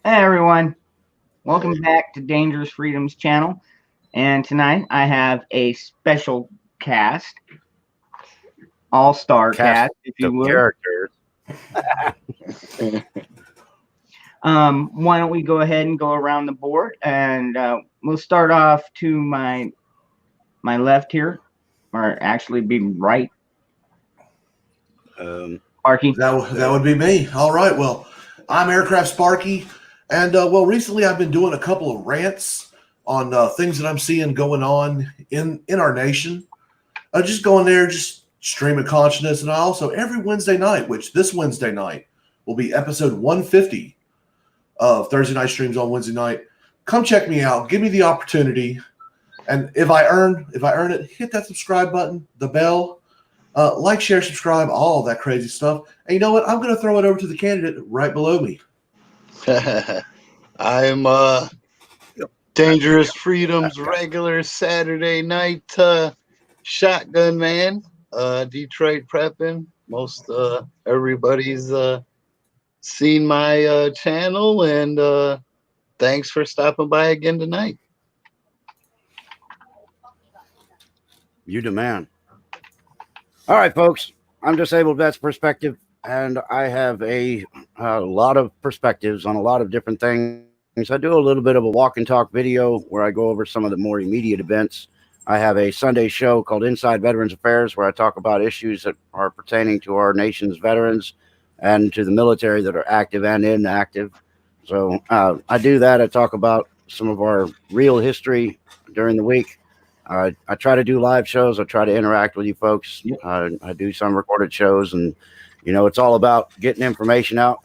Hey everyone, welcome back to Dangerous Freedoms channel. And tonight I have a special cast, all-star Cast cast, if you of would. characters. Why don't we go ahead and go around the board, and we'll start off to my left here, or actually be right. Sparky. That would be me. All right. Well, I'm Aircraft Sparky, and recently I've been doing a couple of rants on things that I'm seeing going on in our nation. Just going there, just stream of consciousness, and I also every Wednesday night, which this Wednesday night will be episode 150 of Thursday night streams on Wednesday night. Come check me out. Give me the opportunity, and if I earn it, hit that subscribe button, the bell. Like, share, subscribe, all that crazy stuff. And you know what? I'm going to throw it over to the candidate right below me. I'm Dangerous Freedoms regular Saturday night shotgun man. Detroit prepping. Most everybody's seen my channel, and thanks for stopping by again tonight. You demand. All right, folks. I'm Disabled Vets Perspective, and I have a lot of perspectives on a lot of different things. I do a little bit of a walk and talk video where I go over some of the more immediate events. I have a Sunday show called Inside Veterans Affairs where I talk about issues that are pertaining to our nation's veterans and to the military that are active and inactive. So I do that. I talk about some of our real history during the week. I try to do live shows. I try to interact with you folks. I do some recorded shows, and it's all about getting information out.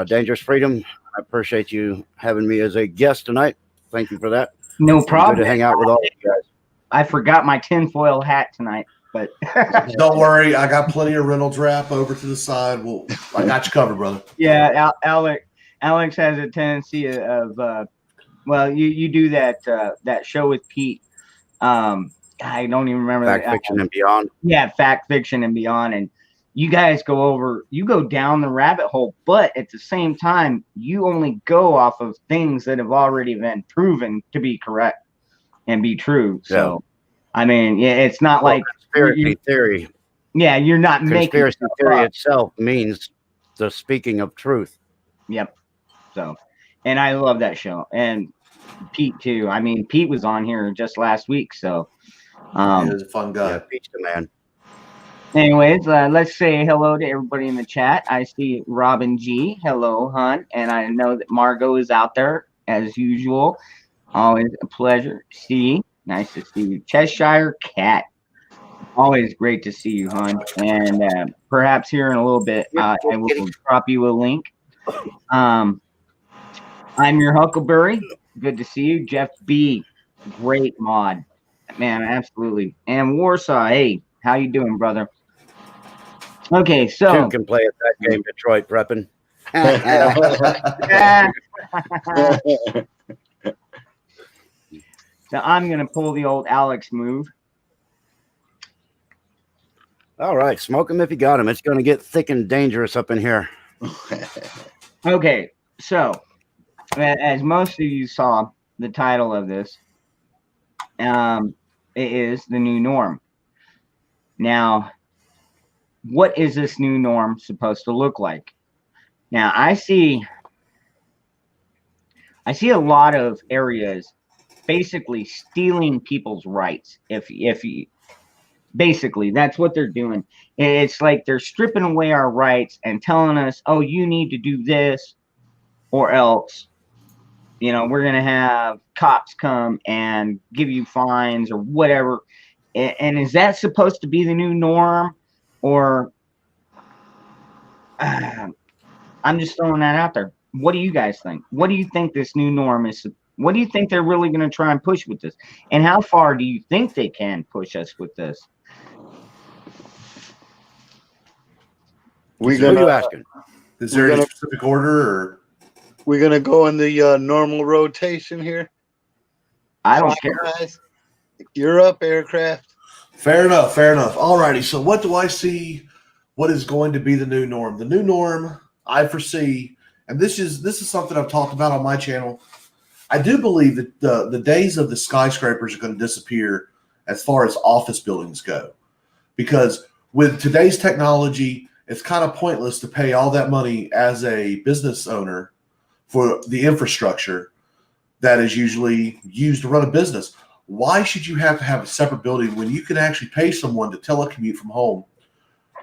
Dangerous Freedom, I appreciate you having me as a guest tonight. Thank you for that. No problem. Good to hang out with all of you guys. I forgot my tinfoil hat tonight, but don't worry, I got plenty of Reynolds wrap over to the side. I got you covered, brother. Yeah, Alex has a tendency of you do that show with Pete. I don't even remember Fact Fiction and Beyond. Yeah, Fact Fiction and Beyond, and you guys go down the rabbit hole, but at the same time, you only go off of things that have already been proven to be correct and be true. So, I mean, it's not like conspiracy theory. Yeah, you're not making conspiracy theory itself means the speaking of truth. Yep. So, and I love that show, and Pete too. I mean, Pete was on here just last week, so he's a fun guy. Yeah, Pete's the man. Anyways, let's say hello to everybody in the chat. I see Robin G. Hello, hun. And I know that Margot is out there as usual. Always a pleasure. See, nice to see you. Cheshire Cat. Always great to see you, hun. And perhaps here in a little bit, I will drop you a link. I'm your Huckleberry. Good to see you. Jeff B. Great mod. Man, absolutely. And Warsaw, hey, how you doing, brother? Okay, so Two can play at that game, Detroit prepping. So I'm gonna pull the old Alex move. All right, smoke him if you got him. It's gonna get thick and dangerous up in here. Okay, so as most of you saw, the title of this, it is the new norm. Now, what is this new norm supposed to look like? Now, I see a lot of areas basically stealing people's rights. If you basically, that's what they're doing. It's like they're stripping away our rights and telling us, oh, you need to do this or else, we're going to have cops come and give you fines or whatever. And is that supposed to be the new norm? Or I'm just throwing that out there. What do you guys think? What do you think this new norm is? What do you think they're really going to try and push with this? And how far do you think they can push us with this? What are you asking? Is there any specific order, or we're gonna go in the normal rotation here? I don't care. Guys, you're up, Aircraft. Fair enough. Fair enough. Alrighty. So, what do I see? What is going to be the new norm? The new norm I foresee, and this is something I've talked about on my channel. I do believe that the days of the skyscrapers are going to disappear as far as office buildings go, because with today's technology, it's kind of pointless to pay all that money as a business owner for the infrastructure that is usually used to run a business. Why should you have to have a separate building when you can actually pay someone to telecommute from home,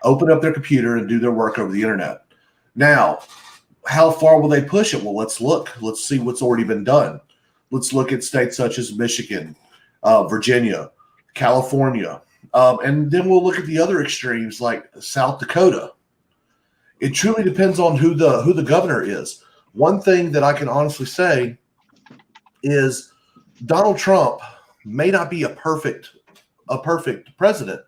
open up their computer, and do their work over the internet? Now, how far will they push it? Well, let's look. Let's see what's already been done. Let's look at states such as Michigan, Virginia, California, and then we'll look at the other extremes like South Dakota. It truly depends on who the governor is. One thing that I can honestly say is Donald Trump may not be a perfect president.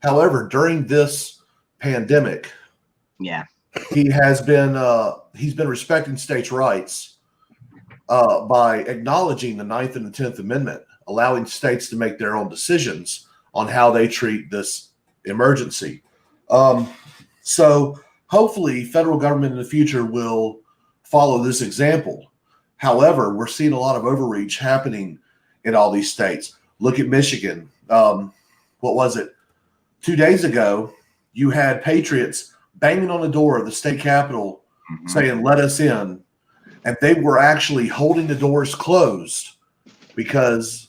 However, during this pandemic, Yeah. he's been respecting states' rights by acknowledging the 9th and the 10th Amendment, allowing states to make their own decisions on how they treat this emergency. So hopefully federal government in the future will follow this example. However, we're seeing a lot of overreach happening in all these states. Look at Michigan. What was it? 2 days ago, you had patriots banging on the door of the state capitol saying, "Let us in." And they were actually holding the doors closed because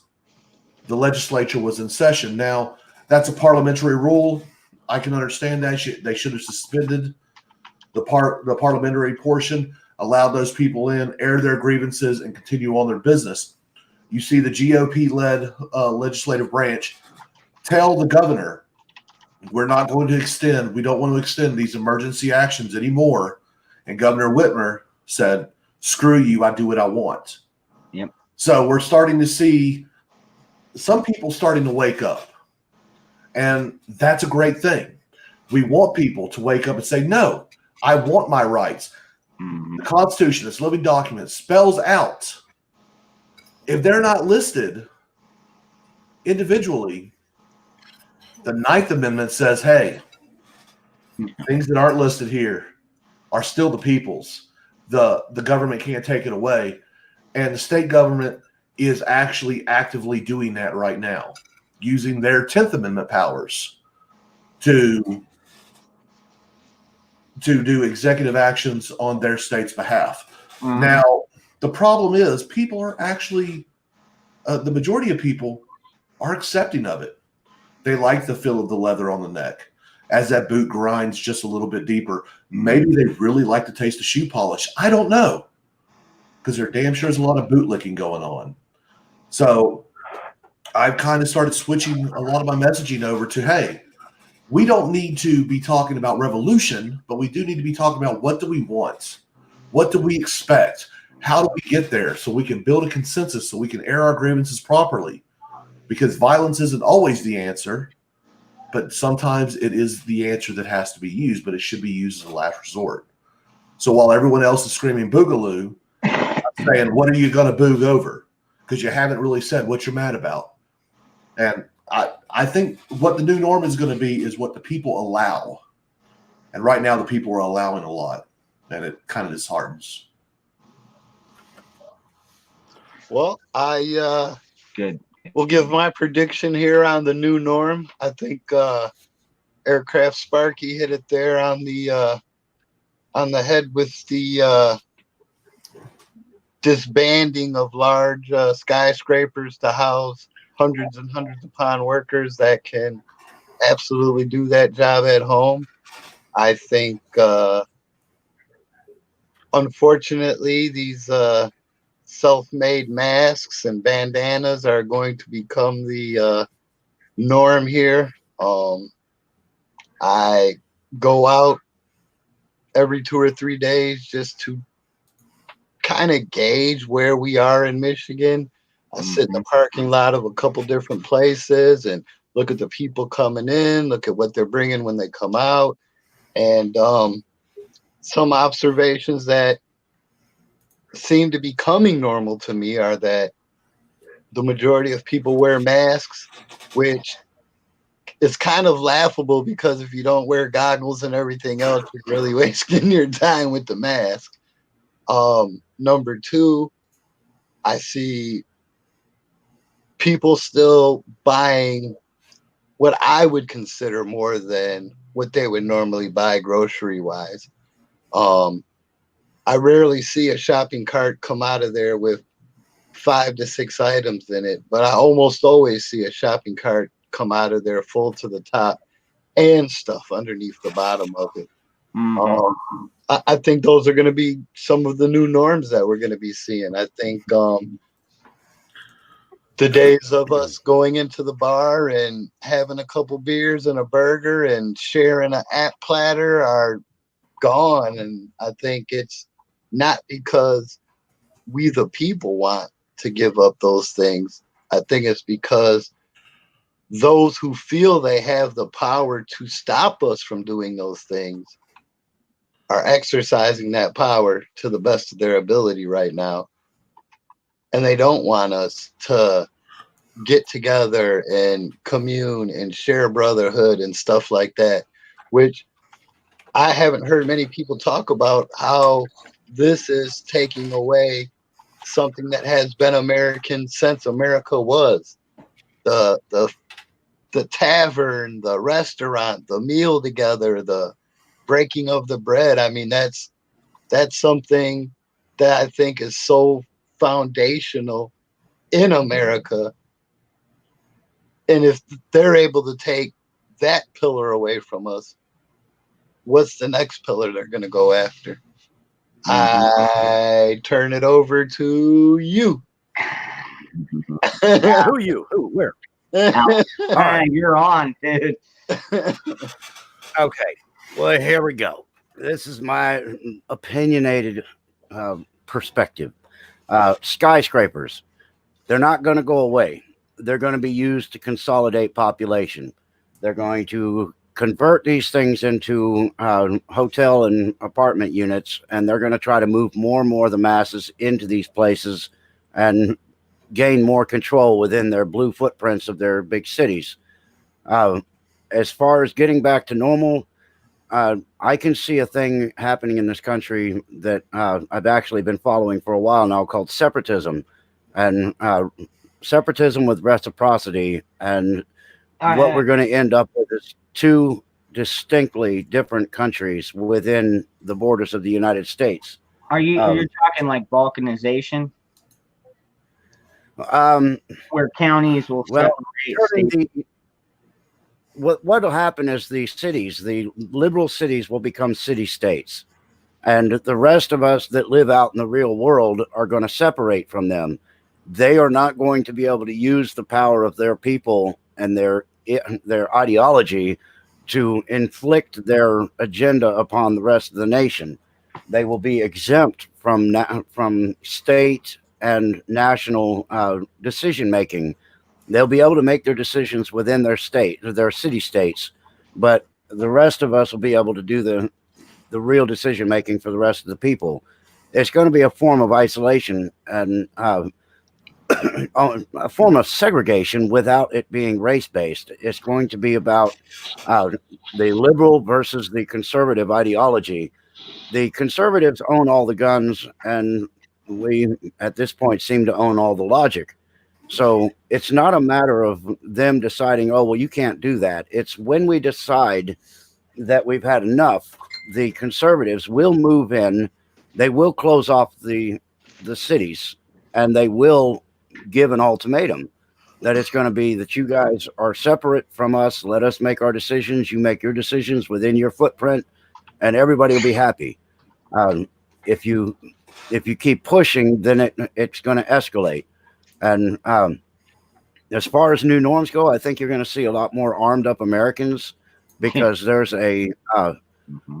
the legislature was in session. Now, that's a parliamentary rule. I can understand that. They should have suspended the parliamentary portion, allowed those people in, air their grievances, and continue on their business. You see the GOP-led legislative branch tell the governor, we don't want to extend these emergency actions anymore. And Governor Whitmer said, screw you, I do what I want. Yep. So we're starting to see some people starting to wake up. And that's a great thing. We want people to wake up and say, no, I want my rights. The Constitution, this living document, spells out, if they're not listed individually, the 9th Amendment says, hey, things that aren't listed here are still the people's. The government can't take it away. And the state government is actually actively doing that right now, using their 10th Amendment powers to do executive actions on their state's behalf. Now, the problem is people are actually, the majority of people are accepting of it. They like the feel of the leather on the neck as that boot grinds just a little bit deeper. Maybe they really like the taste of shoe polish. I don't know, because there damn sure is a lot of boot licking going on. So I've kind of started switching a lot of my messaging over to, hey, we don't need to be talking about revolution, but we do need to be talking about what do we want? What do we expect? How do we get there so we can build a consensus so we can air our grievances properly? Because violence isn't always the answer, but sometimes it is the answer that has to be used, but it should be used as a last resort. So while everyone else is screaming boogaloo, I'm saying, what are you going to boog over? Because you haven't really said what you're mad about. And I think what the new norm is going to be is what the people allow. And right now the people are allowing a lot, and it kind of disheartens. Well, I Good. will give my prediction here on the new norm. I think Aircraft Sparky hit it there on the head with the disbanding of large skyscrapers to house hundreds and hundreds upon workers that can absolutely do that job at home. I think, unfortunately, these self-made masks and bandanas are going to become the norm here. I go out every 2 or 3 days just to kind of gauge where we are in Michigan. I sit in the parking lot of a couple different places and look at the people coming in, look at what they're bringing when they come out. And some observations that seem to be becoming normal to me are that the majority of people wear masks, which is kind of laughable because if you don't wear goggles and everything else, you're really wasting your time with the mask. Number two, I see people still buying what I would consider more than what they would normally buy grocery wise. I rarely see a shopping cart come out of there with 5 to 6 items in it, but I almost always see a shopping cart come out of there full to the top and stuff underneath the bottom of it. I think those are going to be some of the new norms that we're going to be seeing. I think the days of us going into the bar and having a couple beers and a burger and sharing an app platter are gone. And I think it's not because we the people want to give up those things. I think it's because those who feel they have the power to stop us from doing those things are exercising that power to the best of their ability right now. And they don't want us to get together and commune and share brotherhood and stuff like that, which I haven't heard many people talk about, how this is taking away something that has been American since America was. The tavern, the restaurant, the meal together, the breaking of the bread. I mean, that's something that I think is so foundational in America. And if they're able to take that pillar away from us, what's the next pillar they're going to go after? I turn it over to you. Who you? Who? Where? All right, you're on, dude. Okay. Well, here we go. This is my opinionated perspective. Skyscrapers, they're not going to go away. They're going to be used to consolidate population. They're going to convert these things into hotel and apartment units, and they're going to try to move more and more of the masses into these places and gain more control within their blue footprints of their big cities. As far as getting back to normal, I can see a thing happening in this country that I've actually been following for a while now, called separatism, and separatism with reciprocity. And what we're going to end up with is two distinctly different countries within the borders of the United States. Are you're talking like balkanization, where counties will separate? What will happen is the liberal cities will become city states, and the rest of us that live out in the real world are going to separate from them. They are not going to be able to use the power of their people and their ideology to inflict their agenda upon the rest of the nation. They will be exempt from state and national decision making. They'll be able to make their decisions within their state, their city states, but the rest of us will be able to do the real decision making for the rest of the people. It's going to be a form of isolation and a form of segregation without it being race-based. It's going to be about the liberal versus the conservative ideology. The conservatives own all the guns, and we, at this point, seem to own all the logic. So it's not a matter of them deciding, oh, well, you can't do that. It's when we decide that we've had enough, the conservatives will move in, they will close off the cities, and they will give an ultimatum that it's going to be that you guys are separate from us. Let us make our decisions. You make your decisions within your footprint, and everybody will be happy. If you keep pushing, then it's going to escalate. And as far as new norms go, I think you're going to see a lot more armed up Americans, because there is a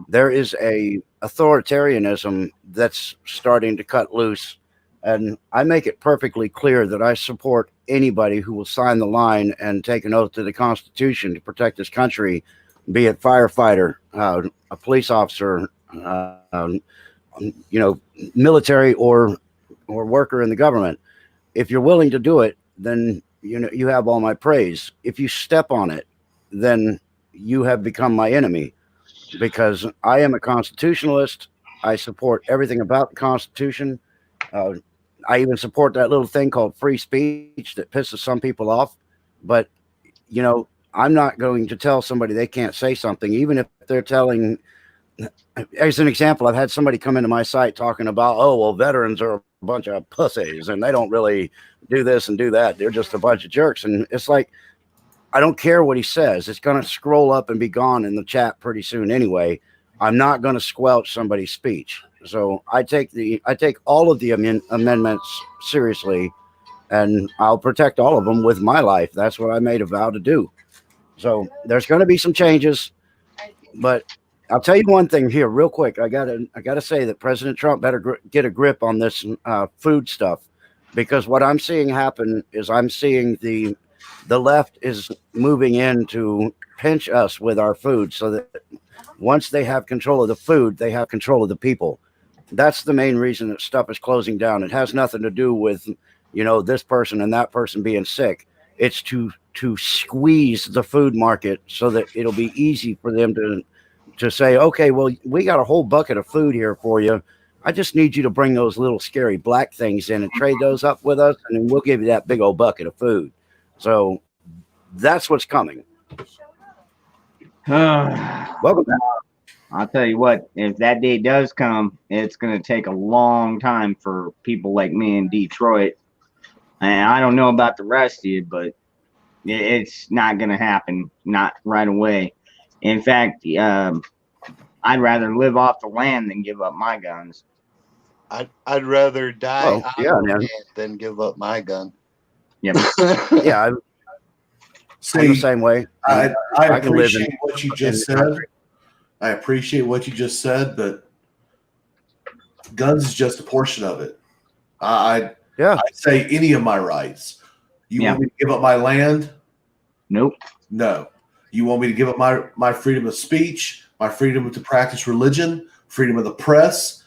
authoritarianism that's starting to cut loose. And I make it perfectly clear that I support anybody who will sign the line and take an oath to the Constitution to protect this country, be it firefighter, a police officer, military or worker in the government. If you're willing to do it, then you have all my praise. If you step on it, then you have become my enemy, because I am a constitutionalist. I support everything about the Constitution. Uh, I even support that little thing called free speech that pisses some people off. But, you know, I'm not going to tell somebody they can't say something, even if they're telling. As an example, I've had somebody come into my site talking about, oh, well, veterans are a bunch of pussies and they don't really do this and do that. They're just a bunch of jerks. And it's like, I don't care what he says. It's going to scroll up and be gone in the chat pretty soon anyway. I'm not going to squelch somebody's speech. So I take all of the amendments seriously, and I'll protect all of them with my life. That's what I made a vow to do. So there's going to be some changes, but I'll tell you one thing here real quick. I gotta say that President Trump better get a grip on this food stuff, because what I'm seeing happen is I'm seeing the left is moving in to pinch us with our food, so that once they have control of the food, they have control of the people. That's the main reason that stuff is closing down. It has nothing to do with, you know, this person and that person being sick. It's to squeeze the food market so that it'll be easy for them to say, okay, well, we got a whole bucket of food here for you. I just need you to bring those little scary black things in and trade those up with us, and then we'll give you that big old bucket of food. So that's what's coming. Welcome back. I'll tell you what, if that day does come, it's going to take a long time for people like me in Detroit. And I don't know about the rest of you, but it's not going to happen, not right away. In fact, I'd rather live off the land than give up my guns. I'd rather die than give up my gun. Yep. Yeah, I'm the same way. I appreciate what you just said. I appreciate what you just said, but guns is just a portion of it. I'd say any of my rights. You want me to give up my land? Nope. No. You want me to give up my freedom of speech, my freedom to practice religion, freedom of the press,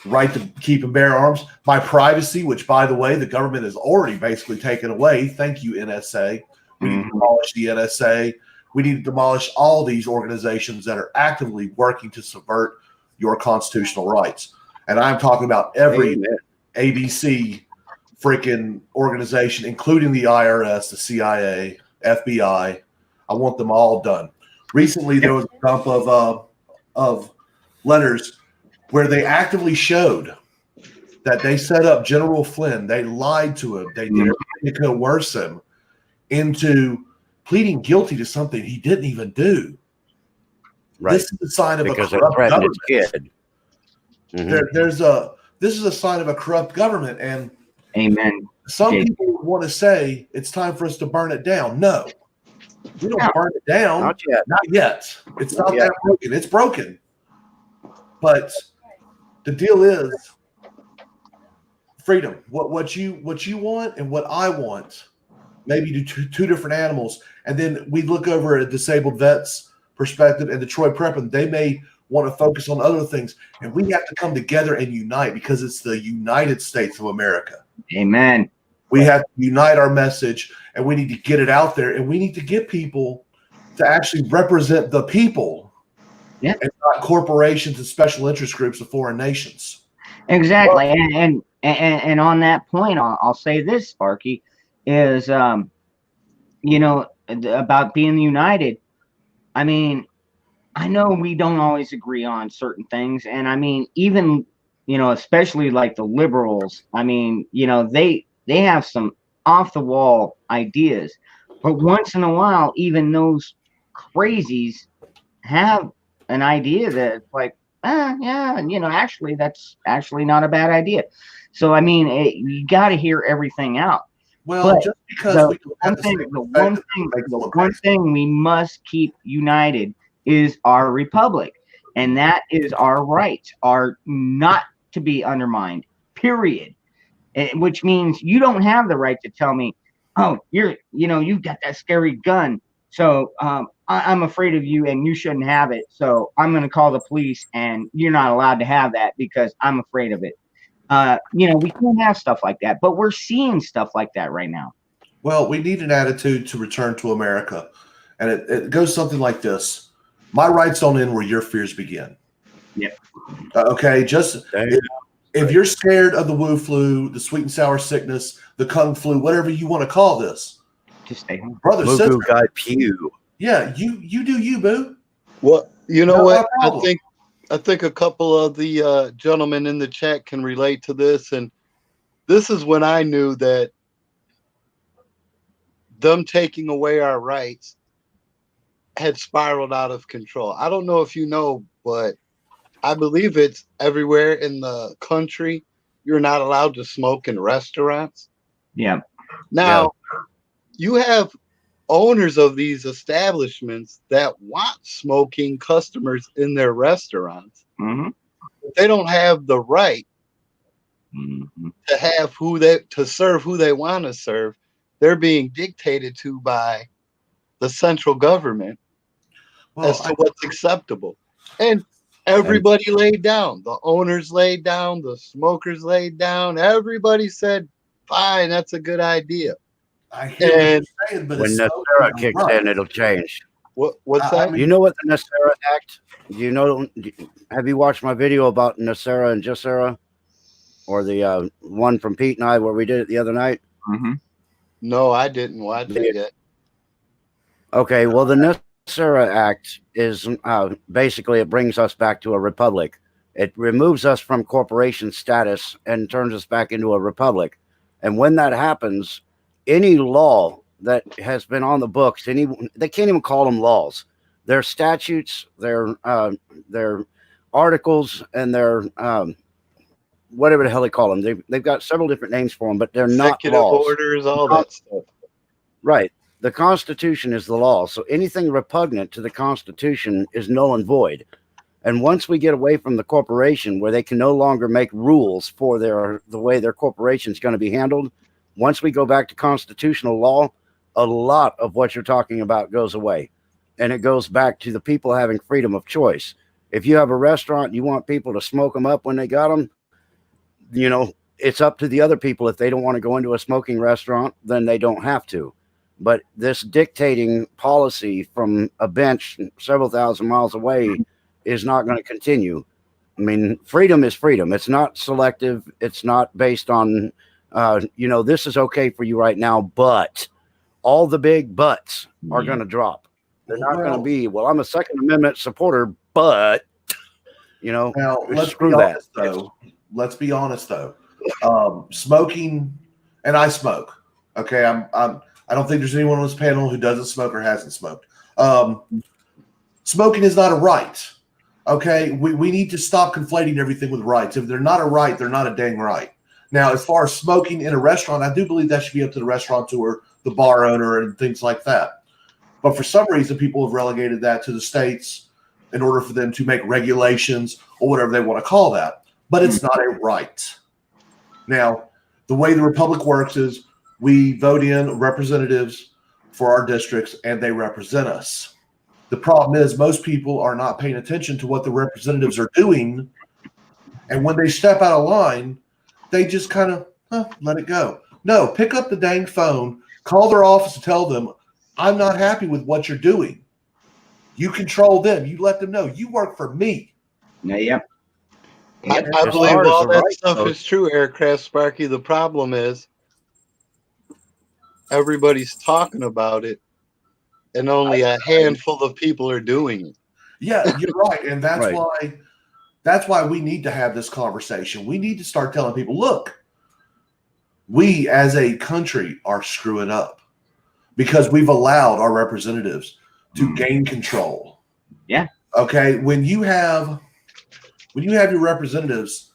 right to keep and bear arms, my privacy, which, by the way, the government has already basically taken away. Thank you, NSA. We need to demolish the NSA. We need to demolish all these organizations that are actively working to subvert your constitutional rights. And I'm talking about every ABC freaking organization, including the IRS, the CIA, FBI. I want them all done. Recently, there was a dump of letters where they actively showed that they set up General Flynn. They lied to him. They did everything to coerce him into pleading guilty to something he didn't even do. Right. This is a sign of a corrupt government. Kid. Mm-hmm. This is a sign of a corrupt government. And amen. Some people want to say it's time for us to burn it down. No. We don't burn it down. Not yet. Not yet. It's not that broken. It's broken. But the deal is freedom. What you want and what I want, maybe two different animals. And then we look over at a disabled vets perspective and Detroit Prep, and they may want to focus on other things. And we have to come together and unite, because it's the United States of America. Amen. We have to unite our message, and we need to get it out there, and we need to get people to actually represent the people, and not corporations and special interest groups of foreign nations. Exactly. And on that point, I'll say this, Sparky, is about being united. I mean, I know we don't always agree on certain things, and I mean, even especially like the liberals. I mean, they have some off the wall ideas, but once in a while, even those crazies have an idea that like, actually, that's actually not a bad idea. So, I mean, you got to hear everything out. Well, just because the one thing we must keep united is our republic, and that is our rights are not to be undermined, period. Which means you don't have the right to tell me, oh, you've got that scary gun, so I'm afraid of you and you shouldn't have it, so I'm going to call the police and you're not allowed to have that because I'm afraid of it. We can't have stuff like that, but we're seeing stuff like that right now. Well, we need an attitude to return to America, and it goes something like this: my rights don't end where your fears begin. Okay, just Damn. if you're scared of the Wu flu, the sweet and sour sickness, the Kung flu, whatever you want to call this, Just stay home. brother, Moo sister, Goo Guy Pew. yeah, you do you, boo. Well, you know Not what? my problem. I think a couple of the gentlemen in the chat can relate to this, and this is when I knew that them taking away our rights had spiraled out of control. I don't know if you know, but I believe it's everywhere in the country. You're not allowed to smoke in restaurants. Yeah. Now, you have owners of these establishments that want smoking customers in their restaurants. Mm-hmm. But they don't have the right Mm-hmm. to have to serve who they want to serve. They're being dictated to by the central government as to what's acceptable. And everybody laid down. The owners laid down, the smokers laid down. Everybody said, fine, that's a good idea. I hear what you're saying, but When it's NESARA kicks in, it'll change. What's that? I mean, You know what the NESARA Act? You know? Have you watched my video about NESARA and JSERA, or the one from Pete and I where we did it the other night? Mm-hmm. No, I didn't watch it yet. Okay, well, the NESARA Act is basically it brings us back to a republic. It removes us from corporation status and turns us back into a republic. And when that happens, any law that has been on the books, they can't even call them laws. They're statutes, they're articles, and they're whatever the hell they call them. They've got several different names for them, but they're not Executive laws. orders, all that stuff. Right. The Constitution is the law. So anything repugnant to the Constitution is null and void. And once we get away from the corporation where they can no longer make rules for the way their corporation is going to be handled, once we go back to constitutional law, a lot of what you're talking about goes away. And it goes back to the people having freedom of choice. If you have a restaurant, you want people to smoke them up when they got them, it's up to the other people. If they don't want to go into a smoking restaurant, then they don't have to. But this dictating policy from a bench several thousand miles away is not going to continue. I mean, freedom is freedom. It's not selective. It's not based on, this is okay for you right now, but all the big buts are going to drop. They're not going to be, well, I'm a Second Amendment supporter, but, now screw that. Let's be honest though. Smoking, and I smoke. Okay, I don't think there's anyone on this panel who doesn't smoke or hasn't smoked. Smoking is not a right. Okay, we need to stop conflating everything with rights. If they're not a right, they're not a dang right. Now, as far as smoking in a restaurant, I do believe that should be up to the restaurateur, the bar owner, and things like that. But for some reason, people have relegated that to the states in order for them to make regulations or whatever they want to call that. But it's not a right. Now, the way the republic works is we vote in representatives for our districts, and they represent us. The problem is most people are not paying attention to what the representatives are doing. And when they step out of line, they just kind of let it go. No, pick up the dang phone, call their office and tell them, I'm not happy with what you're doing. You control them. You let them know. You work for me. Yeah. I believe all that stuff is true, Aircraft Sparky. The problem is everybody's talking about it, and only a handful of people are doing it. Yeah, you're right. And that's why we need to have this conversation. We need to start telling people, look, we as a country are screwing up because we've allowed our representatives to gain control. Yeah. Okay. When you have your representatives,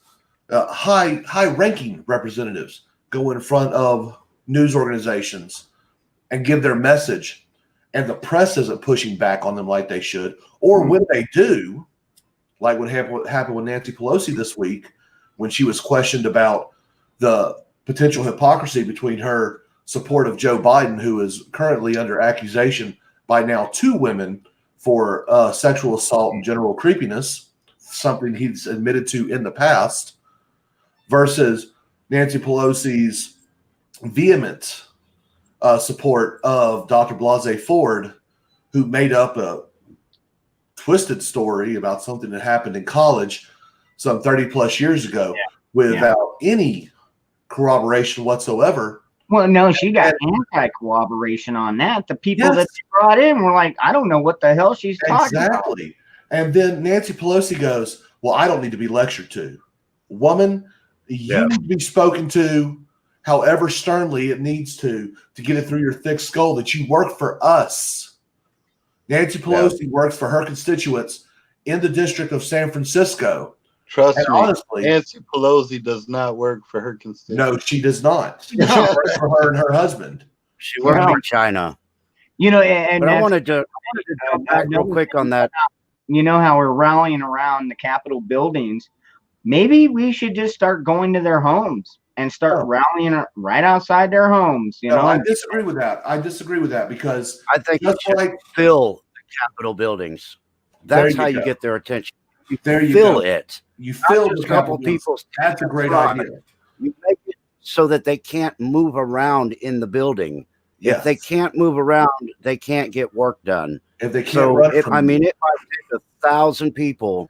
high-ranking representatives, go in front of news organizations and give their message, and the press isn't pushing back on them like they should, or when they do, like what happened with Nancy Pelosi this week when she was questioned about the potential hypocrisy between her support of Joe Biden, who is currently under accusation by now 2 women for sexual assault and general creepiness, something he's admitted to in the past, versus Nancy Pelosi's vehement support of Dr. Blasey Ford, who made up a twisted story about something that happened in college some 30 plus years ago without any corroboration whatsoever. Well, no, she got anti-cooperation on that. The people that they brought in were like, I don't know what the hell she's talking about. Exactly. And then Nancy Pelosi goes, well, I don't need to be lectured to. Woman, you need to be spoken to however sternly it needs to get it through your thick skull that you work for us. Nancy Pelosi works for her constituents in the District of San Francisco. Trust me, honestly, Nancy Pelosi does not work for her constituents. No, she does not. She works for her and her husband. She works for China. You know, and but I wanted to jump back real quick on that. You know how we're rallying around the Capitol buildings. Maybe we should just start going to their homes and start rallying right outside their homes. You know, I disagree with that. Because I think you should fill the Capitol buildings. That's how you get their attention. You fill it. You fill a couple people's. That's a great idea. You make it so that they can't move around in the building. Yes. If they can't move around, they can't get work done. If they can't run it might take 1,000 people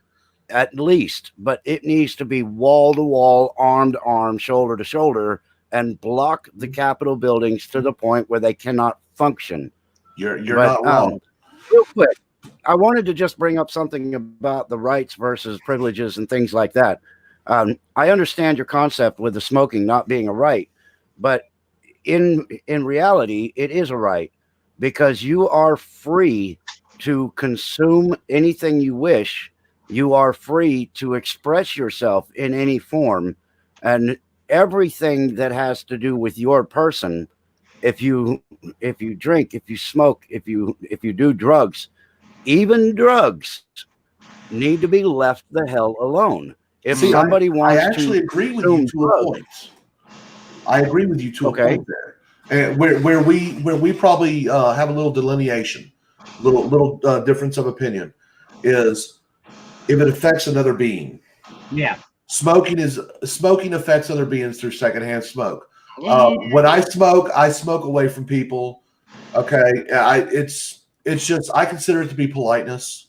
at least, but it needs to be wall to wall, arm to arm, shoulder to shoulder, and block the Capitol buildings to the point where they cannot function. You're not wrong. Real quick, I wanted to just bring up something about the rights versus privileges and things like that. I understand your concept with the smoking not being a right, but in reality, it is a right because you are free to consume anything you wish. You are free to express yourself in any form, and everything that has to do with your person. If you drink, if you smoke, if you do drugs, even drugs need to be left the hell alone. If somebody wants to, I actually agree with you to a point. I agree with you to a point there, and where we probably have a little delineation, little difference of opinion, is if it affects another being. Yeah, smoking affects other beings through secondhand smoke. When I smoke away from people. Okay, it's just I consider it to be politeness.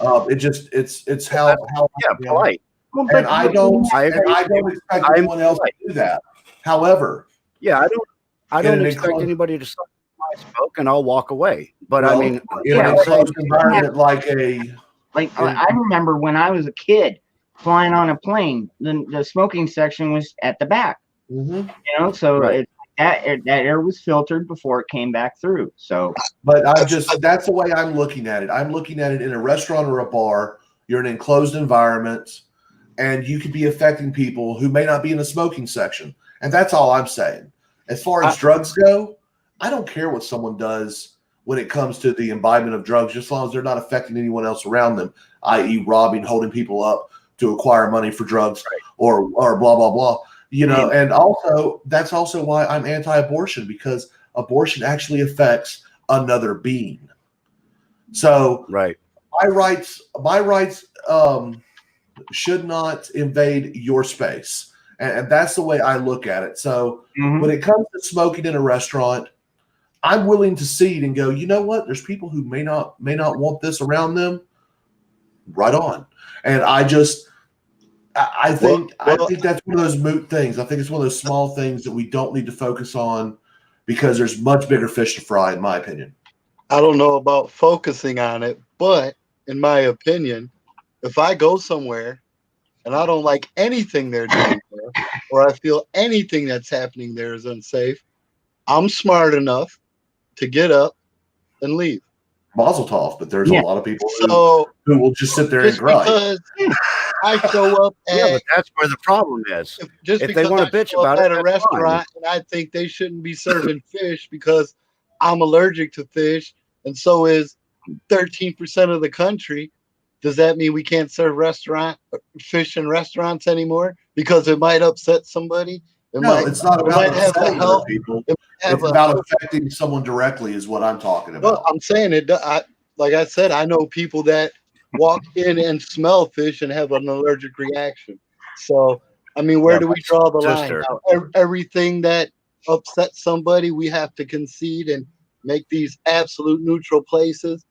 It's how polite. Well, and I don't expect anyone else to do that. However, I don't expect anybody to stop my smoke, and I'll walk away. But well, I mean, in an enclosed environment I remember when I was a kid flying on a plane, the smoking section was at the back. Mm-hmm. You know, so that air was filtered before it came back through. So, but that's the way I'm looking at it. I'm looking at it in a restaurant or a bar. You're in an enclosed environment, and you could be affecting people who may not be in the smoking section. And that's all I'm saying. As far as drugs go, I don't care what someone does when it comes to the imbibement of drugs, just as long as they're not affecting anyone else around them, i.e. robbing, holding people up to acquire money for drugs or blah, blah, blah. You know, and also that's also why I'm anti-abortion, because abortion actually affects another being. So my rights should not invade your space. And that's the way I look at it. So when it comes to smoking in a restaurant, I'm willing to cede and go, you know what? There's people who may not want this around them. Right on. And I think that's one of those moot things. I think it's one of those small things that we don't need to focus on because there's much bigger fish to fry, in my opinion. I don't know about focusing on it, but in my opinion, if I go somewhere and I don't like anything they're doing there, or I feel anything that's happening there is unsafe, I'm smart enough to get up and leave. Mazel tov, but there's a lot of people who will just sit there and grind. Because I show up but that's where the problem is. If they want to bitch about it at a restaurant, and I think they shouldn't be serving fish because I'm allergic to fish, and so is 13% of the country. Does that mean we can't serve fish in restaurants anymore because it might upset somebody? It's not about upsetting other people. It's about affecting someone directly is what I'm talking about. Well, I'm saying it. Like I said, I know people that walk in and smell fish and have an allergic reaction. So, I mean, where do we draw the line? Now, everything that upsets somebody, we have to concede and make these absolute neutral places?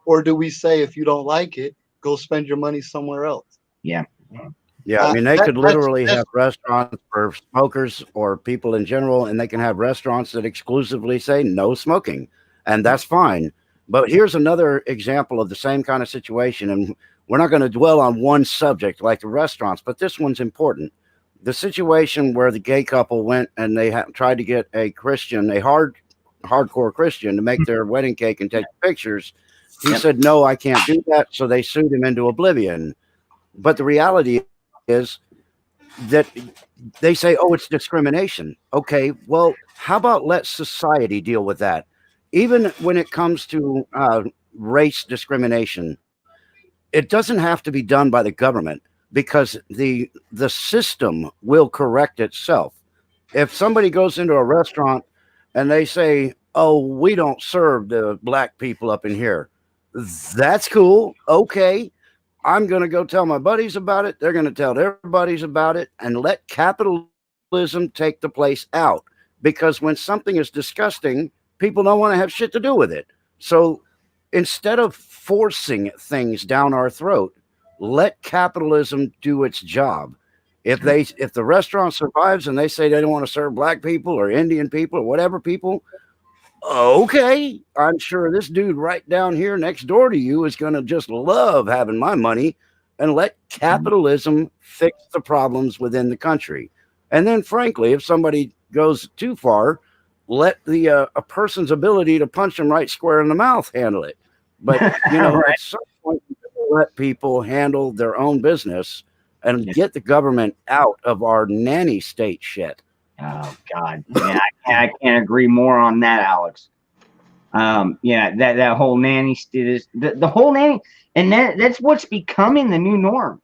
Or do we say, if you don't like it, go spend your money somewhere else? Yeah. Yeah, I mean, they could literally that's- have restaurants for smokers or people in general, and they can have restaurants that exclusively say no smoking, and that's fine. But here's another example of the same kind of situation, and we're not going to dwell on one subject like the restaurants, but this one's important. The situation where the gay couple went and they tried to get a Christian, a hardcore Christian, to make their wedding cake and take pictures. He said, no, I can't do that. So they sued him into oblivion. But the reality is that they say, oh, it's discrimination. Okay, well, how about let society deal with that? Even when it comes to race discrimination, it doesn't have to be done by the government, because the system will correct itself. If somebody goes into a restaurant and they say, oh, we don't serve the black people up in here, that's cool. Okay, I'm going to go tell my buddies about it. They're going to tell their buddies about it, and let capitalism take the place out. Because when something is disgusting, people don't want to have shit to do with it. So instead of forcing things down our throat, let capitalism do its job. If the restaurant survives and they say they don't want to serve black people or Indian people or whatever people, okay, I'm sure this dude right down here next door to you is going to just love having my money, and let capitalism fix the problems within the country. And then, frankly, if somebody goes too far, let a person's ability to punch them right square in the mouth handle it. But, right. At some point, let people handle their own business and get the government out of our nanny state shit. Oh God, yeah, I can't agree more on that, Alex. Yeah, that whole nanny status, the whole nanny, and that's what's becoming the new norm.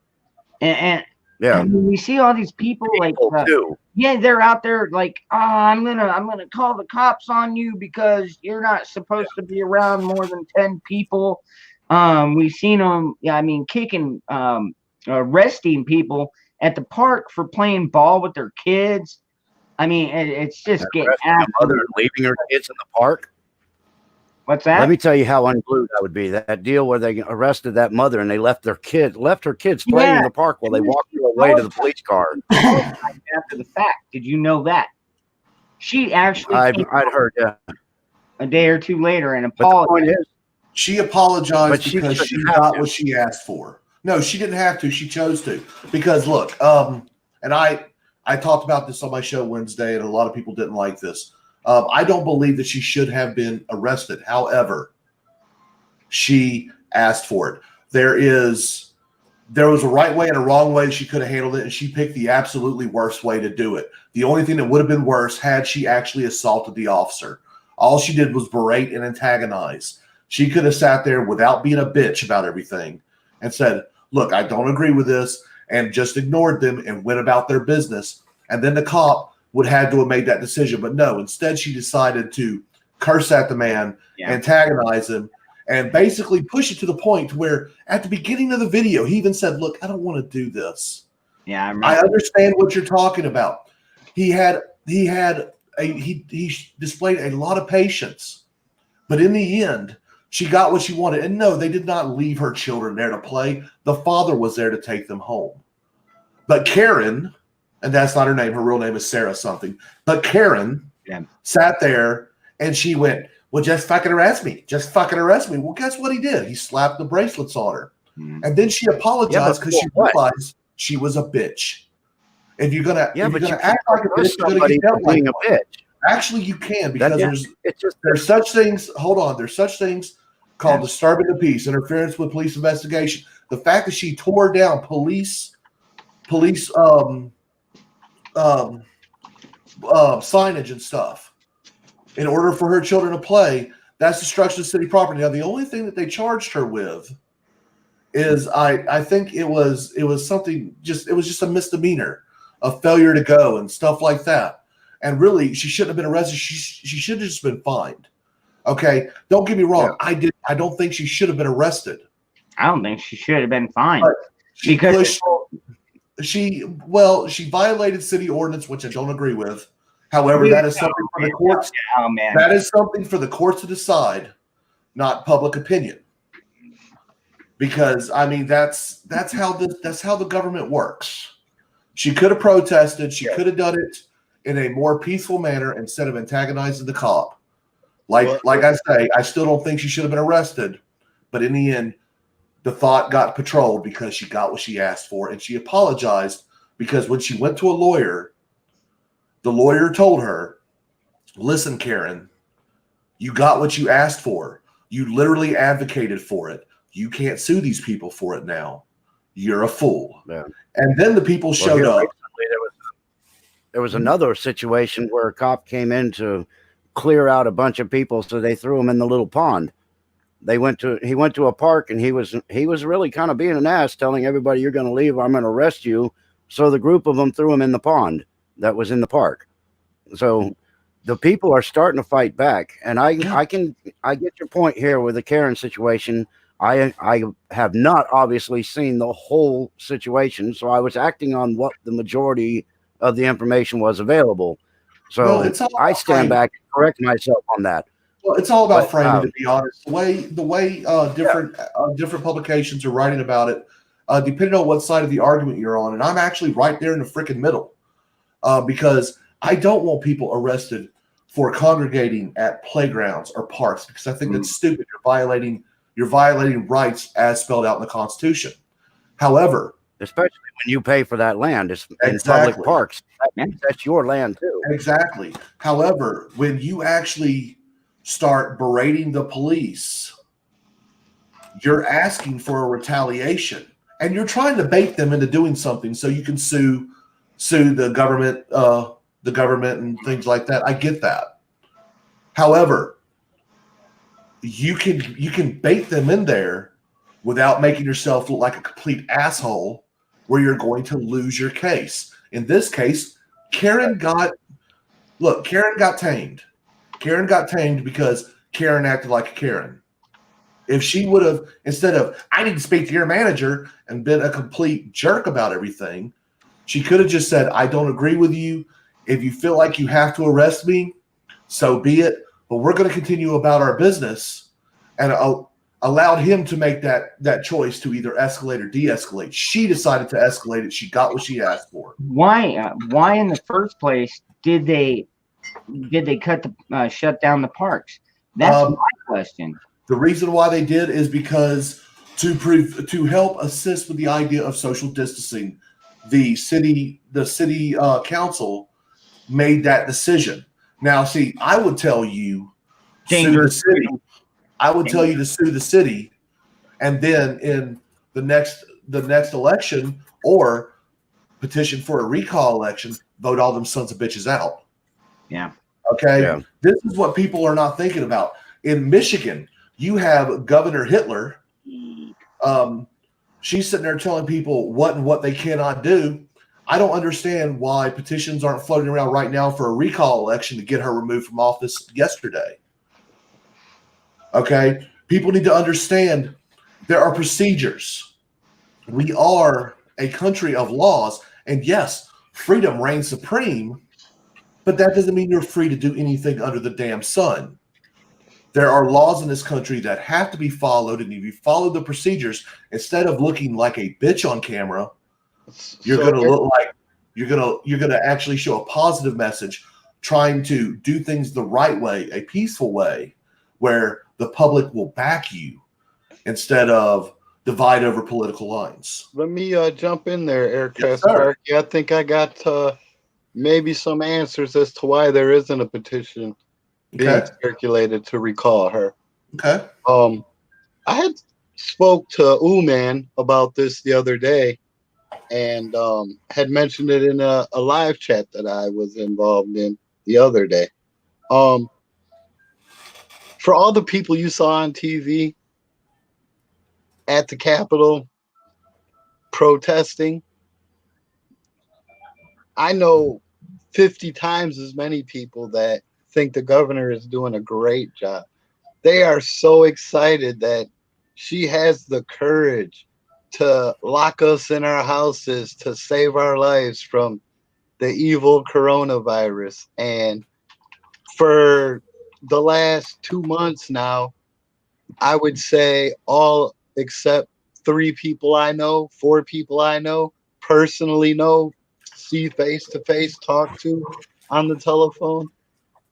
And yeah, I mean, we see all these people like, yeah, they're out there like, I'm gonna call the cops on you because you're not supposed to be around more than 10 people. We've seen them, yeah, I mean, kicking, arresting people at the park for playing ball with their kids. I mean, it's just getting mother leaving her kids in the park. What's that? Let me tell you how unglued that would be. That deal where they arrested that mother and they left her kids playing in the park while they walked her away to the police car. After the fact, did you know that? She actually I'd heard, yeah. A day or two later and apologized. She apologized because she got what she asked for. No, she didn't have to. She chose to. Because look, and I talked about this on my show Wednesday, and a lot of people didn't like this. I don't believe that she should have been arrested. However, she asked for it. There was a right way and a wrong way she could have handled it, and she picked the absolutely worst way to do it. The only thing that would have been worse had she actually assaulted the officer. All she did was berate and antagonize. She could have sat there without being a bitch about everything and said, look, I don't agree with this, and just ignored them and went about their business. And then the cop would have to have made that decision. But no, instead she decided to curse at the man, antagonize him, and basically push it to the point to where at the beginning of the video, he even said, look, I don't want to do this. Yeah, I understand what you're talking about. He displayed a lot of patience, but in the end, she got what she wanted. And no, they did not leave her children there to play. The father was there to take them home. But Karen, and that's not her name, her real name is Sarah something, but Karen sat there and she went, well, just fucking arrest me. Just fucking arrest me. Well, guess what he did? He slapped the bracelets on her. And then she apologized because she realized she was a bitch. If you're gonna, act like a bitch, you're gonna get dealt like a bitch. Actually, you can, because there's such things. Hold on, there's such things called disturbing the peace, interference with police investigation. The fact that she tore down police signage and stuff in order for her children to play, that's destruction of city property. Now, the only thing that they charged her with is I think it was something it was just a misdemeanor, a failure to go and stuff like that. And really, she shouldn't have been arrested. She should have just been fined. Okay, don't get me wrong. Yeah. I don't think she should have been arrested. I don't think she should have been fined because she violated city ordinance, which I don't agree with. However, that is something for the courts. That is something for the courts to decide, not public opinion. because I mean that's how the government works. She could have protested. She could have done it in a more peaceful manner instead of antagonizing the cop. Like I say, I still don't think she should have been arrested, but in the end, the thought got patrolled because she got what she asked for, and she apologized because when she went to a lawyer, the lawyer told her, "Listen, Karen, you got what you asked for. You literally advocated for it. You can't sue these people for it now. You're a fool." Yeah. And then the people showed here up. recently, there was another situation where a cop came in to clear out a bunch of people, so they threw him in the little pond. He went to a park, and he was really kind of being an ass, telling everybody, "You're going to leave, I'm going to arrest you." So the group of them threw him in the pond that was in the park. So the people are starting to fight back, and I get your point here with the Karen situation. I have not obviously seen the whole situation, so I was acting on what the majority of the information was available. So Well, I stand back and correct myself on that. Well, it's all about But, framing, to be honest. The way different publications are writing about it, depending on what side of the argument you're on, and I'm actually right there in the freaking middle, because I don't want people arrested for congregating at playgrounds or parks, because I think that's stupid. You're violating rights as spelled out in the Constitution. However, especially when you pay for that land, it's in Exactly. public parks. That's your land too. Exactly. However, when you actually start berating the police, you're asking for a retaliation, and you're trying to bait them into doing something so you can sue the government and things like that. I get that. However, you can bait them in there without making yourself look like a complete asshole, where you're going to lose your case. In this case, Karen got tamed. Karen got tamed because Karen acted like a Karen. If she would have, instead of, "I need to speak to your manager," and been a complete jerk about everything, she could have just said, "I don't agree with you. If you feel like you have to arrest me, so be it. But we're going to continue about our business," and allowed him to make that choice to either escalate or de-escalate. She decided to escalate it. She got what she asked for. Why in the first place did they shut down the parks? That's my question. The reason why they did is because to help assist with the idea of social distancing, the city council made that decision. Now, see, I would tell you sue the city. I would tell you to sue the city, and then in the next election, or petition for a recall election, vote all them sons of bitches out. Yeah. Okay. Yeah. This is what people are not thinking about. In Michigan, you have Governor Hitler. She's sitting there telling people what they cannot do. I don't understand why petitions aren't floating around right now for a recall election to get her removed from office yesterday. Okay? People need to understand there are procedures. We are a country of laws, and yes, freedom reigns supreme, but that doesn't mean you're free to do anything under the damn sun. There are laws in this country that have to be followed, and if you follow the procedures, instead of looking like a bitch on camera, you're going to look like you're going to actually show a positive message, trying to do things the right way, a peaceful way, where the public will back you instead of divide over political lines. Let me jump in there, Aircraft Yes, sir. Sparky. I think I got maybe some answers as to why there isn't a petition being circulated to recall her. Okay. I had spoke to Uman about this the other day, and had mentioned it in a live chat that I was involved in the other day. For all the people you saw on TV at the Capitol protesting, I know 50 times as many people that think the governor is doing a great job. They are so excited that she has the courage to lock us in our houses to save our lives from the evil coronavirus. And for the last 2 months now, I would say all except 3 people I know, 4 people I know, personally know, see face to face, talk to on the telephone,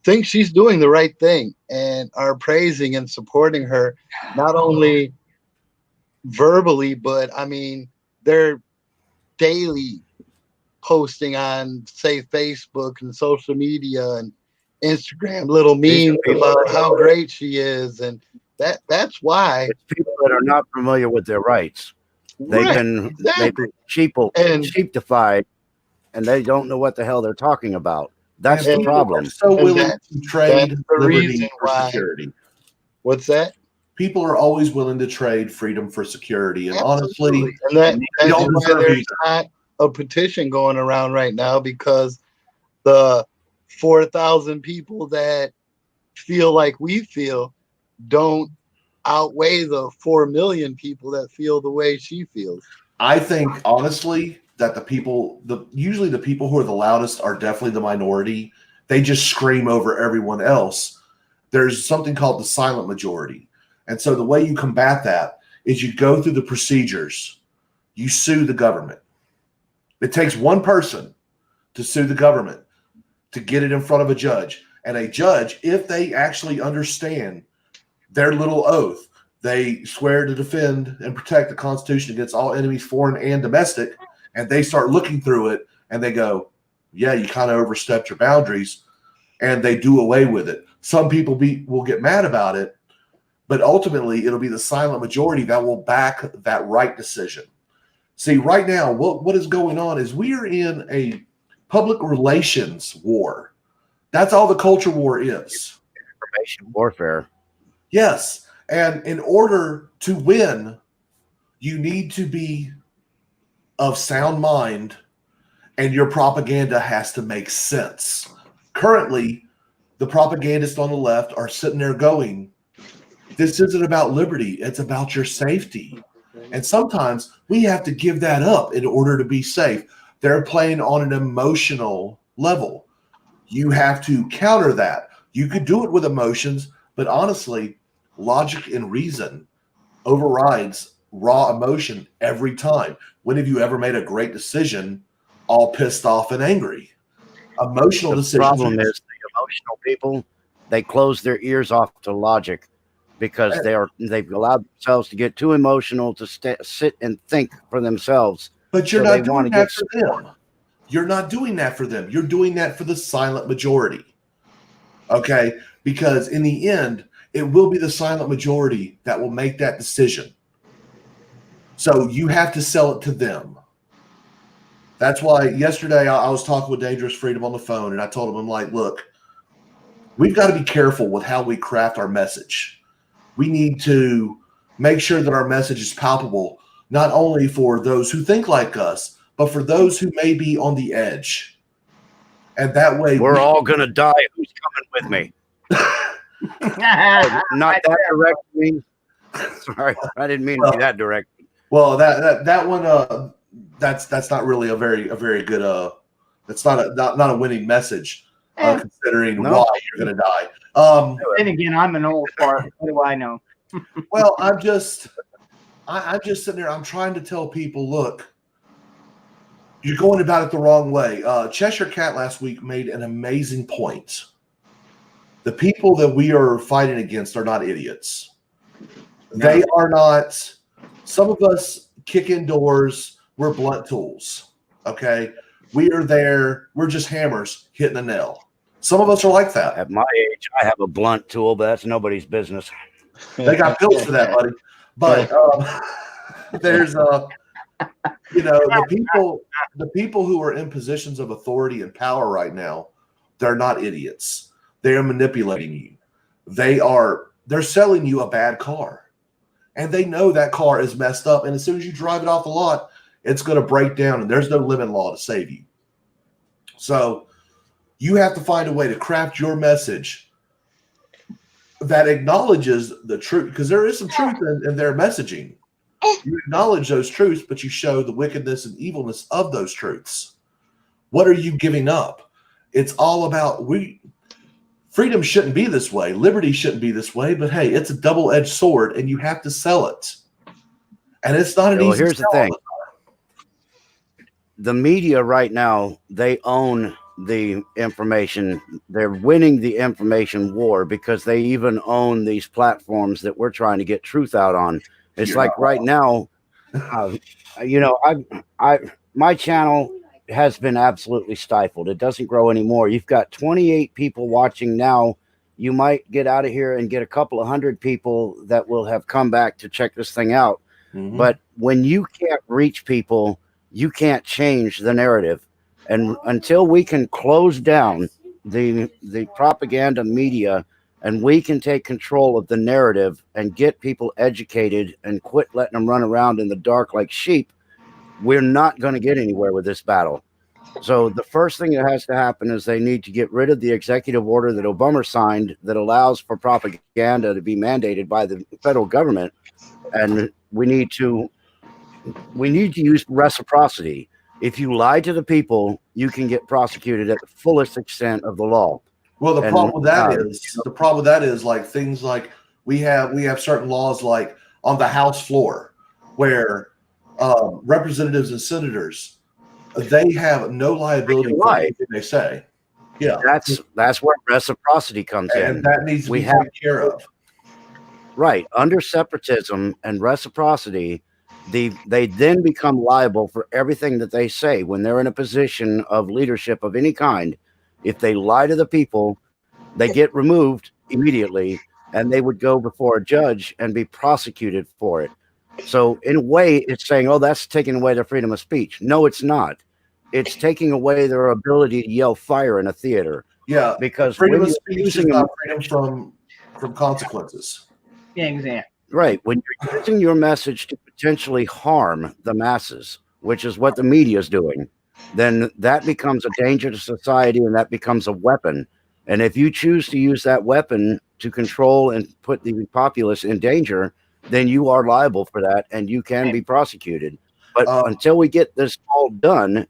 think she's doing the right thing and are praising and supporting her, not only verbally, but I mean, they're daily posting on, say, Facebook and social media and Instagram, little memes about how great she is, and that's why It's people that are not familiar with their rights. They've right, been exactly. sheeptified, and they don't know what the hell they're talking about. That's the people problem. are so And willing that's to trade the liberty reason for why. security. What's that? People are always willing to trade freedom for security, and Absolutely. honestly, And that's don't why deserve there's either. not a petition going around right now, because the 4,000 people that feel like we feel don't outweigh the 4 million people that feel the way she feels. I think honestly that usually the people who are the loudest are definitely the minority. They just scream over everyone else. There's something called the silent majority. And so the way you combat that is you go through the procedures. You sue the government. It takes one person to sue the government to get it in front of a judge. And a judge, if they actually understand their little oath, they swear to defend and protect the Constitution against all enemies, foreign and domestic, and they start looking through it and they go, yeah, you kind of overstepped your boundaries, and they do away with it. Some people will get mad about it, but ultimately it'll be the silent majority that will back that right decision. See, right now, what is going on is we are in a public relations war. That's all the culture war is. Information warfare. Yes. And in order to win, you need to be of sound mind, and your propaganda has to make sense. Currently, the propagandists on the left are sitting there going, this isn't about liberty, it's about your safety. And sometimes we have to give that up in order to be safe. They're playing on an emotional level. You have to counter that. You could do it with emotions, but honestly, logic and reason overrides raw emotion every time. When have you ever made a great decision all pissed off and angry? Emotional decisions. The problem is the emotional people, they close their ears off to logic because they've allowed themselves to get too emotional to sit and think for themselves. But you're not doing that for them. You're not doing that for them. You're doing that for the silent majority. Okay? Because in the end, it will be the silent majority that will make that decision. So you have to sell it to them. That's why yesterday I was talking with Dangerous Freedom on the phone, and I told him, I'm like, look, we've got to be careful with how we craft our message. We need to make sure that our message is palpable, not only for those who think like us, but for those who may be on the edge. And that way we're all going to die. Who's coming with me? Not that directly. Sorry, I didn't mean to be that direct. Well, that one, that's not really a very good that's not a winning message, considering why you're going to die. Then again, I'm an old fart. What do I know? Well, I'm just sitting there. I'm trying to tell people, look, you're going about it the wrong way. Cheshire Cat last week made an amazing point. The people that we are fighting against are not idiots. No. They are not. Some of us kick in doors. We're blunt tools. Okay. We are there. We're just hammers hitting a nail. Some of us are like that. At my age, I have a blunt tool, but that's nobody's business. They got pills for that, buddy. But there's the people who are in positions of authority and power right now, they're not idiots. They are manipulating you. They're selling you a bad car. And they know that car is messed up. And as soon as you drive it off the lot, it's going to break down, and there's no limit law to save you. So you have to find a way to craft your message that acknowledges the truth, because there is some truth in their messaging. You acknowledge those truths, but you show the wickedness and evilness of those truths. What are you giving up? It's all about freedom shouldn't be this way. Liberty shouldn't be this way. But hey, it's a double-edged sword, and you have to sell it. and it's not an Well, easy. here's the sell. thing. The media right now, they own the information. They're winning the information war because they even own these platforms that we're trying to get truth out on. It's You're like not right now, you know, my channel has been absolutely stifled. It doesn't grow anymore. You've got 28 people watching now. You might get out of here and get a couple of hundred people that will have come back to check this thing out. Mhm. But when you can't reach people, you can't change the narrative. And until we can close down the propaganda media and we can take control of the narrative and get people educated and quit letting them run around in the dark like sheep, we're not going to get anywhere with this battle. So the first thing that has to happen is they need to get rid of the executive order that Obama signed that allows for propaganda to be mandated by the federal government. And we need to use reciprocity. If you lie to the people, you can get prosecuted at the fullest extent of the law. Well, the And, problem with that is like things like we have certain laws like on the House floor where representatives and senators, they have no liability They can for lie. anything they say. Yeah, That's where reciprocity comes in. and that needs to We be have- taken care of. Right. Under separatism and reciprocity, they then become liable for everything that they say when they're in a position of leadership of any kind. If they lie to the people, they get removed immediately and they would go before a judge and be prosecuted for it. So in a way, it's saying, oh, that's taking away their freedom of speech. No, it's not. It's taking away their ability to yell fire in a theater. Yeah, Because freedom when of you're speech is using not freedom from consequences. Yeah, exactly. Right. When you're using your message to potentially harm the masses, which is what the media is doing, then that becomes a danger to society and that becomes a weapon. And if you choose to use that weapon to control and put the populace in danger, then you are liable for that and you can be prosecuted. But until we get this all done,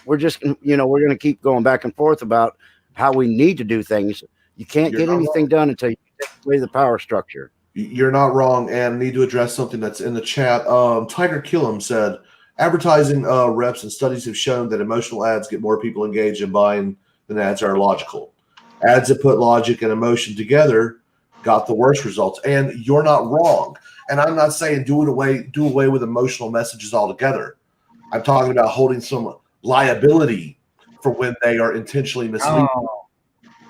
we're just, we're going to keep going back and forth about how we need to do things. You can't You're get not anything done until you take away the power structure. You're not wrong, and need to address something that's in the chat. Tiger Killam said, advertising reps and studies have shown that emotional ads get more people engaged in buying than ads are logical. Ads that put logic and emotion together got the worst results, and you're not wrong. And I'm not saying do away with emotional messages altogether. I'm talking about holding some liability for when they are intentionally misleading. Oh,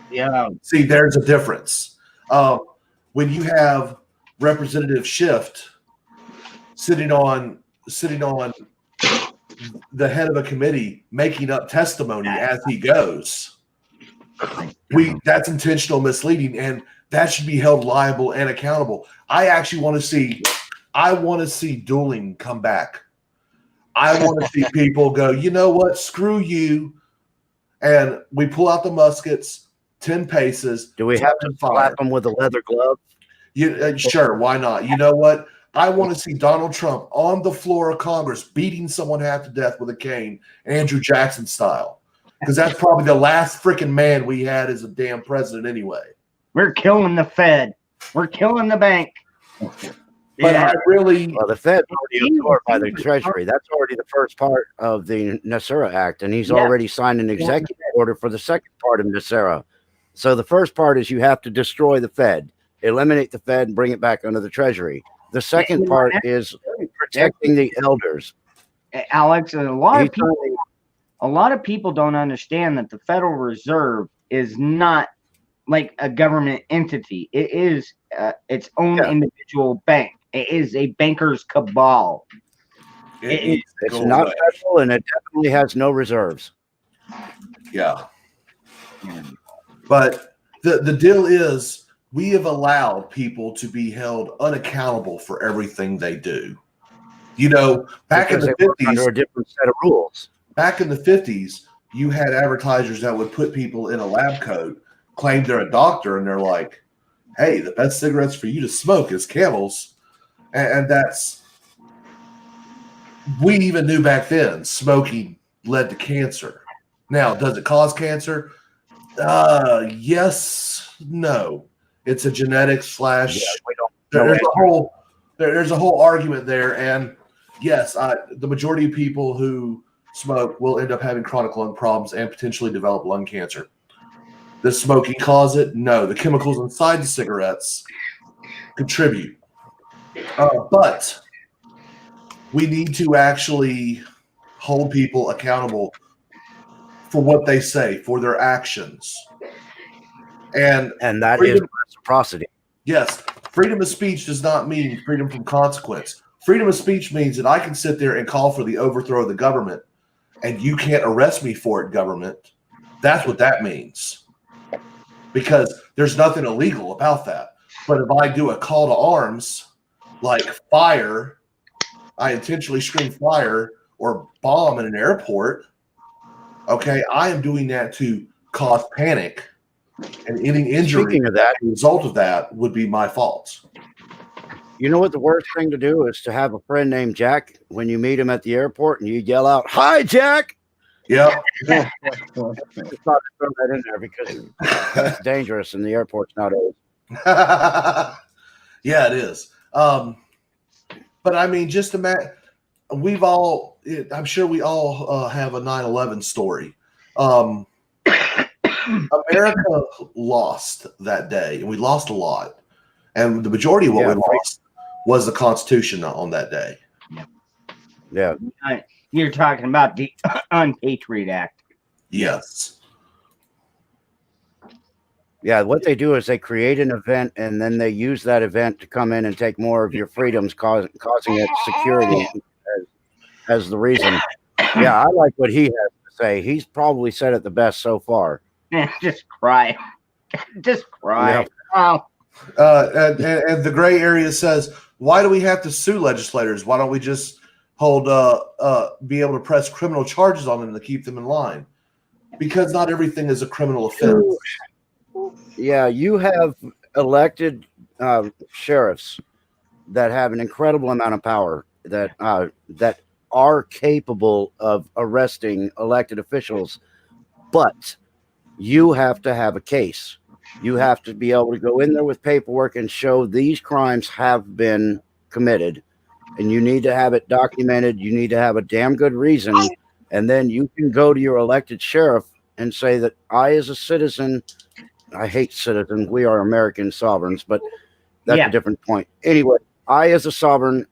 yeah. See, there's a difference. When you have Representative Schiff sitting on the head of a committee making up testimony as he goes, that's intentional misleading, and that should be held liable and accountable. I actually want to see dueling come back. I want to see people go, you know what, screw you, and we pull out the muskets 10 paces. Do we have to slap them with a leather glove? Sure, why not? You know what? I want to see Donald Trump on the floor of Congress beating someone half to death with a cane, Andrew Jackson style, because that's probably the last freaking man we had as a damn president anyway. We're killing the Fed. We're killing the bank. But I really, well, the Fed already absorbed by the Treasury. That's already the first part of the NESARA Act, and he's already signed an executive order for the second part of NESARA. So the first part is you have to destroy the Fed, eliminate the Fed, and bring it back under the Treasury. The second part is protecting the elders. Alex, a lot of people don't understand that the Federal Reserve is not like a government entity. It is its own individual bank. It is a banker's cabal. it's not federal, and it definitely has no reserves. Yeah. But the deal is we have allowed people to be held unaccountable for everything they do. You know, back in the 50s, under a different set of rules. Back in the 50s, you had advertisers that would put people in a lab coat, claim they're a doctor, and they're like, hey, the best cigarettes for you to smoke is Camels. And that's, we even knew back then smoking led to cancer. Now, does it cause cancer? Yes, no. It's a genetic slash. There's a whole argument there, and yes, the majority of people who smoke will end up having chronic lung problems and potentially develop lung cancer. Does smoking cause it? No. The chemicals inside the cigarettes contribute. But we need to actually hold people accountable for what they say, for their actions. And that is reciprocity. yes, freedom of speech does not mean freedom from consequence. Freedom of speech means that I can sit there and call for the overthrow of the government, and you can't arrest me for it, government. That's what that means. Because there's nothing illegal about that. But if I do a call to arms, like fire, I intentionally scream fire or bomb in an airport, okay, I am doing that to cause panic, and any injury Speaking of that, as a result of that would be my fault. you know what the worst thing to do is to have a friend named Jack when you meet him at the airport and you yell out, "Hi, Jack!" Yeah. Just thought to throw that in there because that's dangerous in the airports nowadays. Yeah, it is. But I mean, just imagine, I'm sure we all have a 9/11 story. America lost that day, and we lost a lot. And the majority of what we lost was the Constitution on that day. Yeah. You're talking about the Unpatriot Act. Yes. Yeah, what they do is they create an event and then they use that event to come in and take more of your freedoms, causing it security as the reason. Yeah, I like what he has to say. He's probably said it the best so far. Just cry. Just cry. Yeah. Oh. And the gray area says, why do we have to sue legislators? Why don't we just be able to press criminal charges on them to keep them in line? Because not everything is a criminal offense. Yeah, you have elected sheriffs that have an incredible amount of power that are capable of arresting elected officials, but you have to have a case. You have to be able to go in there with paperwork and show these crimes have been committed, and you need to have it documented. You need to have a damn good reason, and then you can go to your elected sheriff and say that I, as a citizen, I hate citizen. We are American sovereigns, but that's a different point. Anyway, I, as a sovereign,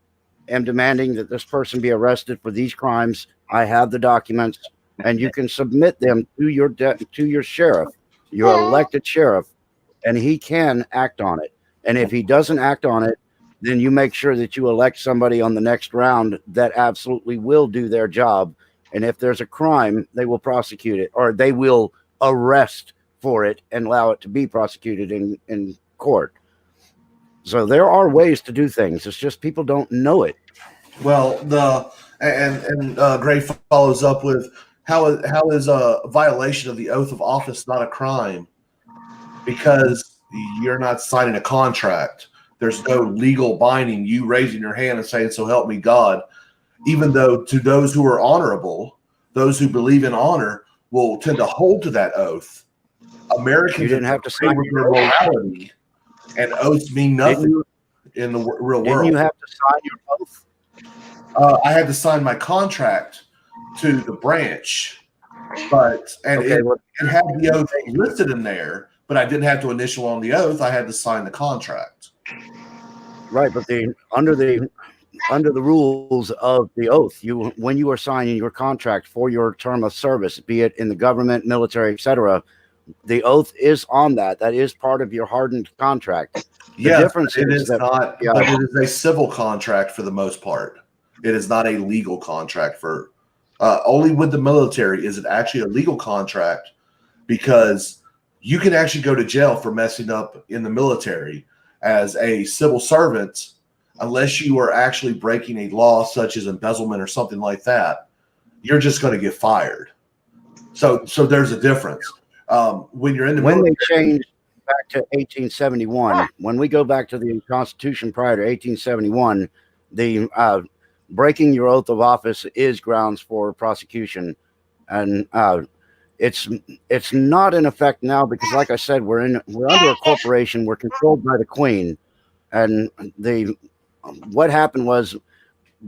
am demanding that this person be arrested for these crimes. I have the documents, and you can submit them to your sheriff, your elected sheriff, and he can act on it. And if he doesn't act on it, then you make sure that you elect somebody on the next round that absolutely will do their job. And if there's a crime, they will prosecute it, or they will arrest for it and allow it to be prosecuted in court. So there are ways to do things. It's just people don't know it. Well, Gray follows up with how is a violation of the oath of office not a crime? Because you're not signing a contract. There's no legal binding. You raising your hand and saying, "So help me God." Even though to those who are honorable, those who believe in honor, will tend to hold to that oath. Americans, you didn't have to sign your morality, and oaths mean nothing in the real world. Didn't you have to sign your oath? I had to sign my contract to the branch, it had the oath listed in there, but I didn't have to initial on the oath. I had to sign the contract. Right, but under the rules of the oath, when you are signing your contract for your term of service, be it in the government, military, etc., the oath is on that. That is part of your hardened contract. The difference is that but it is a civil contract for the most part. It is not a legal contract for only with the military is it actually a legal contract, because you can actually go to jail for messing up in the military as a civil servant, unless you are actually breaking a law such as embezzlement or something like that. You're just going to get fired. So there's a difference. When you're in the military, they changed back to 1871, when we go back to the Constitution prior to 1871, the breaking your oath of office is grounds for prosecution, and it's not in effect now because, like I said, we're under a corporation. We're controlled by the Queen, and what happened was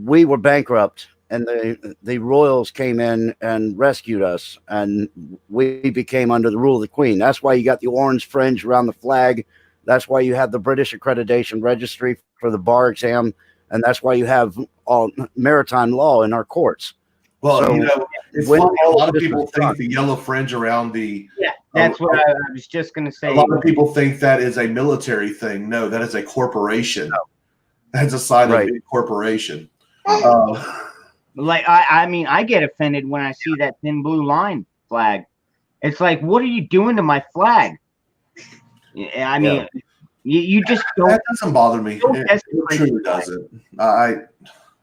we were bankrupt, and the royals came in and rescued us, and we became under the rule of the Queen. That's why you got the orange fringe around the flag. That's why you have the British Accreditation Registry for the bar exam, and that's why you have all maritime law in our courts. Well, So, you know, it's when funny. A all lot of this people was think done- the yellow fringe around the. Yeah, that's what I was just gonna A say. lot of people think that is a military thing. No, that is a corporation. That's a sign Right. of a corporation. Like I mean, I get offended when I see that thin blue line flag. It's like, what are you doing to my flag? Yeah, I mean, you just don't. That doesn't bother me. Don't It desecrate truly the flag. doesn't. I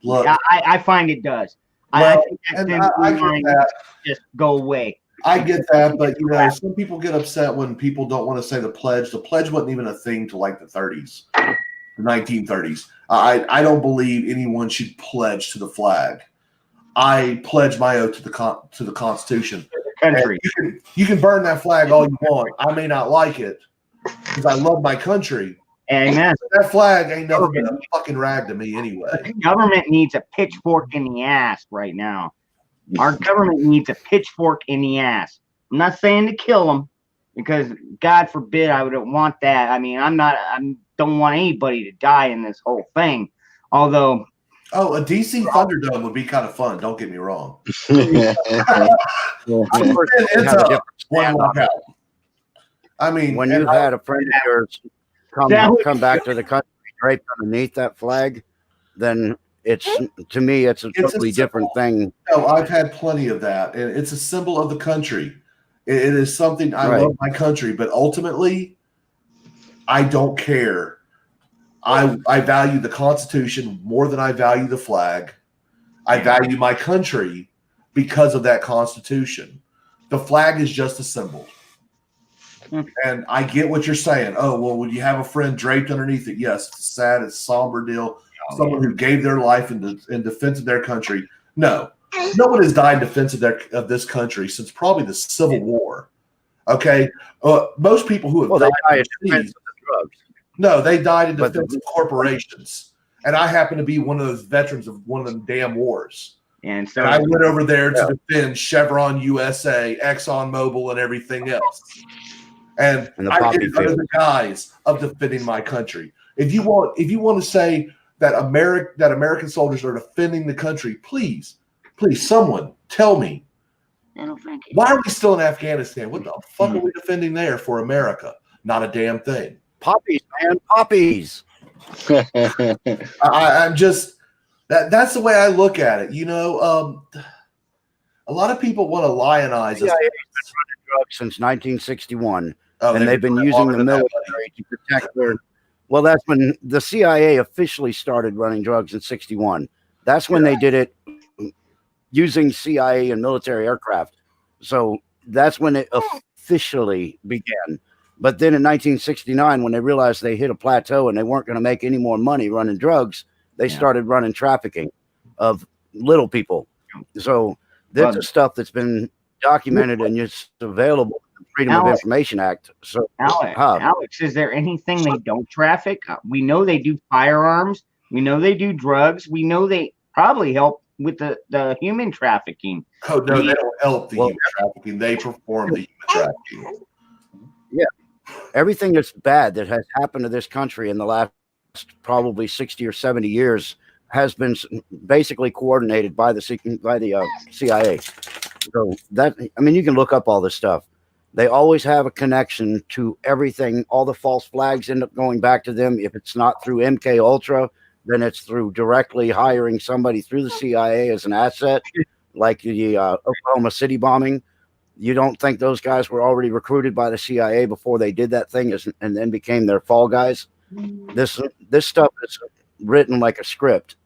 look. I find it does. I Well, think that and thin I blue get line that. needs to just go away. I get that, but you know, some people get upset when people don't want to say the pledge. The pledge wasn't even a thing till like the 30s, the 1930s. I don't believe anyone should pledge to the flag. I pledge my oath to the Constitution. Country. And you can burn that flag all you want. I may not like it because I love my country. Amen. That flag ain't nothing but a fucking rag to me anyway. The government needs a pitchfork in the ass right now. Our government needs a pitchfork in the ass. I'm not saying to kill them, because God forbid I wouldn't want that. I mean, I don't want anybody to die in this whole thing. Although, Oh, a DC Thunderdome would be kind of fun. Don't get me wrong. I personally It's have a a different one stand on walkout. I mean, when and you've had a friend of yours That would- come back to the country draped underneath that flag, then it's, to me, it's a It's a totally different thing. no, I've had plenty of that, and it's a symbol of the country. It is something I Right. love my country, but ultimately, I don't care. I value the Constitution more than I value the flag. I value my country because of that Constitution. The flag is just a symbol. And I get what you're saying. Oh, well, would you have a friend draped underneath it? Yes, it's sad, it's a somber deal. Someone who gave their life in defense of their country. No, no one has died in defense of this country since probably the Civil War. Okay, most people who have Well, they died die in overseas- defense of the drugs. no, they died in But defense of corporations. And I happen to be one of those veterans of one of them damn wars. and so And I went over there to defend Chevron USA, ExxonMobil, and everything else. And And the I poppy did it under field. the guise of defending my country. If you want to say that American soldiers are defending the country, please, someone tell me, why are we still in Afghanistan? What the fuck are we defending there for America? Not a damn thing. Poppies, man, poppies. I'm just that's the way I look at it. You know, a lot of people want to lionize us. CIA has been running drugs since 1961, Oh, and they've been using the military to protect their. Well, that's when the CIA officially started running drugs in 61. That's when they did it using CIA and military aircraft. So that's when it officially began. But then in 1969, when they realized they hit a plateau and they weren't going to make any more money running drugs, they started running trafficking of little people. So this is stuff that's been documented and it's available in the Freedom of Information Act. So, Alex, is there anything they don't traffic? We know they do firearms. We know they do drugs. We know they probably help with the human trafficking. Oh no, they don't help the human trafficking. They perform the human trafficking. Yeah, everything that's bad that has happened to this country in the last probably 60 or 70 years has been basically coordinated by the CIA. So that, I mean, you can look up all this stuff. They always have a connection to everything. All the false flags end up going back to them. If it's not through MK Ultra, then it's through directly hiring somebody through the CIA as an asset, like the Oklahoma City bombing. You don't think those guys were already recruited by the CIA before they did that thing and then became their fall guys? This stuff is written like a script.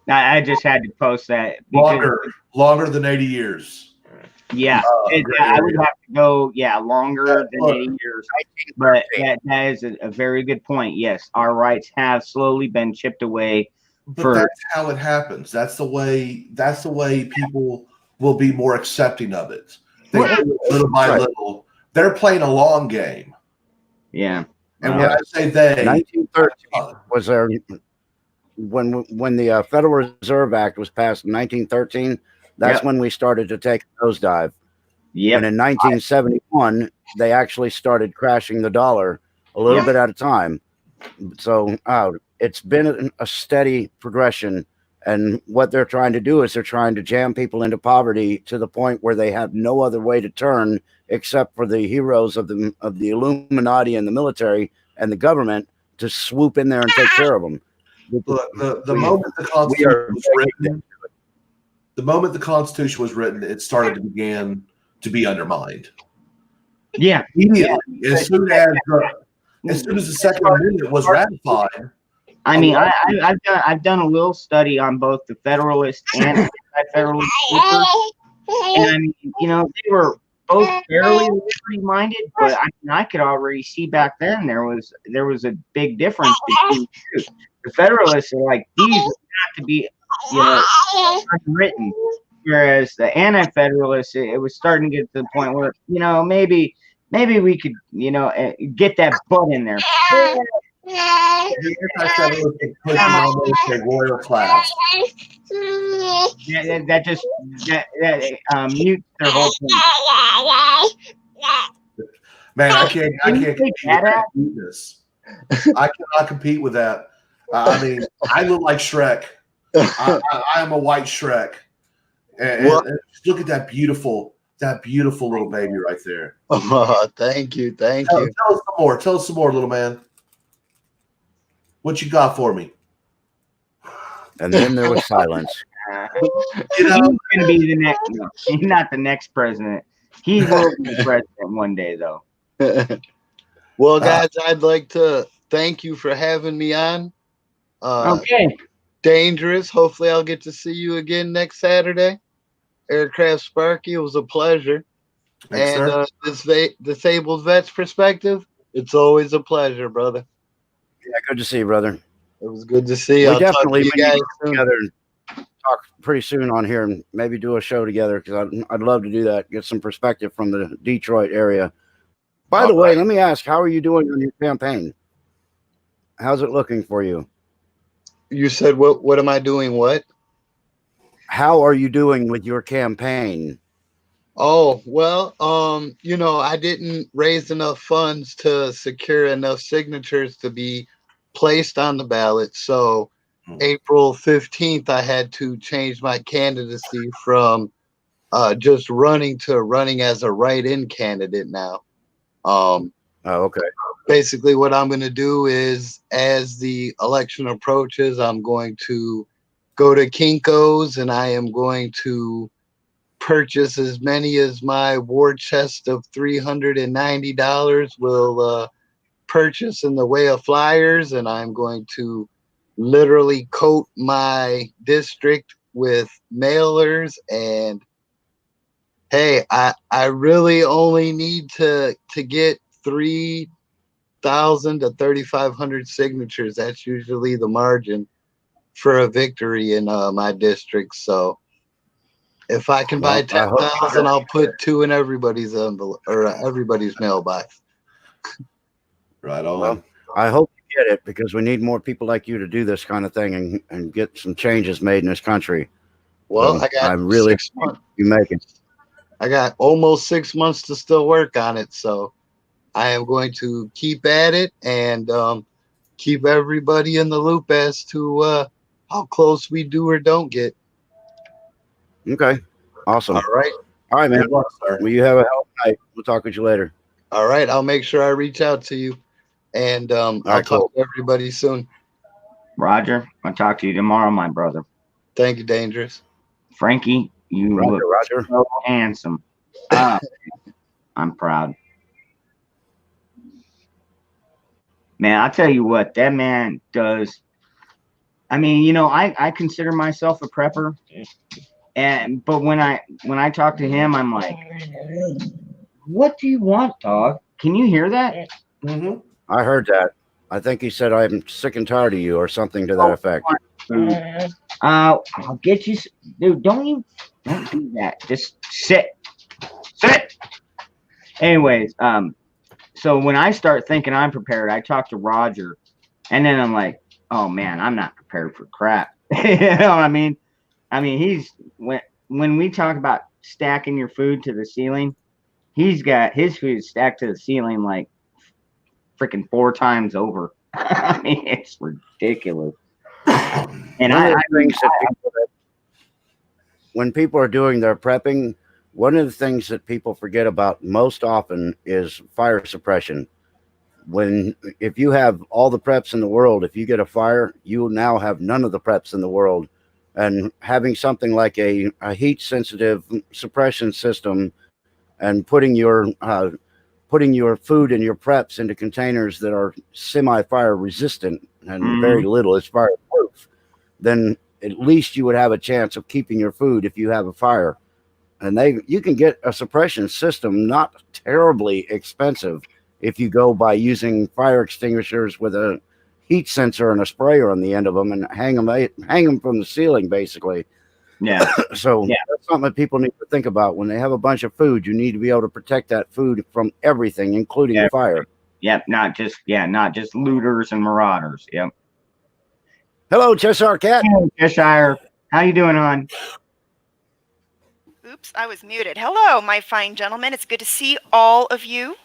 I just had to post that. Longer than 80 years. Yeah, I would have to go, longer than 80 years. But that is a very good point. Yes, our rights have slowly been chipped away. But that's how it happens. That's the way people will be more accepting of it. They do it little by little. They're playing a long game. Yeah. And when I say they, 1913 was there when the Federal Reserve Act was passed in 1913. That's when we started to take a nosedive. Yep. And in 1971, they actually started crashing the dollar a little bit at a time. So it's been a steady progression. And what they're trying to do is they're trying to jam people into poverty to the point where they have no other way to turn except for the heroes of the Illuminati and the military and the government to swoop in there and take care of them. Look, the moment the Constitution was written, it started to begin to be undermined. Yeah. Immediately, as soon as the Second Amendment was ratified. I mean, I've done a little study on both the Federalist and Anti-Federalist papers, and I mean, you know, they were both fairly liberty-minded, but I could already see back then there was a big difference between the two. The Federalists are like, these have to be, you know, unwritten, whereas the Anti-Federalists, it was starting to get to the point where, you know, maybe we could, you know, get that butt in there. The Anti-Federalists pushing almost a royal class. That mutes their whole point. Man, I can't compete with that muteness. I cannot compete with that. I mean, I look like Shrek. I am a white Shrek. And just look at that beautiful little baby right there. Oh, thank you. Tell us some more. Tell us some more, little man. What you got for me? And then there was silence. He's going to be the next. No, he's not the next president. He will be president one day, though. Well, guys, I'd like to thank you for having me on. Okay. Dangerous. Hopefully, I'll get to see you again next Saturday. Aircraft Sparky, it was a pleasure. Thanks, and this Disabled Vets Perspective, it's always a pleasure, brother. Yeah, good to see you, brother. It was good to see you. We definitely need to get together and talk pretty soon on here and maybe do a show together because I'd love to do that. Get some perspective from the Detroit area. By the way, let me ask, how are you doing on your campaign? How's it looking for you? You said what am I doing? What? How are you doing with your campaign? Oh, well, you know, I didn't raise enough funds to secure enough signatures to be placed on the ballot. So April 15th, I had to change my candidacy from just running to running as a write-in candidate now. Okay. Basically, what I'm going to do is, as the election approaches, I'm going to go to Kinko's and I am going to purchase as many as my war chest of $390 will purchase in the way of flyers, and I'm going to literally coat my district with mailers. And hey, I really only need to get 3,000 to 3,500 signatures. That's usually the margin for a victory in my district. So if I can buy 10,000, I'll put 2 in everybody's envelope or everybody's mailbox. Right on. Well, I hope you get it because we need more people like you to do this kind of thing and get some changes made in this country. Well, I'm really you make it. I got almost 6 months to still work on it, so I am going to keep at it and keep everybody in the loop as to how close we do or don't get. Okay. Awesome. All right. All right, man. Good luck, sir. Well, you have a hell of a night. We'll talk with you later. All right. I'll make sure I reach out to you, and I'll talk to everybody soon. Roger. I'll talk to you tomorrow, my brother. Thank you, Dangerous. Frankie, you look so handsome. I'm proud. Man, I'll tell you what, that man does. I mean, you know, I consider myself a prepper. But when I talk to him, I'm like, what do you want, dog? Can you hear that? Mm-hmm. I heard that. I think he said, I'm sick and tired of you or something to that effect. I'll get you. Dude, don't do that. Just sit. Anyways, so when I start thinking I'm prepared, I talk to Roger, and then I'm like, oh man, I'm not prepared for crap. You know what I mean? I mean, he's when we talk about stacking your food to the ceiling, he's got his food stacked to the ceiling like freaking 4 times over. I mean, it's ridiculous. And One of the things when people are doing their prepping, one of the things that people forget about most often is fire suppression. If you have all the preps in the world, if you get a fire, you now have none of the preps in the world. And having something like a heat sensitive suppression system and putting your food and your preps into containers that are semi-fire resistant and very little is fireproof, then at least you would have a chance of keeping your food if you have a fire. And you can get a suppression system not terribly expensive if you go by using fire extinguishers with a heat sensor and a sprayer on the end of them and hang them from the ceiling, basically. Yeah. So that's something that people need to think about. When they have a bunch of food, you need to be able to protect that food from everything, including fire. Yep. Not just looters and marauders. Yep. Hello, Cheshire Cat. Hey, Cheshire. How you doing, hon? Oops, I was muted. Hello, my fine gentlemen. It's good to see all of you.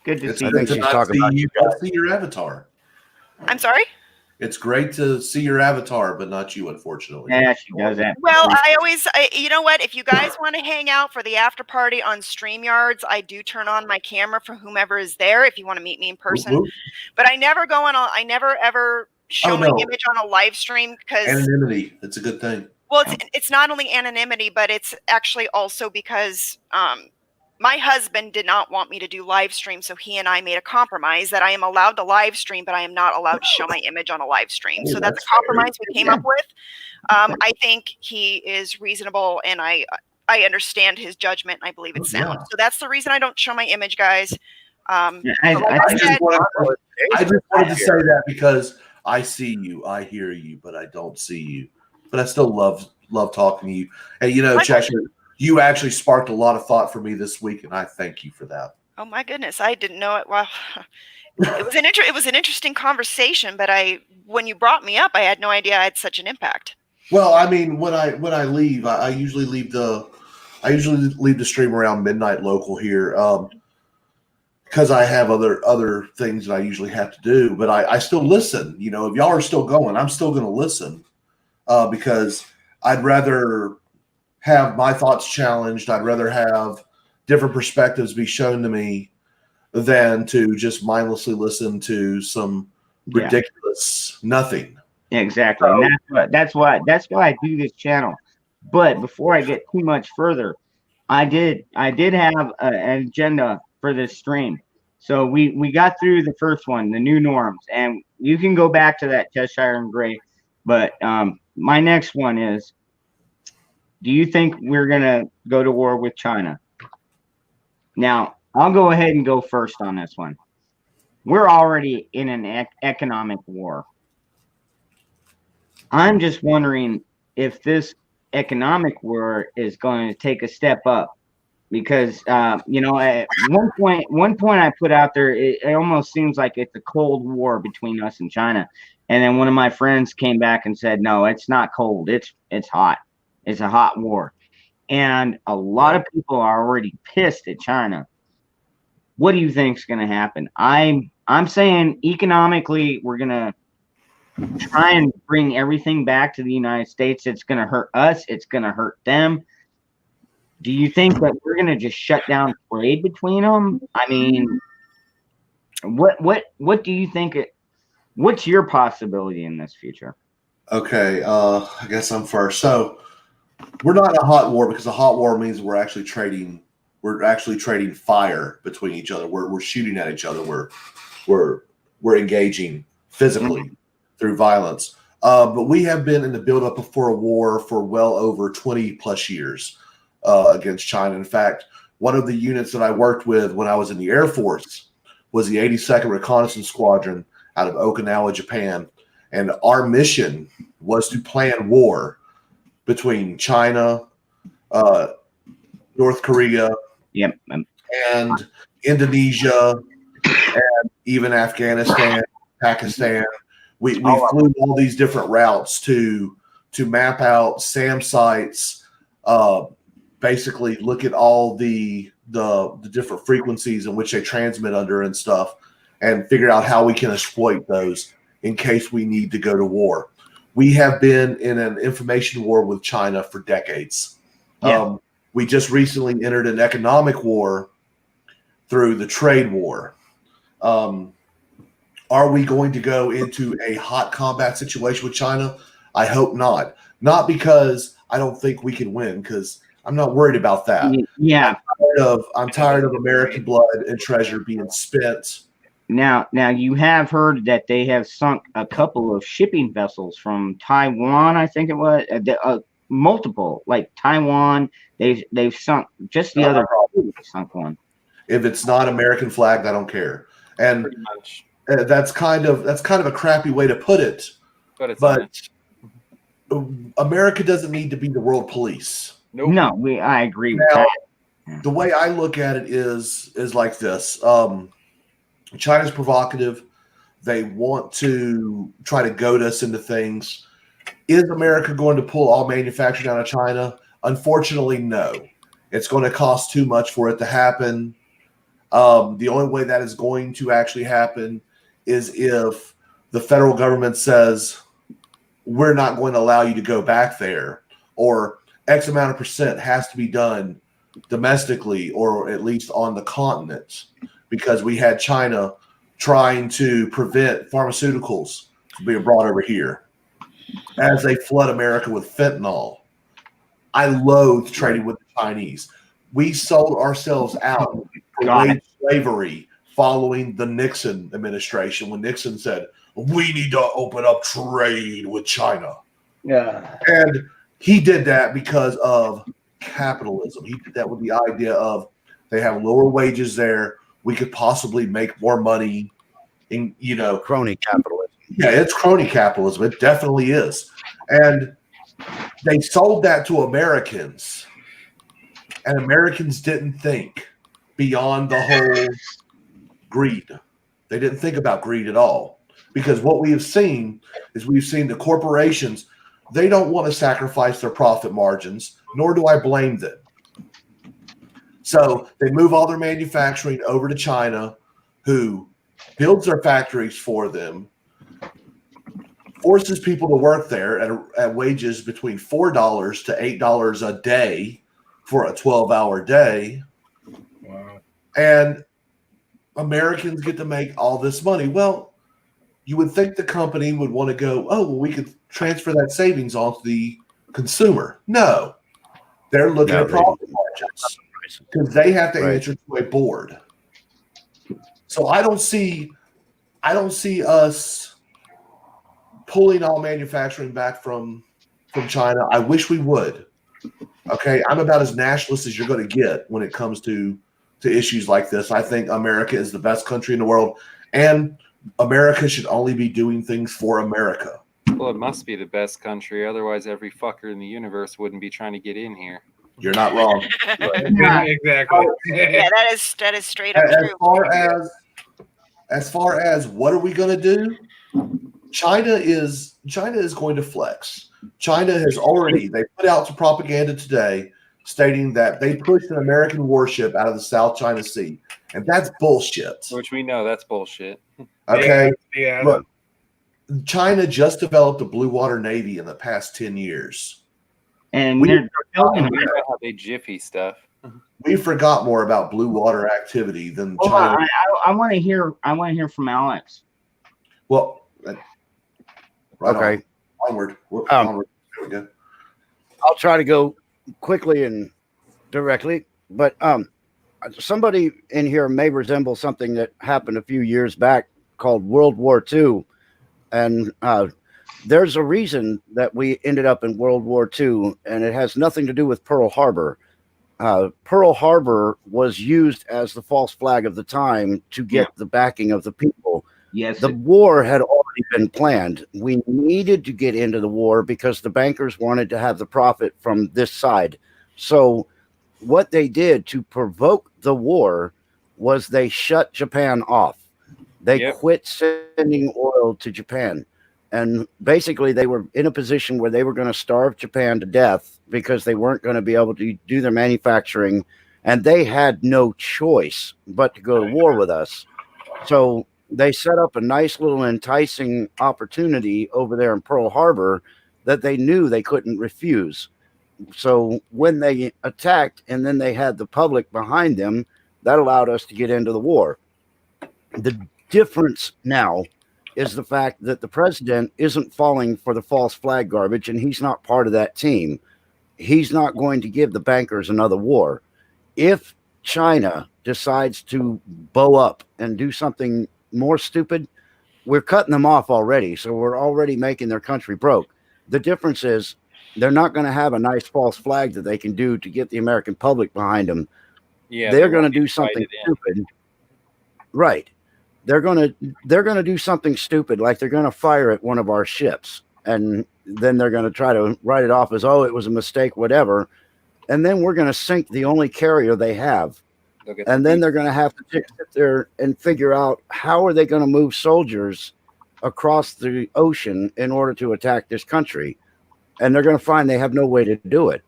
Good to It's see good you. to not see your avatar. I'm sorry? It's great to see your avatar, but not you, unfortunately. Yeah, she does that. Well, you know what? If you guys want to hang out for the after party on StreamYards, I do turn on my camera for whomever is there if you want to meet me in person. Whoop, whoop. But I never ever show my image on a live stream because anonymity. It's a good thing. Well, it's not only anonymity, but it's actually also because my husband did not want me to do live stream, so he and I made a compromise that I am allowed to live stream, but I am not allowed to show my image on a live stream. So that's a compromise we came up with. I think he is reasonable, and I understand his judgment. I believe it's sound. So that's the reason I don't show my image, guys. I just wanted to say that because I see you, I hear you, but I don't see you. But I still love talking to you. Hey, you know, Cheshire, you actually sparked a lot of thought for me this week, and I thank you for that. Oh my goodness, I didn't know it. Well, it was an interesting conversation, but when you brought me up, I had no idea I had such an impact. Well, I mean, when I leave, I usually leave the stream around midnight local here, because I have other things that I usually have to do. But I still listen. You know, if y'all are still going, I'm still going to listen, because I'd rather have my thoughts challenged. I'd rather have different perspectives be shown to me than to just mindlessly listen to some ridiculous nothing. Exactly. And that's why I do this channel. But before I get too much further, I did have an agenda for this stream. So we got through the first one, the new norms, and you can go back to that Cheshire and Gray. But my next one is, do you think we're going to go to war with China? Now, I'll go ahead and go first on this one. We're already in an economic war. I'm just wondering if this economic war is going to take a step up, because you know, at one point I put out there, it almost seems like it's a cold war between us and China. And then one of my friends came back and said, no, it's not cold. It's hot. It's a hot war. And a lot of people are already pissed at China. What do you think is going to happen? I'm saying economically, we're going to try and bring everything back to the United States. It's going to hurt us. It's going to hurt them. Do you think that we're going to just shut down trade between them? I mean, what do you think? What's your possibility in this future? Okay, I guess I'm first. So we're not in a hot war, because a hot war means we're actually trading fire between each other. We're shooting at each other. We're engaging physically through violence. But we have been in the buildup for a war for well over 20 plus years against China. In fact, one of the units that I worked with when I was in the Air Force was the 82nd Reconnaissance Squadron out of Okinawa, Japan. And our mission was to plan war between China, North Korea, Yep, and Indonesia, and even Afghanistan, Pakistan. We Oh, flew all these different routes to map out SAM sites, basically look at all the different frequencies in which they transmit under and stuff, and figure out how we can exploit those in case we need to go to war. We have been in an information war with China for decades. Yeah. We just recently entered an economic war through the trade war. Are we going to go into a hot combat situation with China? I hope not. Not because I don't think we can win, because I'm not worried about that. Yeah. I'm tired of American blood and treasure being spent. Now you have heard that they have sunk a couple of shipping vessels from Taiwan. I think it was multiple, like Taiwan. They've sunk just the other day, they sunk one. If it's not American flagged, I don't care. And Pretty much. that's kind of a crappy way to put it. But it's But not. America doesn't need to be the world police. Nope. No, I agree with Now, that. the way I look at it is like this. China's provocative. They want to try to goad us into things. Is America going to pull all manufacturing out of China? Unfortunately, no. It's going to cost too much for it to happen. The only way that is going to actually happen is if the federal government says, we're not going to allow you to go back there, or X amount of percent has to be done domestically, or at least on the continent, because we had China trying to prevent pharmaceuticals from being brought over here as they flood America with fentanyl. I loathe trading with the Chinese. We sold ourselves out for wage slavery following the Nixon administration, when Nixon said, we need to open up trade with China. Yeah. And he did that because of capitalism. He did that with the idea of they have lower wages there. We could possibly make more money in, Crony capitalism. yeah, it's crony capitalism. It definitely is. And they sold that to Americans, and Americans didn't think beyond the whole greed. They didn't think about greed at all, because what we have seen is the corporations, they don't want to sacrifice their profit margins, nor do I blame them. So they move all their manufacturing over to China, who builds their factories for them, forces people to work there at wages between $4 to $8 a day for a 12-hour day. Wow. And Americans get to make all this money. Well, you would think the company would want to go, oh, well, we could transfer that savings onto the consumer. No, they're looking at profit margins because they have to answer to a board. So I don't see us pulling all manufacturing back from China. I wish we would. Okay, I'm about as nationalist as you're going to get when it comes to issues like this. I think America is the best country in the world, and America should only be doing things for America. Well, it must be the best country. Otherwise, every fucker in the universe wouldn't be trying to get in here. You're not wrong. Exactly. Yeah, that is straight up true. As far as what are we going to do? China is going to flex. China has already, they put out some propaganda today stating that they pushed an American warship out of the South China Sea, and that's bullshit. Which we know that's bullshit. Okay, Yeah. look, China just developed a blue water navy in the past 10 years. And We- they're building You know how they jiffy stuff. We forgot more about blue water activity than Hold China. on, I want to hear. I want to hear from Alex. Well, right Okay. on. Onward. Um, Onward. There we go. I'll try to go quickly and directly, but somebody in here may resemble something that happened a few years back called World War II, and there's a reason that we ended up in World War II, and it has nothing to do with Pearl Harbor. Pearl Harbor was used as the false flag of the time to get the backing of the people. Yes. The war had already been planned. We needed to get into the war because the bankers wanted to have the profit from this side. So what they did to provoke the war was they shut Japan off. They Yep. quit sending oil to Japan. And basically, they were in a position where they were going to starve Japan to death because they weren't going to be able to do their manufacturing. And they had no choice but to go to war with us. So they set up a nice little enticing opportunity over there in Pearl Harbor that they knew they couldn't refuse. So when they attacked and then they had the public behind them, that allowed us to get into the war. The difference now is the fact that the president isn't falling for the false flag garbage, and he's not part of that team. He's not going to give the bankers another war. If China decides to bow up and do something more stupid, we're cutting them off already. So we're already making their country broke. The difference is they're not going to have a nice false flag that they can do to get the American public behind them. Yeah, They're they going to want do to fight something it in. stupid. Right. They're going to do something stupid, like they're going to fire at one of our ships, and then they're going to try to write it off as, oh, it was a mistake, whatever. And then we're going to sink the only carrier they have. They'll get And the then they're going to have to sit there and figure out how are they going to move soldiers across the ocean in order to attack this country. And they're going to find they have no way to do it.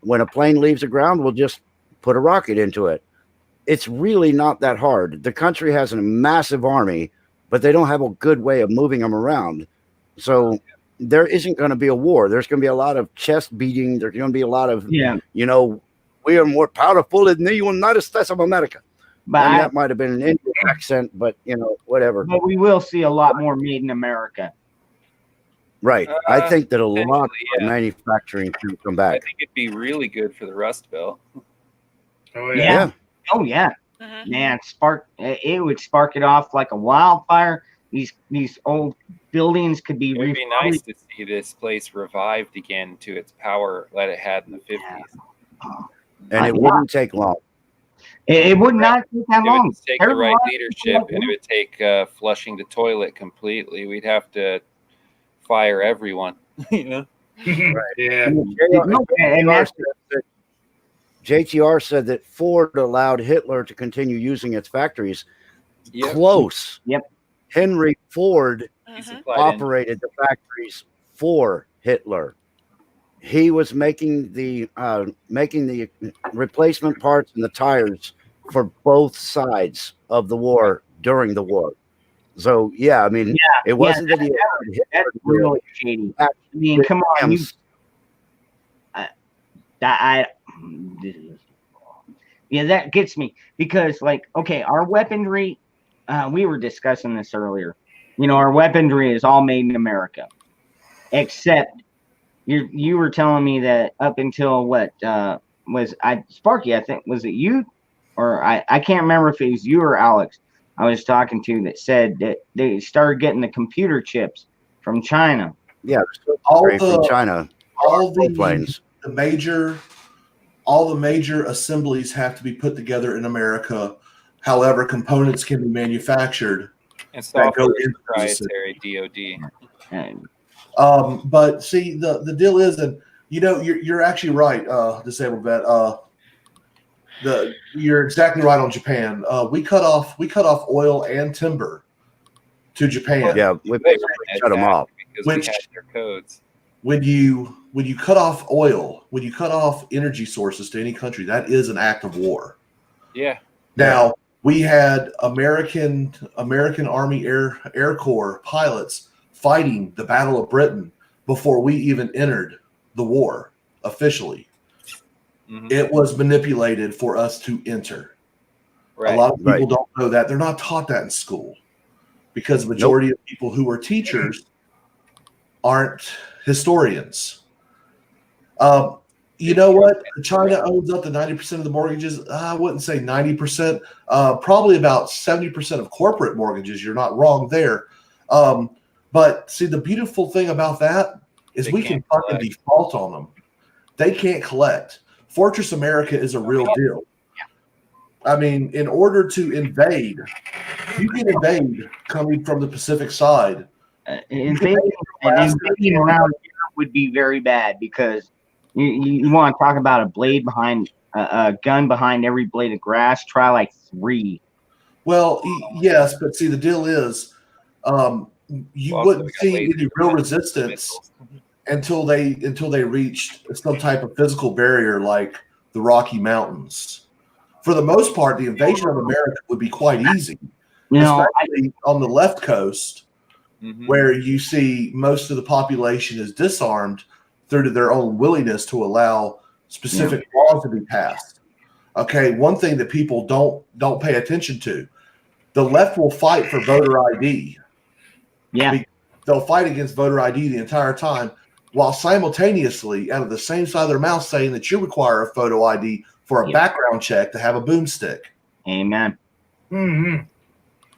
When a plane leaves the ground, we'll just put a rocket into it. It's really not that hard. The country has a massive army, but they don't have a good way of moving them around. So there isn't going to be a war. There's going to be a lot of chest beating. There's going to be a lot of, Yeah. you know, we are more powerful than the United States of America. But And I, that might have been an Indian accent, but, you know, whatever. but we will see a lot more made in America. Right. I think that a lot of potentially, yeah. manufacturing can come I back. think it'd be really good for the Rust Belt. Oh Yeah. yeah. Oh yeah, Mhm. man! It would spark it off like a wildfire. These old buildings could be It would be refurbished. nice to see this place revived again to its power that it had in the 50s. And it Yeah. wouldn't take long. It would not take that It long. would take the There's a right lot of leadership, people and it would take flushing the toilet completely. We'd have to fire everyone. You know? Yeah. No, and that's JTR said that Ford allowed Hitler to continue using its factories. Yep. Close. Yep. Henry Ford He Mhm. supplied in- operated the factories for Hitler. He was making the replacement parts and the tires for both sides of the war during the war. So yeah, I mean, it wasn't that he had Hitler that's to do it. really shady. I mean, come on, yeah, that gets me because, like, okay, our weaponry. We were discussing this earlier. You know, our weaponry is all made in America, except you were telling me that up until what Sparky? I think was it you, or I can't remember if it was you or Alex. I was talking to that said that they started getting the computer chips from China. Yeah, All from the China all planes. all the major assemblies have to be put together in America. However, components can be manufactured. And that go software is into the system. proprietary DoD. And But see, the deal is, and you know, you're actually right, disabled vet. You're exactly right on Japan. We cut off oil and timber to Japan. Yeah, we They basically were shut them attacked off. because Which- we had their codes. When you cut off oil, when you cut off energy sources to any country, that is an act of war. Yeah. Now we had American Army Air Corps pilots fighting the Battle of Britain before we even entered the war officially. Mhm. It was manipulated for us to enter. Right. A lot of people Right. don't know that. They're not taught that in school because the majority of people who are teachers aren't historians. You know what? China owns up to 90% of the mortgages. I wouldn't say 90%. Probably about 70% of corporate mortgages. You're not wrong there. But see, the beautiful thing about that is They we can can't fucking collect. default on them. They can't collect. Fortress America is a real deal. I mean, in order to invade, you can invade coming from the Pacific side. invading around here would be very bad because you want to talk about a blade behind a gun behind every blade of grass. Try like 3. Well, yes, but see, the deal is, you Well, wouldn't we got see laser any real defense resistance missiles. until they reached some type of physical barrier like the Rocky Mountains. For the most part, the invasion of America would be quite easy, You know, especially on the left coast, Mhm. where you see most of the population is disarmed through to their own willingness to allow specific laws to be passed. Okay, one thing that people don't pay attention to: the left will fight for voter ID. yeah, They'll fight against voter ID the entire time, while simultaneously, out of the same side of their mouth, saying that you require a photo ID for a Yeah. background check to have a boomstick. amen. Mm-hmm.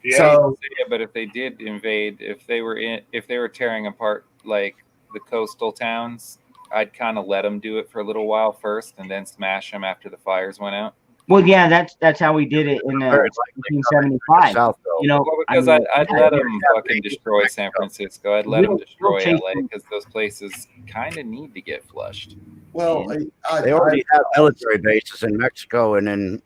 Yeah. So, Yeah, but if they did invade, if they were tearing apart like the coastal towns, I'd kind of let them do it for a little while first, and then smash them after the fires went out. Well, yeah, that's how we did it in Very likely 1975. South, though. You know, Well, because I mean, I'd I- let them fucking destroy San Francisco. I'd let them We'll destroy chase LA them. because those places kind of need to get flushed. well, They already have military bases in Mexico and in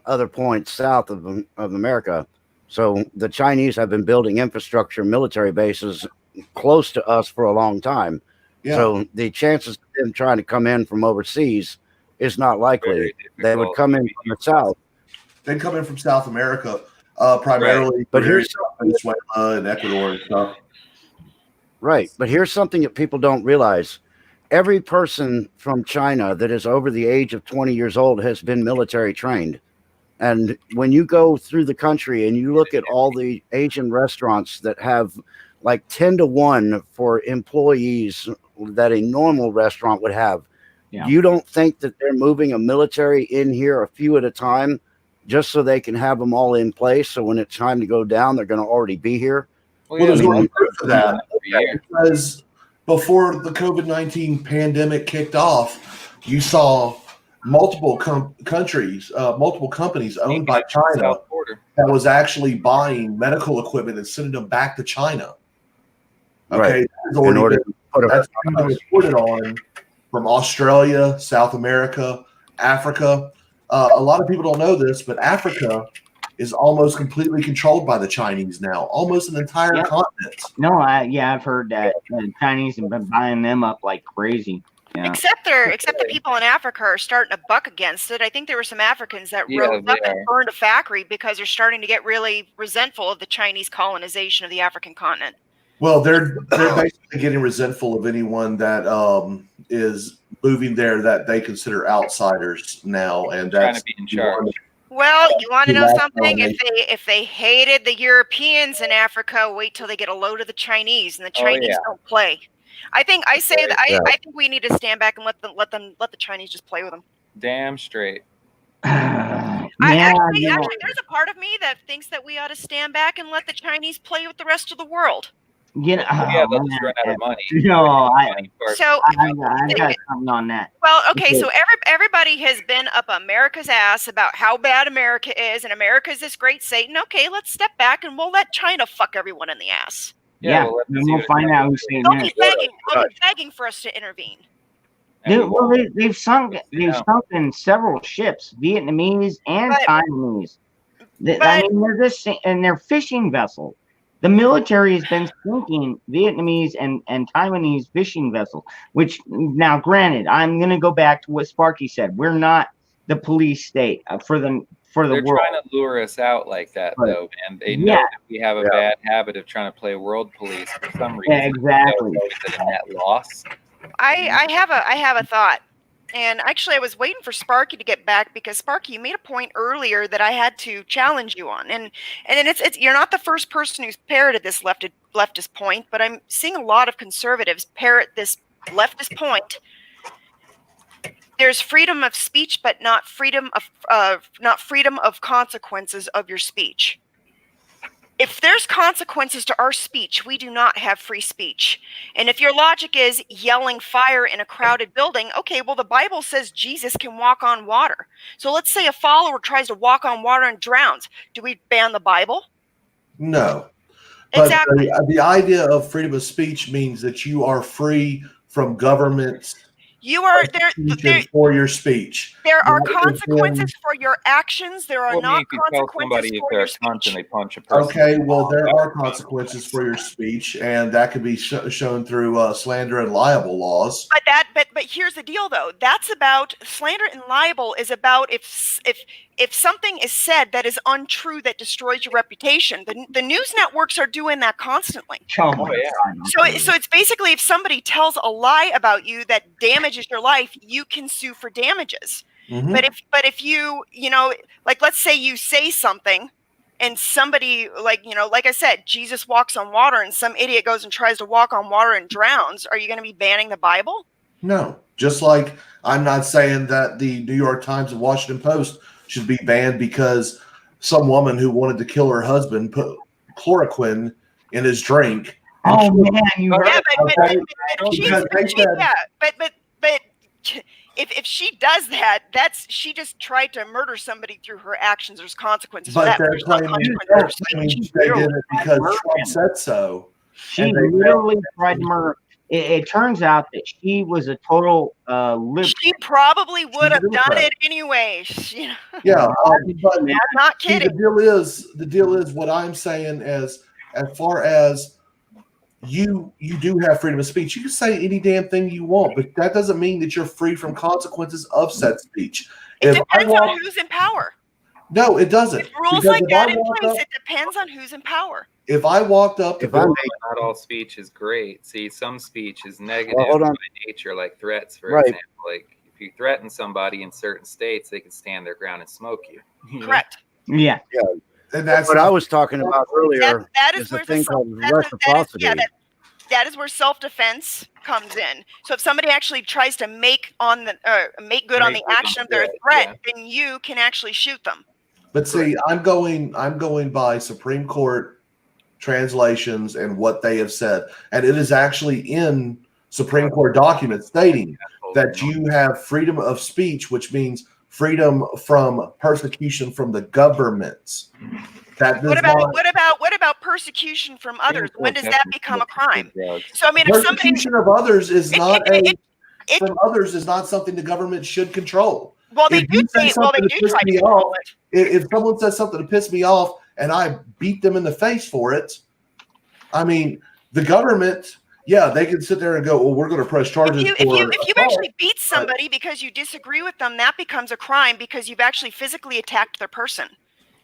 other points south of America. So the Chinese have been building infrastructure, military bases close to us for a long time. yeah. So the chances of them trying to come in from overseas is not likely. Very They would difficult. come in from the south. They come in from South America, primarily, But but here's Venezuela and Ecuador and stuff. Right. But here's something that people don't realize. Every person from China that is over the age of 20 years old has been military trained. And when you go through the country and you look at all the Asian restaurants that have like 10-to-1 for employees that a normal restaurant would have, Yeah. you don't think that they're moving a military in here a few at a time just so they can have them all in place? So when it's time to go down, they're going to already be here. Well, there's yeah, no proof of that. every year. Because before the COVID-19 pandemic kicked off, you saw multiple countries, multiple companies owned by China South border. that was actually buying medical equipment and sending them back to China. Okay, Right. that's already In order been- to put that's it been reported on from Australia, South America, Africa. A lot of people don't know this, but Africa is almost completely controlled by the Chinese now, almost an entire Yeah. continent. No, I've heard that the Chinese have been buying them up like crazy. Yeah. Except the people in Africa are starting to buck against it. I think there were some Africans that Yeah, rose up they and are. burned a factory because they're starting to get really resentful of the Chinese colonization of the African continent. Well, they're basically getting resentful of anyone that is moving there that they consider outsiders now, and Trying that's to be in charge. Well, you want to know That's something? how If they hated the Europeans in Africa, wait till they get a load of the Chinese, and the Oh, Chinese yeah. don't play. I think I say that Yeah. I think we need to stand back and let the Chinese just play with them. Damn straight. Yeah, Actually, you know, there's a part of me that thinks that we ought to stand back and let the Chinese play with the rest of the world. you know, Yeah, they'll oh, just run out of money. No, Money first. So, I've got something on that. well, okay, Okay. so everybody has been up America's ass about how bad America is, and America is this great Satan. Okay, let's step back and we'll let China fuck everyone in the ass. Yeah, well, let's and see we'll what find China out who's saying They'll that. be begging for us to intervene. And Dude, well, they've sunk Yeah. in several ships, Vietnamese and But- Taiwanese. I but- mean, they're just and they're fishing vessels. The military has been sinking Vietnamese and Taiwanese fishing vessels. Which now, granted, I'm going to go back to what Sparky said. We're not the police state for the They're world. trying to lure us out like that, Right. though, man. They know Yeah. that we have a Yeah. bad habit of trying to play world police for some reason. Yeah, exactly. So it's a net loss. I have a thought. And actually, I was waiting for Sparky to get back because Sparky, you made a point earlier that I had to challenge you on, and it's you're not the first person who's parroted this leftist point, but I'm seeing a lot of conservatives parrot this leftist point. There's freedom of speech, but not freedom of consequences of your speech. If there's consequences to our speech, we do not have free speech. And if your logic is yelling fire in a crowded building, okay, well, the Bible says Jesus can walk on water. So let's say a follower tries to walk on water and drowns. Do we ban the Bible? No. But Exactly. the idea of freedom of speech means that you are free from government You are there. Prosecution for your speech. There are That is consequences for your actions. There are Well, not you could tell consequences somebody if for they're your a cunt and speech. they punch a person. Okay, well, there are consequences for your speech, and that could be shown through slander and libel laws. But here's the deal, though. That's about slander and libel is about if something is said that is untrue that destroys your reputation. The news networks are doing that constantly. Oh my yeah. God. So it's basically if somebody tells a lie about you that damages your life, you can sue for damages. Mhm. But if you know, like let's say you say something and somebody like I said, Jesus walks on water and some idiot goes and tries to walk on water and drowns, are you going to be banning the Bible? No, just like I'm not saying that the New York Times and Washington Post should be banned because some woman who wanted to kill her husband put chloroquine in his drink. and Oh killed him. man, you heard Yeah, Okay. but if she does that, she just tried to murder somebody through her actions. There's consequences for But that. they're There's no claiming consequences for they speech. did it because Trump said so. She And they literally tried to murder. It turns out that she was a total liberal. She probably would have did done that. it anyway. Yeah, but I'm not see, kidding. the deal is what I'm saying as far as you do have freedom of speech. You can say any damn thing you want, but that doesn't mean that you're free from consequences of said speech. It depends on who's in power. No, it doesn't. With rules Because like if that I in walk place, up- it depends on who's in power. If I walked up to If I Bill, Not all speech is great. See, some speech is negative Well, hold on. by nature, like threats, for Right. example. Like if you threaten somebody in certain states, they can stand their ground and smoke you. You know? Correct. Yeah. and that's what I was talking about earlier That is is a where thing called that is reciprocity. that is where self-defense comes in. So if somebody actually tries to make good on the action of their threat, then you can actually shoot them. But see, I'm going by Supreme Court translations and what they have said, and it is actually in Supreme Court documents stating that you have freedom of speech, which means freedom from persecution from the governments. That does What about persecution from others? When does that become a crime? So I mean, if somebody persecution of others is not it- from others is not something the government should control. well, they if you do say say, well, they something do to piss try to me control off, it. If someone says something to piss me off and I beat them in the face for it, I mean, the government, yeah, they can sit there and go, well, we're going to press charges. If you actually beat somebody because you disagree with them, that becomes a crime because you've actually physically attacked their person.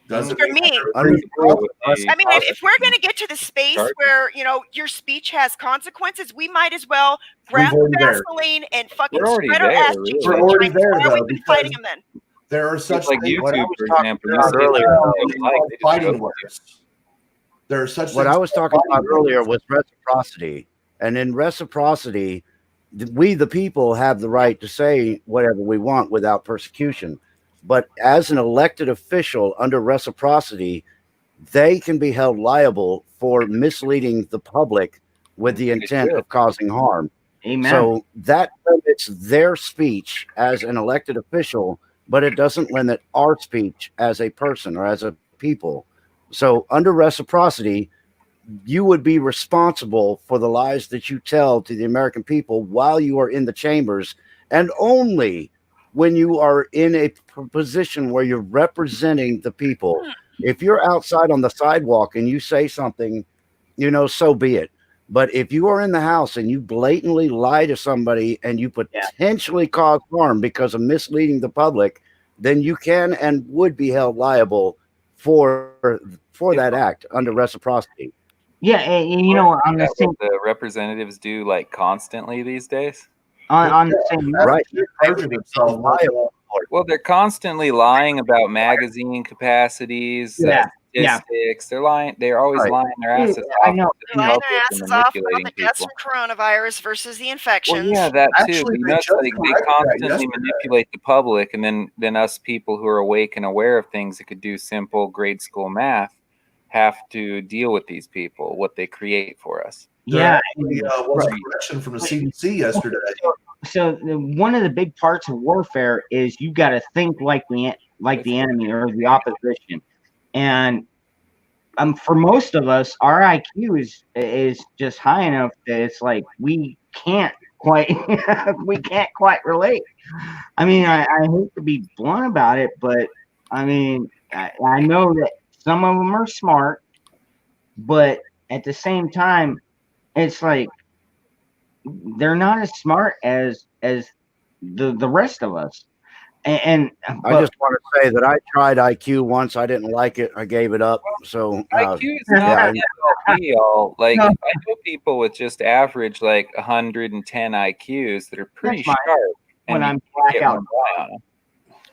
Doesn't For mean me, that- I mean, if we're going to get to the space where your speech has consequences, we might as well grab already there. Vaseline and fucking We're already spread our there, ass really. cheeks. We're already there, Why though, have we been fighting because- them then? There are such It's like things What I YouTube, was for talking example. about You earlier. say called something you like, they just fighting roast you. words. There are such What things I was called talking about fighting earlier words. was reciprocity. And in reciprocity, we, the people, have the right to say whatever we want without persecution. But as an elected official under reciprocity, they can be held liable for misleading the public with the intent of causing harm. Amen. So that limits their speech as an elected official, but it doesn't limit our speech as a person or as a people. So under reciprocity, you would be responsible for the lies that you tell to the American people while you are in the chambers, and only when you are in a position where you're representing the people. If you're outside on the sidewalk and you say something, so be it. But if you are in the house and you blatantly lie to somebody and you potentially cause harm because of misleading the public, then you can and would be held liable for that act under reciprocity. Yeah, and on the That's same what the representatives do like constantly these days. on the same note, Right. Perjured himself. Liable. Well, they're constantly lying about magazine capacities, statistics. They're lying. They're always Right. lying their asses I off. know. to the Lying public their and asses off about manipulating the deaths people. from coronavirus versus the Well, infections. yeah, that too. Actually, But, they it's just like they corrected that constantly yesterday. manipulate the public, and then us people who are awake and aware of things that could do simple grade school math have to deal with these people, what they create for us. Yeah. There was a correction from the CDC yesterday. So one of the big parts of warfare is you got to think like the enemy or the opposition, and for most of us, our IQ is just high enough that it's like we can't quite we can't quite relate. I mean, I hate to be blunt about it, but I mean, I know that some of them are smart, but at the same time, it's like they're not as smart as the rest of us. And I just want to say that I tried IQ once. I didn't like it. I gave it up. So IQ is yeah, not the end-all be-all. Like No. I know people with just average like 110 IQs that are pretty That's fine. sharp. when and I'm you can't get blackout, one by on 'em.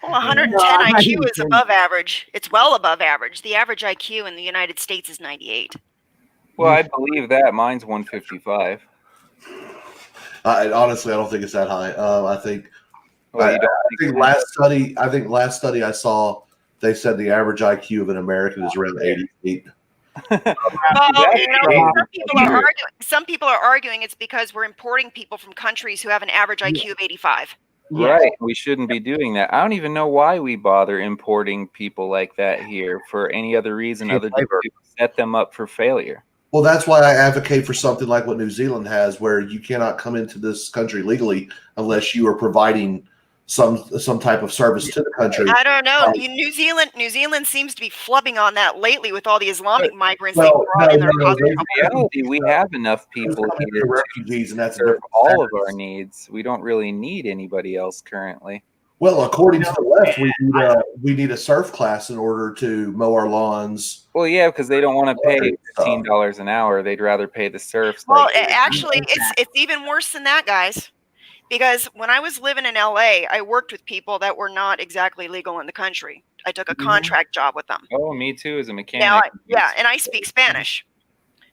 Well, 110 No, I'm not IQ even is kidding. above average. It's well above average. The average IQ in the United States is 98. Well, I believe that. Mine's 155. Honestly, I don't think it's that high. I think Well, you don't I think last study I saw, they said the average IQ of an American is around 88. Well, That's you know, great. some people are arguing it's because we're importing people from countries who have an average IQ of 85. Yeah. Right. We shouldn't be doing that. I don't even know why we bother importing people like that here for any other reason Cheap other than labor. to set them up for failure. Well, that's why I advocate for something like what New Zealand has, where you cannot come into this country legally unless you are providing some type of service to the country. I don't know. Right. New Zealand seems to be flubbing on that lately with all the Islamic migrants Well, they brought in that are no, causing they- trouble. In reality, we have enough Those people come in here as to refugees, and that's a serve different all of status. our needs. We don't really need anybody else currently. Well, according to the left, we need a surf class in order to mow our lawns. Well, yeah, because they don't want to pay $15 an hour. They'd rather pay the serfs. Well, like- actually, it's even worse than that, guys. Because when I was living in LA, I worked with people that were not exactly legal in the country. I took a contract job with them. oh, me too, as a mechanic. Now, yeah, and I speak Spanish.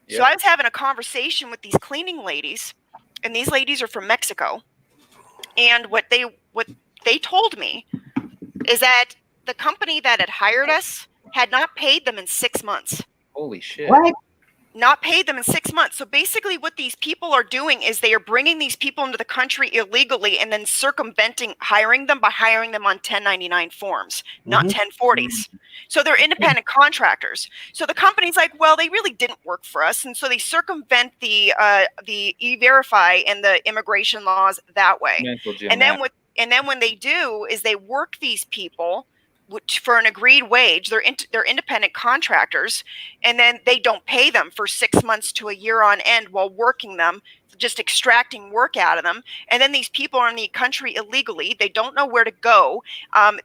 So Yep. I was having a conversation with these cleaning ladies, and these ladies are from Mexico. And what they told me is that the company that had hired us had not paid them in 6 months. Holy shit. What? Not paid them in 6 months. So basically what these people are doing is they are bringing these people into the country illegally and then circumventing hiring them by hiring them on 1099 forms, not Mhm. 1040s. So they're independent contractors. So the company's like, well, they really didn't work for us. And so they circumvent the E-Verify and the immigration laws that way. Mental And then gymnastics. and then when they do is they work these people for an agreed wage. They're independent contractors, and then they don't pay them for 6 months to a year on end while working them, just extracting work out of them. And then these people are in the country illegally. They don't know where to go.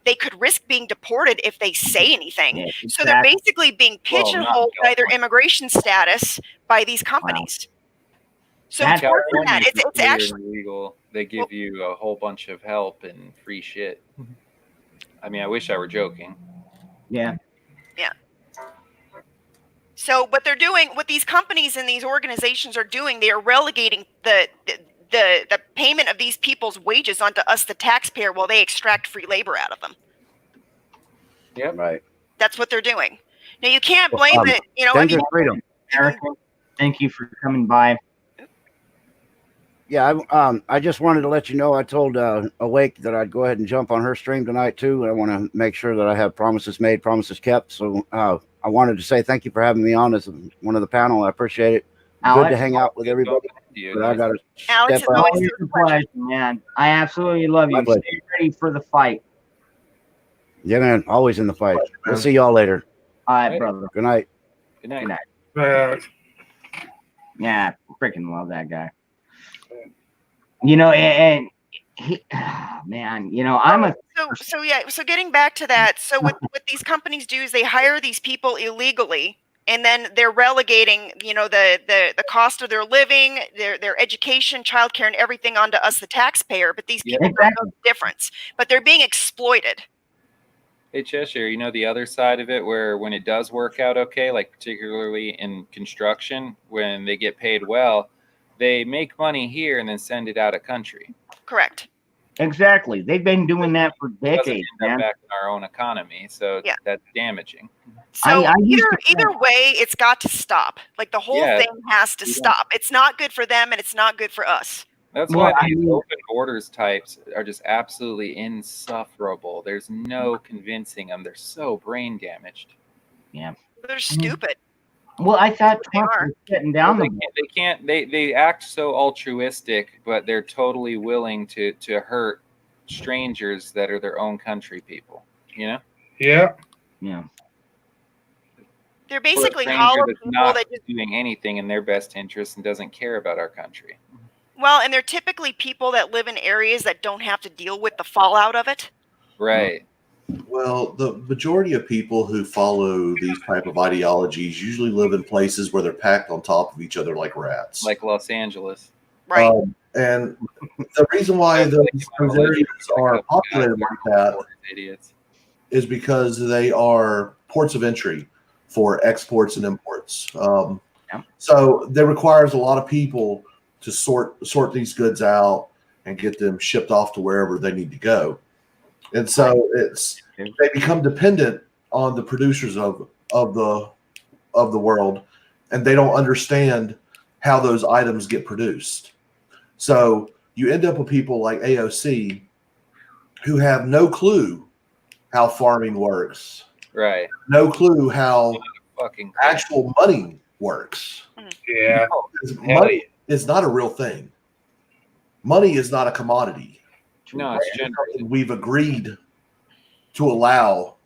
They could risk being deported if they say anything. Yeah, So they're exactly. basically being Well, not pigeonholed by their California. immigration status by these companies. So That's it's worse than that. California is It's considered actually illegal. They give you a whole bunch of help and free shit. I mean, I wish I were joking. Yeah. so what they're doing, what these companies and these organizations are doing, they are relegating the payment of these people's wages onto us, the taxpayer, while they extract free labor out of them. Yep. right. That's what they're doing. Now you can't blame it. You know, I mean, Dangerous freedom. Erica, thank you for coming by. Yeah, I just wanted to let you know. I told Awake that I'd go ahead and jump on her stream tonight too. I want to make sure that I have promises made, promises kept. So I wanted to say thank you for having me on as one of the panel. I appreciate it. Good Alex, to hang out with everybody. But I got to Alex, step it's out. always always a pleasure, man. I absolutely love My you. pleasure. Stay ready for the fight. Yeah, man. Always in the fight. We'll man. see y'all later. All right, Hey. brother. Good night. Good night. Good night. Yeah, freaking love that guy. You know, and he, man, you know, I'm a so getting back to that, so what these companies do is they hire these people illegally, and then they're relegating, you know, the cost of their living, their education, childcare, and everything onto us, the taxpayer. But these people don't know the difference, but they're being exploited. Hey, Cheshire, you know the other side of it where when it does work out okay, like particularly in construction, when they get paid well, they make money here and then send it out of country. Correct. exactly. They've been doing that for It doesn't decades, end up man. back in our own economy, so Yeah. that's damaging. So I used to either way, it's got to stop. Like the whole Yeah. thing has to We don't- stop. It's not good for them, and it's not good for us. That's Well, why I these mean- open borders types are just absolutely insufferable. There's no convincing them. They're so brain damaged. They're stupid. Well, I thought They Trump are. was shutting down Well, the they can't. They act so altruistic, but they're totally willing to hurt strangers that are their own country people. You know, Yeah. yeah. They're For a basically stranger hollow that's people not that just doing anything in their best interest and doesn't care about our country. well, and they're typically people that live in areas that don't have to deal with the fallout of it. Right. Well, the majority of people who follow these type of ideologies usually live in places where they're packed on top of each other like rats. Like Los Angeles. Right. And the reason why those areas are populated like that Idiots. is because they are ports of entry for exports and imports. So that requires a lot of people to sort these goods out and get them shipped off to wherever they need to go. And so they become dependent on the producers of the world, and they don't understand how those items get produced. So you end up with people like AOC who have no clue how farming works, Right. no clue how Fucking actual money works. Yeah. Because Hell money is not a real thing. Money is not a commodity. No, it's It's generated. something we've agreed to allow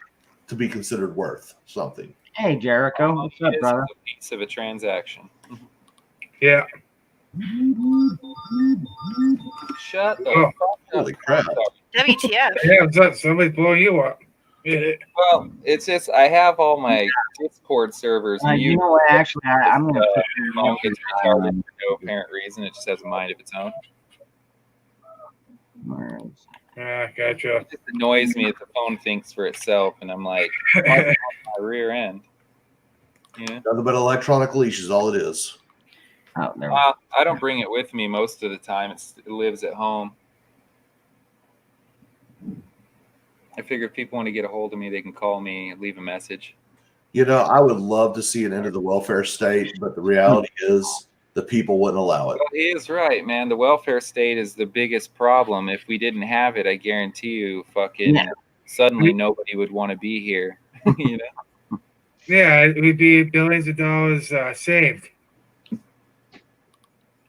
to be considered worth something. Hey, Jericho. What's up, It is brother? a piece of a transaction. Yeah. Shut the Oh. fuck up. Holy crap. WTF. Yeah, somebody's blowing you up. Yeah. Well, it's just I have all my Discord servers You muted. know what? Actually, I'm going to put The phone gets retarded for no apparent reason. It just has a mind of its own. Ah, gotcha. It just annoys me that the phone thinks for itself, and I'm like, my rear end. Yeah. Nothing but electronic leash is all it is. out there. I don't bring it with me most of the time. It lives at home. I figure if people want to get a hold of me, they can call me, leave a message. You know, I would love to see an end of the welfare state, but the reality is the people wouldn't allow it. Well, he is right, man. The welfare state is the biggest problem. If we didn't have it, I guarantee you, fucking suddenly nobody would want to be here. You know? Yeah, it would be billions of dollars saved.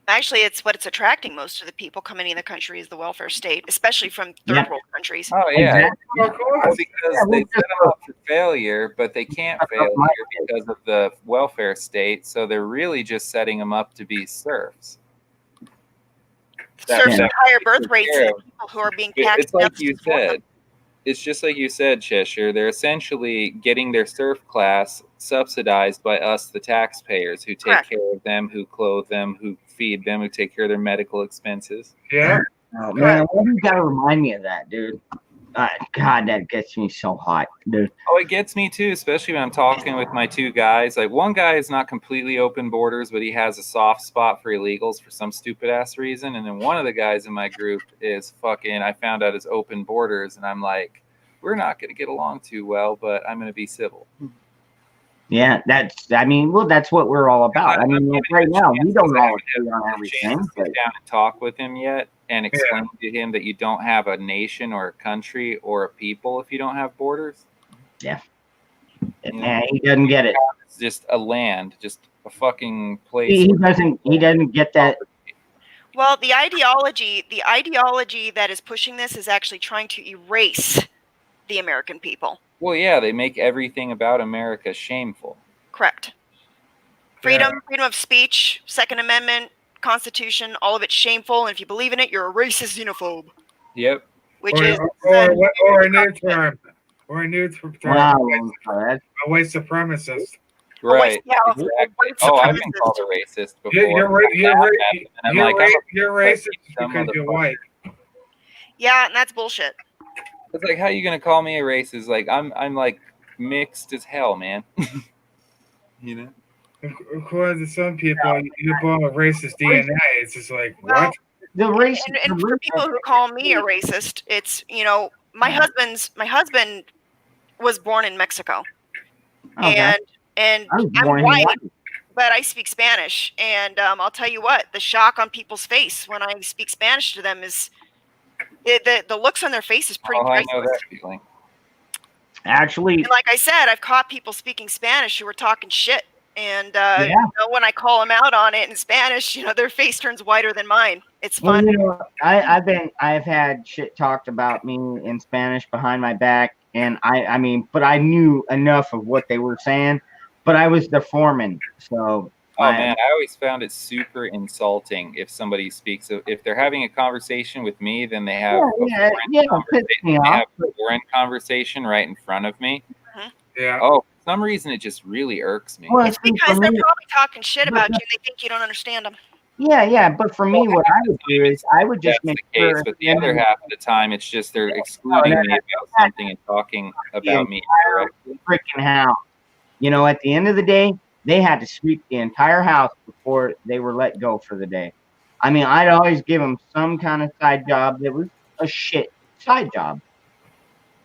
Actually, it's what it's attracting most of the people coming in the country is the welfare state, especially from third Yeah. world countries. Oh yeah, Exactly. Of course. because they set them up for failure, but they can't fail here because of the welfare state. So they're really just setting them up to be serfs. Serves Yeah. at higher birth rates Yeah. than the people who are being taxed. It's like enough to you support them. said. It's just like you said, Cheshire. They're essentially getting their serf class subsidized by us, the taxpayers, who take Correct. care of them, who clothe them, who feed them, who take care of their medical expenses. Yeah. Oh, man, why do you gotta remind me of that, dude? God, that gets me so hot, dude. Oh, it gets me too, especially when I'm talking with my two guys. Like one guy is not completely open borders, but he has a soft spot for illegals for some stupid ass reason. And then one of the guys in my group is fucking, I found out is open borders. And I'm like, we're not going to get along too well, but I'm going to be civil. Yeah, that's what we're all about. I mean, like right now, we don't all agree on everything, Chance to but sit down and talk with him yet and explain to him that you don't have a nation or a country or a people if you don't have borders. man, he doesn't get it. It's just a land, just a fucking place. He doesn't get that. Well, the ideology that is pushing this is actually trying to erase the American people. Well, yeah, they make everything about America shameful. Correct. Freedom of speech, Second Amendment, Constitution, all of it's shameful. And if you believe in it, you're a racist xenophobe. Yep. Which is Or a new term. Or a new term. Wow, that's A white supremacist. Right. yeah, Exactly. white Oh, I've been supremacist. called a racist before. You're racist dumb because you're motherfucker. white. Yeah, and that's bullshit. It's like, how you gonna call me a racist? Like, I'm like mixed as hell, man. You know. According to some people, you're born with racist DNA. It's just like, Well, what? the race. And for people who call me a racist, it's my husband was born in Mexico, and I was I'm born in white, Hawaii. but I speak Spanish, and I'll tell you what, the shock on people's face when I speak Spanish to them is the looks on their face is pretty Oh, I know priceless. that feeling. Actually, And like I said, I've caught people speaking Spanish who were talking shit And Yeah. you know, when I call them out on it in Spanish, you know, their face turns whiter than mine. It's Well, fun. you know, I've had shit talked about me in Spanish behind my back, and I mean, but I knew enough of what they were saying, but I was the foreman, so Oh man, I always found it super insulting if somebody speaks. If they're having a conversation with me, then they have a foreign conversation right in front of me. Yeah. Oh, for some reason it just really irks me. Well, It's because they're probably talking shit about you and they think you don't understand them. yeah, but for me, what I would do is I would just That's make the case, but the other half of the time, it's just they're excluding me about something and talking about me directly. Freaking house. You know, at the end of the day, they had to sweep the entire house before they were let go for the day. I mean, I'd always give them some kind of side job that was a shit side job,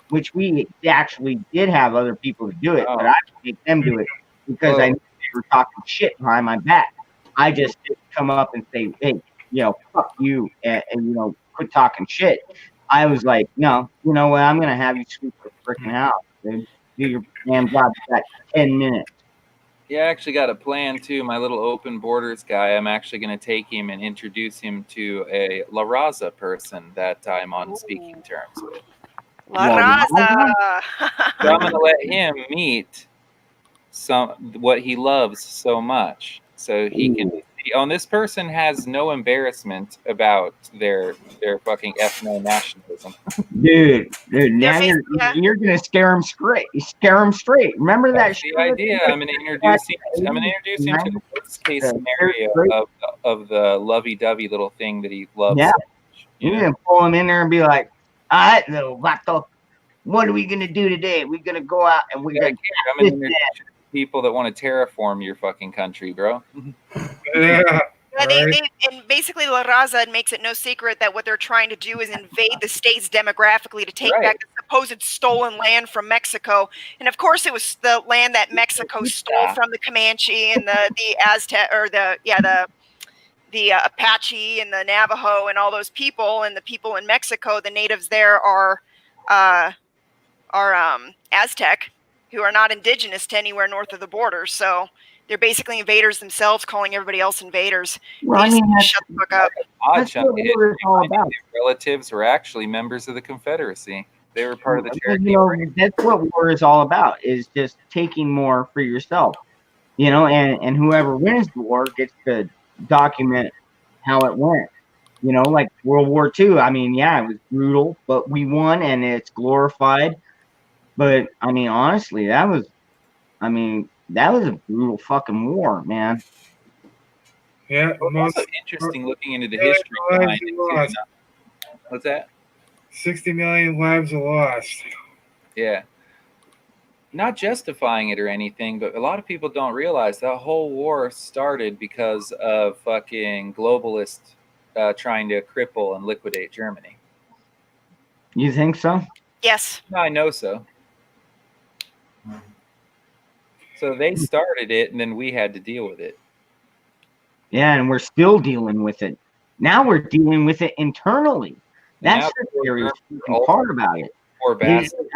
which we actually did have other people to do it, but I would make them do it because I knew they were talking shit behind my back. I just didn't come up and say, hey, you know, fuck you, and you know, quit talking shit. I was like, no, you know what? I'm going to have you sweep the freaking house, dude. Do your damn job for that 10 minutes. Yeah, I actually got a plan too. My little open borders guy, I'm actually going to take him and introduce him to a La Raza person that I'm on speaking terms with. La Raza. So I'm going to let him meet what he loves so much, so he can see. Oh, and this person has no embarrassment about their fucking ethno-nationalism. Dude, now you're gonna scare them straight. Remember that? That's the idea. I'm gonna introduce him to the worst case scenario of the lovey-dovey little thing that he loves. Yeah, so much, you're gonna pull him in there and be like, "All right, little vato, what are we gonna do today? We're gonna go out and we're gonna." I'm gonna introduce you to people that want to terraform your fucking country, bro. Yeah. And basically La Raza makes it no secret that what they're trying to do is invade the states demographically to take back the supposed stolen land from Mexico. And of course it was the land that Mexico stole from the Comanche and the Aztec, or the Apache and the Navajo and all those people. And the people in Mexico, the natives there are Aztec, who are not indigenous to anywhere north of the border. So they're basically invaders themselves, calling everybody else invaders. Well, I mean, shut the fuck up. Odd chunk of history, my relatives were actually members of the Confederacy. They were part of the Cherokee. You know, that's what war is all about, is just taking more for yourself. You know, and whoever wins the war gets to document how it went. You know, like World War II. I mean, yeah, it was brutal, but we won and it's glorified. But I mean, honestly, that was a brutal fucking war, man. Yeah. Well, it's also interesting looking into the history behind it too. What's that? 60 million lives are lost. Yeah. Not justifying it or anything, but a lot of people don't realize that whole war started because of fucking globalists trying to cripple and liquidate Germany. You think so? Yes. I know so. So they started it, and then we had to deal with it. Yeah, and we're still dealing with it. Now we're dealing with it internally. That's the serious part about it.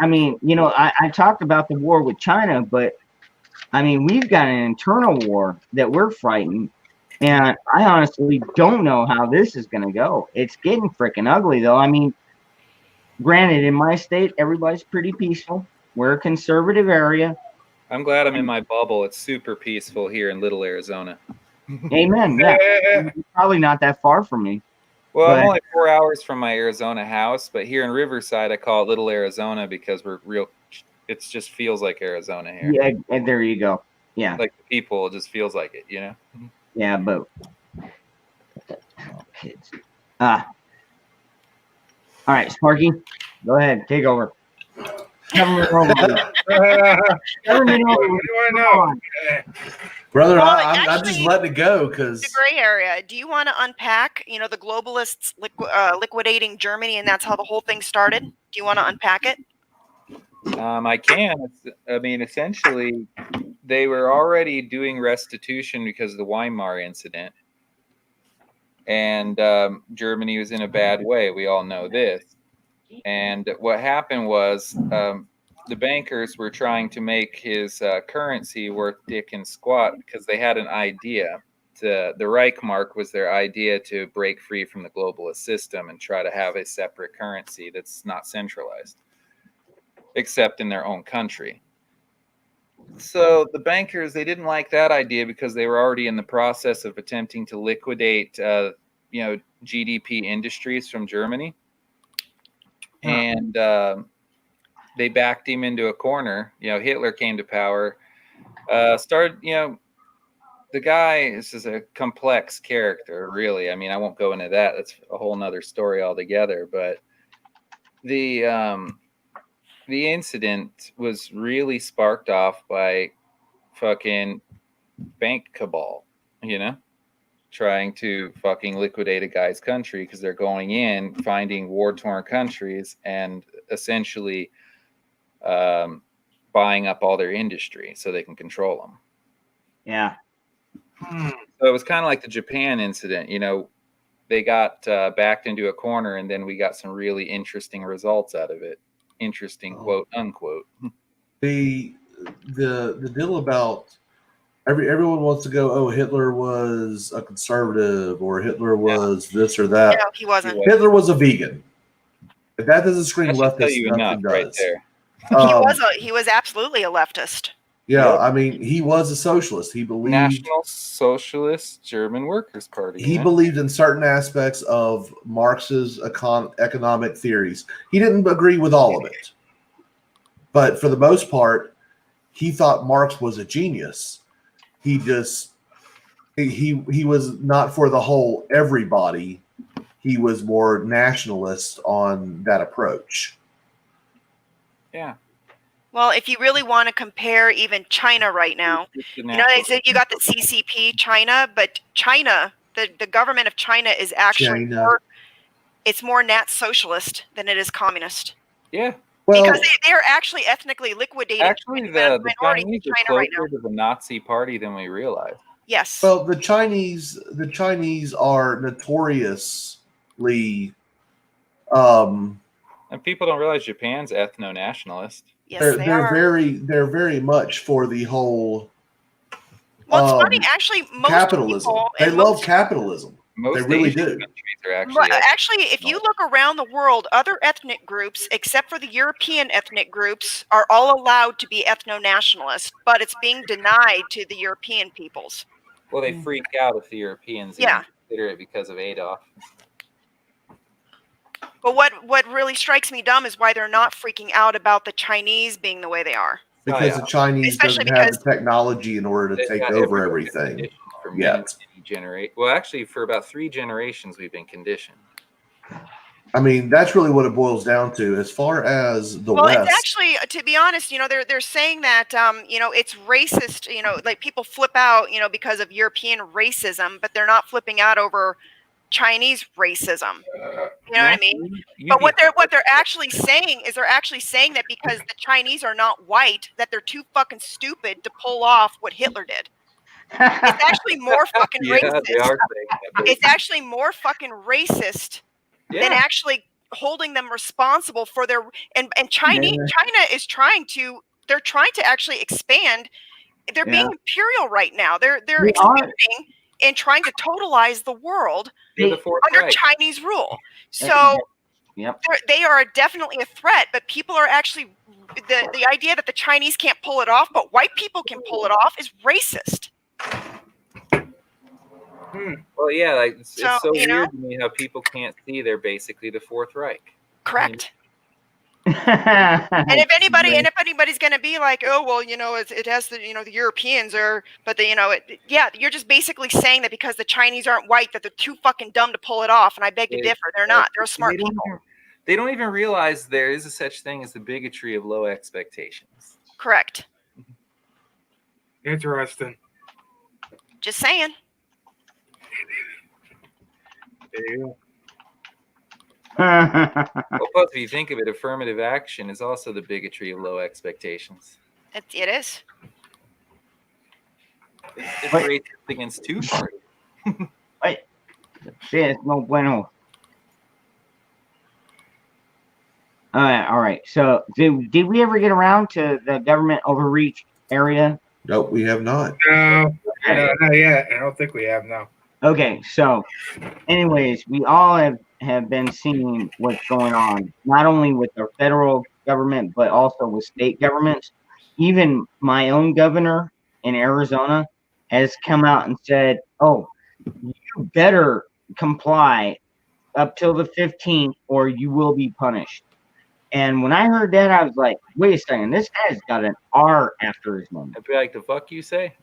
I mean, you know, I talked about the war with China, but I mean, we've got an internal war that we're fighting, and I honestly don't know how this is going to go. It's getting freaking ugly, though. I mean, granted, in my state, everybody's pretty peaceful. We're a conservative area. I'm glad I'm in my bubble. It's super peaceful here in Little Arizona. Amen. Yeah, probably not that far from me. Well, I'm only 4 hours from my Arizona house, but here in Riverside, I call it Little Arizona because we're real. It just feels like Arizona here. Yeah, and there you go. Yeah, like the people, it just feels like it, you know. Yeah, but kids. All right, Sparky, go ahead, take over. Government Brother, Well, I'm just letting it go because the gray area. Do you want to unpack, you know, the globalists liquidating Germany, and that's how the whole thing started? Do you want to unpack it? I can. I mean, essentially, they were already doing restitution because of the Weimar incident, and Germany was in a bad way. We all know this. And what happened was the bankers were trying to make his currency worth dick and squat because they had an idea. The Reichmark was their idea to break free from the globalist system and try to have a separate currency that's not centralized, except in their own country. So the bankers, they didn't like that idea because they were already in the process of attempting to liquidate, GDP industries from Germany. And they backed him into a corner. Hitler came to power, the guy is a complex character, really. I mean, I won't go into that. That's a whole nother story altogether. But the incident was really sparked off by fucking bank cabal, trying to fucking liquidate a guy's country because they're going in, finding war-torn countries, and essentially buying up all their industry so they can control them. Yeah. So it was kind of like the Japan incident. They got backed into a corner, and then we got some really interesting results out of it. Interesting, quote unquote. The deal about everyone wants to go, oh, Hitler was a conservative or Hitler was this or that. No, he wasn't. Hitler was a vegan. If that doesn't scream That should tell leftist, you nothing enough does. right there. He was absolutely a leftist. Yeah, I mean, he was a socialist. He believed National Socialist German Workers' Party. he believed in certain aspects of Marx's economic theories. He didn't agree with all of it, but for the most part, he thought Marx was a genius. He just he was not for the whole everybody. He was more nationalist on that approach. Yeah. Well, if you really want to compare even China right now, they said you got the CCP China, but China, the government of China is actually more nat socialist than it is communist. Yeah. Well, Because they are actually ethnically liquidating Actually, the the minorities Chinese in are China right closer now. to the Nazi party than we realize. Yes. well, the Chinese are notoriously And people don't realize Japan's ethno-nationalist. yes, they're they are. they're very much for the whole Well, it's funny. Actually, most capitalism. people They and love most capitalism. Most They really Asian do. countries are Well, actually. actually, if you look around the world, other ethnic groups, except for the European ethnic groups, are all allowed to be ethno-nationalist, but it's being denied to the European peoples. Well, they freak out if the Europeans Yeah. even consider it because of Adolf. But what really strikes me dumb is why they're not freaking out about the Chinese being the way they are. Because the Chinese Especially doesn't have because- the technology in order to They've take got over everybody everything. conditioned for yet. Well, actually, for about 3 generations, we've been conditioned. I mean, that's really what it boils down to. As far as the Well, West, it's actually, to be honest, they're saying that it's racist. Like people flip out, because of European racism, but they're not flipping out over Chinese racism. You know what I mean? But what they're actually saying is that because the Chinese are not white, that they're too fucking stupid to pull off what Hitler did. It's actually more fucking Yeah, racist. they are saying that. It's actually more fucking racist than actually holding them responsible for their and China is trying to actually expand. They're being imperial right now. They're expanding and trying to totalize the world They're the Fourth under Reich. Chinese rule. So they are definitely a threat, but people are actually the idea that the Chinese can't pull it off, but white people can pull it off is racist. Well, yeah, like it's so you know? weird to me how people can't see they're basically the Fourth Reich. Correct. And if anybody's going to be like, oh well, it has the the Europeans are, but you're just basically saying that because the Chinese aren't white that they're too fucking dumb to pull it off, and I beg to differ. They're not. They're smart people. They don't even realize there is a such thing as the bigotry of low expectations. Correct. Interesting. Just saying. There Well, plus, if you think of it, affirmative action is also the bigotry of low expectations. It is. It's racist against two parties. Wait. Sí, es no bueno. All right. So did we ever get around to the government overreach area? Nope, we have not. No, not yet. I don't think we have no. Okay, so anyways, we all have been seeing what's going on, not only with the federal government, but also with state governments. Even my own governor in Arizona has come out and said, oh, you better comply up till the 15th or you will be punished. And when I heard that, I was like, wait a second, this guy's got an R after his name. I'd be like, the fuck you say?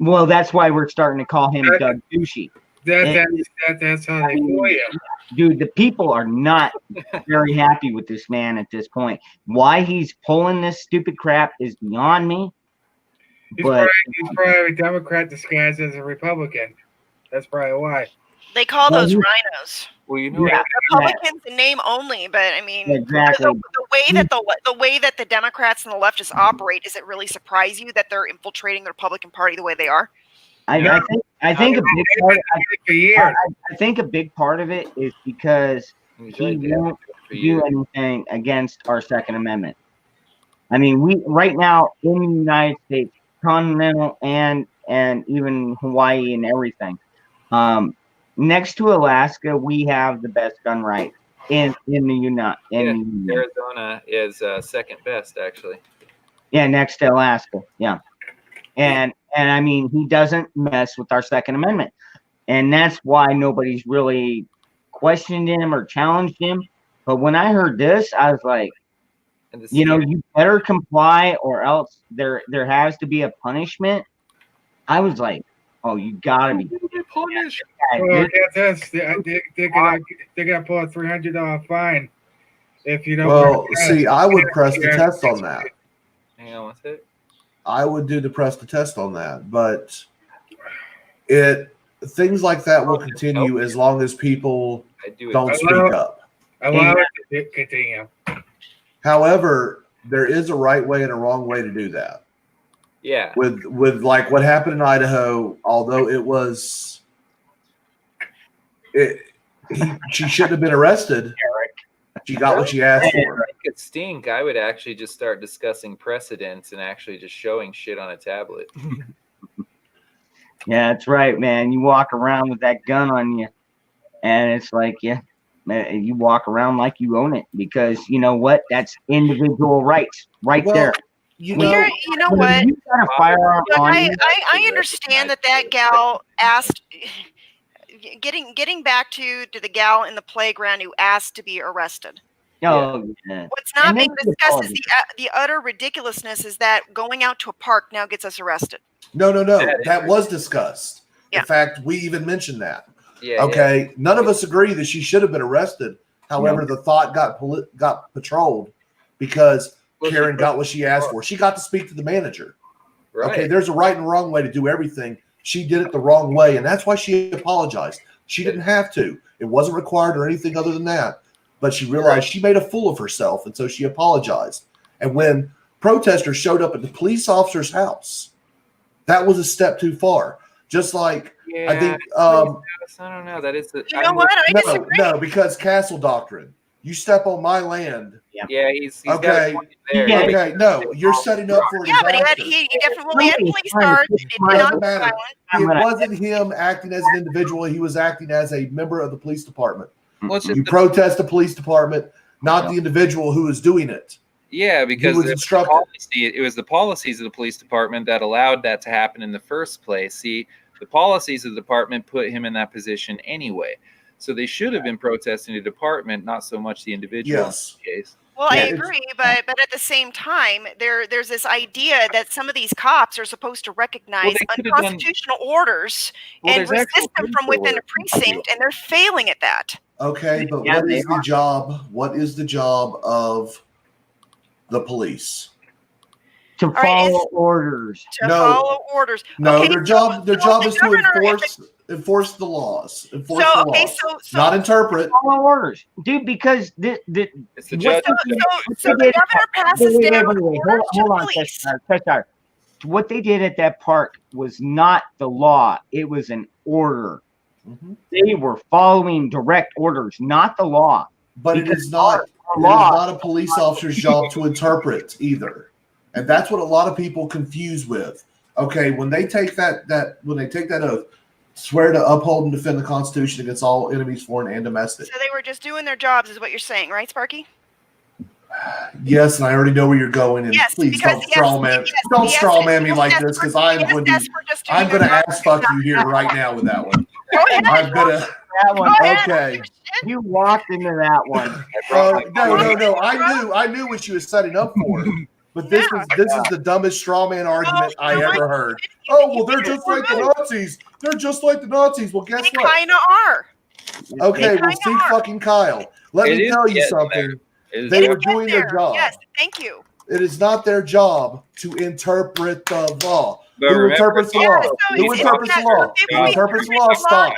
Well, that's why we're starting to call him Doug Douchey. That's how they call you. Dude, the people are not very happy with this man at this point. Why he's pulling this stupid crap is beyond me. He's But probably a Democrat disguised as a Republican. That's probably why. They call Well, those you- rhinos. Well, you know, Yeah. Republicans in name only, but I mean, Exactly. the way that the Democrats and the leftists operate, does it really surprise you that they're infiltrating the Republican Party the way they are? I think a big part. For years. I think a big part of it is because he's he right there won't for do you. anything against our Second Amendment. I mean, we right now in the United States, continental and even Hawaii and everything. Next to Alaska, we have the best gun rights in the Union. Arizona is second best, actually. Yeah, next to Alaska. Yeah. And I mean, he doesn't mess with our Second Amendment. And that's why nobody's really questioned him or challenged him. But when I heard this, I was like, And the you better comply or else there has to be a punishment. I was like, oh, you gotta be punished. Well, get this. They're gonna pull a $300 fine if you don't. Well, wear a see, mask. I would press the test on that. Hang on, what's it? I would do the press the test on that, but things like that will continue as long as people I do it. don't speak up. Allow it to continue. However, there is a right way and a wrong way to do that. Yeah. With like what happened in Idaho, although she shouldn't have been arrested. She got what she asked for. If it could stink, I would actually just start discussing precedents and actually just showing shit on a tablet. Yeah, that's right, man. You walk around with that gun on you, and it's like, yeah, man, you walk around like you own it because you know what? That's individual rights right Well, there. You Well, know, you know what? You got a firearm But on I, you. I understand that gal asked. Getting back to the gal in the playground who asked to be arrested. Oh, yeah. What's not And being that's the discussed is problem. the utter ridiculousness is that going out to a park now gets us arrested. no. That was discussed. Yeah. In fact, we even mentioned that. Yeah. Okay, none of us agree that she should have been arrested. However, the thought got patrolled because Well, Karen she- got what she asked for. She got to speak to the manager. Yeah. Right. Okay, there's a right and wrong way to do everything. She did it the wrong way, and that's why she apologized. She didn't have to. It wasn't required or anything other than that. But she realized she made a fool of herself, and so she apologized. And when protesters showed up at the police officer's house, that was a step too far. Just like Yeah. I think I don't know. That is the. You know what? I disagree. no, because castle doctrine. You step on my land. Yeah, he's got Okay. a point there. Yeah. Okay, no, you're setting up for a Yeah, but disaster. he definitely had Somebody's police trying to guards. push It did my- not Doesn't go matter. violent. It wasn't him acting as an individual. He was acting as a member of the police department. Well, it's just You the- protest the police department, not the individual who is doing it. Yeah, because was it was instructed. it was the policies of the police department that allowed that to happen in the first place. See, the policies of the department put him in that position anyway. So they should have been protesting the department, not so much the individual Yes. in this case. Well, Yeah, I it's- agree, but at the same time, there's this idea that some of these cops are supposed to recognize they could have done- unconstitutional orders Well, and there's actual resist them proof from for within a it. precinct, and they're failing at that. Okay, but Yeah, what they is the job? What is the job of the police? To right, follow orders. To No. follow orders. No, Okay, their job so their job the is to governor- enforce the laws. Enforce So the okay, laws. so Not interpret. Follow orders, dude. Because It's the What's judge. so the governor passes down Hold orders to on, police. Cheshire. What they did at that park was not the law; it was an order. Mhm. They were following direct orders, not the law. But it Because is not It is not a police officer's job to interpret either, and that's what a lot of people confuse with. Okay, when they take that oath, swear to uphold and defend the Constitution against all enemies, foreign and domestic. So they were just doing their jobs, is what you're saying, right, Sparky? Yes, and I already know where you're going, and Yes, please because don't straw man me like this, because I'm going to ass fuck you here right now with that one. Go ahead. I'm gonna. That one. Go ahead. Okay. You walked into that one. No. I knew what she was setting up for. But this is the dumbest straw man argument I ever heard. Oh, well, they're just like the Nazis. They're just like the Nazis. Well, guess They what? kind of are. Okay, well, see fucking Kyle. Let me tell you something. They were doing their job. Yes, thank you. It is not their job to interpret the law. But Who remember- interprets the law? Who interprets the law? Who interprets the law? Stop.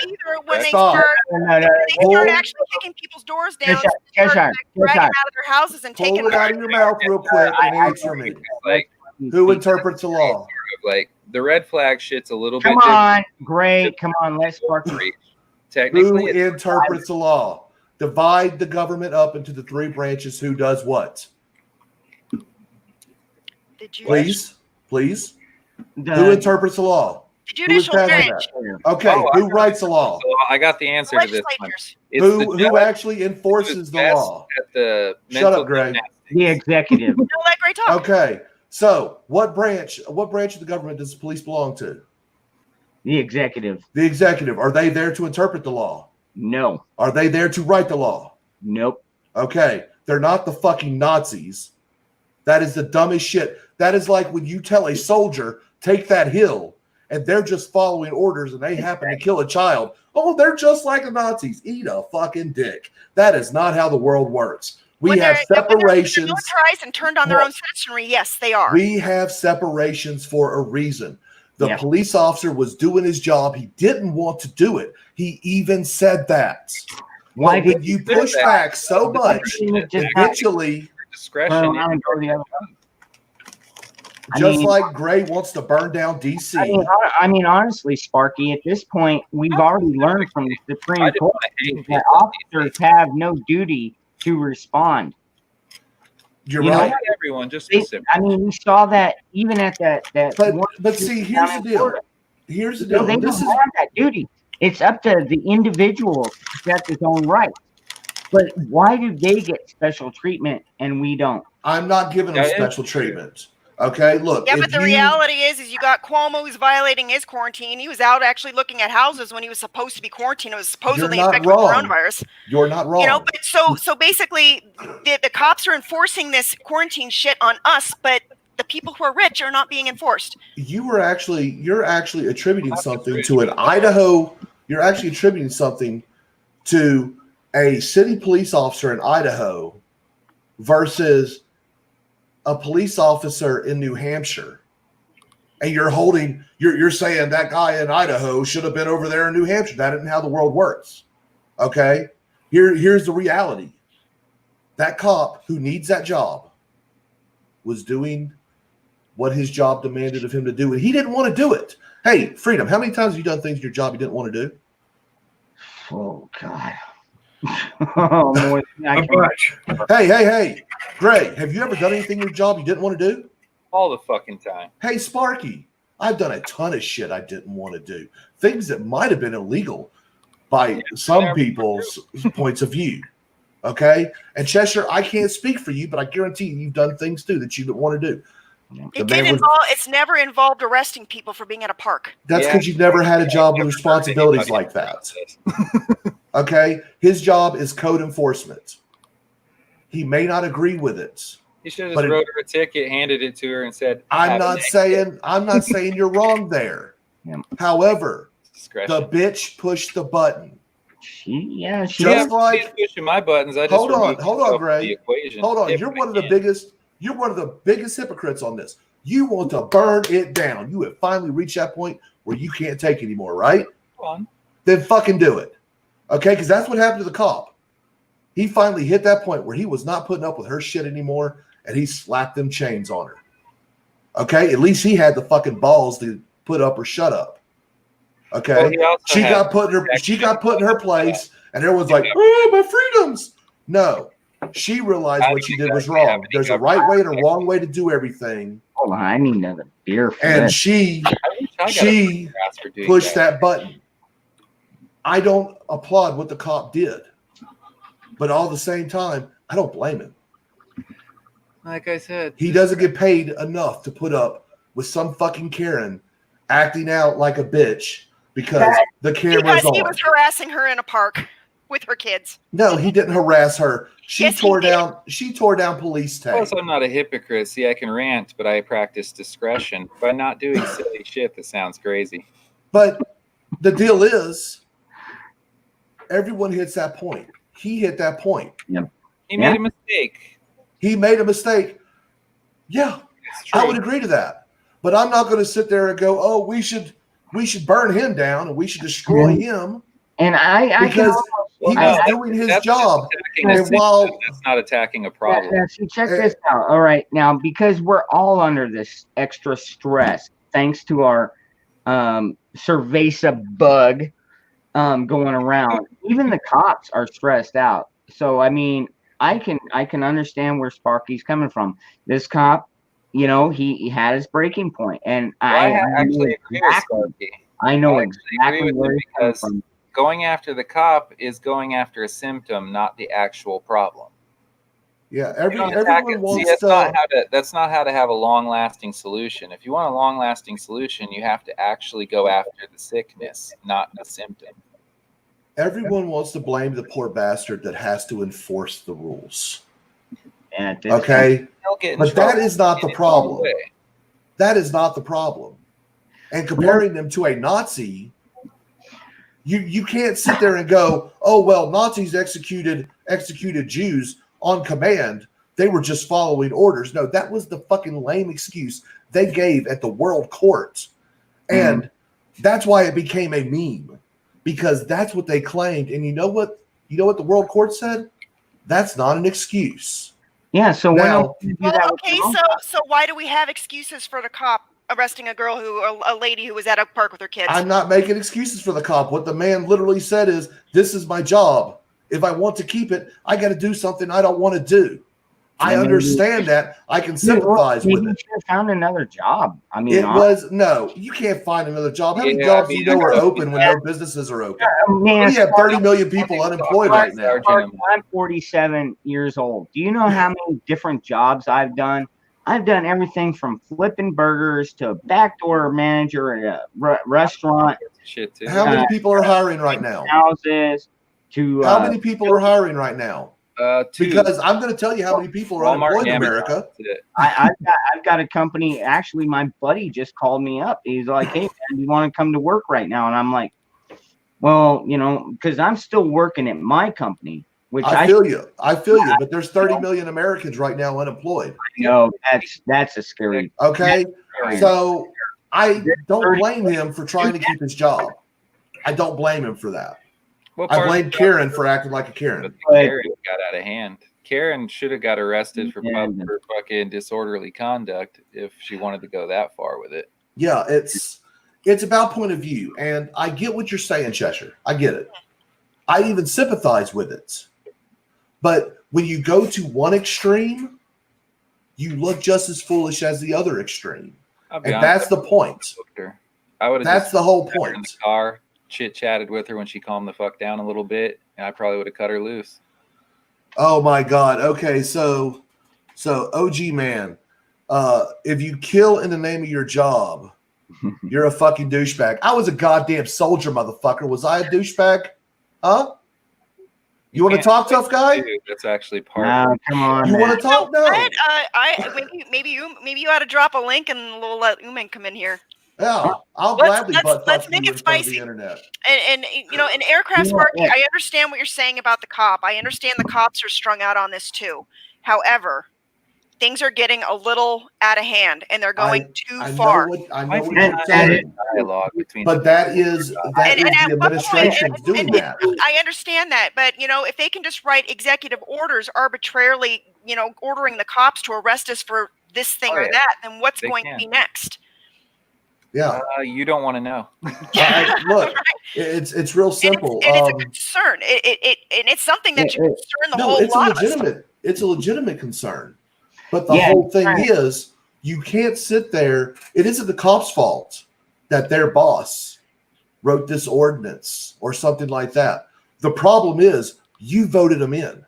When they Stop. start, No. they start actually kicking people's doors down, Just start shut. dragging out of their houses and taking Pull it out of your mouth real quick and answer me. Like, Who interprets the law? like the red flag shit's a little Come bit on, great. Come on, let's spark. different. Who Technically, it's interprets the law? Divide the government up into the three branches. Who does what? Please. Who interprets the law? The Who is judicial passing branch. that? Okay, Oh, who writes the law? so I got the answer to this one. Legislators. It's the Who judge actually enforces the best law? at the Shut mental up, Greg. gymnastics. The executive. No, that great talk. Okay, so what branch of the government does the police belong to? The executive. The executive. Are they there to interpret the law? No. Are they there to write the law? Nope. Okay, they're not the fucking Nazis. That is the dumbest shit. That is like when you tell a soldier, take that hill, and they're just following orders and they happen to kill a child. Oh, they're just like the Nazis. Eat a fucking dick. That is not how the world works. We have separations. When they're militarized and turned on their own citizenry, yes, they are. We have separations for a reason. The police officer was doing his job. He didn't want to do it. He even said that. Why But did when you push back so much, eventually, Discretion. just like Gray wants to burn down DC. I mean, honestly, Sparky, at this point, we've already learned from the Supreme Court that officers have no duty to respond. You're You know, right. Not everyone, just They- specific. I mean, we saw that even at that. But see, here's the deal. Here's the deal. They don't This is have that duty. It's up to the individual to protect his own rights. But why do they get special treatment and we don't? I'm not giving them special treatment. Okay, look. Yeah, if but the reality is you got Cuomo who's violating his quarantine. He was out actually looking at houses when he was supposed to be quarantined. It was supposedly You're not infected with wrong. coronavirus. You're not wrong. You know, but so basically, the cops are enforcing this quarantine shit on us, but the people who are rich are not being enforced. you're actually attributing something to an Idaho. You're actually attributing something to a city police officer in Idaho versus a police officer in New Hampshire. And you're saying that guy in Idaho should have been over there in New Hampshire. That isn't how the world works. Okay? Here's the reality. That cop who needs that job was doing what his job demanded of him to do, and he didn't want to do it. Hey, Freedom, how many times have you done things in your job you didn't want to do? Oh God. Oh, more than I A can- bunch. Hey, Gray, have you ever done anything in your job you didn't want to do? All the fucking time. Hey, Sparky, I've done a ton of shit I didn't want to do. Things that might have been illegal by some people's points of view. Okay? And Cheshire, I can't speak for you, but I guarantee you've done things too that you didn't want to do. It's never involved arresting people for being at a park. That's because you've never had a job with responsibilities like that. Okay? His job is code enforcement. He may not agree with it. He should have But just wrote her a ticket, handed it to her, and said, I'm "Have a not nice saying you're wrong there. Yeah. However, discretion." the bitch pushed the button. She Just Yeah, like she's pushing my buttons. I just hold on, removed myself from Greg. the equation. hold on, If you're I one of the can. biggest hypocrites on this. You want to burn it down. You have finally reached that point where you can't take anymore, right? Go on. Then fucking do it. Okay, because that's what happened to the cop. He finally hit that point where he was not putting up with her shit anymore, and he slapped them chains on her. Okay, at least he had the fucking balls to put up or shut up. Okay, Well, he also she had got put in her place, and everyone's like, "Oh, my freedoms!" No, She realized I what don't she did was exactly have wrong. any There's a government right way and a wrong way to do everything. Hold on, I need another beer for And this. she I wish I got a she pass for doing pushed that button. I don't applaud what the cop did, but all at the same time, I don't blame him. Like I said, He doesn't get paid enough to put up with some fucking Karen acting out like a bitch because the camera's Because he on. was harassing her in a park with her kids. No, he didn't harass her. She Yes, he tore did. down. She tore down police tag. Plus, I'm not a hypocrite. See, I can rant, but I practice discretion by not doing silly shit that sounds crazy. But the deal is, everyone hits that point. He hit that point. He made a mistake. He made a mistake. Yeah, It's true. I would agree to that. But I'm not going to sit there and go, "Oh, we should burn him down and we should destroy him," And I because can he no, was that- doing his That's job. just attacking And the while system. That's not attacking a problem. Now, see, check this out. All right, now because we're all under this extra stress, thanks to our Cerveza bug going around. Even the cops are stressed out. So I mean, I can understand where Sparky's coming from. This cop, you know, he had his breaking point, and Well, I actually agree with Sparky. I know I actually agree exactly with where him he's coming because from. going after the cop is going after a symptom, not the actual problem. yeah, You don't attack everyone it. See, wants that's not how to have a long-lasting solution. If you want a long-lasting solution, you have to actually go after the sickness, not the symptom. Everyone wants to blame the poor bastard that has to enforce the rules. And at this Okay, They'll get in but that trouble is not the in its own problem. way. That is not the problem. And comparing them to a Nazi, you can't sit there and go, "Oh well, Nazis executed Jews on command. They were just following orders." No, that was the fucking lame excuse they gave at the World Court, and that's why it became a meme, because that's what they claimed. And you know what? You know what the World Court said? That's not an excuse. Yeah, so Now- when do Well, that with okay, the wrong so why do we have excuses for the cop arresting a girl a lady who was at a park with her kids? I'm not making excuses for the cop. What the man literally said is, "This is my job. If I want to keep it, I got to do something I don't want to do." I Maybe- understand that. I can Yeah, well, sympathize maybe with you it. should have found another job. I mean, It was no. You can't find another job. How many Yeah, jobs I mean, do you know are I know. open when no businesses are open? man, We have 30 million people unemployed right now. I'm 47 years old. Do you know how many different jobs I've done? I've done everything from flipping burgers to a backdoor manager at a restaurant, Shit too. How many people are hiring right now? houses, to How many people are hiring right now? Two. Because I'm going to tell you how many people are Walmart unemployed in and America. Amazon. That's it. I've got a company. Actually, my buddy just called me up. He's like, "Hey, man, do you want to come to work right now?" And I'm like, "Well, you know, because I'm still working at my company, which I feel you. I feel you. But there's 30 million Americans right now unemployed. know that's a scary. Okay. Right. So I don't blame him for trying to keep his job. I don't blame him for that. What I part blame of the Karen job- for acting like a Karen. But Karen got out of hand. Karen should have got arrested for Yeah. fucking disorderly conduct if she wanted to go that far with it. Yeah, it's about point of view. And I get what you're saying, Cheshire. I get it. I even sympathize with it. But when you go to one extreme, you look just as foolish as the other extreme. I'll be And honest, that's the point. I would have That's just the whole sat her in point. the car, chit chatted with her when she calmed the fuck down a little bit, and I probably would have cut her loose. Oh my God. Okay, so OG man, if you kill in the name of your job, you're a fucking douchebag. I was a goddamn soldier, motherfucker. Was I a douchebag? Huh? You want to can't talk, tough guy? Dude, that's actually part Now, of it. come on, You man. want to talk? No. Maybe you ought to drop a link and we'll let Uman come in here. Yeah, I'll Let's- gladly let's- butt let's fuck make you it in front of the spicy. internet. And you know, in Aircraft Yeah, Sparky, yeah. I understand what you're saying about the cop. I understand the cops are strung out on this too. However, things are getting a little out of hand and they're going too I far. know what Why you're can't I saying, have dialogue between but that is And the at what point- administration's doing and that. I understand that, but you know, if they can just write executive orders arbitrarily, you know, ordering the cops to arrest us for this thing Oh, or yeah. that, then what's They going can. to be next? Yeah. You don't want to know. Look, it's real simple. And it's a concern. And it's something that should concern the No, whole it's a lot of us. legitimate. It's a legitimate concern. But the Yeah, whole thing right. is, you can't sit there. It isn't the cops' fault that their boss wrote this ordinance or something like that. The problem is you voted them in.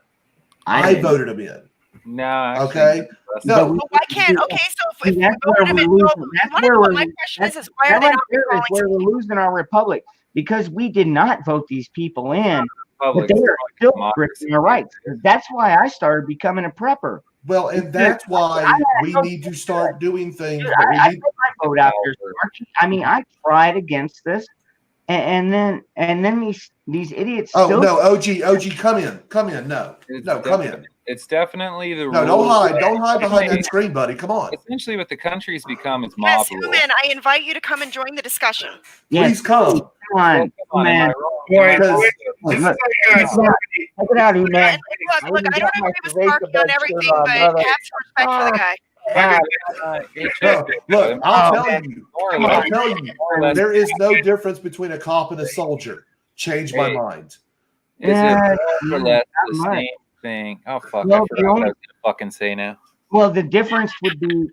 I didn't. voted them in. No, actually, Okay? No, Well, why can't? Okay, so if That's we where voted him we're in, losing. well, That's my where we're. question is why That are they right not there is recalling where some we're losing our republic because we did not vote these people in, but public. they are still democracy. restricting our rights. That's why I started becoming a prepper. well, and that's why we need to start doing things. Dude, But we I need, put my vote out there, Sparky. I mean, I tried against this, and then these idiots. oh still, no, OG, come in. No, It's no, come in. definitely- It's definitely the No, don't rule. hide behind that screen, buddy. Come on, Essentially, what the country's become is Yes, mob rule. Human, I invite you to come and join the discussion. Yeah, please come. Come on, Well, come on, am I man. wrong? Boy, Am I wrong? this is Look, like, check it out, And man. look, I don't agree with Sparky on everything, but have some respect for the guy. No, look, I'll Oh, tell you. More or I'll less- tell you. more or less- There is no difference between a cop and a soldier. Change my Hey. mind. Is Yeah, it more or less the not much. same thing? Oh fuck! Well, I the forgot what I only- was gonna fucking say now. Well, the difference would be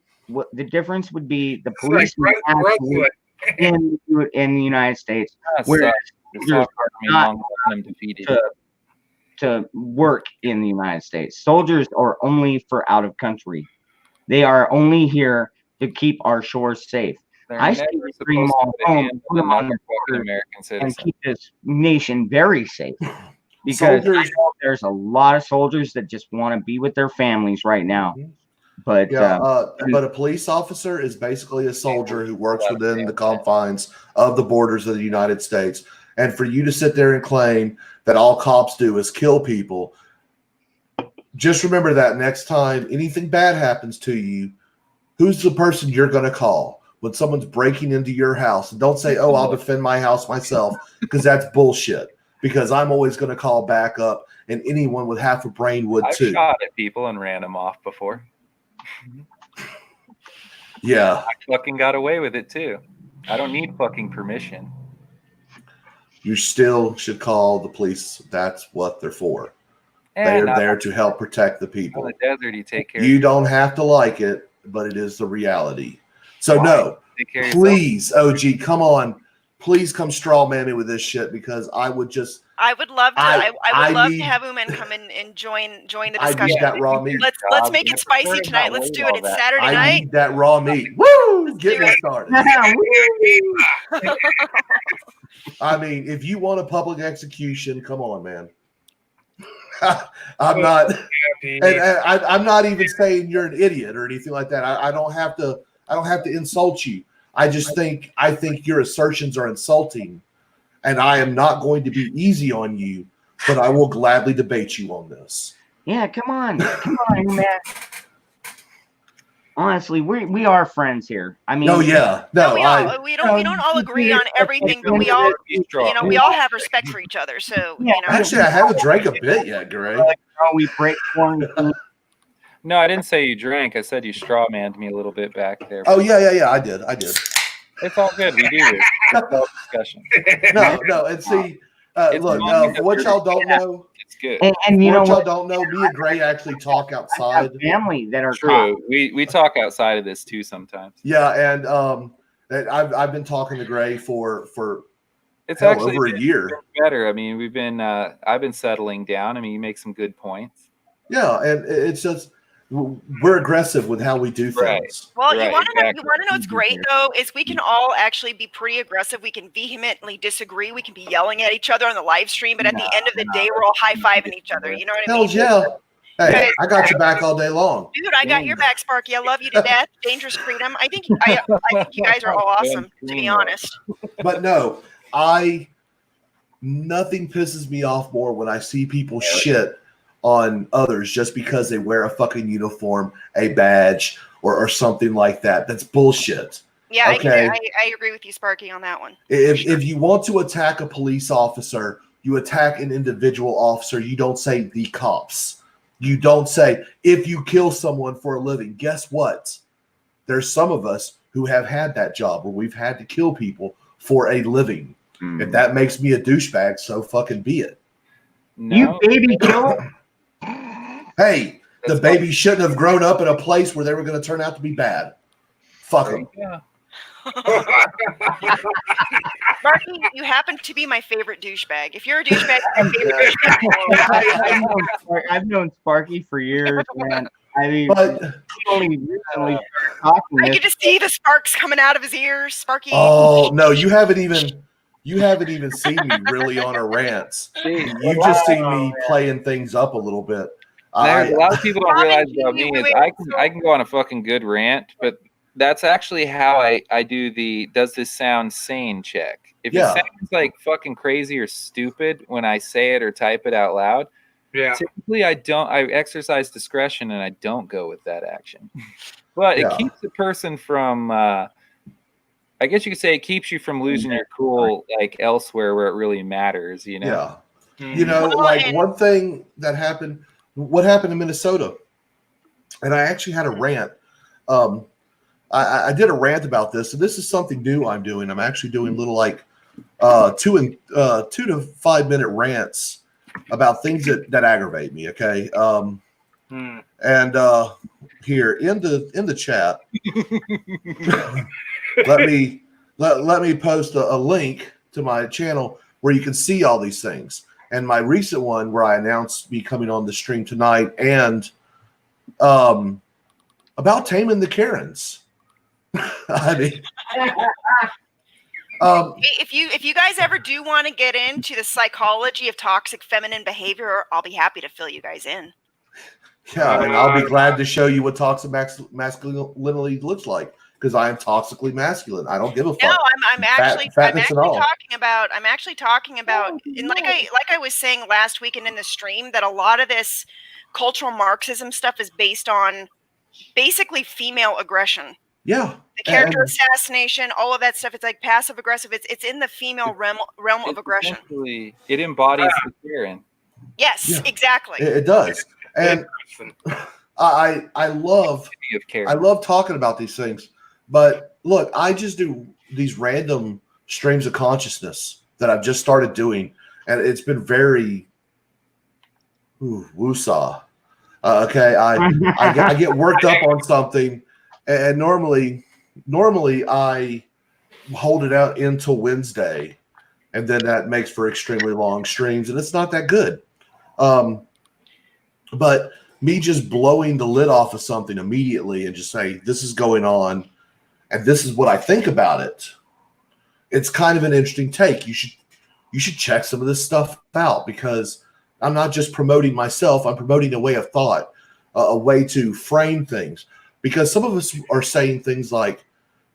the it's like police Brooklyn. in the United States That Whereas sucks. It's soldiers all part of me not long wanting them defeated. to work in the United States. Soldiers are only for out of country. They are only here to keep our shores safe. They're I never say we supposed bring them to all put a home, hand put them on another the fucking border, American and citizen. keep this nation very safe. Because I Soldiers- know there's a lot of soldiers that just want to be with their families right now. But Yeah, but a police officer is basically a soldier who works within the confines of the borders of the United States. And for you to sit there and claim that all cops do is kill people, just remember that next time anything bad happens to you, who's the person you're going to call when someone's breaking into your house? And don't say, "Oh, I'll defend my house myself," because that's bullshit. Because I'm always going to call back up, and anyone with half a brain would I've too. shot at people and ran them off before. Yeah, I fucking got away with it too. I don't need fucking permission. you still should call the police. That's what they're for. They And are there to help protect the in people. the desert, you take care. You don't have to like it, but it is the reality. So Why? no, Take care of yourself. please, OG, come on. Please come straw man me with this shit because I would just I would love to. I I would love need- to have Human come in and join the I need discussion. that raw meat. Let's make it Never spicy heard tonight. about Let's do all it. It's that. Saturday I night. need that raw meat. Woo! Get do me it. started. I mean, if you want a public execution, come on, man. I'm not, and I'm not even saying you're an idiot or anything like that. I don't have to. I don't have to insult you. I think your assertions are insulting, and I am not going to be easy on you. But I will gladly debate you on this. yeah, come on, man. Honestly, we are friends here. I mean, No, yeah, no, we don't all agree on everything, but we all we all have respect for each other. So Yeah. actually, I haven't drank a bit yet, Gray. we break quarantine. No, I didn't say you drank. I said you straw manned me a little bit back there. Oh yeah, I did. It's all good. We do this. It's all discussion. No, and see, It's look, long for what y'all don't know, It's good. And you for know what y'all what? don't know, me and Gray actually talk I have outside. family that are cops. True. We talk outside of this too sometimes. Yeah, and I've been talking to Gray for It's hell, actually over a been year. better. I mean, we've been I've been settling down. I mean, you make some good points. Yeah, and it's just we're aggressive with how we do Right. things. well, Right, you want to know exactly. what's great though is we can all actually be pretty aggressive. We can vehemently disagree. We can be yelling at each other on the live stream, but at the end of the day, we're all high fiving each other. You know what I mean? Hells yeah. Hey, I got your back all day long. Dude, I got your back, Sparky. I love you to death. Dangerous Freedom. I think you guys are all awesome, to be honest. But no, nothing pisses me off more when I see people shit on others just because they wear a fucking uniform, a badge, or something like that. That's bullshit. Yeah, Okay. I agree with you, Sparky, on that one. If you want to attack a police officer, you attack an individual officer. You don't say the cops. You don't say if you kill someone for a living. Guess what? There's some of us who have had that job where we've had to kill people for a living. If that makes me a douchebag, so fucking be it. No, You baby killer. Hey, the baby shouldn't have grown up in a place where they were going to turn out to be bad. Fuck them. Yeah. Marky, you happen to be my favorite douchebag. If you're a douchebag, you're my favorite douchebag. I've known Sparky for years, man. I mean, But only recently talking I this. get to see the sparks coming out of his ears, Sparky. oh no, you haven't even seen me really on a rants. You've just seen me playing things up a little bit. There's a lot of people don't Robin, realize about me wait, is wait, I can go on a fucking good rant, but that's actually how I do the does this sound sane check. If Yeah. it sounds like fucking crazy or stupid when I say it or type it out loud, Yeah. typically I exercise discretion and I don't go with that action. But Yeah. it keeps the person from I guess you could say it keeps you from losing your cool like elsewhere where it really matters, you know. Yeah. Mm. You know, Well, like and- one thing that happened, what happened in Minnesota, and I actually had a rant. I did a rant about this, and this is something new I'm doing. I'm actually doing little like 2 to 5 minute rants about things that aggravate me. Okay. Mm. And here in the chat, let me post a link to my channel where you can see all these things. And my recent one where I announced me coming on the stream tonight and about taming the Karens. I mean, Hey, if you guys ever do want to get into the psychology of toxic feminine behavior, I'll be happy to fill you guys in. yeah, and I'll be glad to show you what toxic masculinity looks like because I am toxically masculine. I don't give a fuck. No, I'm actually fatness and all. talking about and like I was saying last weekend in the stream that a lot of this cultural Marxism stuff is based on basically female aggression. Yeah. The character And- assassination, all of that stuff. It's like passive aggressive. It's in the female realm of aggression. Essentially, it embodies the Karen. Yes, Yeah. exactly. It does. And I love Speaking of Karen. I love talking about these things, but look, I just do these random streams of consciousness that I've just started doing, and it's been very woosah. Okay, I get worked up on something, and normally I hold it out until Wednesday, and then that makes for extremely long streams, and it's not that good. But me just blowing the lid off of something immediately and just say, this is going on and this is what I think about it. It's kind of an interesting take. You should check some of this stuff out because I'm not just promoting myself. I'm promoting a way of thought, a way to frame things, because some of us are saying things like,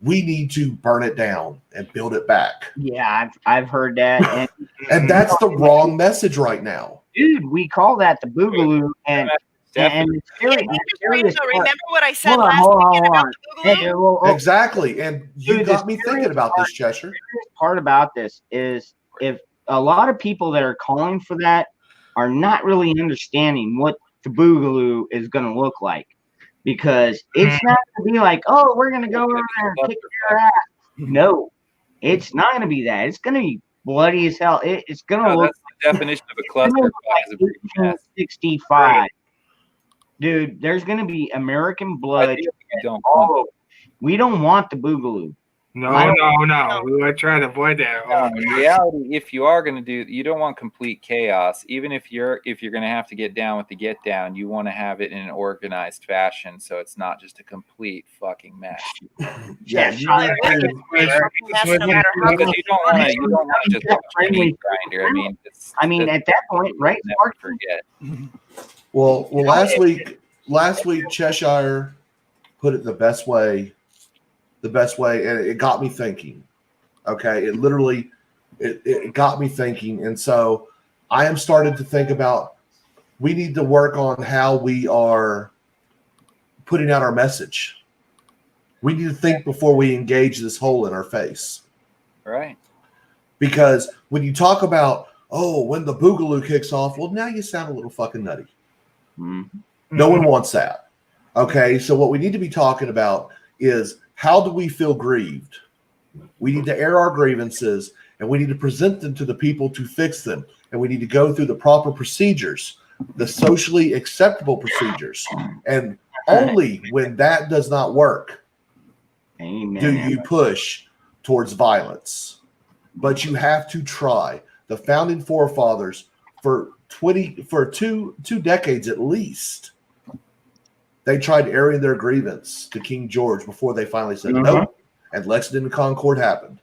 we need to burn it down and build it back. Yeah, I've heard that. And that's the wrong message right now. Dude, we call that the boogaloo, and the serious part- Remember what I said Hold on, last hold on, weekend hold about on. the Boogaloo? Hey, well, Exactly. And you Dude, got the me thinking serious about this, part- Cheshire. part about this is if a lot of people that are calling for that are not really understanding what the boogaloo is going to look like, because it's not going to be like, oh, we're going to go over there and kick their ass. No, it's not going to be that. It's going to be bloody as hell. It's going to No, look that's the definition of a cluster like is a big mess. 1865. Dude, there's going to be American blood Ideally, you don't all want over. We don't want the boogaloo. No. We would try to avoid that. No, in reality, if you are going to do, you don't want complete chaos. Even if you're going to have to get down with the get down, you want to have it in an organized fashion, so it's not just a complete fucking mess. Yeah, Yeah, you Probably need would to- get fucking mess no matter how Because you don't want to, just watch a Friendly. meat grinder. I mean, At that point, right? never Mark? forget. Well, last week Cheshire put it the best way, and it got me thinking. Okay, it literally, it got me thinking, and so I am starting to think about we need to work on how we are putting out our message. We need to think before we engage this hole in our face. Right. Because when you talk about, oh, when the boogaloo kicks off, well, now you sound a little fucking nutty. No one wants that. Okay, so what we need to be talking about is how do we feel grieved? We need to air our grievances and we need to present them to the people to fix them. And we need to go through the proper procedures the socially acceptable procedures. And only when that does not work Amen. do you push towards violence. But you have to try. The founding forefathers for two decades at least, they tried airing their grievance to King George before they finally said nope, and Lexington and Concord happened.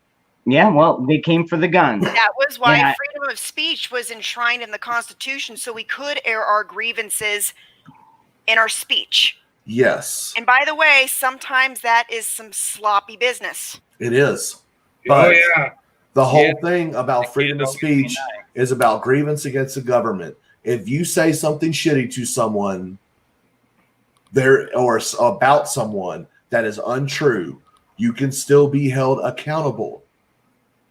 Yeah, well, they came for the guns. That was why Yeah. freedom of speech was enshrined in the Constitution, so we could air our grievances in our speech. Yes, And by the way, sometimes that is some sloppy business. it is. Oh But yeah. the whole Yeah. thing about freedom of speech is about grievance against the government. If you say something shitty to someone about someone that is untrue, you can still be held accountable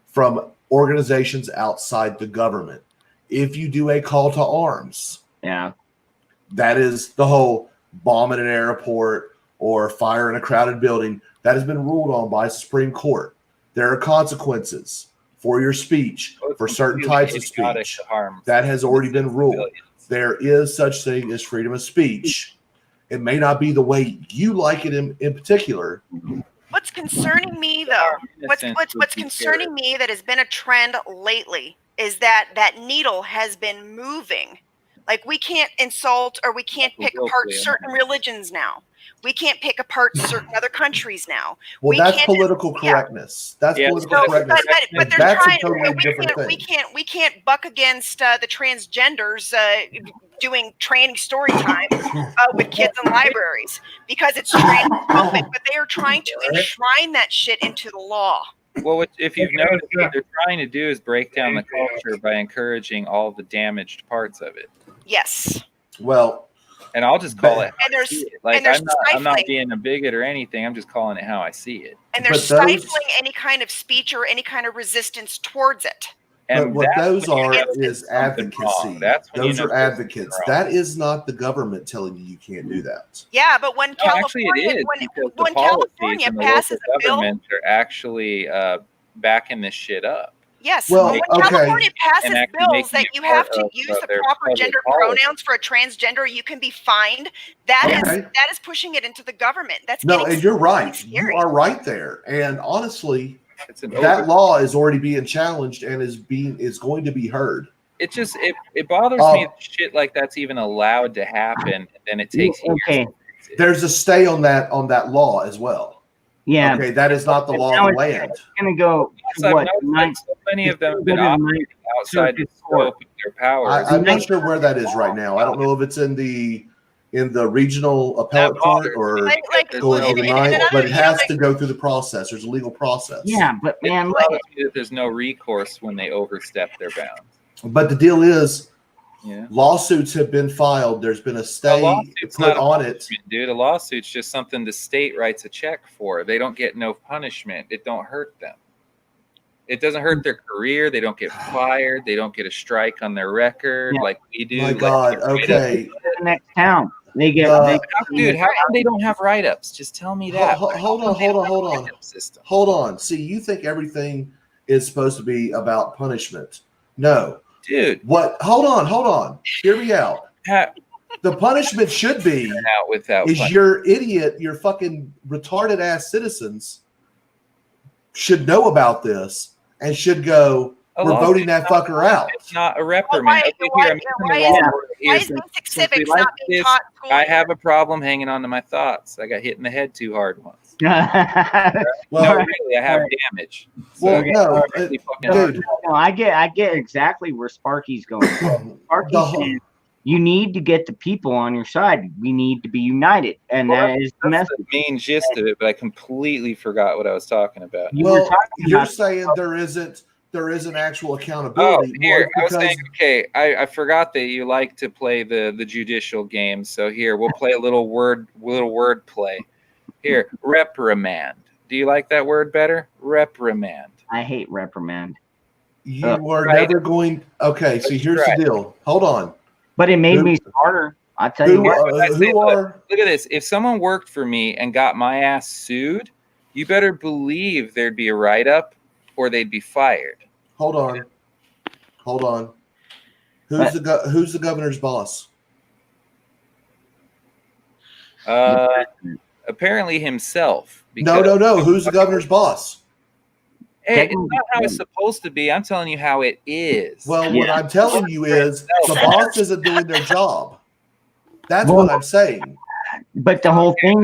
from organizations outside the government. If you do a call to arms, Yeah. that is the whole bomb at an airport or fire in a crowded building, that has been ruled on by Supreme Court. There are consequences for your speech, for certain types of Idiotic speech. to harm That has already been ruled. civilians. There is such thing as freedom of speech. It may not be the way you like it in particular. What's concerning me, though, what's Innocence would be concerning me that has been a trend lately is that needle has been moving. Like, we can't insult or we can't pick apart Willfully, certain religions now. We can't pick apart certain other countries now. Well, We that's can't- political correctness. That's Yeah, political No, correctness. but they're That's a trying. totally we different can't, thing. we can't buck against the transgenders doing training story time with kids in libraries because it's transphobic. But they are trying to enshrine that shit into the law. Well, if you've Okay, noticed, yeah. what they're trying to do is break down the culture by encouraging all the damaged parts of it. Yes, Well, And I'll just call it. and there's See it. Like and there's I'm not stifling. being a bigot or anything. I'm just calling it how I see it. and they're but those- stifling any kind of speech or any kind of resistance towards it. And but what that's those when you are know is something wrong. advocacy. That's when you Those know are something's advocates. wrong. That is not the government telling you can't do that. Yeah, but when No, actually, California, it is because the when policies California and the passes local a bill, governments are actually backing this shit up. yes, Well, when okay. California passes And actually bills making that it you have part to of, use the their proper public gender policy. pronouns for a transgender, you can be fined. That Okay. is pushing it into the government. That's No, getting and you're right. scary. You are right there. And honestly, It's an that over- law is already being challenged and is going to be heard. It just it bothers me that shit like that's even allowed to happen, and then it takes years. Okay. to fix it. There's a stay on that law as well. Yeah. Okay, that is not the But law now of the it's land. gonna go Plus, to I've what? noticed that Ninth, so many of them have it's been gonna go to operating outside the Circuit Court. scope of their powers. I'm not sure where that is right now. I don't know if it's in the regional appellate court or like going no to the reason. ninth, but it you know, has like- to go through the process. There's a legal process. Yeah, but It man, bothers like, me that there's no recourse when they overstep their bounds. But the deal is, Yeah. lawsuits have been filed. There's been a stay lawsuit's put not a on it. punishment, dude. A lawsuit's just something the state writes a check for. They don't get no punishment. It don't hurt them. It doesn't hurt their career. They don't get fired. They don't get a strike on their record Yeah. like we do. My Like, God. they get rid of- Okay. the next town, they get. Dude, how come they don't have write-ups? Just tell me that. Hold on. They don't have a Hold on. write-up system. Hold on. See, you think everything is supposed to be about punishment. No. Dude, What? Hold on. Hear me out. Pat The punishment should be out without is punishment. your fucking retarded ass citizens should know about this and should go, A we're lawsuit's voting that not- fucker out. It's not a reprimand. why- Okay, why- here, I'm using why the is- wrong word Why here. is basic Since we civics like not being this, taught in school? I have a problem hanging on to my thoughts. I got hit in the head too hard once. no, Well, No, really, I have damage. well, Okay, no, really fucking dude. I get exactly where Sparky's going. Sparky's The whole- saying, you need to get the people on your side. We need to be united, and Well, that is the That's message. the main gist of it, but I completely forgot what I was talking about. You were Well, talking you're about saying there isn't actual Oh, accountability. here, I Well, was saying, okay, I forgot that you like to play the judicial game. So here, we'll play a little word play. Here, reprimand. Do you like that word better? Reprimand. I hate reprimand, you are right. never going. Okay, so Let's here's try. the deal. Hold on. but it made Who- me smarter. I tell you Who, what. I say, who are? Look at this. If someone worked for me and got my ass sued, you better believe there'd be a write-up or they'd be fired. Hold on. Who's the governor's boss? Apparently himself. No. Who's the governor's boss? Hey, it's not how it's supposed to be. I'm telling you how it is. Well, what I'm telling you is the boss isn't doing their job. That's Well, what I'm saying. But the whole thing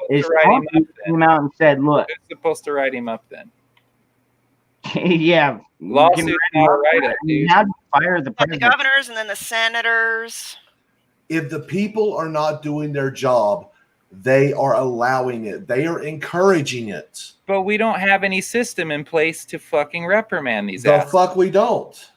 is Trump came out and said, "Look, who's supposed to write him up then? yeah, Lawsuit's not a write-up, dude. How do you fire the The president?" governors and then the senators. If the people are not doing their job, they are allowing it. They are encouraging it. But we don't have any system in place to fucking reprimand these The assholes. fuck we don't.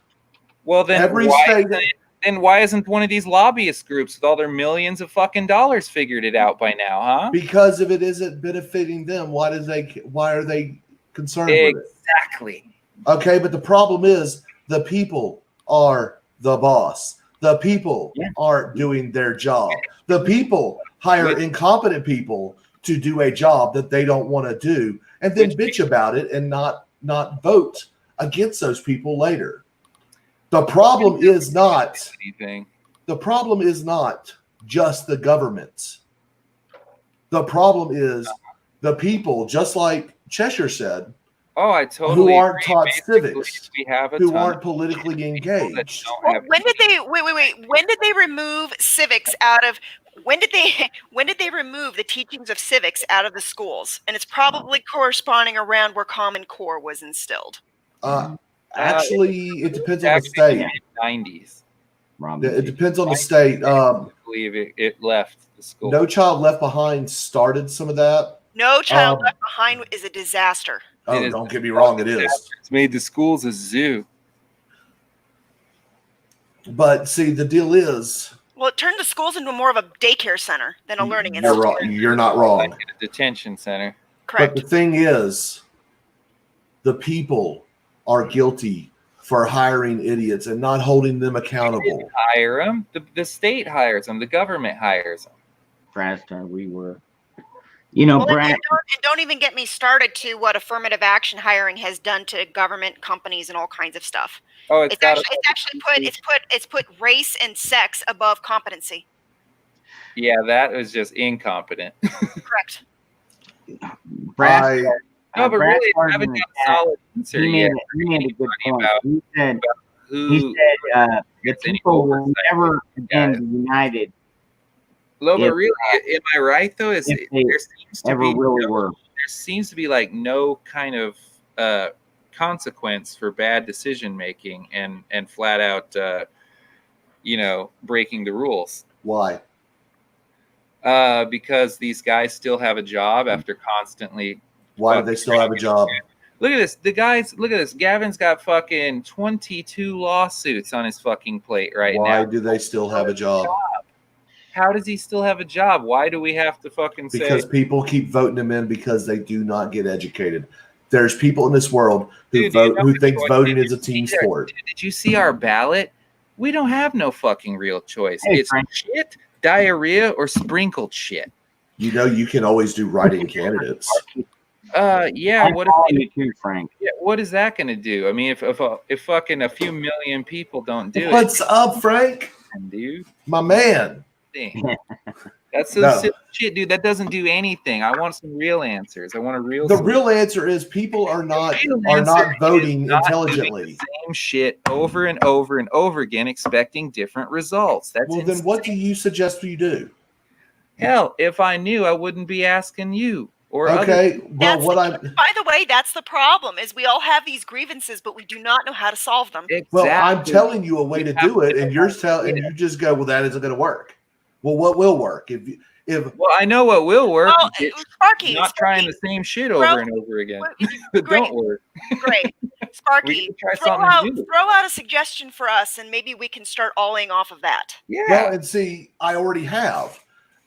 Well, then Every why state. then why isn't one of these lobbyist groups with all their millions of fucking dollars figured it out by now, huh? Because if it isn't benefiting them, why are they concerned with it? Exactly. Okay, but the problem is the people are the boss. The people aren't doing their job. The people hire incompetent people to do a job that they don't want to do, and then bitch about it and not vote against those people later. The problem is not anything. The problem is not just the government. The problem is the people, just like Cheshire said, Oh, I totally who aren't agree. taught Basically, civics, we have a who ton aren't of politically people that engaged. don't Well, have when did they wait? When did they remove civics out of when did they remove the teachings of civics out of the schools? And it's probably corresponding around where Common Core was instilled. Actually, it depends on the state. 90s. It depends on the state. I believe it left the school. No Child Left Behind started some of that. No Child Left Behind is a disaster. Oh, don't get me wrong, it is. It's made the schools a zoo. But see, the deal is, Well, it turned the schools into more of a daycare center than a learning you're institute. wrong. You're not wrong. Like a detention center. Correct. But the thing is, the people are guilty for hiring idiots and not holding them accountable. Hire them. The state hires them. The government hires them. Brastar, we were, you know, Well, Brad. and don't even get me started to what affirmative action hiring has done to government companies and all kinds of stuff. Oh, It's put race and sex above competency. Yeah, that was just incompetent. Correct. Brad, No, but really, I Brad haven't in got the a chat, solid answer he yet. made a good point. About He said who the gets any people will oversight never guys. again be united Lobo, if, really, am I right though? Is if there they seems to ever be really were. there seems to be like no kind of consequence for bad decision making and flat out breaking the rules. Why? Because these guys still have a job after constantly. Why do they still have a job? Look at this. Look at this. Gavin's got fucking 22 lawsuits on his fucking plate right now. Why do they still have a job? How does he still have a job? Why do we have to fucking say? Because people keep voting them in because they do not get educated. There's people in this world who who think voting is a team sport. Did you see our ballot? We don't have no fucking real choice. Hey, It's Frank. shit, diarrhea, or sprinkled shit. You know, you can always do write-in candidates. Yeah. What follow if you too, Frank. yeah, what is that going to do? I mean, if fucking a few million people don't do What's up, Frank? it, dude, My man. that's some No. silly shit, dude. That doesn't do anything. I want some real answers. I want a real. The real answer is people are not voting intelligently. Same shit over and over and over again, expecting different results. That's Well, then what do you suggest we do? hell. If I knew, I wouldn't be asking you or Okay, well, That's what the- I'm By the way, that's the problem is we all have these grievances, but we do not know how to solve them. Exactly. well, I'm telling you a way to do it, and you're telling, and you just go, well, that isn't going to work. Well, what will work if Well, I know what will work. Well, It's Sparky, not trying the same shit over Well, and over again. Great. It don't work. Great. We Sparky, can try throw something new. out a suggestion for us, and maybe we can start alling off of that. Yeah. well, and see, I already have.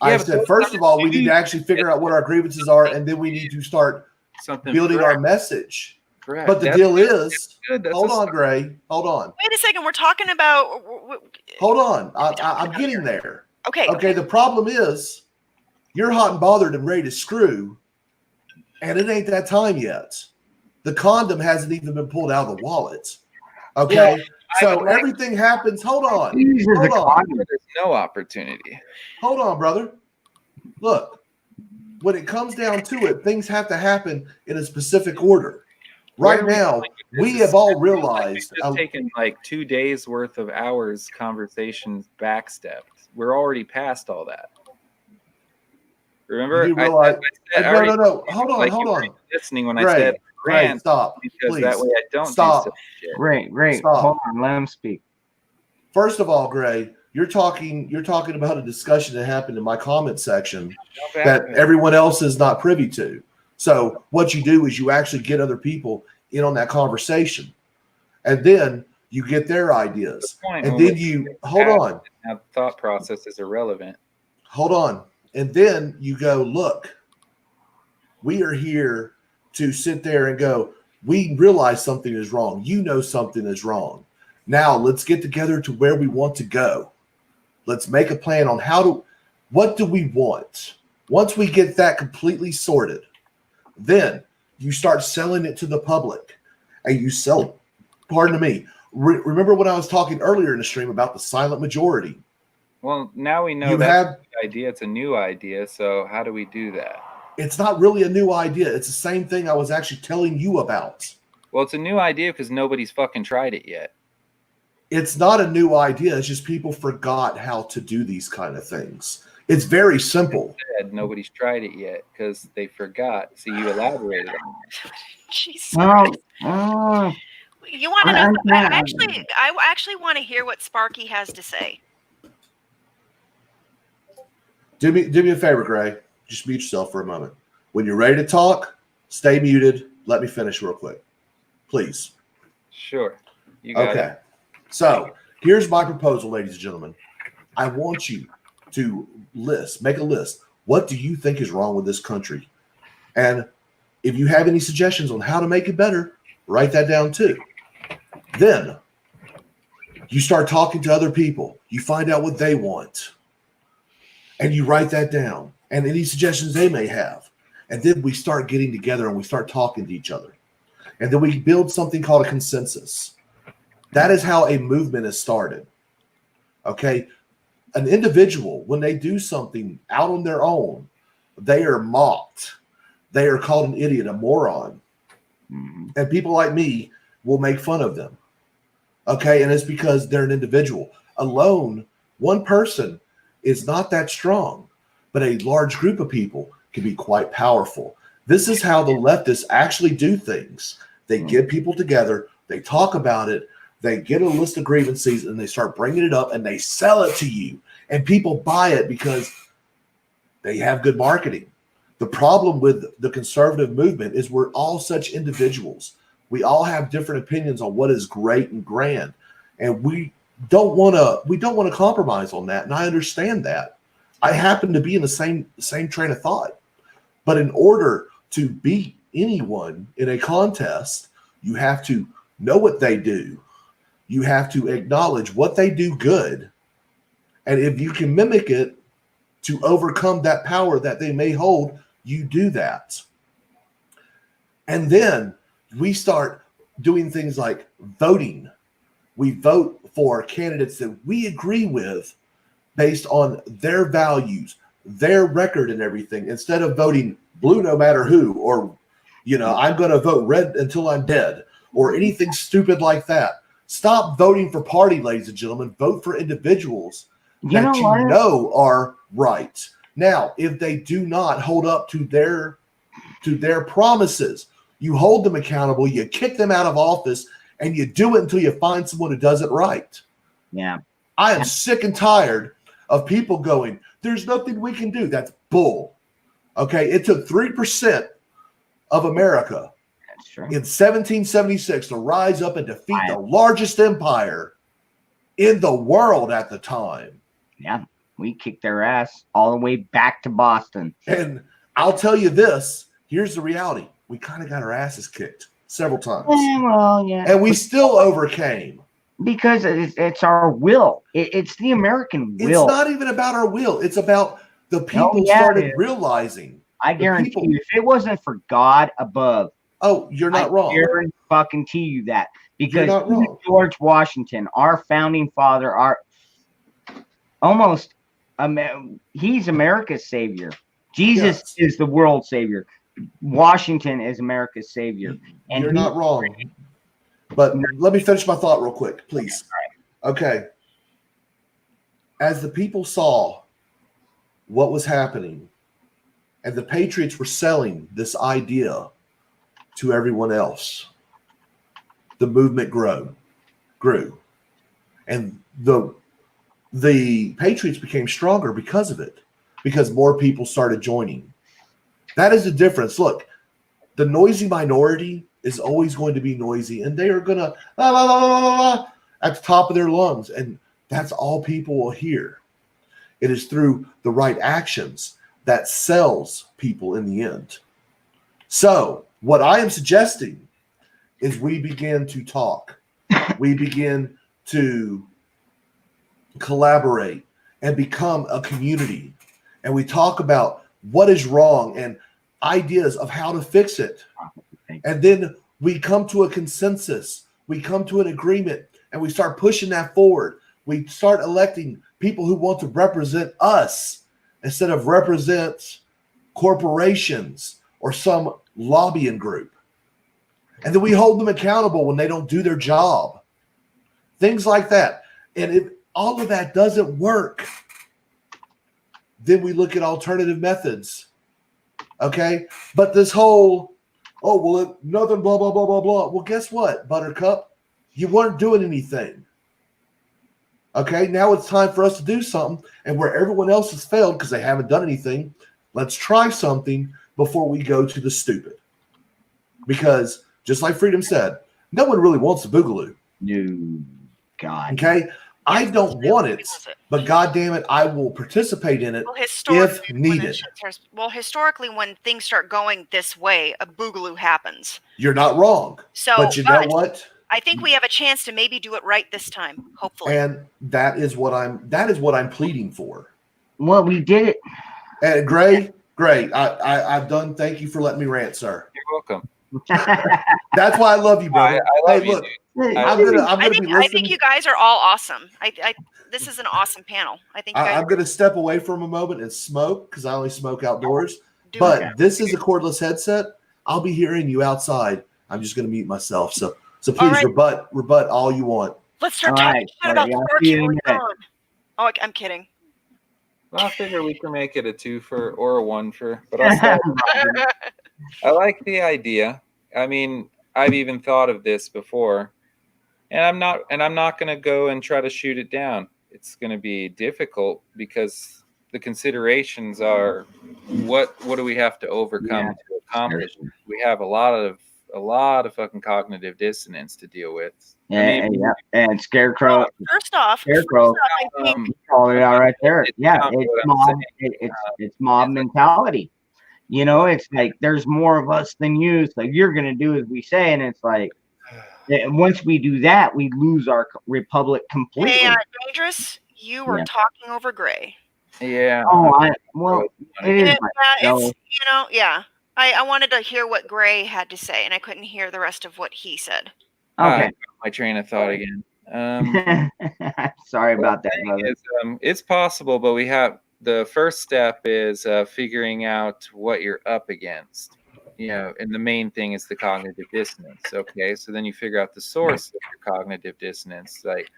Yeah, I but said, those first of all, we need to are- actually figure out what our grievances are, and then we need to start Something building correct. our message. Correct. But the That's deal good. is, Good. That's hold a on, start. Gray, hold on, Wait a second. We're talking about. hold on. I'm getting there. Okay. Okay, the problem is you're hot and bothered and ready to screw, and it ain't that time yet. The condom hasn't even been pulled out of the wallet. Okay, so everything happens. Hold on, He uses a hold on, condom. There's no opportunity. hold on, brother. look, when it comes down to it, things have to happen in a specific order. Right now, we have all realized. It's taken like 2 days worth of hours conversations backstepped. We're already past all that. Remember? You realize, I no. Hold on, like hold you on. weren't listening when Ray, I said Ray, rant, stop, because please. that way I don't Stop. do such shit. Great. Stop. Hold on, let him speak. First of all, Gray, you're talking about a discussion that happened in my comment section that everyone else is not privy to. So what you do is you actually get other people in on that conversation, and then you get their ideas, and then you hold on. Now thought process is irrelevant. Hold on, and then you go, look, we are here to sit there and go, we realize something is wrong. You know something is wrong. Now let's get together to where we want to go. Let's make a plan on what do we want? Once we get that completely sorted, then you start selling it to the public, and you sell, pardon me. Remember when I was talking earlier in the stream about the silent majority? Well, now we know that's a good idea. It's a new idea. So how do we do that? It's not really a new idea. It's the same thing I was actually telling you about. Well, it's a new idea because nobody's fucking tried it yet. It's not a new idea. It's just people forgot how to do these kind of things. It's very simple. Nobody's tried it yet because they forgot. So you elaborated on it. Jesus. You want to know? I actually want to hear what Sparky has to say. Do me a favor, Gray. Just mute yourself for a moment. When you're ready to talk, stay muted. Let me finish real quick, please. Sure. You got okay. it. So here's my proposal, ladies and gentlemen. I want you to make a list. What do you think is wrong with this country? And if you have any suggestions on how to make it better, write that down too. Then you start talking to other people. You find out what they want. And you write that down. And any suggestions they may have. And then we start getting together and we start talking to each other. And then we build something called a consensus. That is how a movement is started. Okay? An individual, when they do something out on their own, they are mocked. They are called an idiot, a moron. Mm-hmm. And people like me will make fun of them. Okay? And it's because they're an individual. Alone, one person is not that strong, but a large group of people can be quite powerful. This is how the leftists actually do things. They get people together, they talk about it, they get a list of grievances, and they start bringing it up, and they sell it to you. And people buy it because they have good marketing. The problem with the conservative movement is we're all such individuals. We all have different opinions on what is great and grand, and we don't want to compromise on that. And I understand that. I happen to be in the same train of thought. But in order to beat anyone in a contest, you have to know what they do. You have to acknowledge what they do good. And if you can mimic it to overcome that power that they may hold, you do that. And then we start doing things like voting. We vote for candidates that we agree with based on their values, their record and everything, instead of voting blue no matter who, or, I'm going to vote red until I'm dead, or anything stupid like that. Stop voting for party, ladies and gentlemen. Vote for individuals that you know are right. Now, if they do not hold up to their promises, you hold them accountable, you kick them out of office, and you do it until you find someone who does it right. Yeah. I am sick and tired of people going, there's nothing we can do. That's bull. Okay, it took 3% of America in 1776 to rise up and defeat the largest empire in the world at the time. Yeah, we kicked their ass all the way back to Boston. And I'll tell you this, here's the reality. We kind of got our asses kicked several times. Well, yeah. And we still overcame. Because it's our will. It's the American will. It's not even about our will. It's about the people started realizing. I guarantee you, if it wasn't for God above. Oh, you're not wrong. I guarantee you that. Because not wrong. George Washington, our founding father, our almost He's America's savior. Jesus Yes. is the world's savior. Washington is America's savior. And You're not wrong. But let me finish my thought real quick, please. Okay. As the people saw what was happening, and the Patriots were selling this idea to everyone else, the movement grew. And the Patriots became stronger because of it, because more people started joining. That is the difference. Look, the noisy minority is always going to be noisy, and they are going to at the top of their lungs, and that's all people will hear. It is through the right actions that sells people in the end. So what I am suggesting is we begin to talk. We begin to collaborate and become a community. And we talk about what is wrong and ideas of how to fix it. And then we come to a consensus. We come to an agreement, and we start pushing that forward. We start electing people who want to represent us instead of represent corporations or some lobbying group. And then we hold them accountable when they don't do their job. Things like that. And if all of that doesn't work, then we look at alternative methods. Okay? But this whole, nothing, blah, blah, blah, blah, blah. Well, guess what, Buttercup? You weren't doing anything. Okay? Now it's time for us to do something. And where everyone else has failed because they haven't done anything, let's try something before we go to the stupid. Because just like Freedom said, no one really wants the Boogaloo. No, God. Okay? I don't want it, but God damn it, I will participate in it if needed. Historically, when things start going this way, a boogaloo happens. You're not wrong. So, but you know what? I think we have a chance to maybe do it right this time, hopefully. And that is what I'm pleading for. Well, we did it. And Gray, I've done. Thank you for letting me rant, sir. You're welcome. That's why I love you, brother. I love hey, you, look, dude. I'm gonna I be think listening. you guys are all awesome. This is an awesome panel. I think you guys I'm gonna step away from a moment and smoke because I only smoke outdoors. do But it. this is a cordless headset. I'll be hearing you outside. I'm just gonna mute myself. So please All right. rebut all you want. Let's start All talking right, shit about buddy, I'll Sparky see you in a and minute. Ron. Oh, I'm kidding. Well, I figure we can make it a 2 or a 1 but I'll start. I like the idea. I mean, I've even thought of this before, and I'm not going to go and try to shoot it down. It's going to be difficult because the considerations are what do we have to overcome to accomplish? We have a lot of fucking cognitive dissonance to deal with. And Scarecrow. First off, Scarecrow. I think Call it out right there. It's Yeah, not it's what I'm mob. saying. It's mob mentality. You know, it's like there's more of us than you. So you're gonna do as we say, and it's like once we do that, we lose our republic completely. hey, Dangerous, you were talking over Gray. Yeah. Oh, it is. I wanted to hear what Gray had to say, and I couldn't hear the rest of what he said. Okay. My train of thought again. Sorry about that, brother. It's possible, but the first step is figuring out what you're up against. You know, and the main thing is the cognitive dissonance. Okay, so then you figure out the source of your cognitive dissonance. Like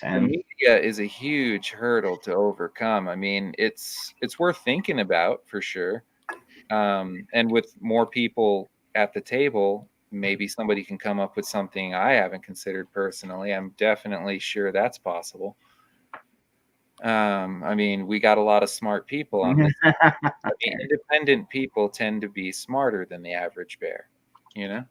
the media is a huge hurdle to overcome. I mean, it's worth thinking about for sure. And with more people at the table, maybe somebody can come up with something I haven't considered personally. I'm definitely sure that's possible. I mean, we got a lot of smart people on this. I mean, independent people tend to be smarter than the average bear, you know,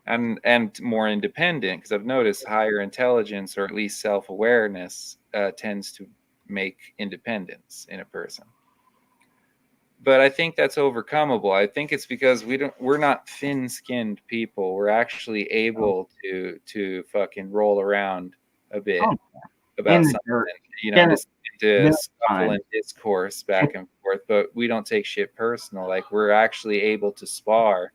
and more independent, because I've noticed higher intelligence, or at least self-awareness, tends to make independence in a person. But I think that's overcomeable. I think it's because we're not thin-skinned people. We're actually able to fucking roll around a bit. about In the something, dirt. you know, There- just into no scuffle time. and discourse back and forth, but we don't take shit personal. Like we're actually able to spar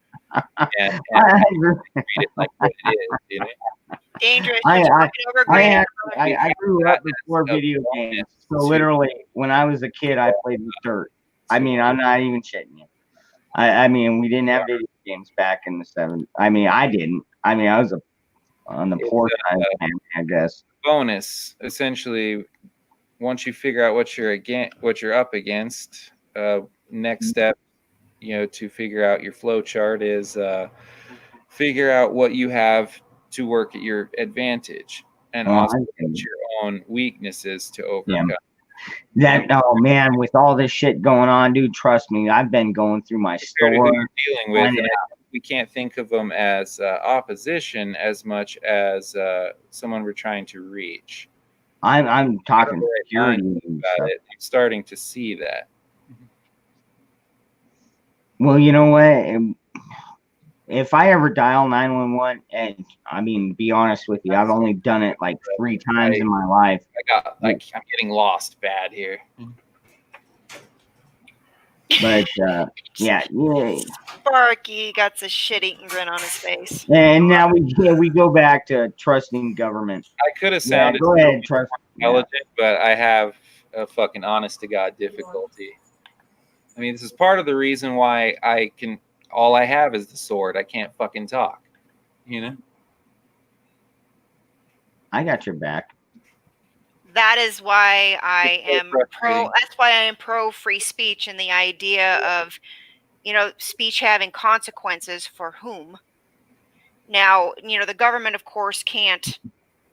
and I agree. treat it like what it is, you know? Dangerous. I- You're talking over Grant. I grew up before video games, so literally when I was a kid, I played with dirt. I mean, I'm not even shitting you. I mean, we didn't have video games back in the 70s. I mean, I didn't. I mean, I was on the poor side of the family, I guess. Bonus, essentially, once you figure out what you're up against, next step, you know, to figure out your flow chart is figure out what you have to work at your advantage, and also what's your own weaknesses to overcome. Oh man, with all this shit going on, dude, trust me, I've been going through my Compared to who store. you're dealing with, and we can't think of them as opposition as much as someone we're trying to reach. I'm talking security and about stuff. it. I'm starting to see that. Well, you know what? If I ever dial 911, and I mean, to be honest with you, I've only done it like 3 times in my life. I'm getting lost bad here. But yeah. Sparky got a shit-eating grin on his face. And now we go back to trusting government. I could have sounded go ahead, trust. intelligent, but I have a fucking honest to God difficulty. I mean, this is part of the reason why all I have is the sword. I can't fucking talk, you know? I got your back. That is why I It's so am frustrating. that's why I am pro free speech and the idea of, you know, speech having consequences for whom. Now, you know, the government, of course, can't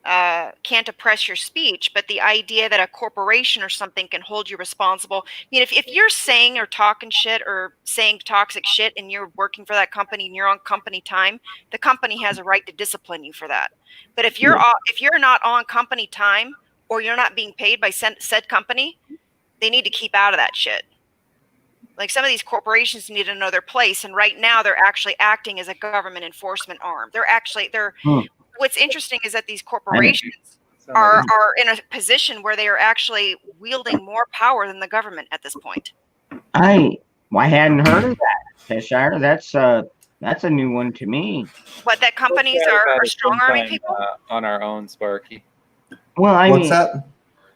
oppress your speech, but the idea that a corporation or something can hold you responsible. I mean, if you're saying or talking shit or saying toxic shit and you're working for that company and you're on company time, the company has a right to discipline you for that. But if you're not on company time or you're not being paid by said company, they need to keep out of that shit. Like some of these corporations need to know their place, and right now they're actually acting as a government enforcement arm. What's interesting is that these corporations are in a position where they are actually wielding more power than the government at this point. I hadn't heard of that, Cheshire. That's a new one to me. But that companies are strong arming people on our own, Sparky. Well, I What's mean, that?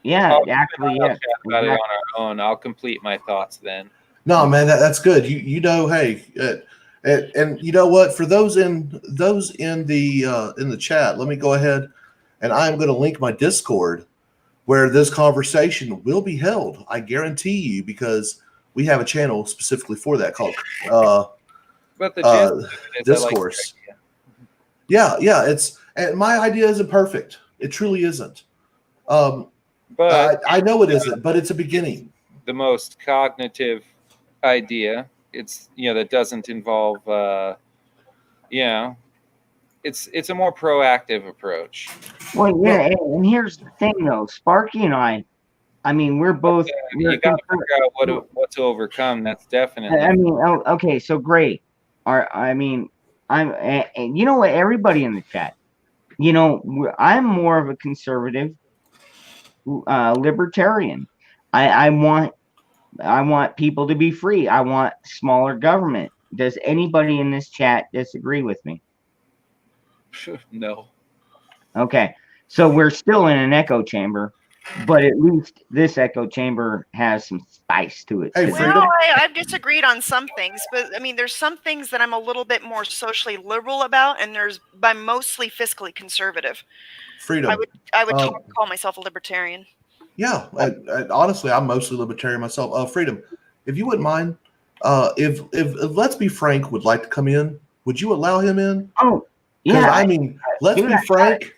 yeah, actually, I'll yeah. chat about it on our own. I'll complete my thoughts then. No, man, that's good. You know, hey, and you know what? For those in the chat, let me go ahead and I'm going to link my Discord where this conversation will be held. I guarantee you, because we have a channel specifically for that called But the gist of it is Discourse. Yeah, and my idea isn't perfect. It truly isn't. But I know it isn't, but it's a beginning. the most cognitive idea, it's, you know, that doesn't involve you know, it's a more proactive approach. Well, yeah, and here's the thing, though. Sparky and I mean, we're both. You got to figure out what to overcome. That's definitely. I mean, okay, so great. I'm, and you know what? Everybody in the chat, you know, I'm more of a conservative, libertarian. I want people to be free. I want smaller government. Does anybody in this chat disagree with me? No. Okay, so we're still in an echo chamber, but at least this echo chamber has some spice to it. Hey, today. Freedom. Well, I've disagreed on some things, but I mean, there's some things that I'm a little bit more socially liberal about, and I'm mostly fiscally conservative. Freedom. I would call myself a libertarian. Yeah, honestly, I'm mostly libertarian myself. Freedom, if you wouldn't mind, if Let's Be Frank would like to come in, would you allow him in? Oh, yeah. I mean, let's dude, be frank.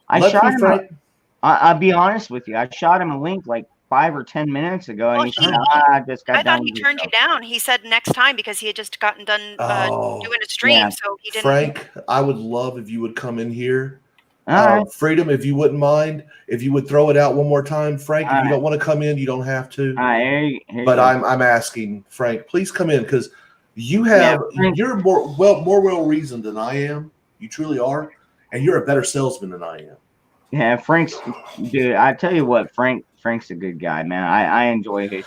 I shot him. Frank. I'll be honest with you. I shot him a link like 5 or 10 minutes ago, and Well, he said, "Just got I done thought he with turned you yourself." down. He said next time because he had just gotten done doing a stream, yeah. so he didn't. Frank, I would love if you would come in here. All right. Freedom, if you wouldn't mind, if you would throw it out one more time, Frank. If you don't want to come in, you don't have to. All right, But I'm asking, Frank, please come in, because you're more well reasoned than I am. You truly are, and you're a better salesman than I am. Yeah, Frank's dude. I tell you what, Frank's a good guy, man. I enjoy his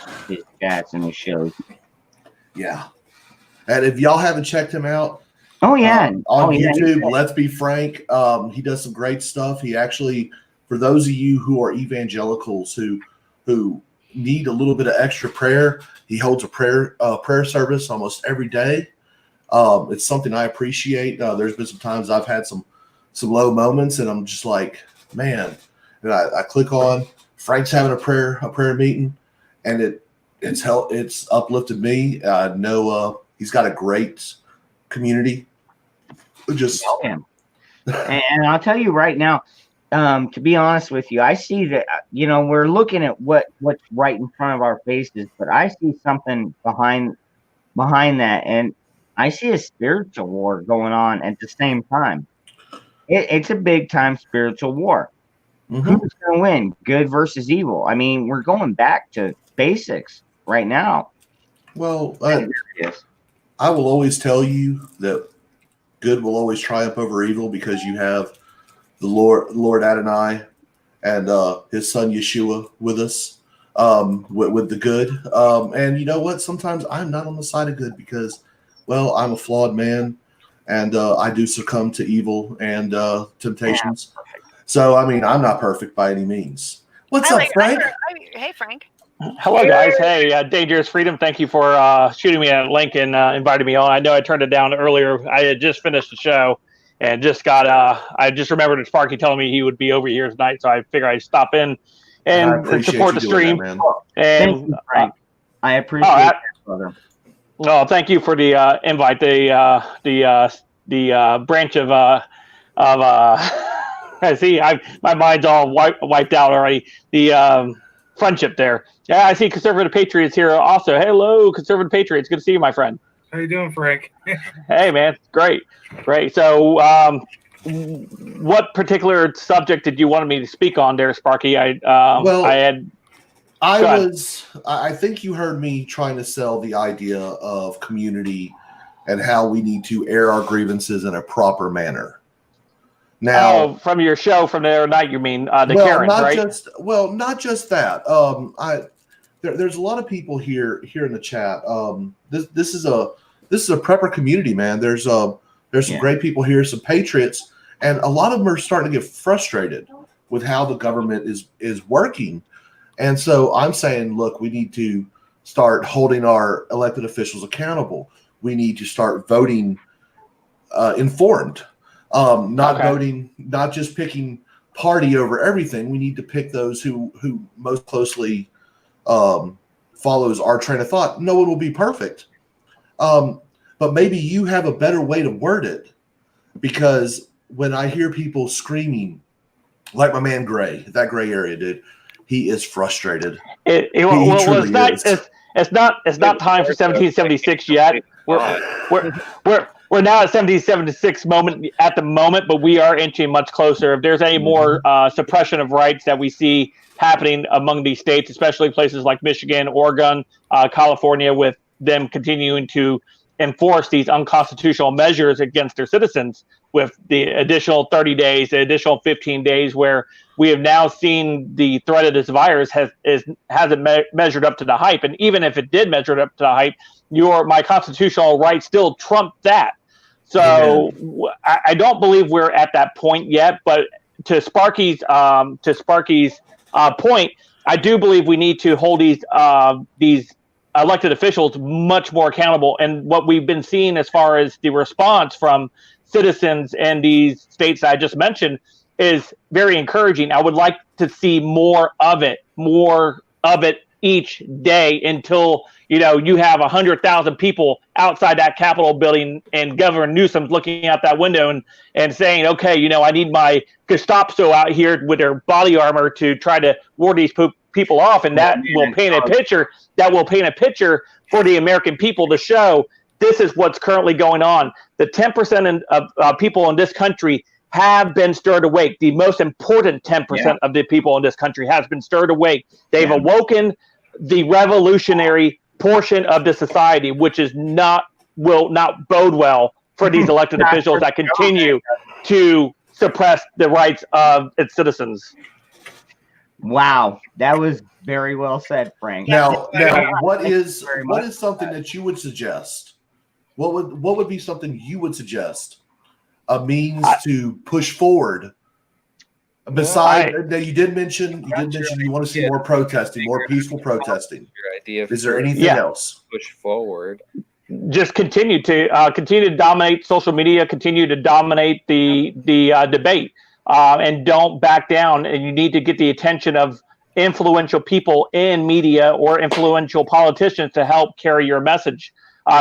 chats and his shows. Yeah. And if y'all haven't checked him out Oh yeah, on YouTube, Let's Be Frank, he does some great stuff. He actually, for those of you who are evangelicals who need a little bit of extra prayer, he holds a prayer service almost every day. It's something I appreciate. There's been some times I've had some low moments, and I'm just like, man. And I click on Frank's having a prayer meeting, and it's uplifted me. I know he's got a great community. Just and I'll tell you right now, to be honest with you, I see that we're looking at what's right in front of our faces, but I see something behind that, and I see a spiritual war going on at the same time. It's a big time spiritual war. Mm-hmm. Who's going to win? Good versus evil. I mean, we're going back to basics right now. Well, I will always tell you that good will always triumph over evil, because you have the Lord Adonai and his son Yeshua with us, with the good. And you know what? Sometimes I'm not on the side of good because, well, I'm a flawed man, and I do succumb to evil and temptations. So, I mean, I'm not perfect by any means. What's up, Frank? Hey, Frank. Hello, guys. Hey, Dangerous Freedom. Thank you for shooting me a link and inviting me on. I know I turned it down earlier. I had just finished the show and just got, I just remembered Sparky telling me he would be over here tonight. So I figured I'd stop in and support the stream. That, and Frank, I appreciate that, brother. No, thank you for the invite. The branch of I see. My mind's all wiped out already. The friendship there. Yeah, I see Conservative Patriots here also. Hello, Conservative Patriots. Good to see you, my friend. How you doing, Frank? Hey, man. Great. So, what particular subject did you want me to speak on there, Sparky? I think you heard me trying to sell the idea of community and how we need to air our grievances in a proper manner. Now, from your show from the other night, you mean Karen, right? Not just that. There's a lot of people here in the chat. This is a prepper community, man. There's some great people here, some patriots, and a lot of them are starting to get frustrated with how the government is working. And so I'm saying, look, we need to start holding our elected officials accountable. We need to start voting informed. Voting, not just picking party over everything. We need to pick those who most closely follows our train of thought. No one will be perfect. But maybe you have a better way to word it, because when I hear people screaming, like my man Gray, that Gray area did, he is frustrated. It's not time for 1776 yet. We're now at 1776 at the moment, but we are inching much closer. If there's any more suppression of rights that we see happening among these states, especially places like Michigan, Oregon, California, with them continuing to enforce these unconstitutional measures against their citizens, with the additional 30 days, the additional 15 days, where we have now seen the threat of this virus hasn't measured up to the hype. And even if it did measure up to the hype, my constitutional rights still trump that. So I don't believe we're at that point yet. But to Sparky's point, I do believe we need to hold these elected officials much more accountable. And what we've been seeing as far as the response from citizens in these states that I just mentioned is very encouraging. I would like to see more of it each day until you have 100,000 people outside that Capitol building and Governor Newsom's looking out that window and saying, okay, I need my Gestapo out here with their body armor to try to ward these people off, and that will paint a picture. That will paint a picture for the American people to show this is what's currently going on. The 10% of people in this country have been stirred awake. The most important 10% of the people in this country has been stirred awake. They've awoken the revolutionary portion of the society, which will not bode well for these elected officials that continue to suppress the rights of its citizens. Wow, that was very well said, Frank. Now, what is very what much is something that you would suggest? What would be something you would suggest? A means to push forward. Besides, now you did mention you want to see more protesting, more peaceful protesting. Your idea. Is there anything else? Push forward. Just continue to dominate social media, continue to dominate the debate, and don't back down. And you need to get the attention of influential people in media or influential politicians to help carry your message.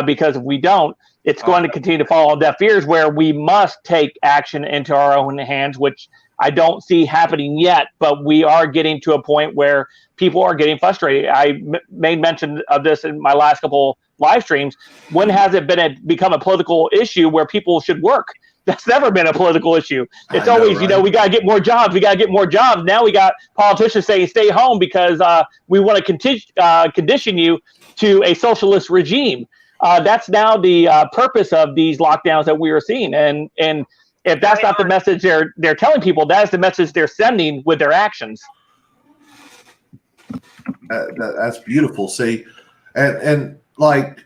Because if we don't, it's going to continue to fall on deaf ears, where we must take action into our own hands, which I don't see happening yet, but we are getting to a point where people are getting frustrated. I made mention of this in my last couple live streams. When has it become a political issue where people should work? That's never been a political issue. It's always, right? We got to get more jobs. We got to get more jobs. Now we got politicians saying stay home because we want to condition you to a socialist regime. That's now the purpose of these lockdowns that we are seeing. And if that's not the message they're telling people, that is the message they're sending with their actions. That's beautiful. See, and like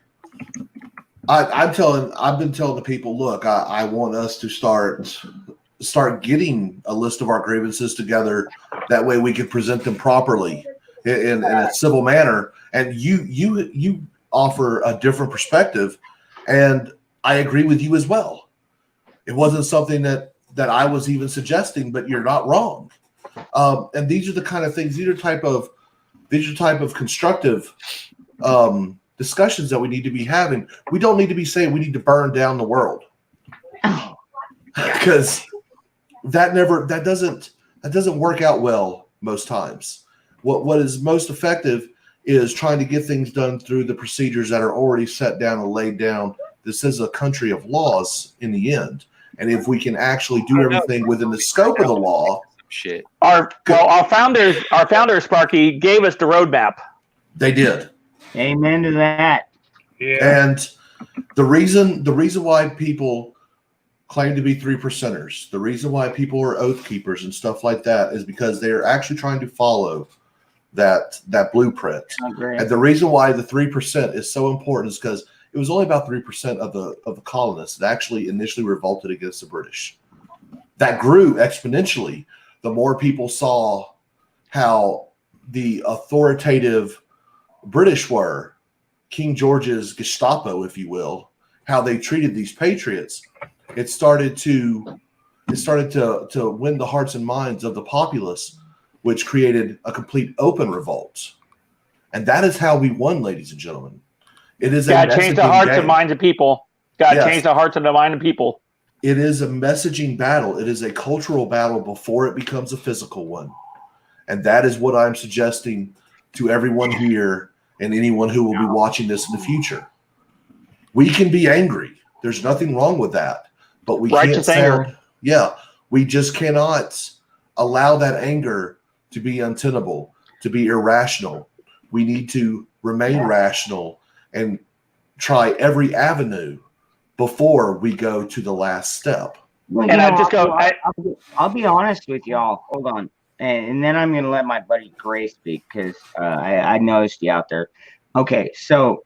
I've been telling the people, look, I want us to start getting a list of our grievances together. That way we can present them properly in a civil manner. And you offer a different perspective, and I agree with you as well. It wasn't something that I was even suggesting, but you're not wrong. And these are the kind of things. These are type of constructive discussions that we need to be having. We don't need to be saying we need to burn down the world, because that doesn't work out well most times. What is most effective is trying to get things done through the procedures that are already set down and laid down. This is a country of laws in the end. And if we can actually do everything within the scope of the law. Shit. Our founders, Sparky, gave us the roadmap. They did. Amen to that. Yeah. And the reason why people claim to be 3%ers, the reason why people are oath keepers and stuff like that, is because they are actually trying to follow that blueprint. And the reason why the 3% is so important is because it was only about 3% of the colonists that actually initially revolted against the British. That grew exponentially the more people saw how the authoritative British were, King George's Gestapo, if you will, how they treated these patriots. It started to win the hearts and minds of the populace, which created a complete open revolt. And that is how we won, ladies and gentlemen. It is got to change the hearts and minds of people. Got to change the hearts and the mind of people. It is a messaging battle. It is a cultural battle before it becomes a physical one. And that is what I'm suggesting to everyone here and anyone who will be watching this in the future. We can be angry. There's nothing wrong with that. But we can't sound, we just cannot allow that anger to be untenable, to be irrational. We need to remain rational and try every avenue before we go to the last step. Well, I'll be honest with y'all. Hold on. And then I'm going to let my buddy Gray speak, because I noticed you out there. Okay, so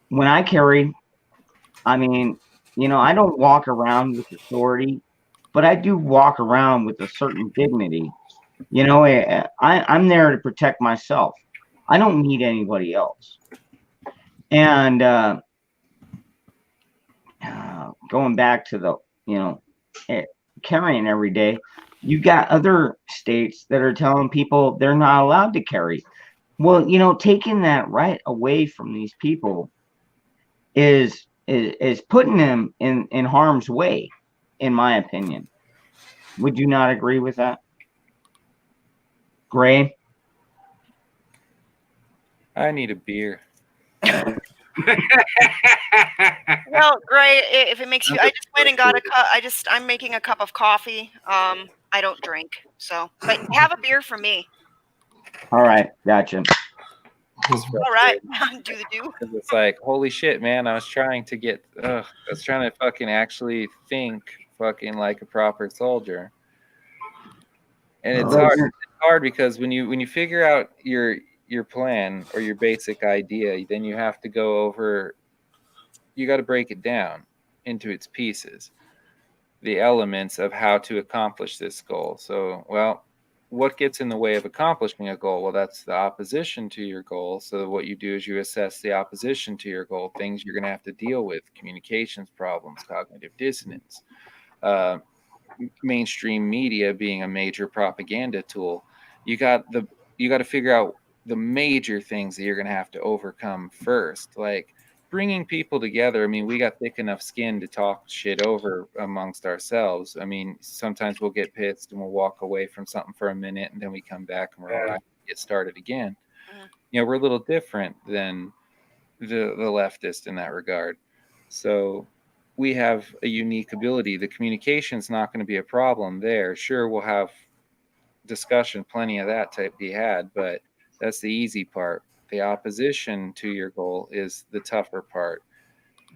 when I carry, I don't walk around with authority, but I do walk around with a certain dignity. I'm there to protect myself. I don't need anybody else. And going back to the, carrying every day, you got other states that are telling people they're not allowed to carry. Well, taking that right away from these people is putting them in harm's way, in my opinion. Would you not agree with that, Gray? I need a beer. Well, Gray, if it makes you, I just went and got a cup. I'm making a cup of coffee. I don't drink, but have a beer for me. All right, gotcha. All right, do the do. It's like, holy shit, man! I was trying to fucking actually think fucking like a proper soldier, And it's Oh, hard. yeah. It's hard because when you figure out your plan or your basic idea, then you have to go over. You got to break it down into its pieces, the elements of how to accomplish this goal. So, well, what gets in the way of accomplishing a goal? Well, that's the opposition to your goal. So what you do is you assess the opposition to your goal, things you're going to have to deal with, communications problems, cognitive dissonance, mainstream media being a major propaganda tool. You got to figure out the major things that you're going to have to overcome first, like bringing people together. I mean, we got thick enough skin to talk shit over amongst ourselves. I mean, sometimes we'll get pissed and we'll walk away from something for a minute and then we come back and we're all right, get started again. We're a little different than the leftist in that regard. So we have a unique ability. The communication's not going to be a problem there. Sure, we'll have discussion, plenty of that to be had, but that's the easy part. The opposition to your goal is the tougher part.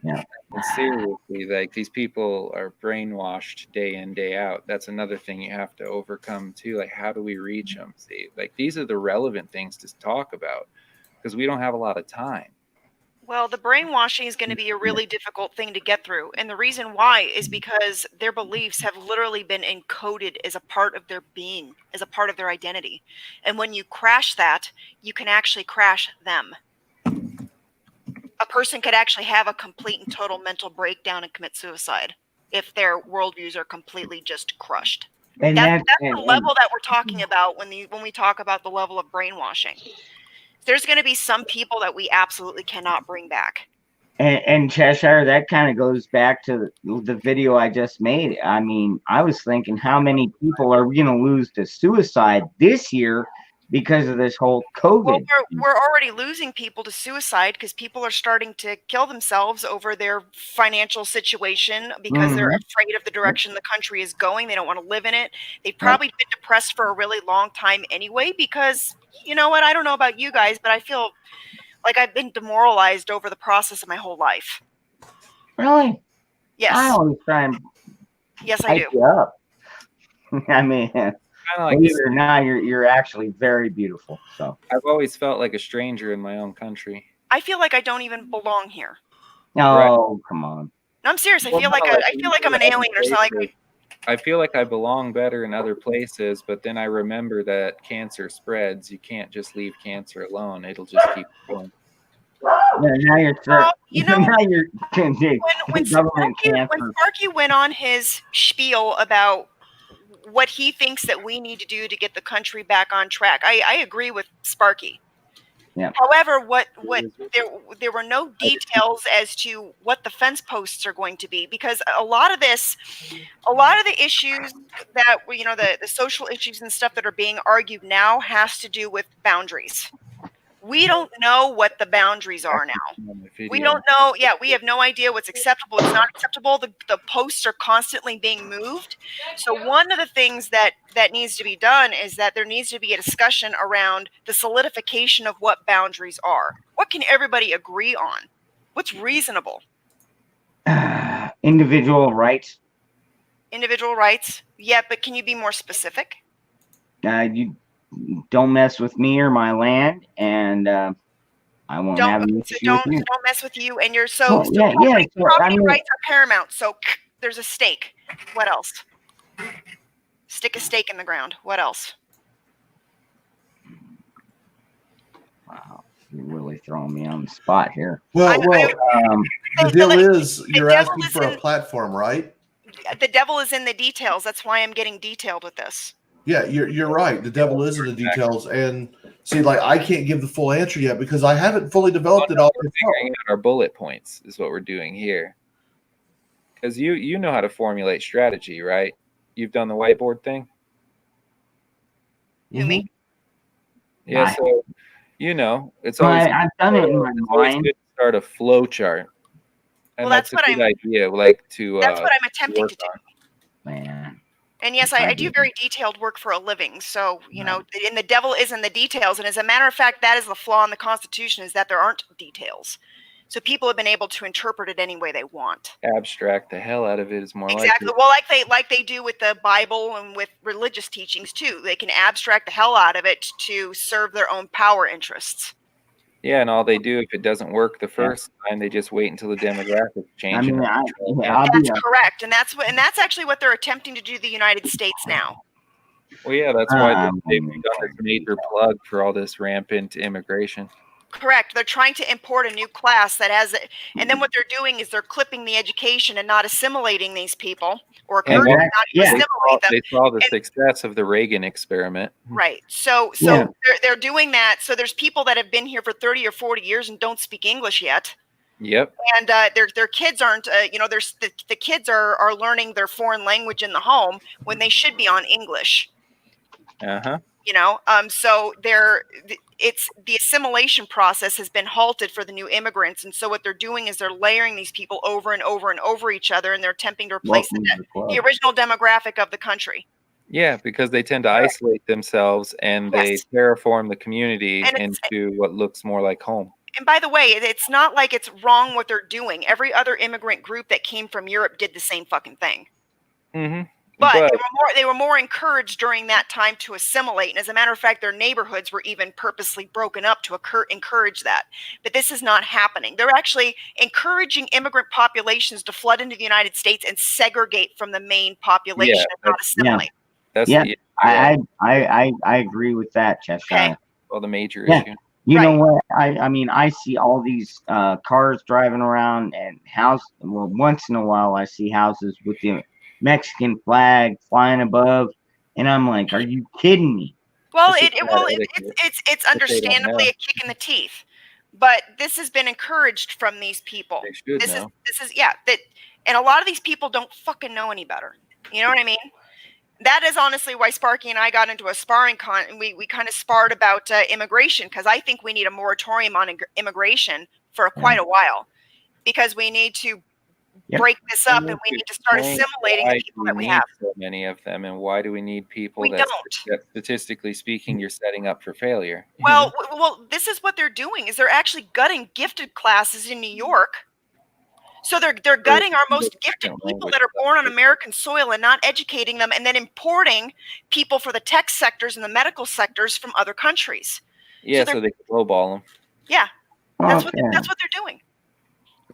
Yeah. And seriously, like, these people are brainwashed day in, day out. That's another thing you have to overcome too. Like, how do we reach them? See, like, these are the relevant things to talk about because we don't have a lot of time. Well, the brainwashing is going to be a really difficult thing to get through. And the reason why is because their beliefs have literally been encoded as a part of their being, as a part of their identity. And when you crash that, you can actually crash them. A person could actually have a complete and total mental breakdown and commit suicide if their worldviews are completely just crushed. And That's the level that we're talking about when we talk about the level of brainwashing. There's going to be some people that we absolutely cannot bring back. And Cheshire, that kind of goes back to the video I just made. I mean, I was thinking, how many people are we going to lose to suicide this year because of this whole COVID? Well, we're already losing people to suicide because people are starting to kill themselves over their financial situation because they're afraid of the direction the country is going. They don't want to live in it. They've probably been depressed for a really long time anyway because, you know what, I don't know about you guys, but I feel like I've been demoralized over the process of my whole life. Really? Yes. I always try and Yes, I do. hype you up. I mean, Like, believe it or not, you're actually very beautiful. So I've always felt like a stranger in my own country. I feel like I don't even belong here. no, come on. No, I'm serious. I Well, feel like no, I feel like I'm an alien or something. I feel like I belong better in other places, but then I remember that cancer spreads. You can't just leave cancer alone; it'll just keep going. Yeah, now you're Well, you know, now you're when Sparky went on his spiel about what he thinks that we need to do to get the country back on track, I agree with Sparky. Yeah. However, there were no details as to what the fence posts are going to be, because a lot of the issues that the social issues and stuff that are being argued now has to do with boundaries. We don't know what the boundaries are now. We don't know. Yeah, we have no idea what's acceptable. It's not acceptable. The posts are constantly being moved. So one of the things that needs to be done is that there needs to be a discussion around the solidification of what boundaries are. What can everybody agree on? What's reasonable? Individual rights. Individual rights. Yeah, but can you be more specific? You don't mess with me or my land, and I won't have an issue with you. Don't mess with you and your Property rights are paramount. So there's a stake. What else? Stick a stake in the ground. What else? Wow, you're really throwing me on the spot here. Well, the deal is you're asking for a platform, right? The devil is in the details. That's why I'm getting detailed with this. Yeah, you're right. The devil is in the details, and see, like, I can't give the full answer yet because I haven't fully developed it all. We're figuring out our bullet points is what we're doing here. Because you know how to formulate strategy, right? You've done the whiteboard thing. Me? Yeah, so it's always I've done it in my mind. Good to start a flow chart, and Well, that's a good idea. Like to that's what I'm attempting to do. Man. And yes, I do very detailed work for a living. So, and the devil is in the details. And as a matter of fact, that is the flaw in the Constitution, is that there aren't details. So people have been able to interpret it any way they want. Abstract the hell out of it is more Exactly. likely. Well, like they do with the Bible and with religious teachings too. They can abstract the hell out of it to serve their own power interests. Yeah, and all they do, if it doesn't work the first time, they just wait until the demographics change. I mean, and I'll be That's correct, and that's actually what they're attempting to do the United States now. well, yeah, that's why they've Um, done this major plug for all this rampant immigration. Correct. They're trying to import a new class that has it, and then what they're doing is they're clipping the education and not assimilating these people or And encouraging what- them not to yeah. assimilate them. They saw the And- success of the Reagan experiment. Right. So Yeah. they're doing that. So there's people that have been here for 30 or 40 years and don't speak English yet. Yep. And their kids aren't, there's the kids are learning their foreign language in the home when they should be on English. Uh-huh. So it's the assimilation process has been halted for the new immigrants, and so what they're doing is they're layering these people over and over and over each other, and they're attempting to replace welcome to the club. the original demographic of the country. Yeah, because they tend to isolate themselves and they Yes. terraform the community And it's- into what looks more like home. And by the way, it's not like it's wrong what they're doing. Every other immigrant group that came from Europe did the same fucking thing. Mm-hmm. But they were more encouraged during that time to assimilate. And as a matter of fact, their neighborhoods were even purposely broken up to encourage that. But this is not happening. They're actually encouraging immigrant populations to flood into the United States and segregate from the main population and not assimilate. That's Yeah. the, I agree with that, Cheshire. Okay. well, the major Yeah. issue. You know Right. what? I mean, I see all these cars driving around and well, once in a while I see houses with the Mexican flag flying above, and I'm like, are you kidding me? Well, This is bad etiquette. it's they don't understandably know. a kick in the teeth. But this has been encouraged from these people. They should This know. is and a lot of these people don't fucking know any better. You know what I mean? That is honestly why Sparky and I got into a sparring and we kind of sparred about immigration, because I think we need a moratorium on immigration for quite a while, because we need to Yep. break this up and we need to start Explain assimilating why the people do that we need have. so many of them, and why do we need people We that don't. statistically speaking you're setting up for failure? Well, this is what they're doing is they're actually gutting gifted classes in New York. So they're gutting our most gifted people that are born on American soil and not educating them, and then importing people for the tech sectors and the medical sectors from other countries. Yeah, they're- so they can lowball them. Yeah, that's Okay. what they're doing.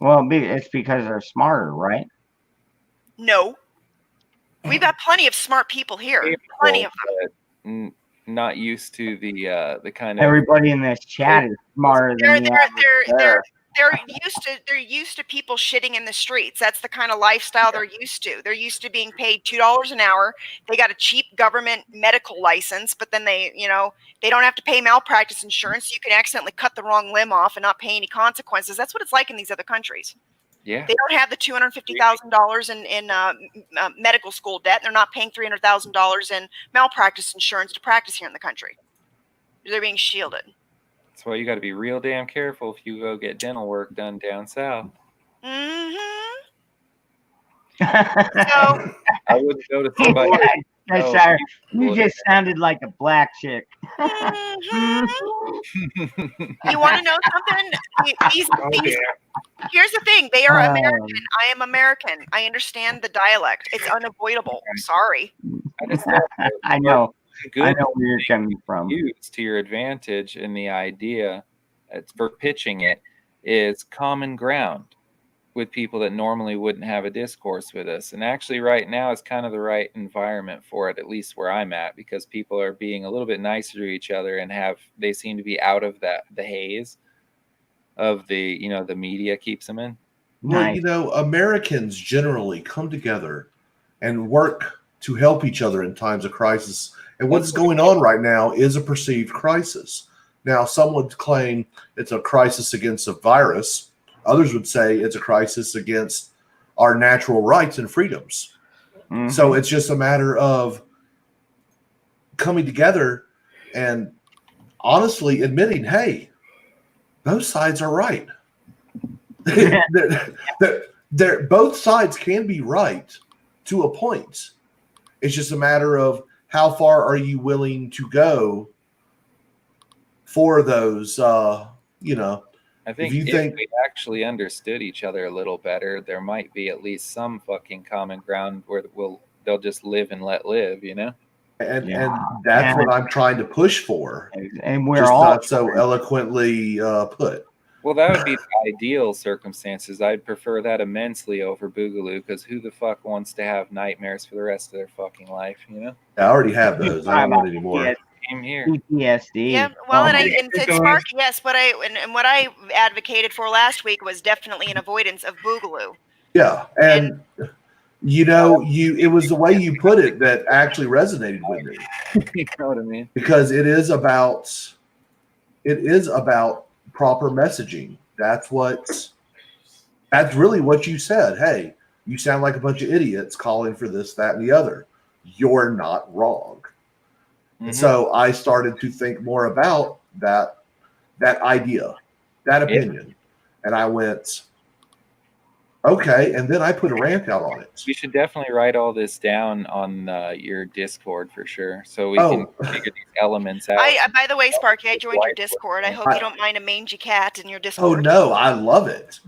Well, it's because they're smarter, right? No, we've got plenty of smart people here. Plenty of them. But not used to the kind of Everybody in this chat is smarter than the average bear. They're used to people shitting in the streets. That's the kind of lifestyle they're used to. They're used to being paid $2 an hour. They got a cheap government medical license, but then they don't have to pay malpractice insurance. So you can accidentally cut the wrong limb off and not pay any consequences. That's what it's like in these other countries. yeah. They don't have the $250,000 in medical school debt. And they're not paying $300,000 in malpractice insurance to practice here in the country. They're being shielded. That's why you got to be real damn careful if you go get dental work done down south. Mm-hmm. So, I wouldn't go to somebody. Cheshire, you just sounded like a black chick. Mhm. You want to know something? These, Oh, these, yeah. here's the thing. They are Um, American. I am American. I understand the dialect. It's unavoidable. Sorry. I just thought that I know. good I know where you're coming from. use to your advantage, and the idea for pitching it is common ground with people that normally wouldn't have a discourse with us. And actually right now is kind of the right environment for it, at least where I'm at, because people are being a little bit nicer to each other and they seem to be out of the haze of the media keeps them in. Well, Nice. Americans generally come together and work to help each other in times of crisis. And what's going on right now is a perceived crisis. Now, some would claim it's a crisis against a virus. Others would say it's a crisis against our natural rights and freedoms. Mhm. So it's just a matter of coming together and honestly admitting, hey, those sides are right. Both sides can be right to a point. It's just a matter of how far are you willing to go for those, I think you if think- we actually understood each other a little better, there might be at least some fucking common ground where they'll just live and let live, you know? And Yeah. that's And- what I'm trying to push for. And we're Just all not so eloquently put. Well, that would be the ideal circumstances. I'd prefer that immensely over Boogaloo, because who the fuck wants to have nightmares for the rest of their fucking life, you know? I already have those. I don't want any more. Same here. PTSD. Yeah, well, Oh and my- and Sparky, yes, what I advocated for last week was definitely an avoidance of Boogaloo. Yeah, and it was the way you put it that actually resonated with me, You know what I mean? because it is about proper messaging. That's really what you said. Hey, you sound like a bunch of idiots calling for this, that, and the other. You're not wrong. Mhm. So I started to think more about that idea, that opinion, and I went, okay. And then I put a rant out on it. We should definitely write all this down on your Discord for sure, so we Oh. can figure these elements out. By the way, Sparky, I joined your Discord. I hope you don't mind a mangy cat in your Oh Discord. no, I love it.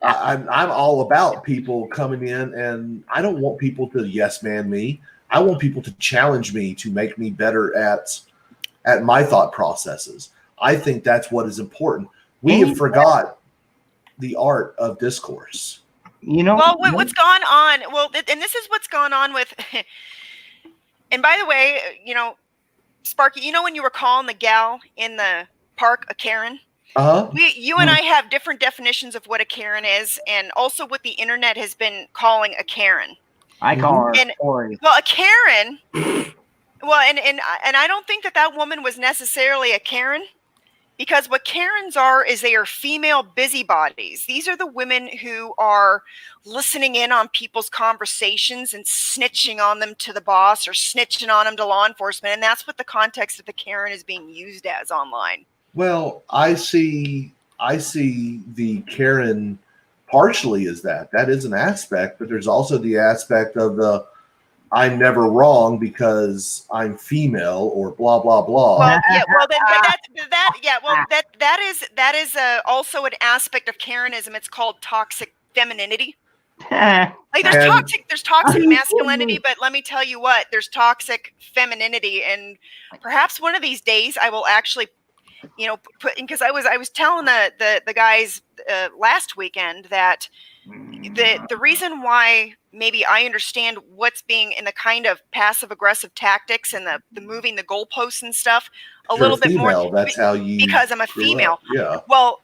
I'm all about people coming in, and I don't want people to yes man me. I want people to challenge me to make me better at my thought processes. I think that's what is important. We have forgot the art of discourse. Well, what's gone on? Well, and this is what's gone on with. And by the way, Sparky, when you were calling the gal in the park a Karen, you and I have different definitions of what a Karen is, and also what the internet has been calling a Karen. I call her Tori. Well, a Karen. Well, and I don't think that woman was necessarily a Karen, because what Karens are is they are female busybodies. These are the women who are listening in on people's conversations and snitching on them to the boss or snitching on them to law enforcement, and that's what the context of the Karen is being used as online. Well, I see the Karen partially as that. That is an aspect, but there's also the aspect of the I'm never wrong because I'm female or blah blah blah. Well, yeah, well, that is also an aspect of Karenism. It's called toxic femininity. Like there's toxic masculinity, but let me tell you what, there's toxic femininity, and perhaps one of these days I will actually, put, because I was telling the guys last weekend that the reason why maybe I understand what's being in the kind of passive aggressive tactics and the moving the goalposts and stuff a little bit more. That's how you, because I'm a grew female. up. Yeah. Well,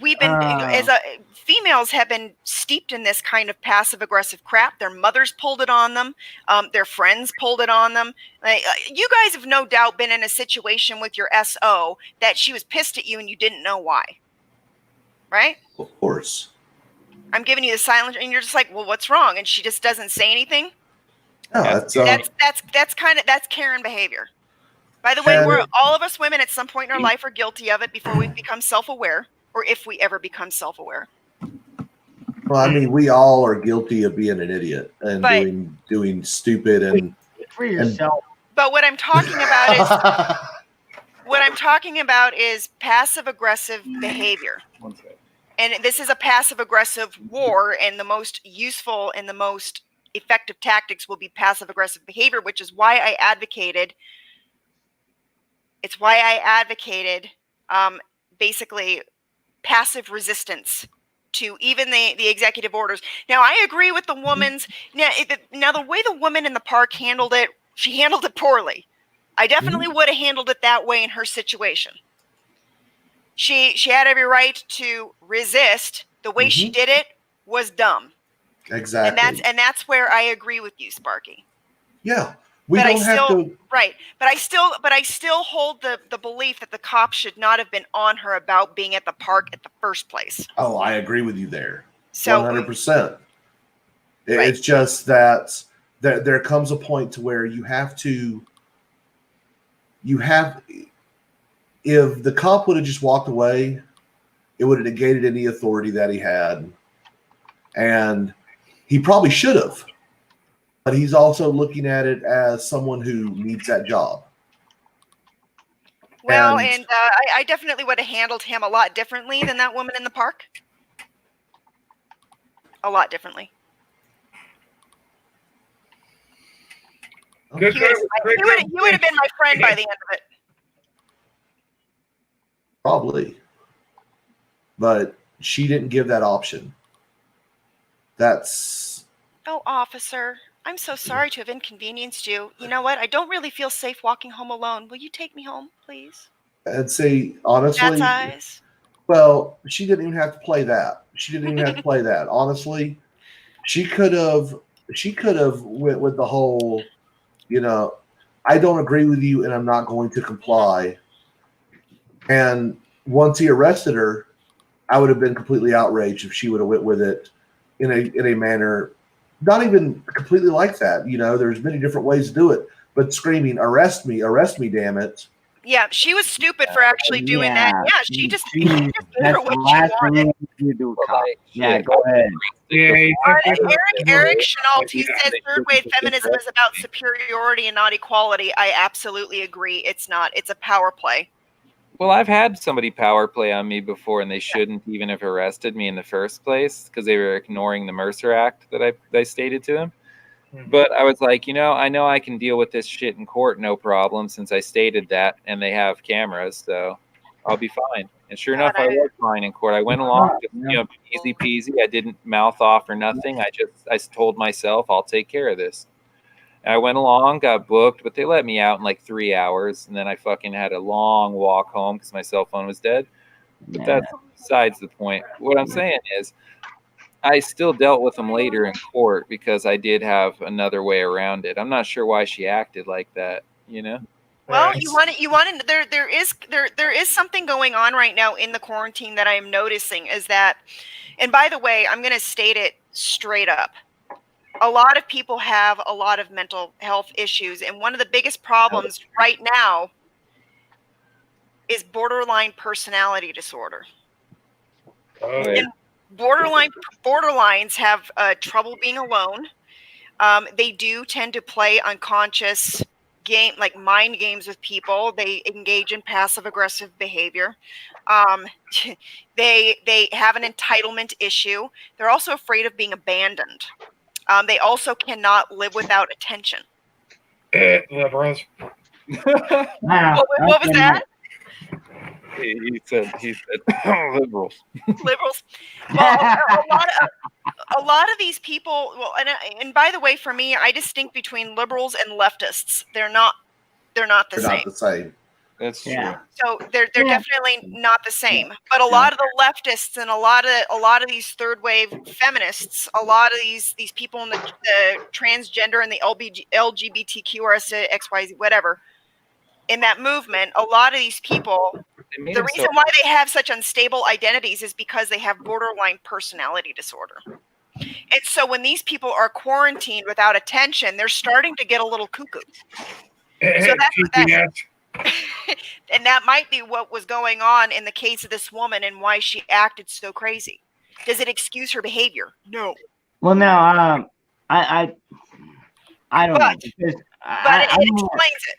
we've been females have been steeped in this kind of passive aggressive crap. Their mothers pulled it on them. Their friends pulled it on them. You guys have no doubt been in a situation with your SO that she was pissed at you and you didn't know why. Right? Of course. I'm giving you the silence, and you're just like, well, what's wrong? And she just doesn't say anything. No, that's Karen behavior. By the way, all of us women at some point in our life are guilty of it before we become self-aware, or if we ever become self-aware. Well, I mean, we all are guilty of being an idiot and doing stupid and for yourself. But what I'm talking about is passive aggressive behavior. And this is a passive aggressive war, and the most useful and the most effective tactics will be passive aggressive behavior, which is why I advocated. It's why I advocated basically passive resistance to even the executive orders. Now, I agree with the woman's. Now, the way the woman in the park handled it, she handled it poorly. I definitely would have handled it that way in her situation. She had every right to resist. The way she did it was dumb. Exactly. And that's where I agree with you, Sparky. Yeah. But I still hold the belief that the cops should not have been on her about being at the park at the first place. Oh, I agree with you there. So 100%. It's just that there comes a point to where if the cop would have just walked away, it would have negated any authority that he had. And he probably should have. But he's also looking at it as someone who needs that job. Well, And- and I definitely would have handled him a lot differently than that woman in the park. A lot differently. Good He would have been my friend by the end of it. Probably. But she didn't give that option. That's Oh, officer, I'm so sorry to have inconvenienced you. You know what? I don't really feel safe walking home alone. Will you take me home, please? I'd say honestly. Cat's eyes. Well, she didn't even have to play that. She didn't even have to play that. Honestly, she could have went with the whole, I don't agree with you and I'm not going to comply. And once he arrested her, I would have been completely outraged if she would have went with it in a manner not even completely like that. There's many different ways to do it, but screaming, arrest me, damn it. Yeah, she was stupid for actually doing that. Yeah, she just gave her That's what the she last wanted. thing you do, Well, cop. like, Yeah, shit, go ahead. Yeah, Eric Chenault, he said third wave feminism is about superiority and not equality. I absolutely agree. It's not. It's a power play. Well, I've had somebody power play on me before, and they shouldn't even have arrested me in the first place because they were ignoring the Mercer Act that I stated to them. But I was like, I know I can deal with this shit in court, no problem, since I stated that, and they have cameras, so I'll be fine. And sure enough, I was fine in court. I went along, easy peasy. I didn't mouth off or nothing. I told myself I'll take care of this. And I went along, got booked, but they let me out in like 3 hours, and then I fucking had a long walk home because my cell phone was dead. But that's besides the point. What I'm saying is, I still dealt with them later in court because I did have another way around it. I'm not sure why she acted like that, Well, you want to there is something going on right now in the quarantine that I am noticing is that, and by the way, I'm going to state it straight up. A lot of people have a lot of mental health issues, and one of the biggest problems right now is borderline personality disorder. Right. And borderlines have trouble being alone. They do tend to play unconscious like mind games with people. They engage in passive aggressive behavior. They have an entitlement issue. They're also afraid of being abandoned. They also cannot live without attention. Liberals. Wow, What was that? He said liberals. Liberals. Well, a lot of these people. Well, and by the way, for me, I distinct between liberals and leftists. They're not the They're same. not the same. That's true. Yeah. So they're definitely not the same. But a lot of the leftists and a lot of these third wave feminists, a lot of these people in the transgender and the LGBTQ or XYZ whatever in that movement, a lot of these people, the reason why they have such unstable identities is because they have borderline personality disorder. And so when these people are quarantined without attention, they're starting to get a little cuckoo. So that's what that and that might be what was going on in the case of this woman and why she acted so crazy. Does it excuse her behavior? No. Well, no, I don't know because But it explains it.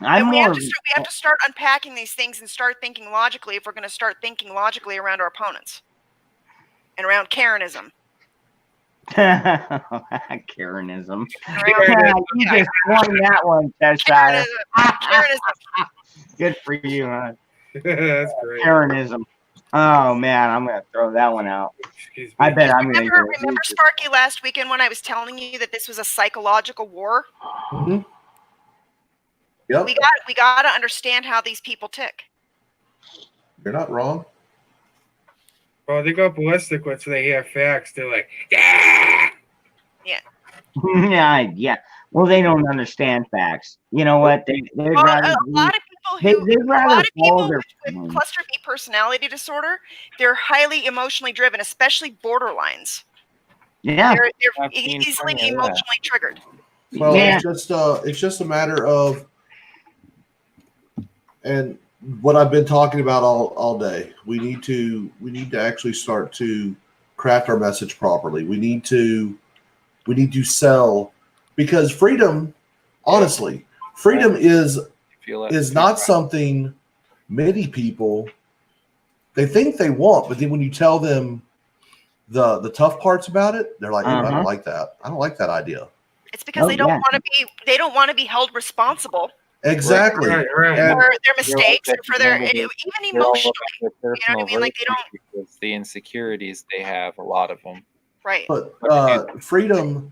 I'm And we more. have to start unpacking these things and start thinking logically if we're going to start thinking logically around our opponents and around Karenism. Karenism. Around, You just won that one, Cheshire. Karenism. Good for you, huh? That's great. Karenism. Oh man, I'm gonna throw that one out. Excuse me. I bet I'm gonna. Remember Sparky last weekend when I was telling you that this was a psychological war? Mm-hmm. Yep. We got to understand how these people tick. You're not wrong. Oh, they go ballistic once they hear facts. They're like, yeah. Yeah. Well, they don't understand facts. You know what? They'd rather. A lot of people with cluster B personality disorder, they're highly emotionally driven, especially borderlines. Yeah. They're easily emotionally triggered. Well, Yeah. it's just a matter of, and what I've been talking about all day. We need to actually start to craft our message properly. We need to sell, because freedom, honestly, freedom is feel is not something many people, they think they want, but then when you tell them the tough parts about it, they're like, "Ooh, I don't like that. I don't like that idea." It's because Oh, they don't yeah. want to be. They don't want to be held responsible Exactly. Right. And for their mistakes or for their even They're all emotionally. about their personal I mean? Like, they don't- because the insecurities they have, a lot of them. Right. but freedom,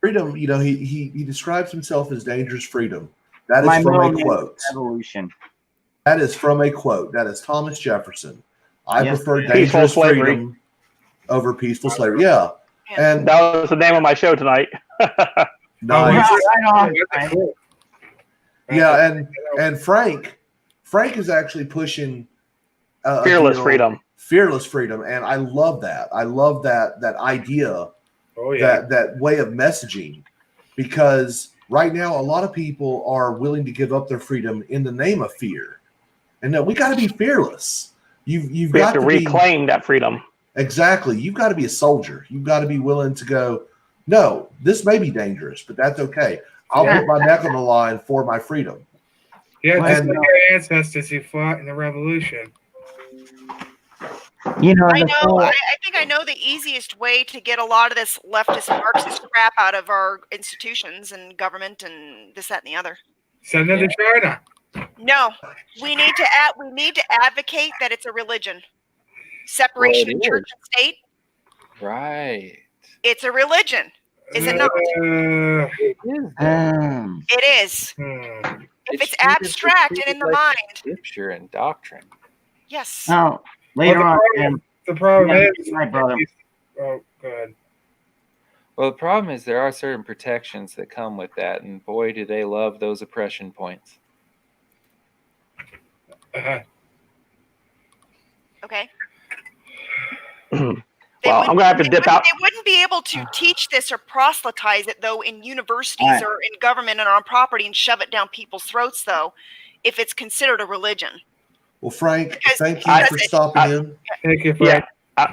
you know, he describes himself as dangerous freedom. That is My from middle a name is quote. Evolution. That is from a quote. That is Thomas Jefferson. I Yes. prefer Peaceful dangerous slavery. freedom over peaceful slavery. Yeah. Yeah. And That was the name of my show tonight. nice. Right on, That's Frank. cool. Yeah, and Frank is actually pushing Fearless you know, freedom. fearless freedom, and I love that. I love that idea, Oh yeah. that way of messaging, because right now a lot of people are willing to give up their freedom in the name of fear, and no, we got to be fearless. You've We got have to be reclaim that freedom. exactly. You've got to be a soldier. You've got to be willing to go. No, this may be dangerous, but that's okay. I'll put my neck on the line for my freedom. Yeah, just And- like our ancestors who fought in the revolution. You know, I the know. whole- I think I know the easiest way to get a lot of this leftist Marxist crap out of our institutions and government and this, that, and the other. Send them to China. No, we need to advocate that it's a religion. Separation Well, of it church is. and state. Right. It's a religion. Is it not? It is. If it's abstract and in the mind, Scripture and doctrine. yes. now, later Well, on, the problem Yeah, is, my brother. oh, good. Well, the problem is there are certain protections that come with that, and boy, do they love those oppression points. Okay. Well, I'm gonna have to dip out. They wouldn't be able to teach this or proselytize it, though, in universities Right. or in government and on property and shove it down people's throats, though, if it's considered a religion. Well, Frank, Because- thank you because for it- stopping in. Thank you for Yeah,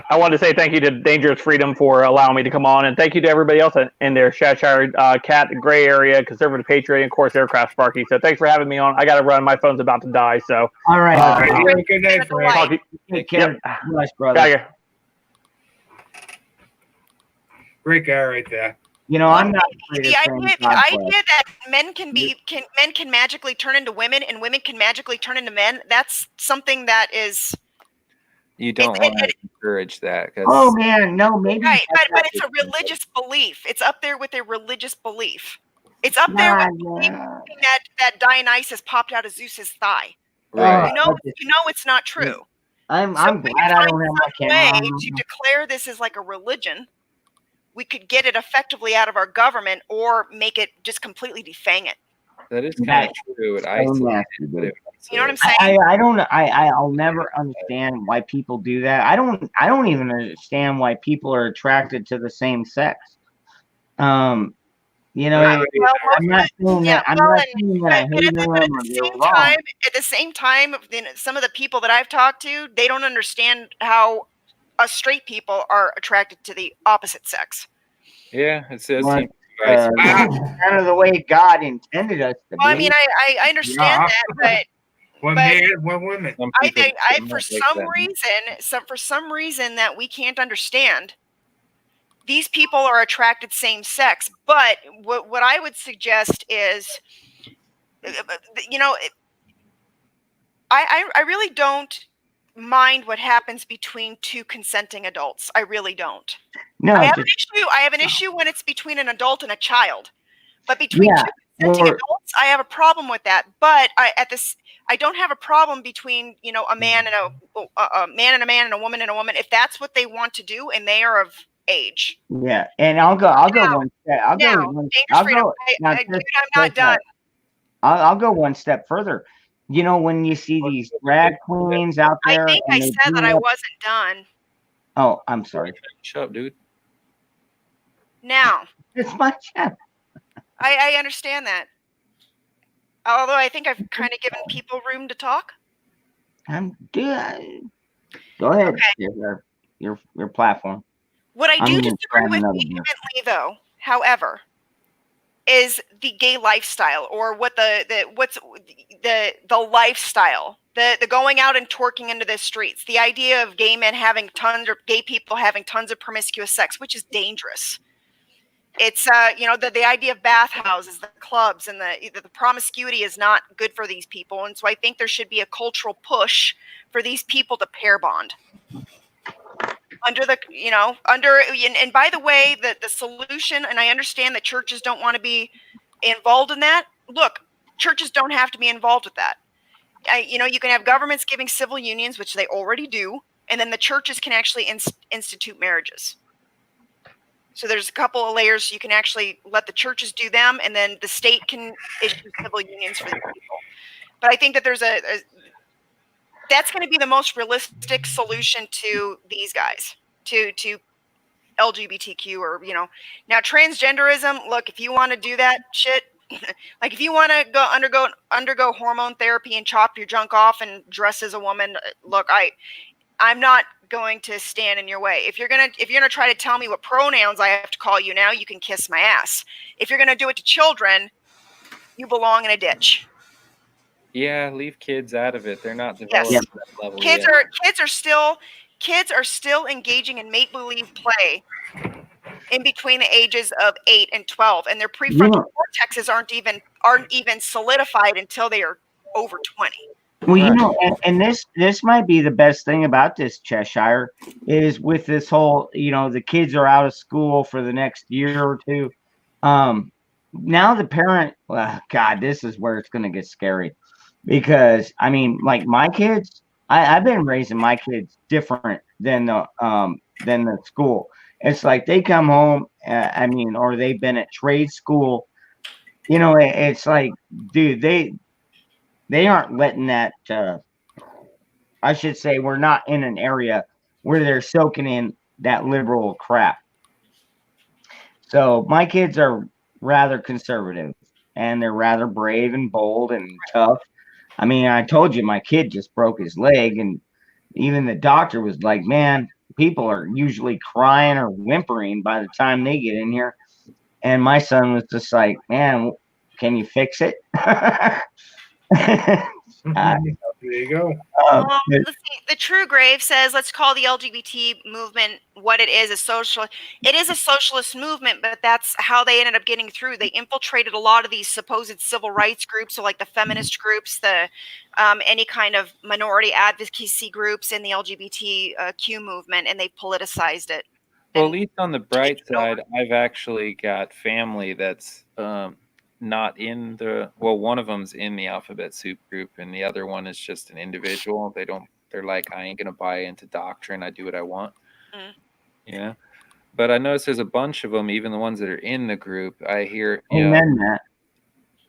I wanted to say thank you to Dangerous Freedom for allowing me to come on, and thank you to everybody else in their Cheshire Cat, Gray Area, Conservative Patriot, and of course Aircraft Sparky. So thanks for having me on. I got to run. My phone's about to die. So all right. Okay. Have a good night, Right. Frank. talk to you. Take care. Yep. Bless, brother. Gotta go. Great guy right there. You know, I'm not afraid The of saying idea God bless. that men can magically turn into women and women can magically turn into men, that's something that is You don't want to encourage that. 'Cause Oh man, no, maybe. right, but that's it's a religious belief. It's up there with a religious belief. It's up there with believing that Dionysus popped out of Zeus's thigh. right. You know it's not true. I'm So we glad can I find don't have my some camera way on. to declare this as like a religion. We could get it effectively out of our government or make it just completely defang it. That is kind of true. It isolates nasty, it, but it You know what I'm isolates saying? I don't I'll never understand why people do that. I don't even understand why people are attracted to the same sex. You know, Well, I'm not saying yeah, that I'm well, not saying that I hate them or they're wrong. at the same time, then some of the people that I've talked to, they don't understand how us straight people are attracted to the opposite sex. Yeah, it says Well, seem vice versa. kind of the way God intended us to Well, I be. mean, I understand that, One But- man, one woman. Some but I people think do for not like that. some reason that we can't understand, these people are attracted same sex. But what I would suggest is, you know, I really don't mind what happens between two consenting adults. I really don't. No, I have just, an issue when it's between an adult and a child. But between Yeah, two consenting or- adults, I have a problem with that. But I don't have a problem between, you know, a man and a man and a man and a woman and a woman if that's what they want to do and they are of age. yeah, and I'll go Now- one step. I'll Now, go one. dangerous I'll freedom. go. now, Dude, just- I'm not just, done. I'll go one step further. You know, when you see these drag queens out I there, think I and they said that do I it- wasn't done. Oh, I'm sorry. Shut up, dude. Now, It's my channel. I understand that. Although I think I've kind of given people room to talk. I'm good. Go ahead. Okay. Your platform. What I I'm do gonna disagree try with another beer. vehemently, though, however, is the gay lifestyle, or what what's the lifestyle, the going out and twerking into the streets, the idea of gay men having tons, or gay people having tons of promiscuous sex, which is dangerous. It's the idea of bathhouses, the clubs, and the promiscuity is not good for these people. And so I think there should be a cultural push for these people to pair bond under the and by the way, the solution, and I understand that churches don't want to be involved in that. Look, churches don't have to be involved with that. You can have governments giving civil unions, which they already do, and then the churches can actually institute marriages. So there's a couple of layers. You can actually let the churches do them, and then the state can issue civil unions for the people. But I think that there's that's going to be the most realistic solution to these guys, to LGBTQ, or now transgenderism. Look, if you want to do that shit, like if you want to go undergo hormone therapy and chop your junk off and dress as a woman, look, I'm not going to stand in your way. If you're gonna try to tell me what pronouns I have to call you now, you can kiss my ass. If you're gonna do it to children, you belong in a ditch. Yeah, leave kids out of it. They're not developed Yes. at that level Kids yet. are still engaging in make-believe play in between the ages of 8 and 12, and their prefrontal cortexes aren't even solidified until they are over 20. Well, and this might be the best thing about this, Cheshire, is with this whole, the kids are out of school for the next year or two. Now the parent, God, this is where it's going to get scary, because I mean, like my kids, I've been raising my kids different than the school. It's like they come home, or they've been at trade school. It's like, dude, they aren't letting that, I should say, we're not in an area where they're soaking in that liberal crap. So my kids are rather conservative, and they're rather brave and bold and tough. I mean, I told you my kid just broke his leg, and even the doctor was like, man, people are usually crying or whimpering by the time they get in here. And my son was just like, man, can you fix it? There you go. Let's see. The True Grave says, let's call the LGBT movement what it is, it is a socialist movement, but that's how they ended up getting through. They infiltrated a lot of these supposed civil rights groups, so like the feminist groups, the any kind of minority advocacy groups in the LGBTQ movement, and they politicized it. Well, at least on the bright side, I've actually got family that's not in one of them's in the Alphabet Soup group, and the other one is just an individual. They're like, I ain't gonna buy into doctrine. I do what I want. Yeah. But I notice there's a bunch of them, even the ones that are in the group. I hear,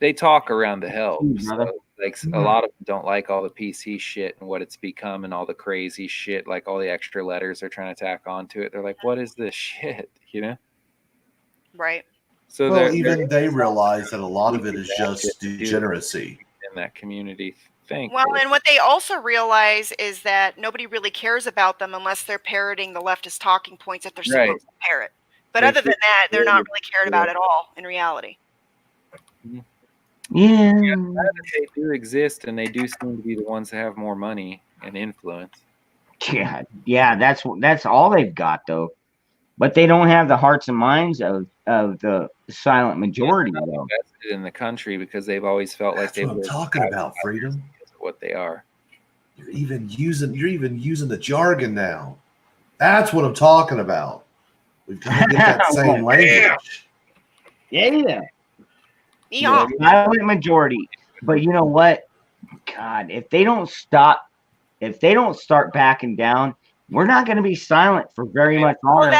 they talk around the help. So, like, a lot of them don't like all the PC shit and what it's become, and all the crazy shit, like all the extra letters they're trying to tack onto it. They're like, what is this shit? Right. So even they realize that a lot of it is just degeneracy in that community. Well, and what they also realize is that nobody really cares about them unless they're parroting the leftist talking points that they're supposed to parrot. But other than that, they're not really cared about at all in reality. Yeah, they do exist, and they do seem to be the ones that have more money and influence. Yeah, that's all they've got, though. But they don't have the hearts and minds of the silent majority, though. Invested in the country because they've always felt like That's what I'm talking about, Freedom. What they are. You're even using the jargon now. That's what I'm talking about. We've got to get that same language. Yeah. Yeah. Silent majority. But you know what? God, if they don't start backing down, we're not going to be silent for very much longer.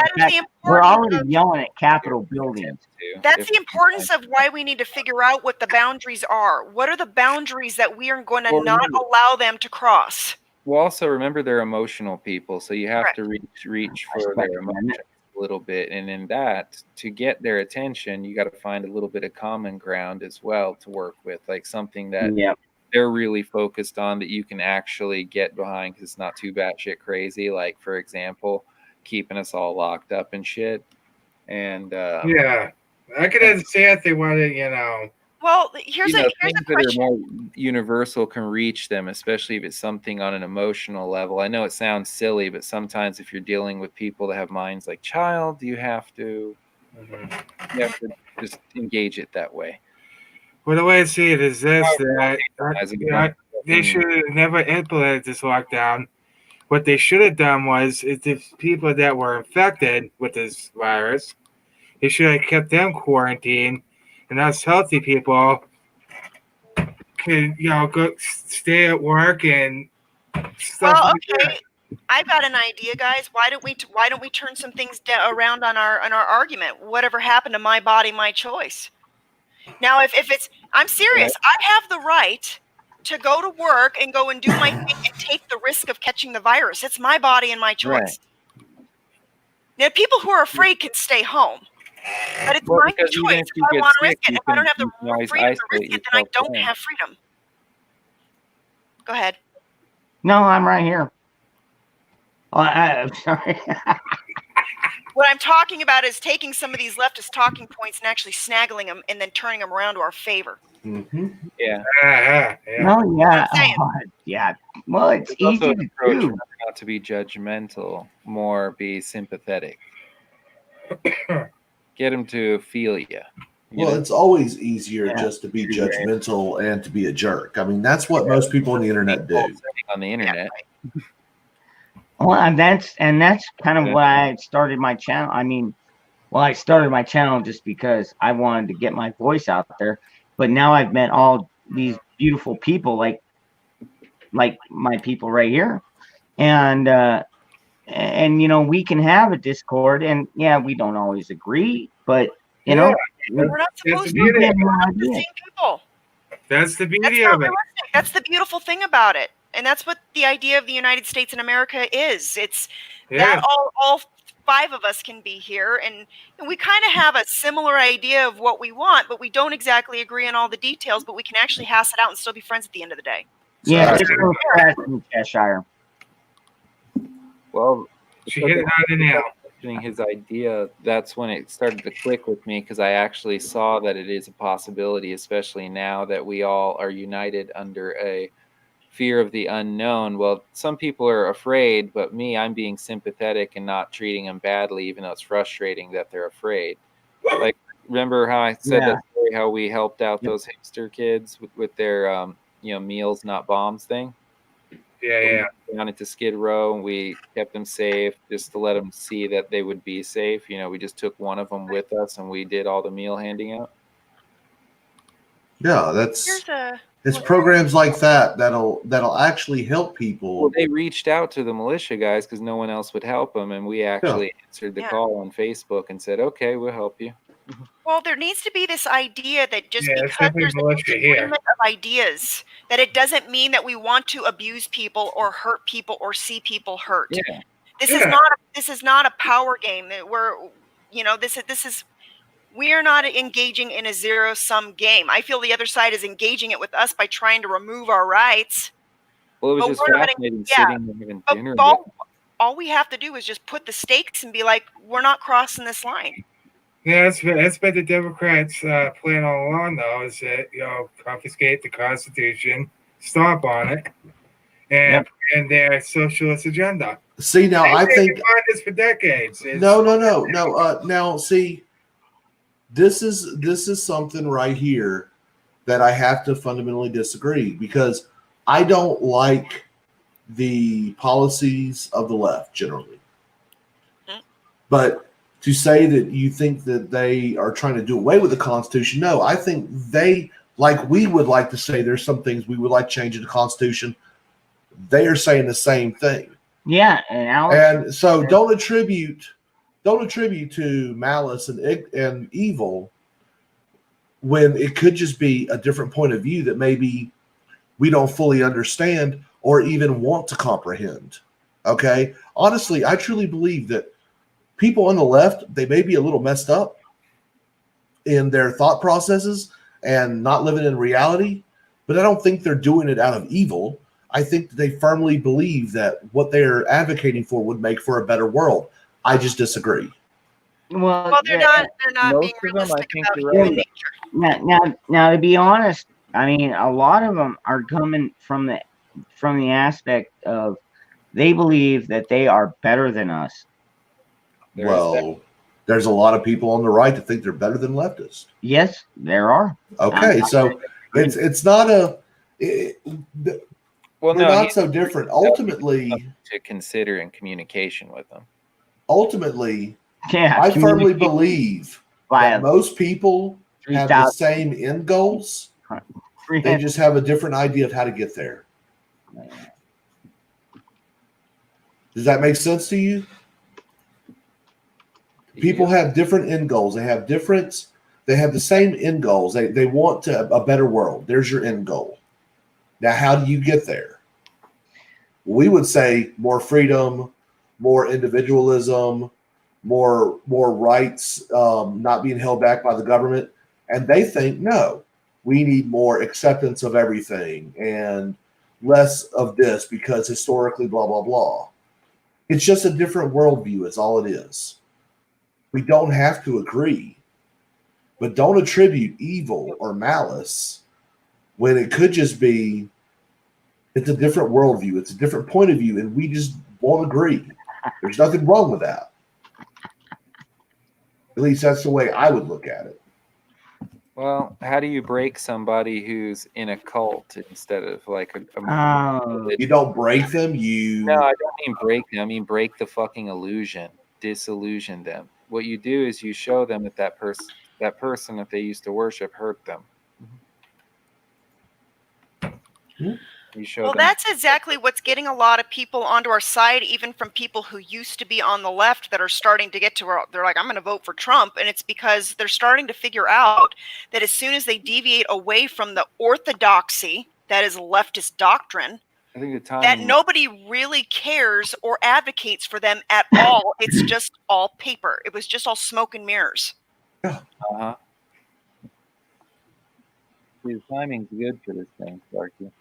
We're already yelling at Capitol buildings. That's the importance of why we need to figure out what the boundaries are. What are the boundaries that we are going to not allow them to cross? Well, also remember they're emotional people, so you have to reach for their emotions a little bit, and in that, to get their attention, you got to find a little bit of common ground as well to work with, like something that they're really focused on that you can actually get behind because it's not too batshit crazy. Like, for example, keeping us all locked up and shit. And I could understand if they wanted, you know. Well, here's You know, a things that are question. more universal can reach them, especially if it's something on an emotional level. I know it sounds silly, but sometimes if you're dealing with people that have minds like child, you have to just engage it that way. Well, the way I see it is this: that As a they should have never implemented this lockdown. What they should have done was, if the people that were infected with this virus, they should have kept them quarantined, and us healthy people could, you know, go stay at work and stuff. Well, like that. okay. I've got an idea, guys. Why don't we turn some things around on our argument? Whatever happened to my body, my choice? Now, if it's, I'm serious. I have the right to go to work and go and do my thing and take the risk of catching the virus. It's my body and my choice. Right. Now, people who are afraid can stay home, but it's Well, my because even choice if if you I get want to sick, risk it. you If I don't can- have you can always the freedom to risk isolate it, then I yourself don't then. have freedom. Go ahead. No, I'm right here. Oh, I'm sorry. What I'm talking about is taking some of these leftist talking points and actually snaggling them and then turning them around to our favor. Mm-hmm. Yeah. Yeah. No, yeah, I'm saying. oh, yeah. Well, it's There's also easy an to approach do. not to be judgmental, more be sympathetic. Get them to feel you. Well, it's always easier Yeah. just to be judgmental and to be a jerk. I mean, that's what most people on the internet do. on the internet. Well, and that's kind of why I started my channel. I mean, well, I started my channel just because I wanted to get my voice out there. But now I've met all these beautiful people, like my people right here, and you know, we can have a Discord, and yeah, we don't always agree, but you know, We're not supposed to beauty. be get an the idea. same people. That's the That's beauty not of it. realistic. That's the beautiful thing about it. And that's what the idea of the United States and America is. It's Yeah. that all five of us can be here, and we kind of have a similar idea of what we want, but we don't exactly agree on all the details, but we can actually hash it out and still be friends at the end of the day. Yeah, Sorry. it's no stress in Cheshire. Well, She hit it on the nail. mentioning his idea, that's when it started to click with me, because I actually saw that it is a possibility, especially now that we all are united under a fear of the unknown. Well, some people are afraid, but me, I'm being sympathetic and not treating them badly, even though it's frustrating that they're afraid. Like, remember how I said Yeah. that story, how we helped out those hipster kids with their meals not bombs thing? Yeah. Down into Skid Row, and we kept them safe just to let them see that they would be safe. You know, we just took one of them with us, and we did all the meal handing out. Yeah, that's Here's a it's programs like that'll actually help people. Well, they reached out to the militia guys because no one else would help them, and we actually answered the Yeah. call on Facebook and said, "Okay, we'll help you." Well, there needs to be this idea that just Yeah, it's because definitely there's a militia here. disagreement of ideas, that it doesn't mean that we want to abuse people or hurt people or see people hurt. Yeah. This Yeah. is not a power game. That we are not engaging in a zero-sum game. I feel the other side is engaging it with us by trying to remove our rights. Well, it was But just we're not gonna- fascinating yeah. sitting there having But dinner. with all we have to do is just put the stakes and be like, we're not crossing this line. Yeah, that's been the Democrats' plan all along, though, is that, you know, confiscate the Constitution, stomp on it, and their socialist agenda. See, now I They've think been on this for decades. no. Now, see, this is something right here that I have to fundamentally disagree, because I don't like the policies of the left generally. But to say that you think that they are trying to do away with the Constitution, no, I think they, like we would like to say there's some things we would like to change in the Constitution, they are saying the same thing. Yeah, and Alex, And so don't attribute to malice and evil when it could just be a different point of view that maybe we don't fully understand or even want to comprehend. Okay? Honestly, I truly believe that people on the left, they may be a little messed up in their thought processes and not living in reality, but I don't think they're doing it out of evil. I think that they firmly believe that what they're advocating for would make for a better world. I just disagree. Well, they're yeah, not. They're not Most being of them, I realistic think about you're human right. nature. now, to be honest, I mean, a lot of them are coming from the aspect of they believe that they are better than us. There is that. Well, there's a lot of people on the right that think they're better than leftists. Yes, there are. Okay, so it's not Well, we're no, not he's so different. Ultimately, to consider in communication with them. Yeah, I firmly communicate believe via that most people have the 3,000. same end goals. They just have a different idea of how to get there. Does that make sense to you? People have different end goals. They have the same end goals. They want a better world. There's your end goal. Now, how do you get there? We would say more freedom, more individualism, more rights, not being held back by the government. And they think, no, we need more acceptance of everything and less of this because historically, blah, blah, blah. It's just a different worldview is all it is. We don't have to agree, but don't attribute evil or malice when it could just be it's a different worldview. It's a different point of view, and we just won't agree. There's nothing wrong with that. At least that's the way I would look at it. Well, how do you break somebody who's in a cult instead of like a You don't break them. No, I don't mean break them. I mean break the fucking illusion, disillusion them. What you do is you show them that person that they used to worship hurt them. You show Well, them. that's exactly what's getting a lot of people onto our side, even from people who used to be on the left that are starting to get to where they're like, I'm going to vote for Trump. And it's because they're starting to figure out that as soon as they deviate away from the orthodoxy that is leftist doctrine, I think the time that nobody really cares or advocates for them at all. It's just all paper. It was just all smoke and mirrors. Uh-huh. The timing's good for this thing, Sparky.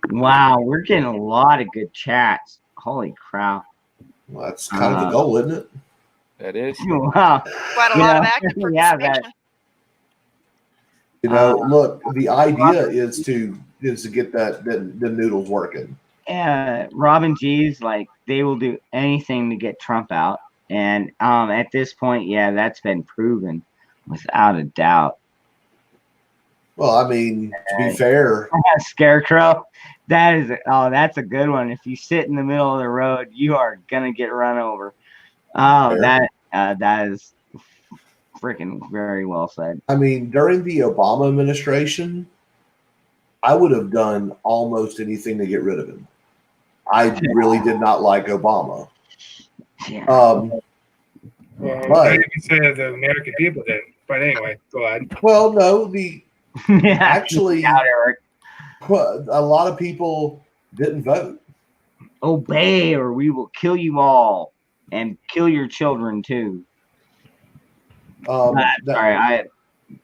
Wow, we're getting a lot of good chats. Holy crap. Well, that's kind of the goal, isn't it? That is. Wow. Quite a lot of active Yeah, participation. Look, the idea is to get the noodles working. Robin G's like they will do anything to get Trump out. And at this point, yeah, that's been proven without a doubt. Well, I mean, to be fair, Scarecrow, that's a good one. If you sit in the middle of the road, you are gonna get run over. Oh, fair. that is freaking very well said. I mean, during the Obama administration, I would have done almost anything to get rid of him. I really did not like Obama. Yeah. Well, But- I didn't say the American people did. But anyway, go ahead. Well, no, actually, Out, Eric. a lot of people didn't vote. Obey, or we will kill you all and kill your children too. Sorry,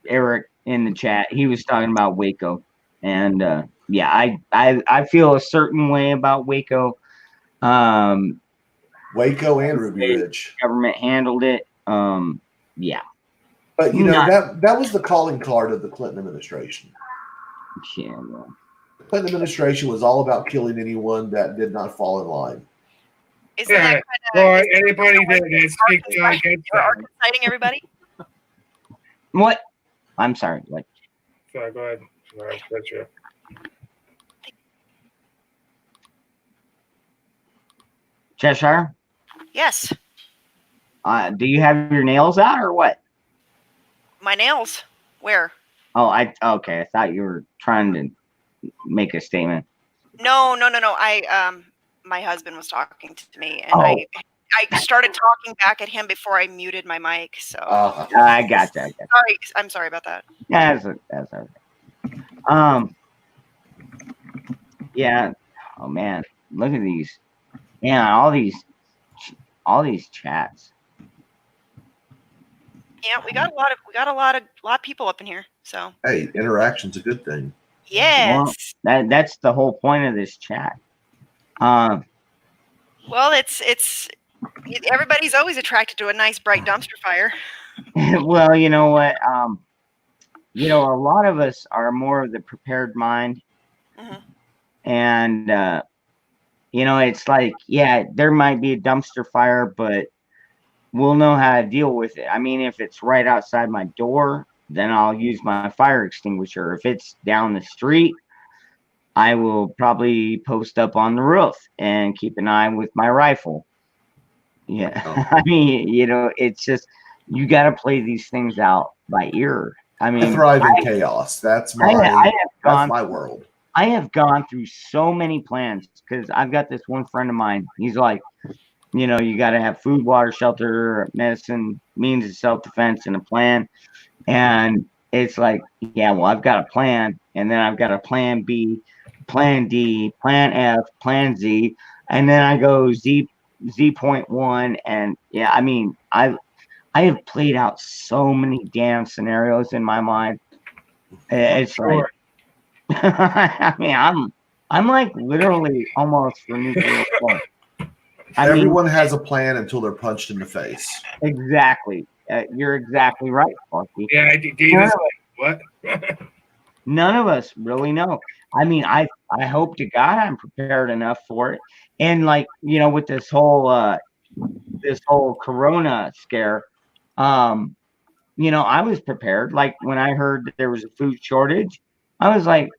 Eric in the chat, he was talking about Waco, and yeah, I feel a certain way about Waco. Waco and Ruby Ridge. Government handled it. Yeah. But you know that was the calling card of the Clinton administration. Yeah. Well. The Clinton administration was all about killing anyone that did not fall in line. Isn't that Or anybody that speaks against them. citing everybody? What? I'm sorry. What? Sorry, go ahead. Sorry, that's you. Cheshire? Yes. Do you have your nails out or what? My nails. Where? Oh, okay. I thought you were trying to make a statement. No. My husband was talking to me, and I started talking back at him before I muted my mic. So I got that. sorry. I'm sorry about that. That's okay. Yeah. Oh man, look at these. Yeah, all these chats. Yeah, we got a lot of people up in here. So Hey, interaction's a good thing. yes. Well, that's the whole point of this chat. Well, it's Everybody's always attracted to a nice bright dumpster fire. Well, you know what? You know, a lot of us are more of the prepared mind, Mhm. and you know, it's like, yeah, there might be a dumpster fire, but we'll know how to deal with it. I mean, if it's right outside my door, then I'll use my fire extinguisher. If it's down the street, I will probably post up on the roof and keep an eye with my rifle. Yeah. Oh. I mean, you know, it's just, you got to play these things out by ear. I I mean, thrive in chaos. That's I have that's gone, my world. I have gone through so many plans because I've got this one friend of mine. He's like, you know, you got to have food, water, shelter, medicine, means of self-defense, and a plan. And it's like, yeah, well, I've got a plan, and then I've got a plan B, plan D, plan F, plan Z, and then I go Z.1, and yeah, I mean, I have played out so many damn scenarios in my mind. It's like, I mean, I'm like literally almost for nuclear war. I mean, Everyone has a plan until they're punched in the face. exactly. You're exactly right, Sparky. Yeah, Davis. What? None of us really know. I mean, I hope to God I'm prepared enough for it. And like, you know, with this whole corona scare, you know, I was prepared. Like when I heard that there was a food shortage, I was like,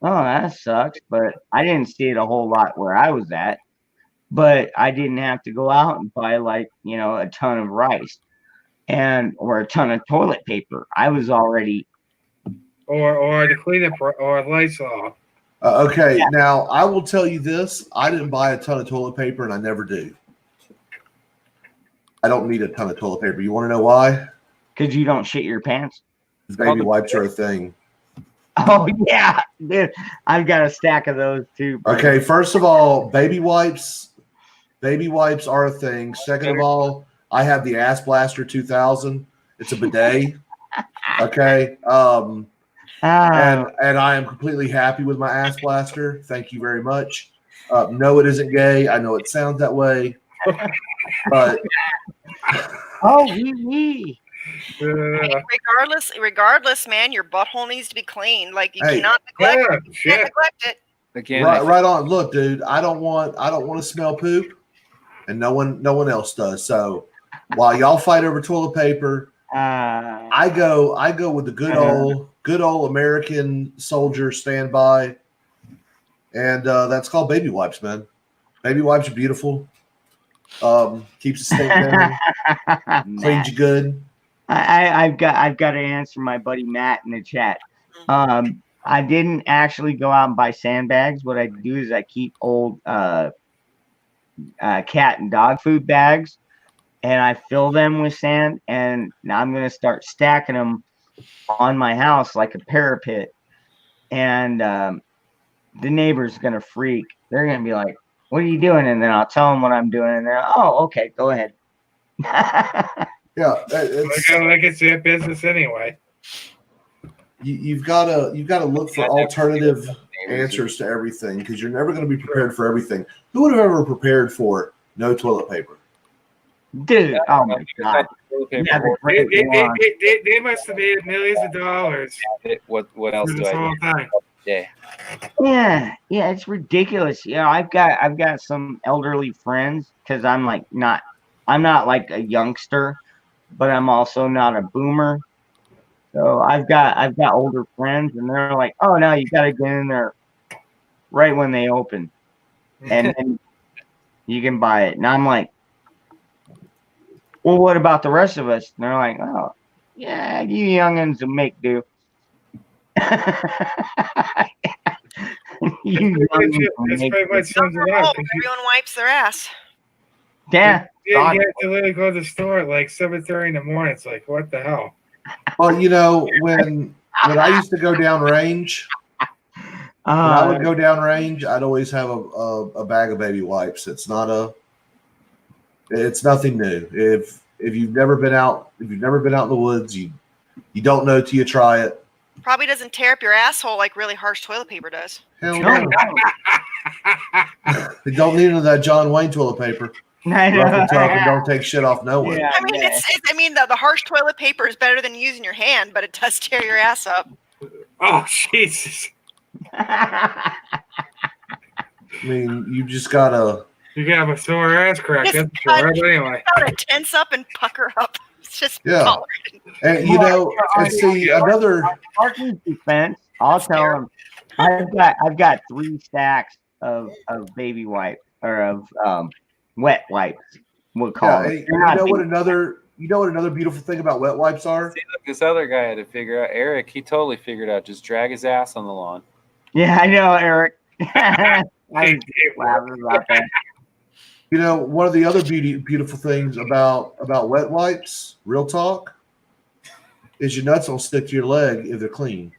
oh, that sucks. But I didn't see it a whole lot where I was at. But I didn't have to go out and buy like, you know, a ton of rice or a ton of toilet paper. I was already Or the cleanup or Lysol. Okay, now I will tell you this. I didn't buy a ton of toilet paper, and I never do. I don't need a ton of toilet paper. You want to know why? because you don't shit your pants. Baby wipes are a thing. Oh yeah, dude, I've got a stack of those too. Bro. Okay, first of all, baby wipes are a thing. Second of all, I have the Ass Blaster 2000. It's a bidet. Okay. And I am completely happy with my Ass Blaster. Thank you very much. No, it isn't gay. I know it sounds that way, but oh, wee. Regardless, man, your butthole needs to be clean. Like you Hey, cannot neglect it. Again, right on. Look, dude, I don't want to smell poop, and no one else does. So while y'all fight over toilet paper, I go with the good old American soldier standby, and that's called baby wipes, man. Baby wipes are beautiful. Keeps the stink down, cleans you good. I've got to answer my buddy Matt in the chat. I didn't actually go out and buy sandbags. What I do is I keep old cat and dog food bags, and I fill them with sand. And now I'm gonna start stacking them on my house like a parapet. And the neighbor's gonna freak. They're gonna be like, "What are you doing?" And then I'll tell them what I'm doing, and they're, "Oh, okay, go ahead." Yeah, like it's their business anyway. You've got to look for alternative answers to everything because you're never going to be prepared for everything. Who would have ever prepared for no toilet paper? Dude, oh my god! Yeah, They must have made millions of dollars. What else do I do? Yeah, it's ridiculous. You know, I've got some elderly friends because I'm not like a youngster, but I'm also not a boomer. So I've got older friends, and they're like, "Oh no, you got to get in there right when they open, and then you can buy it." And I'm like, "Well, what about the rest of us?" And they're like, "Oh, yeah, you youngins will make do." Everyone wipes their ass. Yeah. You have to literally go to the store at like 7:30 in the morning. It's like, what the hell? Well, you know, when I used to go downrange, I would go downrange, I'd always have a bag of baby wipes. It's nothing new. If you've never been out in the woods, you don't know till you try it. Probably doesn't tear up your asshole like really harsh toilet paper does. Hell no. You don't need none of that John Wayne toilet paper. I know. Rough and tough and don't take shit off no one. Yeah. I mean, the harsh toilet paper is better than using your hand, but it does tear your ass up. Oh, Jesus. I mean, you just gotta. You can have a sore ass crack. Just That's for sure. But anyway. Gotta tense up and pucker up. It's just Yeah. tolerant. And you know, and see another. Parking's defense, I'll tell him. I've got 3 stacks of baby wipes or of wet wipes. We'll call Yeah, it. hey, They're not what another beautiful thing about wet wipes are? See, look, this other guy had to figure out. Eric, he totally figured out. Just drag his ass on the lawn. Yeah, I know, Eric. I was laughing about that. You know, one of the other beautiful things about wet wipes, real talk, is your nuts don't stick to your leg if they're clean.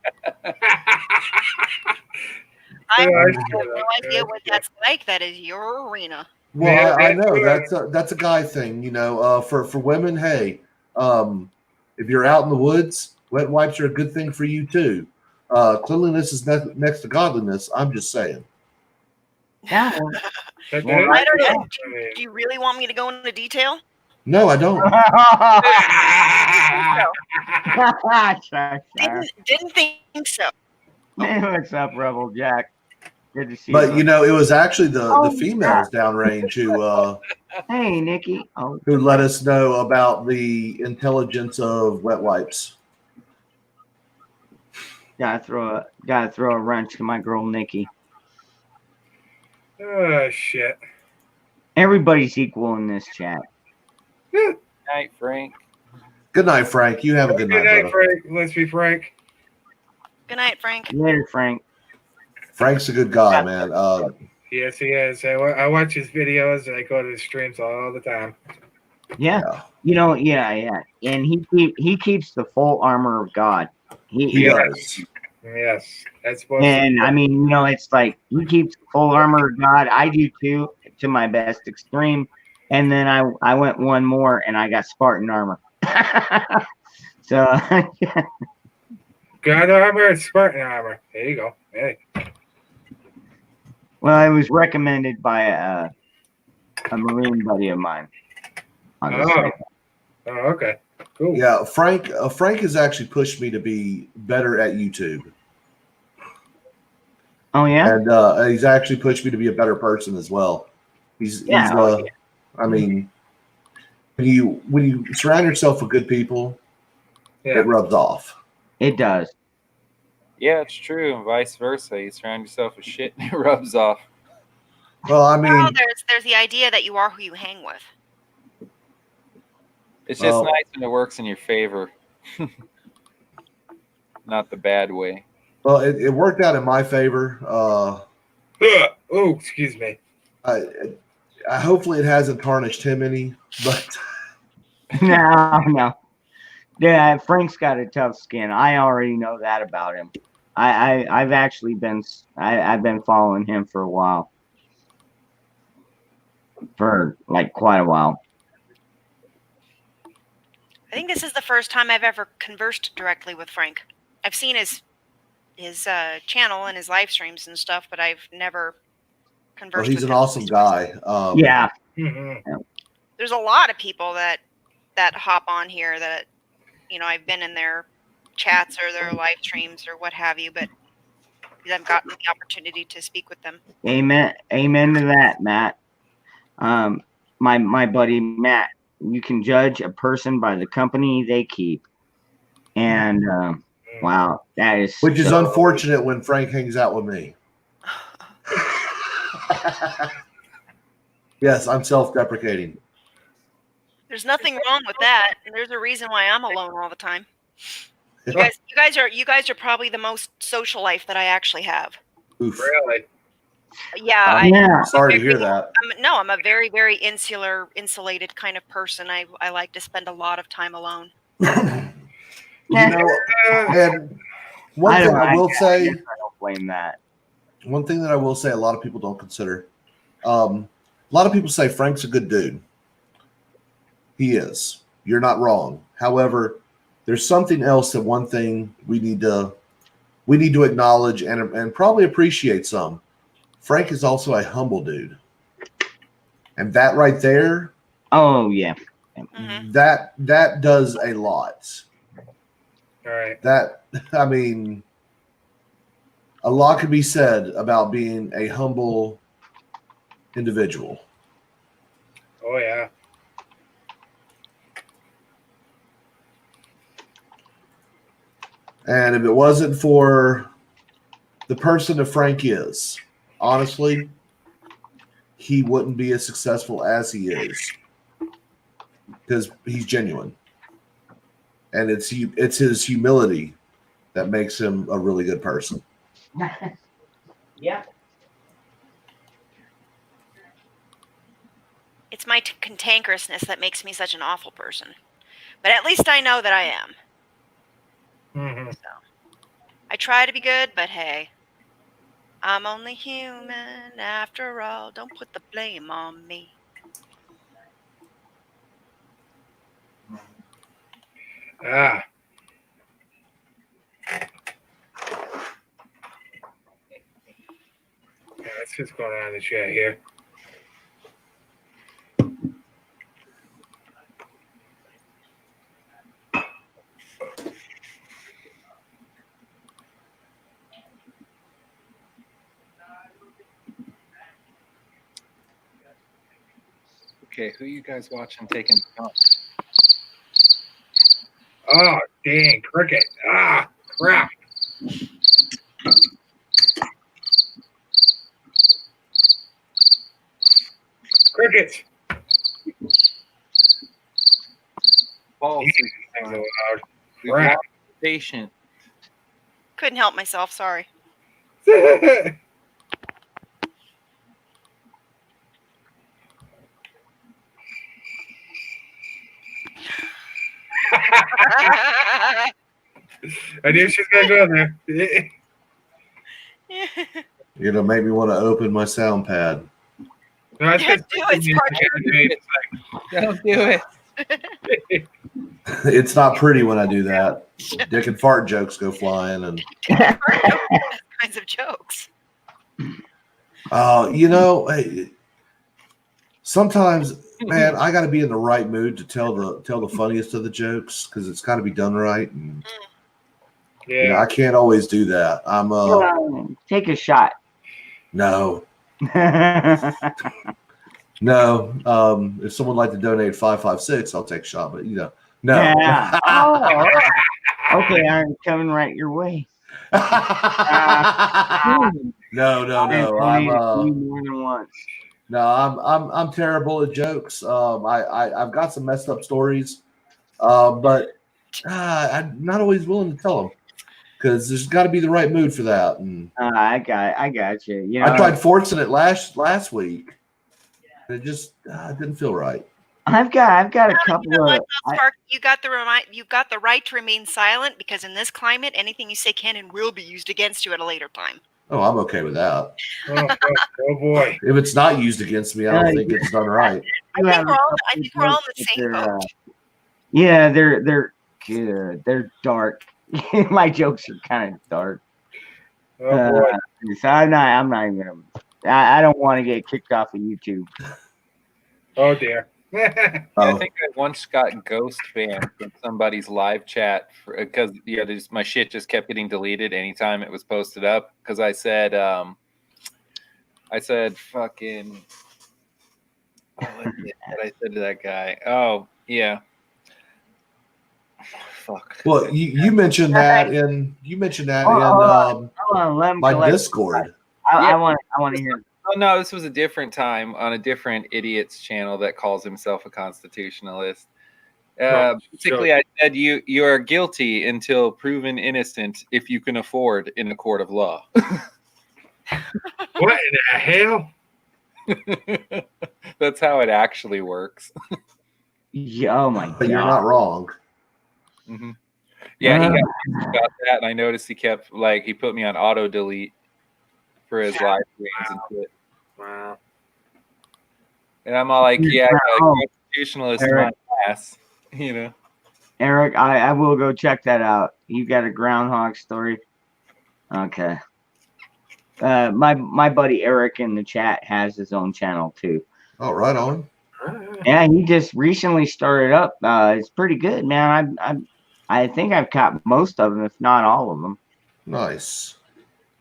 I have no idea what that's like. That is your arena. Well, Yeah, I know that's a guy thing. You know, for women, hey, if you're out in the woods, wet wipes are a good thing for you too. Cleanliness is next to godliness. I'm just saying. Yeah. That's Well, it. I don't know. I mean, Do you really want me to go into detail? No, I don't. Didn't think so. Hey, what's up, Rebel Jack? Good to see But you. you know, it was actually the Oh, females downrange Hey, Nikki. Oh, who let us know about the intelligence of wet wipes. gotta throw a wrench to my girl Nikki. oh, shit. Everybody's equal in this chat. Night, Frank. Good night, Frank. You have a good night, brother. Frank. Let's be frank. Good night, Frank. Later, Frank. Frank's a good guy, man. Yes, he is. I watch his videos and I go to his streams all the time. Yeah. Yeah. You know, yeah. And he keeps the full armor of God. He does. Yes, that's supposed And I mean, you know, it's like he keeps full armor of God. I do too, to my best extreme. And then I went one more and I got Spartan armor. So God armor and Spartan armor. There you go. Hey. well, it was recommended by a Marine buddy of mine. On the Oh. site. Oh, okay. Cool. Yeah, Frank has actually pushed me to be better at YouTube. Oh yeah? And he's actually pushed me to be a better person as well. I mean, when you surround yourself with good people, Yeah. it rubs off. It does. Yeah, it's true, and vice versa. You surround yourself with shit, and it rubs off. Well, I mean, Well, there's the idea that you are who you hang with. It's just Well- nice when it works in your favor, not the bad way. well, it worked out in my favor. Oh, excuse me. I hopefully it hasn't tarnished him any, but No. Yeah, Frank's got a tough skin. I already know that about him. I've actually been I've been following him for a while. For like quite a while. I think this is the first time I've ever conversed directly with Frank. I've seen his channel and his live streams and stuff, but I've never conversed. he's with an him. awesome guy. Yeah. Mm-hmm. There's a lot of people that hop on here that, you know, I've been in their chats or their live streams or what have you, but I've gotten the opportunity to speak with them. Amen to that, Matt. My buddy Matt, you can judge a person by the company they keep. And wow, that is Which is so- unfortunate when Frank hangs out with me. Yes, I'm self-deprecating. There's nothing wrong with that. And there's a reason why I'm alone all the time. You guys are probably the most social life that I actually have. Oof. Really? Yeah, Yeah. Sorry to hear that. I'm a very, very insulated kind of person. I like to spend a lot of time alone. You know, and one thing I will say, I don't blame that. one thing that I will say, a lot of people don't consider. A lot of people say Frank's a good dude. He is. You're not wrong. However, there's something else that one thing we need to acknowledge and probably appreciate some. Frank is also a humble dude. And that right there, Oh yeah. Mhm. that does a lot. All right. That, I mean, a lot could be said about being a humble individual. Oh yeah. And if it wasn't for the person that Frank is, honestly, he wouldn't be as successful as he is because he's genuine. And it's his humility that makes him a really good person. Yeah. It's my cantankerousness that makes me such an awful person. But at least I know that I am. Mm-hmm. I try to be good, but hey, I'm only human after all. Don't put the blame on me. Ah. Yeah, that's what's going on in the chat here. Okay, who you guys watching taking notes? Oh, dang, cricket. Ah, crap. Crickets. Paul, Things are loud. we've Crap. lost a patient. Couldn't help myself, sorry. I knew she was going to go there. You're gonna make me want to open my sound pad. No, it's Don't do it, Don't do it. It's not pretty when I do that. Dick and fart jokes go flying, and kinds of jokes. hey, sometimes, man, I got to be in the right mood to tell the funniest of the jokes because it's got to be done right. And Yeah. I can't always do that. I'm Take a shot. no. If someone would like to donate 556, I'll take a shot. But no. Yeah. Oh, all right. Okay, I'm coming right your way. no. I've more than once. I'm terrible at jokes. I've got some messed up stories, but I'm not always willing to tell them because there's got to be the right mood for that. And I got you. You know, I tried forcing it last week. It just didn't feel right. I've got a couple You know what, of. though, Spark? You got the right to remain silent because in this climate, anything you say can and will be used against you at a later time. Oh, I'm okay with that. Oh boy. If it's not used against me, I don't think it's done right. I think we're all in the same boat. Yeah, they're good. They're dark. My jokes are kind of dark. Oh boy. So I'm not even gonna. I don't want to get kicked off of YouTube. Oh dear. I think I once got ghost banned from somebody's live chat because my shit just kept getting deleted anytime it was posted up because I said fucking what I said to that guy. Oh yeah. Fuck. Well, you mentioned that in Hold on, let him my collect- Discord. I want to hear. Oh no, this was a different time on a different idiot's channel that calls himself a constitutionalist. Basically, I said you are guilty until proven innocent if you can afford in a court of law. What in the hell? That's how it actually works. Yeah, oh my god! But you're not wrong. Mm-hmm. Yeah, he got that, and I noticed he kept he put me on auto delete for his live streams and shit. Wow. And I'm all like, yeah, constitutionalist in my ass, Eric, I will go check that out. You got a groundhog story? Okay. My buddy Eric in the chat has his own channel too. Oh, right on. Yeah, he just recently started up. It's pretty good, man. I think I've caught most of them, if not all of them. Nice.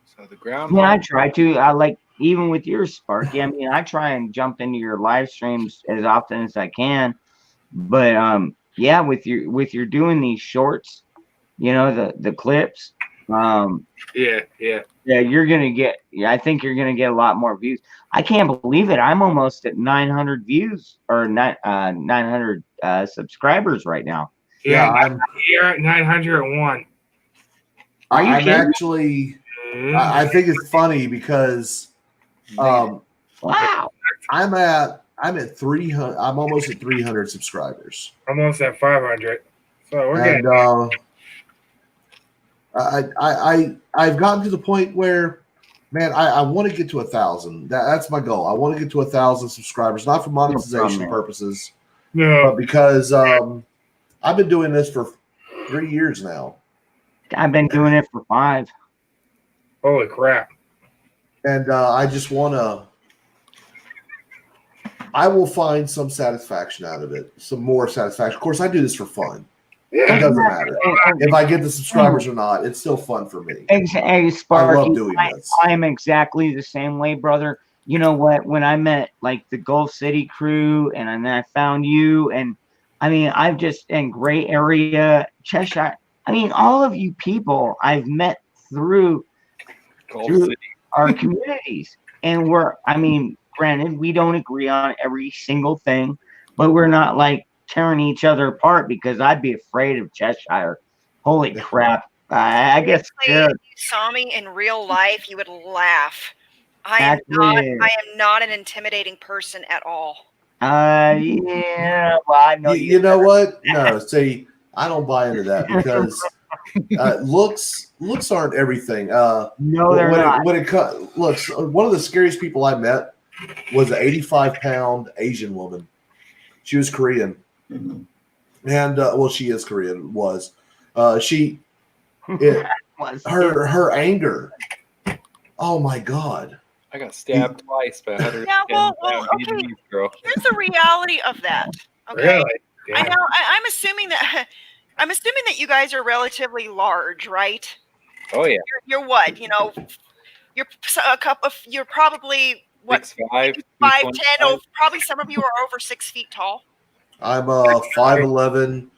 So the ground. Yeah, I try to. I like even with your Sparky. I mean, I try and jump into your live streams as often as I can. But yeah, with your doing these shorts, you know, the clips. Yeah. Yeah, you're gonna get. Yeah, I think you're gonna get a lot more views. I can't believe it. I'm almost at 900 views or 900 subscribers right now. Yeah, I'm you're at 901. Are you I'm kidding? actually I think it's funny because Wow. I'm at 300. I'm almost at 300 subscribers. Almost at 500. So we're And getting. I've gotten to the point where, man, I want to get to 1,000. That's my goal. I want to get to 1,000 subscribers, not for monetization man. purposes, No. but because I've been doing this for 3 years now, I've been doing it for 5. Holy crap. and I just want to. I will find some satisfaction out of it, some more satisfaction. Of course, I do this for fun. It doesn't matter if I get the subscribers or not. It's still fun for me. Hey, Sparky, I love doing this. I am exactly the same way, brother. You know what? When I met like the Gulf City crew, and then I found you, and I mean, I've just in Gray Area, Cheshire. I mean, all of you people I've met through our communities, and I mean, granted, we don't agree on every single thing, but we're not like tearing each other apart because I'd be afraid of Cheshire. Holy crap. I guess If you saw me in real life, you would laugh. I am not an intimidating person at all. Yeah, well, I know You know what? No, see, I don't buy into that because looks aren't everything. No, they're not. Looks, one of the scariest people I met was an 85-pound Asian woman. She was Korean, and well, she is Korean. Her anger. Oh my God! I got stabbed twice by 100. Yeah, well, okay. Girl. Here's the reality of that. Okay, Really? I know. I'm assuming that you guys are relatively large, right? Oh yeah. You're what? You know, you're probably what? 6'5", 5'10". Oh, probably some of you are over 6 feet tall. I'm 5'11",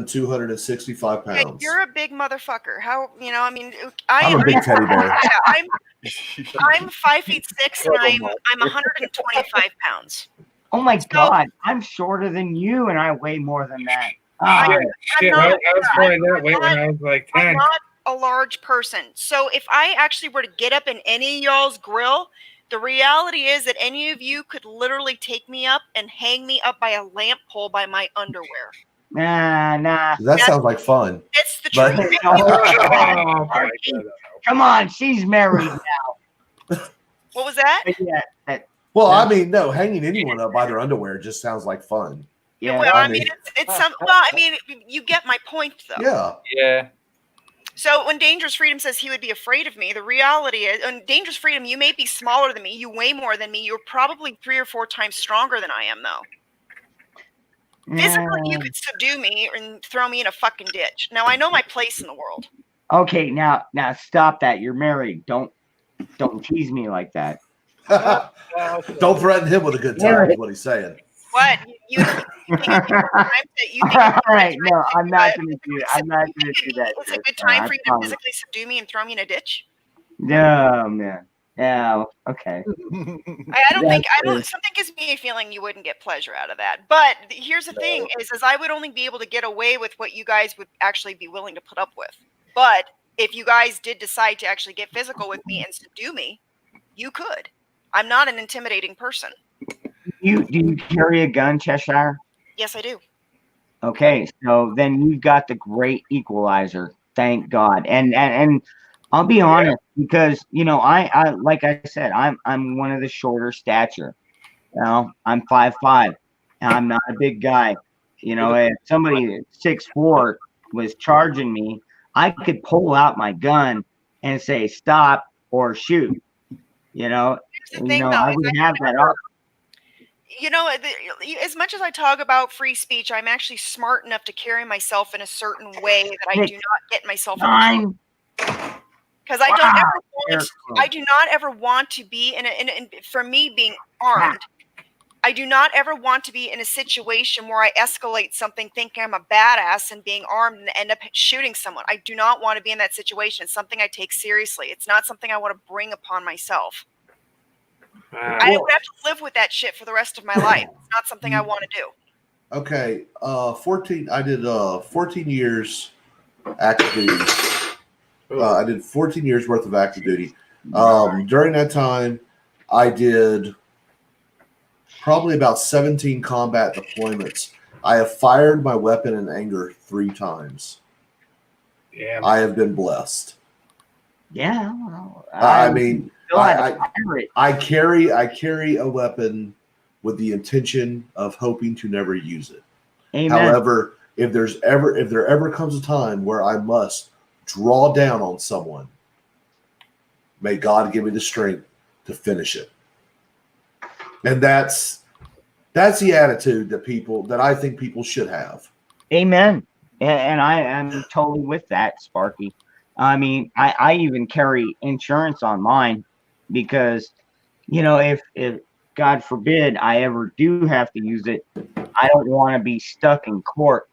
265 Okay, pounds. you're a big motherfucker. How you know? I mean, I'm a big teddy bear. I'm 5'6" and I'm 125 pounds. Oh my God, I'm shorter than you, and I weigh more than that. Shit, I was probably that weight when I was like 10. I'm not a large person. So if I actually were to get up in any of y'all's grill, the reality is that any of you could literally take me up and hang me up by a lamp pole by my underwear. Nah. That sounds like fun. It's the But- truth. Oh, my God. Come on, she's married now. What was that? Yeah, Well, I mean, no, hanging anyone up by their underwear just sounds like fun. yeah. Well, I I mean, mean- it's some. Well, I mean, you get my point, though. Yeah. Yeah. So when Dangerous Freedom says he would be afraid of me, the reality is, and Dangerous Freedom, you may be smaller than me, you weigh more than me, you're probably 3 or 4 times stronger than I am, though. Physically, you could subdue me and throw me in a fucking ditch. Now I know my place in the world. Okay, now stop that. You're married. Don't tease me like that. Don't threaten him with a good time, is what he's saying. What you think it's a good time to- you think All right, it's a good no, time I'm to not do gonna it? do. I'm not gonna do that. It's a good Jessica, time I for you to promise. physically subdue me and throw me in a ditch. No, man. Yeah. Okay. I don't think something gives me a feeling you wouldn't get pleasure out of that. But here's the thing: is I would only be able to get away with what you guys would actually be willing to put up with. But if you guys did decide to actually get physical with me and subdue me, you could. I'm not an intimidating person. Do you carry a gun, Cheshire? Yes, I do. Okay, so then you've got the great equalizer. Thank God. And I'll be honest, because you know, I like I said, I'm one of the shorter stature. You know, I'm 5'5", and I'm not a big guy. You know, if somebody at 6'4" was charging me, I could pull out my gun and say stop or shoot. You know, Here's the thing, though, I is would I have that up. you know, as much as I talk about free speech, I'm actually smart enough to carry myself in a certain way that I do not get myself in trouble. 9. Because I Wow. don't ever want, Miracle. I do not ever want to be for me being armed, I do not ever want to be in a situation where I escalate something thinking I'm a badass and being armed and end up shooting someone. I do not want to be in that situation. It's something I take seriously. It's not something I want to bring upon myself. I would have to live with that shit for the rest of my life. It's not something I want to do. Okay, 14. I did 14 years active duty. I did 14 years worth of active duty. During that time, I did probably about 17 combat deployments. I have fired my weapon in anger 3 times. Yeah. I have been blessed. Yeah. Well, I mean, still had to fire it. I carry a weapon with the intention of hoping to never use it. Amen. However, if there ever comes a time where I must draw down on someone, may God give me the strength to finish it. And that's the attitude that I think people should have. Amen. And I am totally with that, Sparky. I mean, I even carry insurance on mine because, you know, if God forbid I ever do have to use it, I don't want to be stuck in court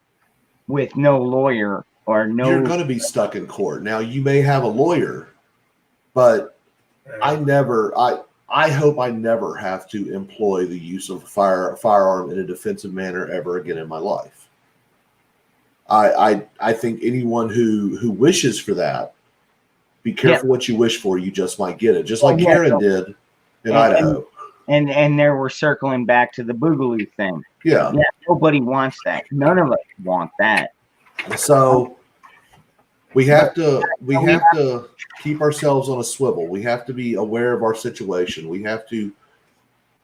with no lawyer or no. You're going to be stuck in court. Now, you may have a lawyer, but I hope I never have to employ the use of a firearm in a defensive manner ever again in my life. I think anyone who wishes for that, be careful what you wish for. You just might get it, just like Karen did in Idaho. And there we're circling back to the Boogaloo thing. Yeah, nobody wants that. None of us want that. So we have to keep ourselves on a swivel. We have to be aware of our situation. We have to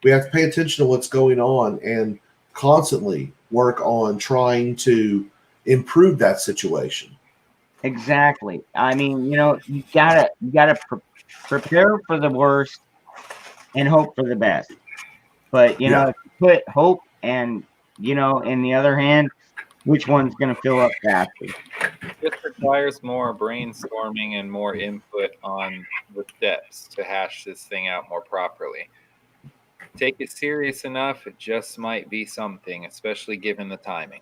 pay attention to what's going on and constantly work on trying to improve that situation. Exactly. I mean, you know, you gotta prepare for the worst and hope for the best. But you know, if you put hope and, you know, in the other hand, which one's going to fill up faster? This requires more brainstorming and more input on the steps to hash this thing out more properly. Take it serious enough, it just might be something, especially given the timing.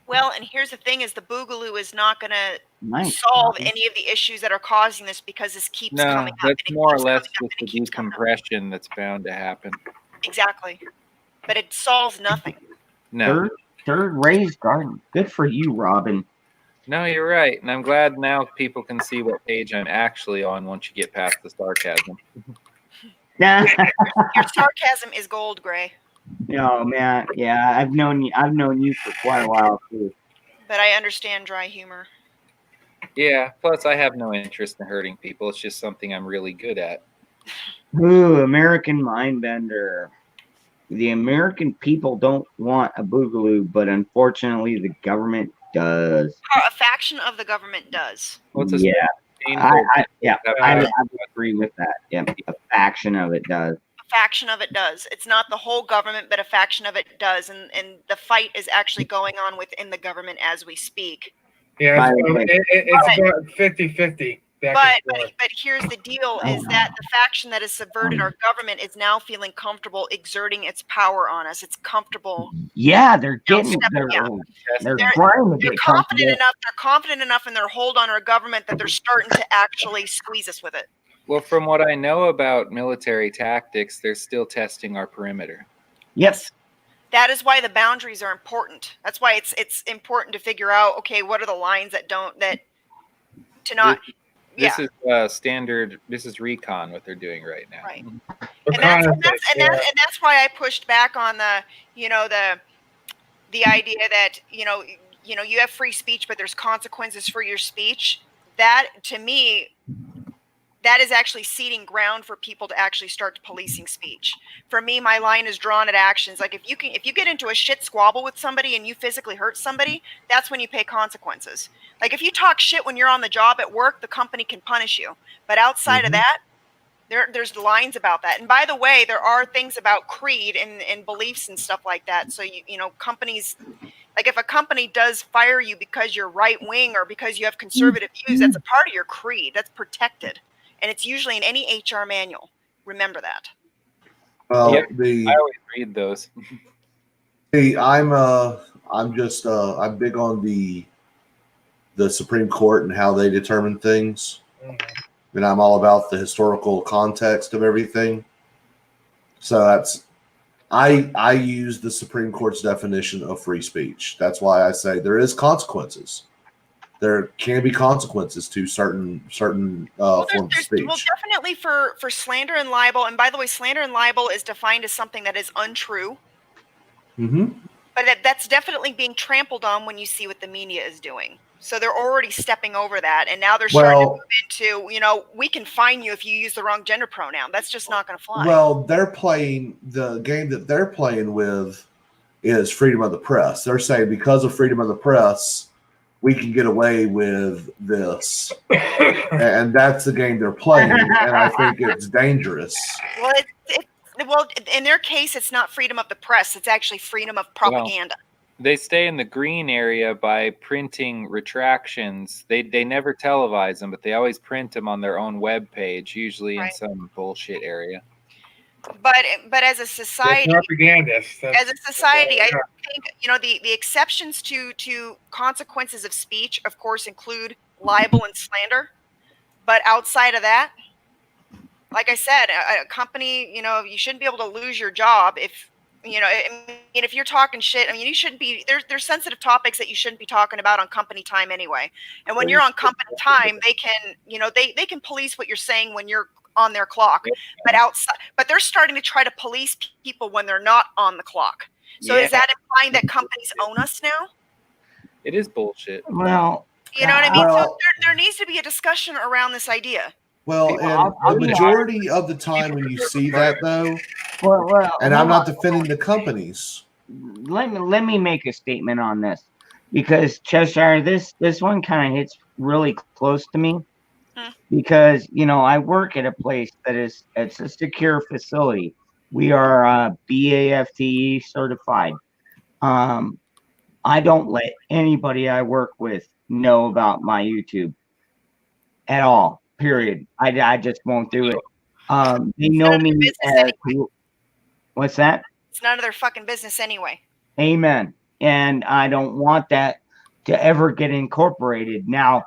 Well, and here's the thing: is the Boogaloo is not going to Nice. solve any of the issues that are causing this because this keeps coming up. That's and it more or keeps less coming up just and the it keeps coming up. decompression that's bound to happen. Exactly, but it solves nothing. No, Third raised garden. Good for you, Robin. no, you're right, and I'm glad now people can see what page I'm actually on once you get past the sarcasm. Yeah. Your sarcasm is gold, Gray. Oh man, yeah. I've known you for quite a while too. But I understand dry humor. Yeah, plus I have no interest in hurting people. It's just something I'm really good at. Ooh, American Mindbender. The American people don't want a Boogaloo, but unfortunately the government does. A faction of the government does. Well, it's a Yeah, painful- I agree with that. Yeah, a faction of it does. A faction of it does. It's not the whole government, but a faction of it does. And the fight is actually going on within the government as we speak. Yeah, it's about 50-50. But here's the deal: is that the faction that has subverted our government is now feeling comfortable exerting its power on us. It's comfortable. Yeah, they're getting they're trying to get confident enough. They're confident enough in their hold on our government that they're starting to actually squeeze us with it. Well, from what I know about military tactics, they're still testing our perimeter. Yes. That is why the boundaries are important. That's why it's important to figure out, okay, what are the lines This is standard. This is recon what they're doing right now. Right. And that's why I pushed back on the idea that you have free speech, but there's consequences for your speech. That, to me, that is actually ceding ground for people to actually start policing speech. For me, my line is drawn at actions. Like if you get into a shit squabble with somebody and you physically hurt somebody, that's when you pay consequences. Like if you talk shit when you're on the job at work, the company can punish you. But outside of that, There's lines about that. And by the way, there are things about creed and beliefs and stuff like that. So you know, companies, like if a company does fire you because you're right wing or because you have conservative views, that's a part of your creed. That's protected, and it's usually in any HR manual. Remember that. Well, Yep. I always read those. I'm big on the Supreme Court and how they determine things. And I'm all about the historical context of everything. So I use the Supreme Court's definition of free speech. That's why I say there is consequences. There can be consequences to certain forms of speech. Well, definitely for slander and libel. And by the way, slander and libel is defined as something that is untrue. Mm-hmm. But that's definitely being trampled on when you see what the media is doing. So they're already stepping over that, and now they're starting to move into, you know, we can fine you if you use the wrong gender pronoun. That's just not going to fly. Well, the game that they're playing with is freedom of the press. They're saying because of freedom of the press, we can get away with this, and that's the game they're playing. And I think it's dangerous. Well, well, in their case, it's not freedom of the press. It's actually freedom of propaganda. Well, they stay in the green area by printing retractions. They never televise them, but they always print them on their own web page, usually in some bullshit area. But as a society, I think, you know, the exceptions to consequences of speech, of course, include libel and slander. But outside of that, like I said, a company, you know, you shouldn't be able to lose your job if, you know, I mean, if you're talking shit. I mean, you shouldn't be. There's sensitive topics that you shouldn't be talking about on company time anyway. And when you're on company time, they can, you know, they can police what you're saying when you're on their clock. But outside, but they're starting to try to police people when they're not on the clock. So is that implying that companies own us now? It is bullshit. Well, you know what I mean. So there needs to be a discussion around this idea. Well, and the majority of the time when you see that, though, and I'm not defending the companies. Let me make a statement on this, because Cheshire, this one kind of hits really close to me, because, you know, I work at a place it's a secure facility. We are BAFTE certified. I don't let anybody I work with know about my YouTube at all. Period. I just won't do it. They know me as what's that? It's none of their fucking business anyway. Amen. And I don't want that to ever get incorporated. Now,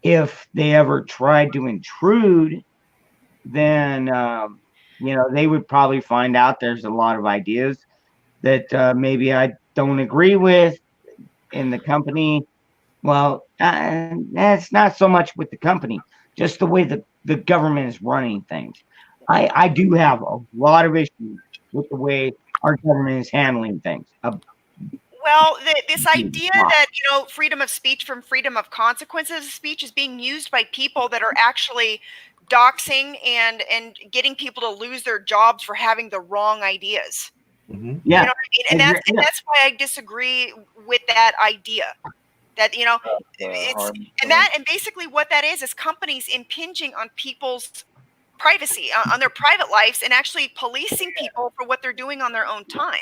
if they ever tried to intrude, then you know, they would probably find out there's a lot of ideas that maybe I don't agree with in the company. Well, that's not so much with the company. Just the way the government is running things. I do have a lot of issues with the way our government is handling things. Well, this idea that, you know, freedom of speech from freedom of consequences of speech is being used by people that are actually doxing and getting people to lose their jobs for having the wrong ideas. Mm-hmm. Yeah. You know what I mean? And that's why I disagree with that idea. That, you know, and basically what that is companies impinging on people's privacy, on their private lives, and actually policing people for what they're doing on their own time.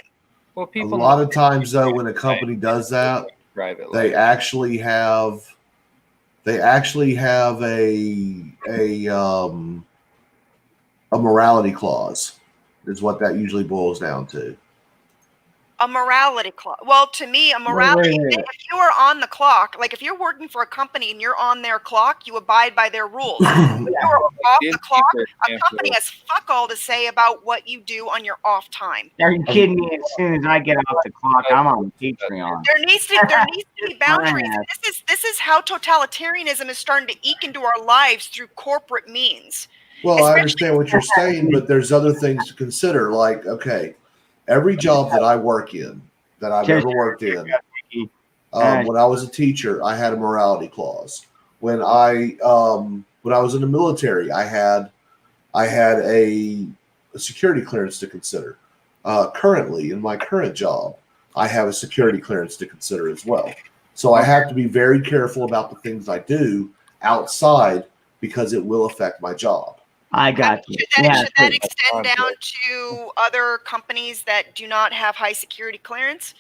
Well, a lot of times, though, when a company does that, they actually have a morality clause, is what that usually boils down to. A morality clause. Well, to me, a morality. If you are on the clock, like if you're working for a company and you're on their clock, you abide by their rules. If you're off the clock, a company has fuck all to say about what you do on your off time. Are you kidding me? As soon as I get off the clock, I'm on Patreon. There needs to be boundaries. This is how totalitarianism is starting to eke into our lives through corporate means. Well, I understand what you're saying, but there's other things to consider. Like, okay, every job that I work in, that I've ever worked in, when I was a teacher, I had a morality clause. When I was in the military, I had a security clearance to consider. Currently, in my current job, I have a security clearance to consider as well. So I have to be very careful about the things I do outside because it will affect my job. I got you. Should Yeah, that so- extend down to other companies that do not have high security clearance?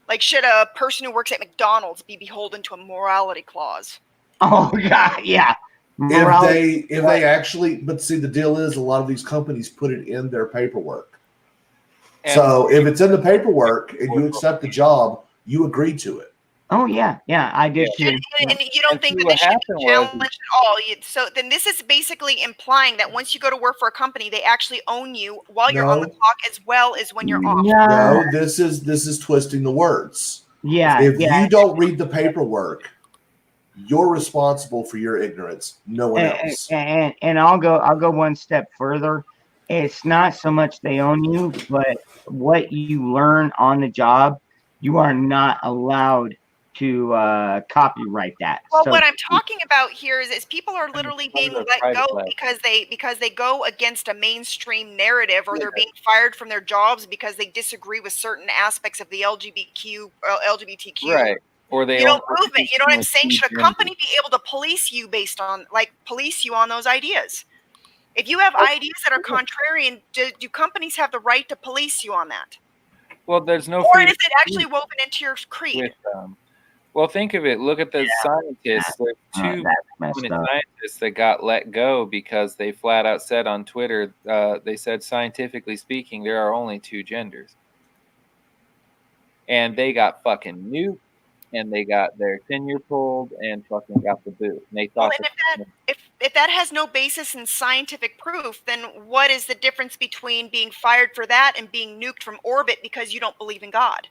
Like, should a person who works at McDonald's be beholden to a morality clause? oh God, yeah. Morality- If they actually, but see, the deal is a lot of these companies put it in their paperwork. And So if it's in the paperwork and you accept the job, you agree to it. oh yeah, I did too. And you don't And think see, that what this should happened be was- challenged at all? So then this is basically implying that once you go to work for a company, they actually own you while you're on the No. clock as well as when you're off. No, this is twisting the words. Yeah, If yeah. you don't read the paperwork, you're responsible for your ignorance. No one else. And I'll go one step further. It's not so much they own you, but what you learn on the job, you are not allowed to copyright that. Well, So- what I'm talking about here is people are literally being under let private go life. because they go against a mainstream narrative, or they're being fired from their jobs because they disagree with certain aspects of the LGBTQ right, or they movement. You know what I'm saying? Should a genders. company be able to police you based on police you on those ideas? If you have ideas that are contrarian, do companies have the right to police you on that? Well, there's no Or freedom is it actually woven into your creed? with well, think of it. Look at the scientists. There's two that's messed prominent up. scientists that got let go because they flat out said on Twitter, they said, scientifically speaking, there are only two genders. And they got fucking nuked, and they got their tenure pulled, and fucking got the boot. And they Well, thought and if that has no basis in scientific proof, then what is the difference between being fired for that and being nuked from orbit because you don't believe in God,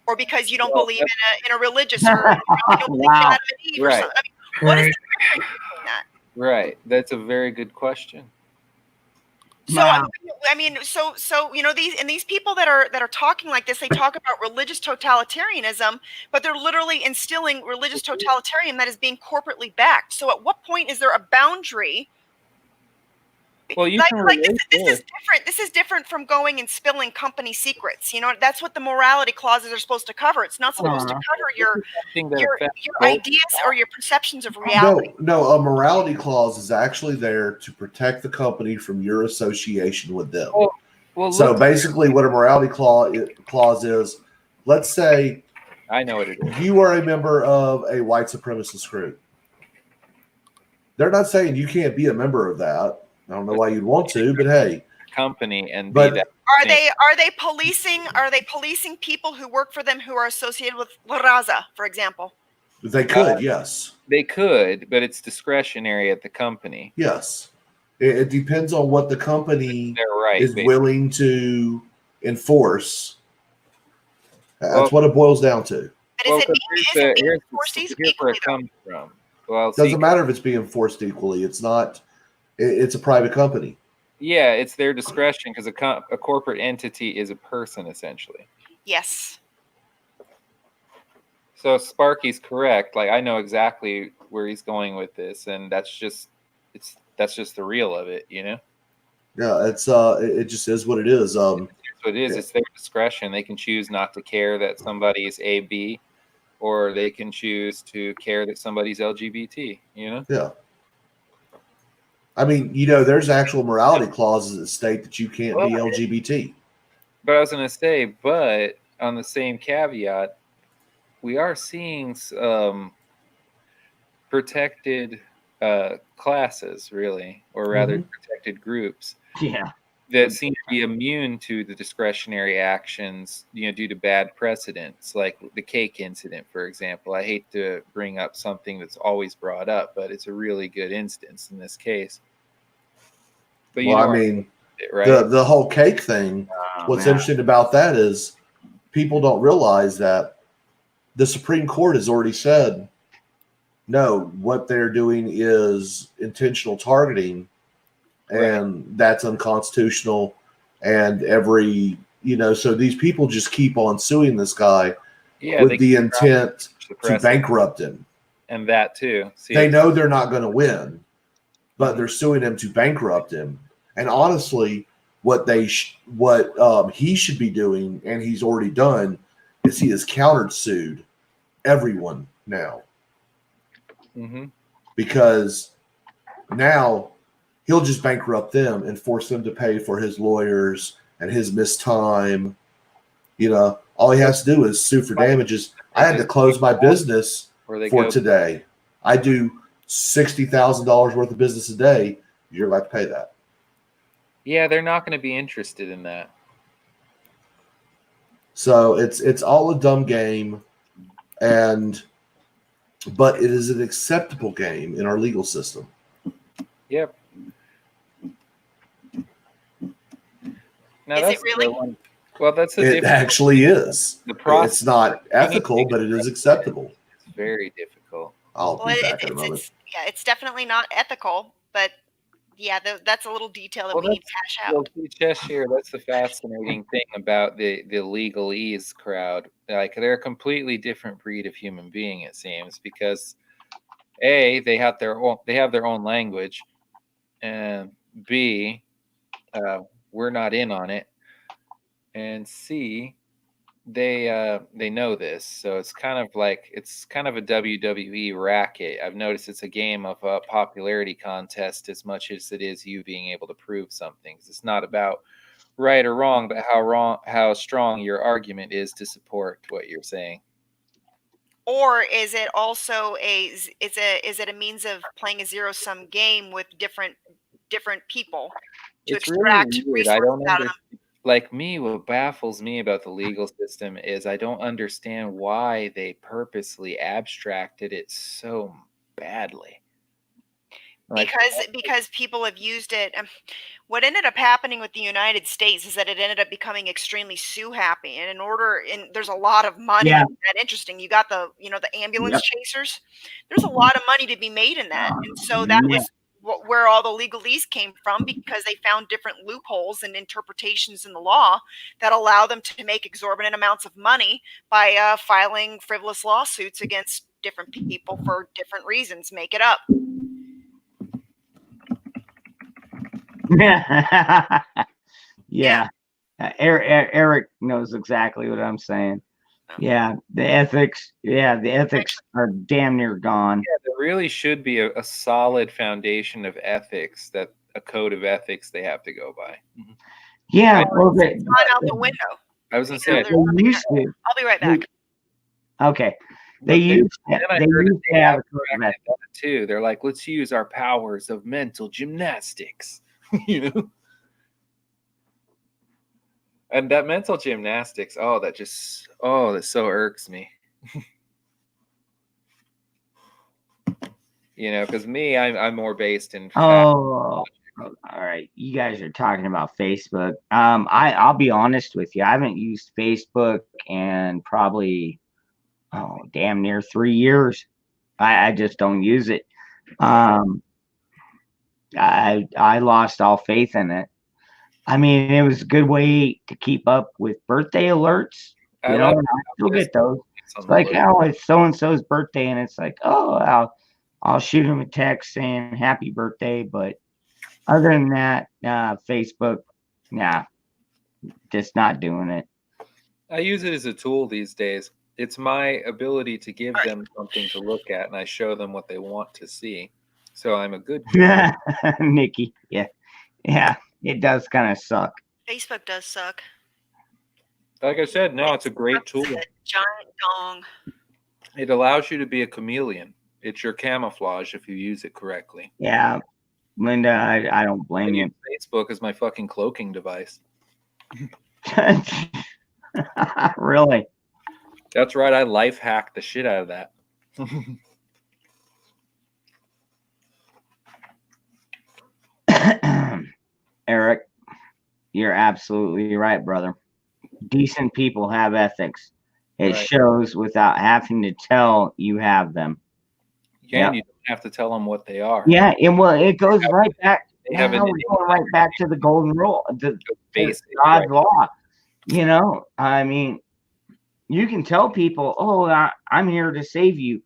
or because you don't Well, believe in a religious, or you don't believe in Wow. Adam and Eve, or Right. something? I mean, what is Right. the difference between that? right. That's a very good question. So Wow. I mean, so these people that are talking like this, they talk about religious totalitarianism, but they're literally instilling religious totalitarianism that is being corporately backed. So at what point is there a boundary? Well, you Like, can like relate this is this. different. This is different from going and spilling company secrets. You know, that's what the morality clauses are supposed to cover. It's not supposed to cover your Something that your affects your both ideas or your perceptions of reality. No, a morality clause is actually there to protect the company from your association with them. Well, So look, basically, what a morality clause is, let's say I know what it is. you are a member of a white supremacist group. They're not saying you can't be a member of that. I don't know why you'd want to, but hey, Company and But- be that. Are they policing people who work for them who are associated with La Raza, for example? they could, yes. They could, but it's discretionary at the company. Yes. It depends on what the company They're right. is basically. willing to enforce. That's Well- what it boils down to. But Well, is it 'cause being here's enforced here's where equally, it though? comes from. Well, Doesn't see, matter if it's being enforced equally. It's not. It's a private company. yeah, it's their discretion because a corporate entity is a person essentially. Yes. So Sparky's correct. Like I know exactly where he's going with this, and that's just the real of it, you know. Yeah, it just is what it is. That's what it is. Yeah. It's their discretion. They can choose not to care that somebody is AB, or they can choose to care that somebody's LGBT. You know. Yeah. I mean, there's actual morality clauses that state that you can't be Well, LGBT. But I was going to say, but on the same caveat, we are seeing protected classes, really, or rather protected groups Yeah. that seem to be immune to the discretionary actions, due to bad precedents, like the cake incident, for example. I hate to bring up something that's always brought up, but it's a really good instance in this case. But Well, I where mean, it, right? the whole cake thing. Oh, What's man. interesting about that is people don't realize that the Supreme Court has already said, no, what they're doing is intentional targeting, and that's unconstitutional. And so these people just keep on suing this guy Yeah, with they the can intent the to precedent. bankrupt him. And that too. See, They know they're not going to win, but they're suing him to bankrupt him. And honestly, what he should be doing, and he's already done, is he has countersued everyone now, hmm because now he'll just bankrupt them and force them to pay for his lawyers and his missed time. All he has to do is sue for damages. I had to close my business for today. I do $60,000 worth of business a day. You're allowed to pay that. Yeah, they're not going to be interested in that. So it's all a dumb game, but it is an acceptable game in our legal system. Yep. Now, Is that's it really? one. Well, that's a It different. actually is. The process. It's not ethical, but it is acceptable. It's very difficult. I'll Well, be back in a moment. it's definitely not ethical, but yeah, that's a little detail that we need to hash out. Well, see, Cheshire, that's the fascinating thing about the legalese crowd. Like, they're a completely different breed of human being, it seems, because A, they have their own language, and B, we're not in on it, and C, they know this, so it's kind of a WWE racket. I've noticed it's a game of a popularity contest as much as it is you being able to prove something. It's not about right or wrong, but how strong your argument is to support what you're saying. Or is it also is it a means of playing a zero-sum game with different people to It's extract really weird. I resources don't out of them? Like me, what baffles me about the legal system is I don't understand why they purposely abstracted it so badly. Like, Because people have used it. What ended up happening with the United States is that it ended up becoming extremely sue happy, and there's a lot of money. Yeah. That interesting. You got the ambulance Yep. chasers. There's a lot of money to be made in that, and so that Yeah. was where all the legalese came from, because they found different loopholes and interpretations in the law that allow them to make exorbitant amounts of money by filing frivolous lawsuits against different people for different reasons. Make it up. Yeah. Eric knows exactly what I'm saying. Yeah, the ethics are damn near gone. yeah, there really should be a solid foundation of ethics, that a code of ethics they have to go by. Yeah, well, It's gone out the window. I was going to You say, know, they used to. I'll be right back. Okay, but they used then I to heard they have a code of abstracted ethics. that too. They're like, let's use our powers of mental gymnastics, you know? And that mental gymnastics, that so irks me. Because me, I'm more based in fact. Oh, all right. You guys are talking about Facebook. I'll be honest with you. I haven't used Facebook in probably damn near 3 years. I just don't use it. I lost all faith in it. I mean, it was a good way to keep up with birthday alerts. I And I love still get those. it's on It's the like, list. oh, it's so and so's birthday, and it's like, oh, I'll shoot him a text saying happy birthday. But other than that, Facebook, nah, just not doing it. I use it as a tool these days. It's my ability to give them something to look at, and I show them what they want to see. So I'm a good Nikki, yeah, it does kind of suck. Facebook does suck. Like I said, no, it's a great tool. It's a giant dong. It allows you to be a chameleon. It's your camouflage if you use it correctly. Yeah, Linda, I don't I blame you. use Facebook as my fucking cloaking device. Really? That's right. I life hacked the shit out of that. Eric, you're absolutely right, brother. Decent people have ethics. It Right. shows without having to tell you have them. And you don't have to tell them what they are. Yeah, and well, it goes right back. They have Now an we're going right back to the golden rule, the basic. God's Right. law. I mean, you can tell people, "Oh, I'm here to save you,"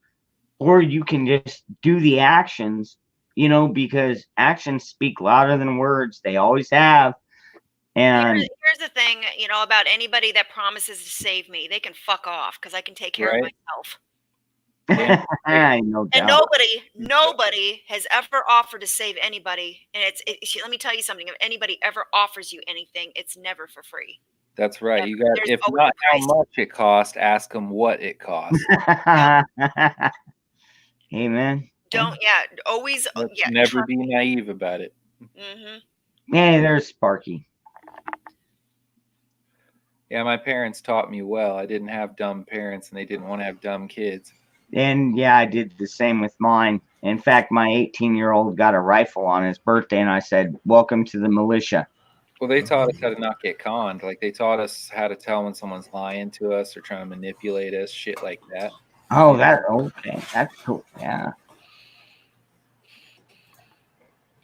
or you can just do the actions. Because actions speak louder than words. They always have. And Here's the thing, about anybody that promises to save me. They can fuck off, because I can take care Right. of myself. No And doubt. nobody has ever offered to save anybody. And let me tell you something. If anybody ever offers you anything, it's never for free. That's right. Never. You got, There's if always not a how price. much it cost, ask them what it cost. Amen. Always, Let's never be naive about it. Hey, there's Sparky. Yeah, my parents taught me well. I didn't have dumb parents, and they didn't want to have dumb kids. And yeah, I did the same with mine. In fact, my 18-year-old got a rifle on his birthday, and I said, "Welcome to the militia." Well, they taught us how to not get conned. Like, they taught us how to tell when someone's lying to us or trying to manipulate us, shit like that. Oh, okay. That's cool. Yeah.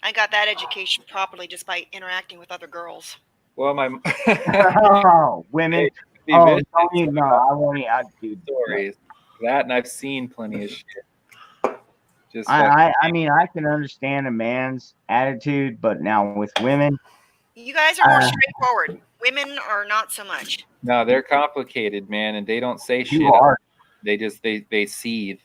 I got that education properly just by interacting with other girls. Well, my Oh, women. Hey, Oh, Vic, don't you know? I won't. I do. stories. That, and I've seen plenty of shit. Just I mean, I can understand a man's attitude, but now with women, You guys are more straightforward. Women are not so much. no, they're complicated, man, and they don't say shit. you are. They just they seethe.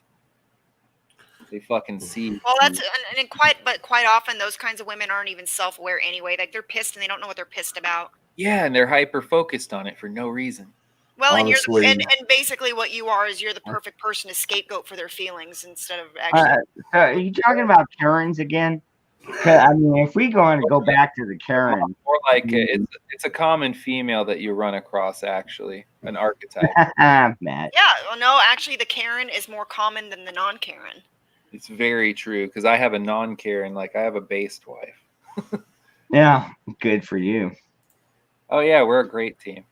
They fucking seethe. Well, and quite often those kinds of women aren't even self-aware anyway. Like they're pissed and they don't know what they're pissed about. Yeah, and they're hyper focused on it for no reason. Well, Honestly. and basically what you are is you're the perfect person to scapegoat for their feelings instead of actually. So are you talking about Karens again? 'Cause, I mean, if we go back to the Karen, More like it's a common female that you run across, actually, an archetype. Matt. Yeah, well, no, actually, the Karen is more common than the non-Karen. It's very true because I have a non-Karen, like I have a based wife. Yeah, good for you. Oh yeah, we're a great team.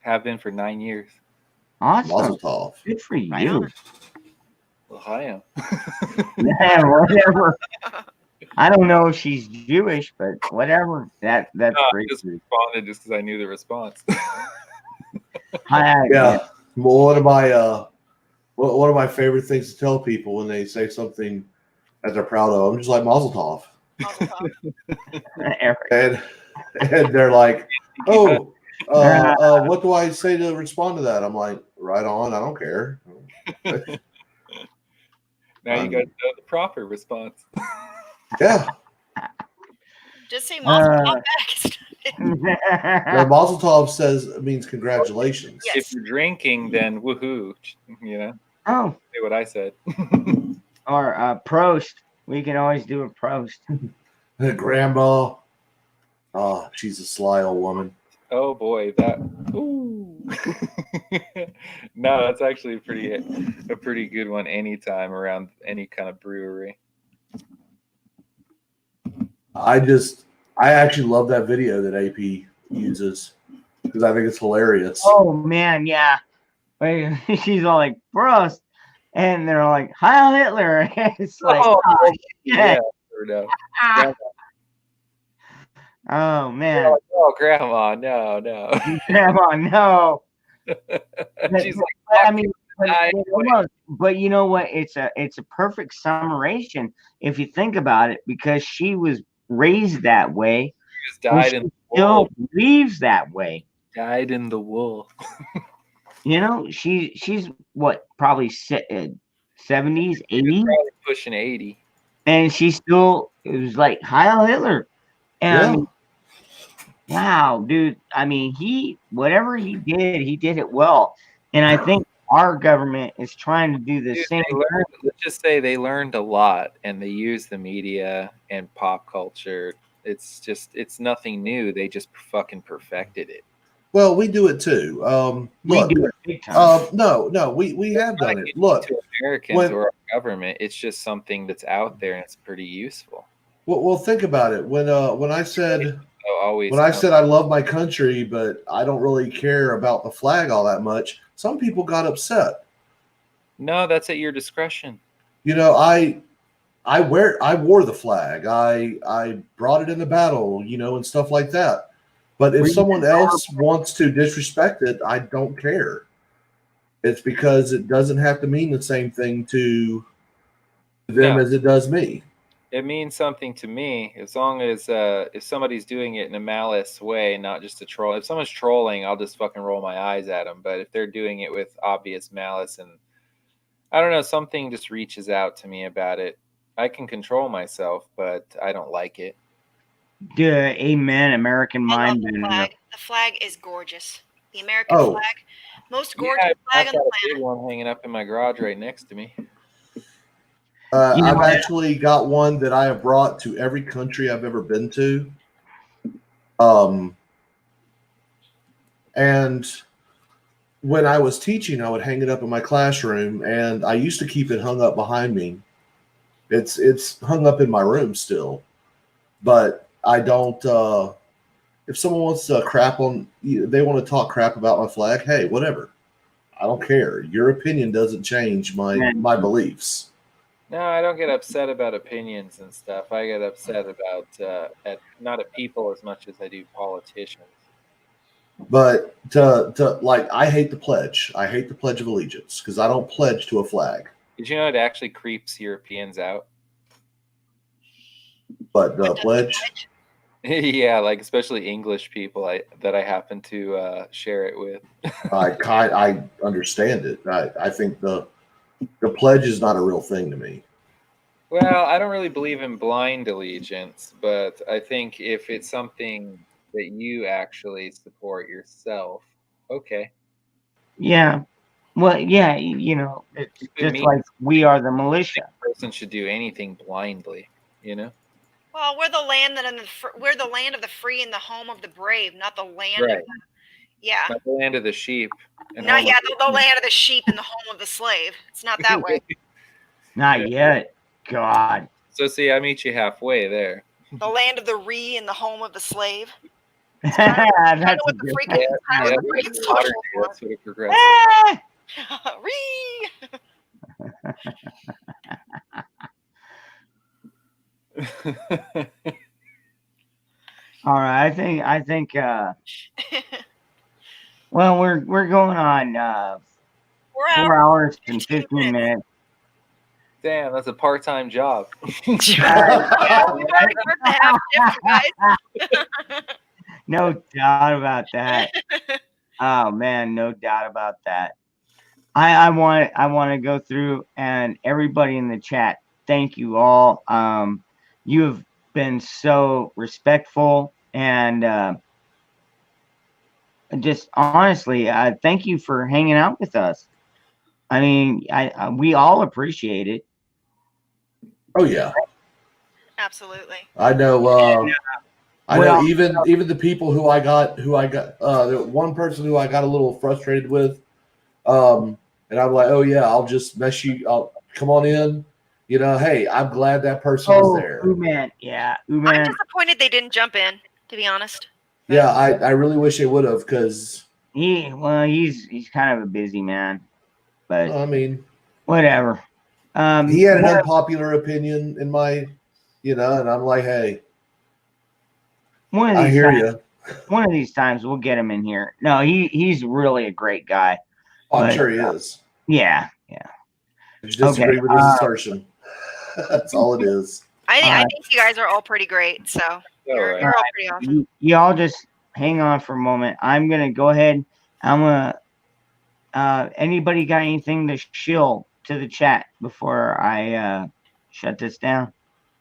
Have been for 9 years. Awesome. Mazel tov. Good for you. Right on. Well, I am. Yeah, whatever. I don't know if she's Jewish, but whatever. That's No, I great. just responded just because I knew the response. Yeah. Well, one of my favorite things to tell people when they say something that they're proud of, I'm just like Mazel tov, Eric. and they're like, "Oh, what do I say to respond to that?" I'm like, "Right on. I don't care." Now you got to know the proper response. Yeah. Just say Mazel Tov back. No, Mazel tov means congratulations. Yes. If you're drinking, then woohoo, you know. Oh, Say what I said. or Prost. We can always do a Prost. Grandma. Oh, she's a sly old woman. Oh boy, that. Ooh. No, that's actually a pretty good one anytime around any kind of brewery. I actually love that video that AP uses because I think it's hilarious. Oh man, yeah. She's all like Prost, and they're like Heil Hitler. It's like, Oh, oh, yeah. shit. No. Oh man, Oh, grandma, no. Grandma, no. She's like, I mean, I- but you know what? It's a perfect summation if you think about it, because she was raised that way. she just died in the Still wool. believes that way. Died in the wool. You know, she's what, probably 70s, 80s, Probably pushing 80. and she still, it was like Heil Hitler. And I mean, wow, dude. I mean, whatever he did it well. And I think our government is trying to do the Dude, same. let's just say they learned a lot, and they use the media and pop culture. It's nothing new. They just fucking perfected it. Well, we do it too. We Look, do it big time. no, we have done it. Look, to Americans or our government, it's just something that's out there and it's pretty useful. well, think about it. When I said So always when I said I love my country, but I don't really care about the flag all that much, some people got upset. no, that's at your discretion. You know, I wore the flag. I brought it in the battle, you know, and stuff like that. But if someone else wants to disrespect it, I don't care. It's because it doesn't have to mean the same thing to them as it does me. It means something to me as long as if somebody's doing it in a malice way, not just a troll. If someone's trolling, I'll just fucking roll my eyes at them. But if they're doing it with obvious malice and I don't know. Something just reaches out to me about it. I can control myself, but I don't like it. Amen. American I love mind. the and, flag. The flag is gorgeous. The American Oh. flag, most Yeah, gorgeous flag I've on got the a planet. big one hanging up in my garage right next to me. You know I've what? actually got one that I have brought to every country I've ever been to. And when I was teaching, I would hang it up in my classroom, and I used to keep it hung up behind me. It's hung up in my room still, but I don't. If someone wants to crap on, they want to talk crap about my flag. Hey, whatever. I don't care. Your opinion doesn't change my beliefs. No, I don't get upset about opinions and stuff. I get upset about not at people as much as I do politicians. But to like, I hate the pledge. I hate the Pledge of Allegiance because I don't pledge to a flag. Did you know it actually creeps Europeans out? But the pledge, Yeah, like especially English people that I happen to share it with. I understand it. I think the pledge is not a real thing to me. Well, I don't really believe in blind allegiance, but I think if it's something that you actually support yourself, okay. Yeah. Well, yeah, you know, it's It just means like we are the militia. a person should do anything blindly, you know? Well, we're the land we're the land of the free and the home of the brave, not the land Right. of the, yeah. Not the land of the sheep. And Not home yeah, of the land of the sheep and the home of the slave. It's not that way. Not yet. God. So see, I meet you halfway there. The land of the re and the home of the slave. That's Kind a of what the good freaking, kind of Yeah, what the freaking that's modern social day, that's what it progresses. Ah! Re. All right. I think well, we're going on We're out. 4 hours and 15 15 minutes. Damn, that's a part-time job. Yeah, we've already worked the half shift, you guys. No doubt about that. Oh man, no doubt about that. I want to go through and everybody in the chat. Thank you all. You have been so respectful and just honestly, thank you for hanging out with us. I mean, we all appreciate it. Oh yeah, Absolutely. I know. I Well- know even the people who I got the one person who I got a little frustrated with, and I'm like, oh yeah, I'll just mess you. I'll come on in. You know, hey, I'm glad that person was there. Uman, yeah, I'm Uman. disappointed they didn't jump in, to be honest. Yeah, I really wish they would have because He's kind of a busy man, but I mean, whatever. he had an unpopular opinion in my, and I'm like, hey, One of I these hear times, you. One of these times we'll get him in here. No, he's really a great guy. I'm But, sure he is. Yeah. I just disagree Okay, with his assertion. That's all it is. I Alright. think you guys are all pretty great. So you're Alright. all pretty awesome. Y'all just hang on for a moment. I'm gonna go ahead. Anybody got anything to shill to the chat before I shut this down?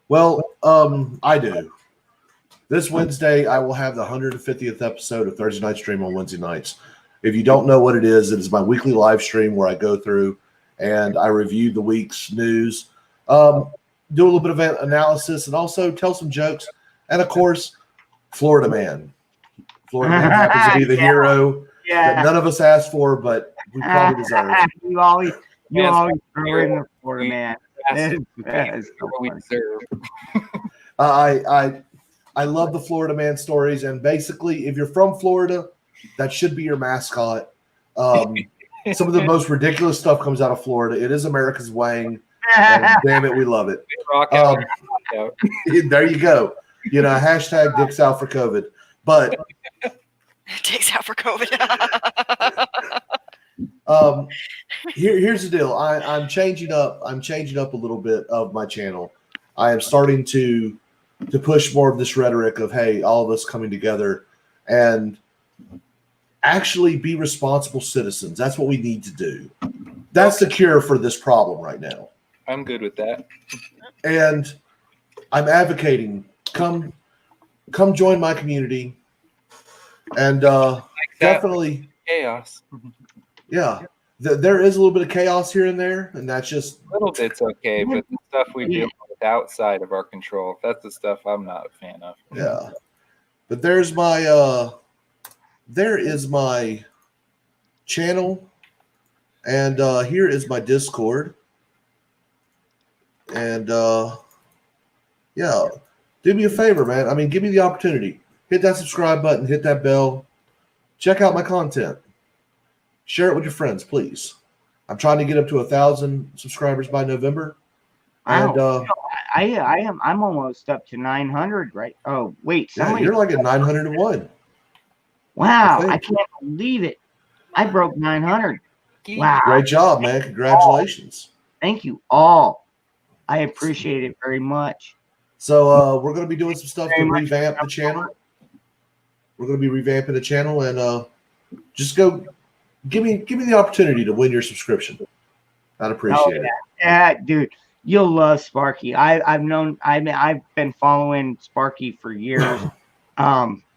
Well, I do. This Wednesday, I will have the 150th episode of Thursday Night Stream on Wednesday nights. If you don't know what it is my weekly live stream where I go through and I review the week's news, do a little bit of analysis, and also tell some jokes. And of course, Florida Man. Florida Man happens to be the Yeah. hero that Yeah. none of us asked for, but we probably deserve. You always Yes. throw in the Florida Man. That is so What we funny. deserve. I love the Florida Man stories, and basically, if you're from Florida, that should be your mascot. Some of the most ridiculous stuff comes out of Florida. It is America's Wang, and damn it, we love it. Rock out, rock out. There you go. Hashtag dicks out for COVID. But Takes out for COVID. here's the deal. I'm changing up. I'm changing up a little bit of my channel. I am starting to push more of this rhetoric of, hey, all of us coming together and actually be responsible citizens. That's what we need to do. That's the cure for this problem right now. I'm good with that. And I'm advocating come join my community, and Like that definitely, chaos. yeah, there is a little bit of chaos here and there, and that's just A little bit's okay, but the stuff we deal with outside of our control, that's the stuff I'm not a fan of. yeah. But there is my channel, and here is my Discord, and yeah, do me a favor, man. I mean, give me the opportunity. Hit that subscribe button, hit that bell, check out my content, share it with your friends, please. I'm trying to get up to 1,000 subscribers by November, and I'm almost up to 900, right? Oh, wait, yeah, somebody. you're like at 901. Wow, I I think. can't believe it. I broke 900. Wow. Great job, man! Congratulations. Thank you all. I appreciate it very much. So we're going to be doing some stuff to Very much. revamp the channel. We're going to be revamping the channel, and just go give me the opportunity to win your subscription. I'd appreciate it. Yeah, dude, you'll love Sparky. I've been following Sparky for years.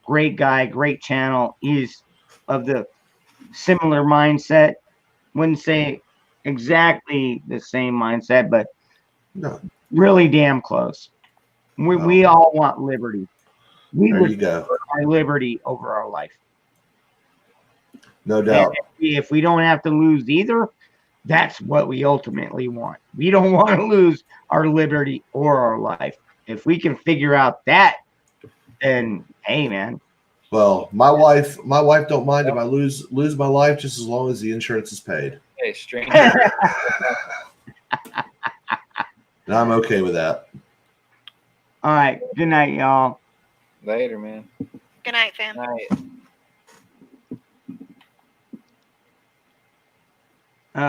Great guy, great channel. He's of the similar mindset. Wouldn't say exactly the same mindset, but No, really damn close. We all want liberty. We there you would go. prefer our liberty over our life. No doubt. And if we don't have to lose either, that's what we ultimately want. We don't want to lose our liberty or our life. If we can figure out that, then hey, man. Well, my wife don't mind if I lose my life just as long as the insurance is paid, Hey, stranger. and I'm okay with that. All right. Good night, y'all. Later, man. Good night, fam. Night.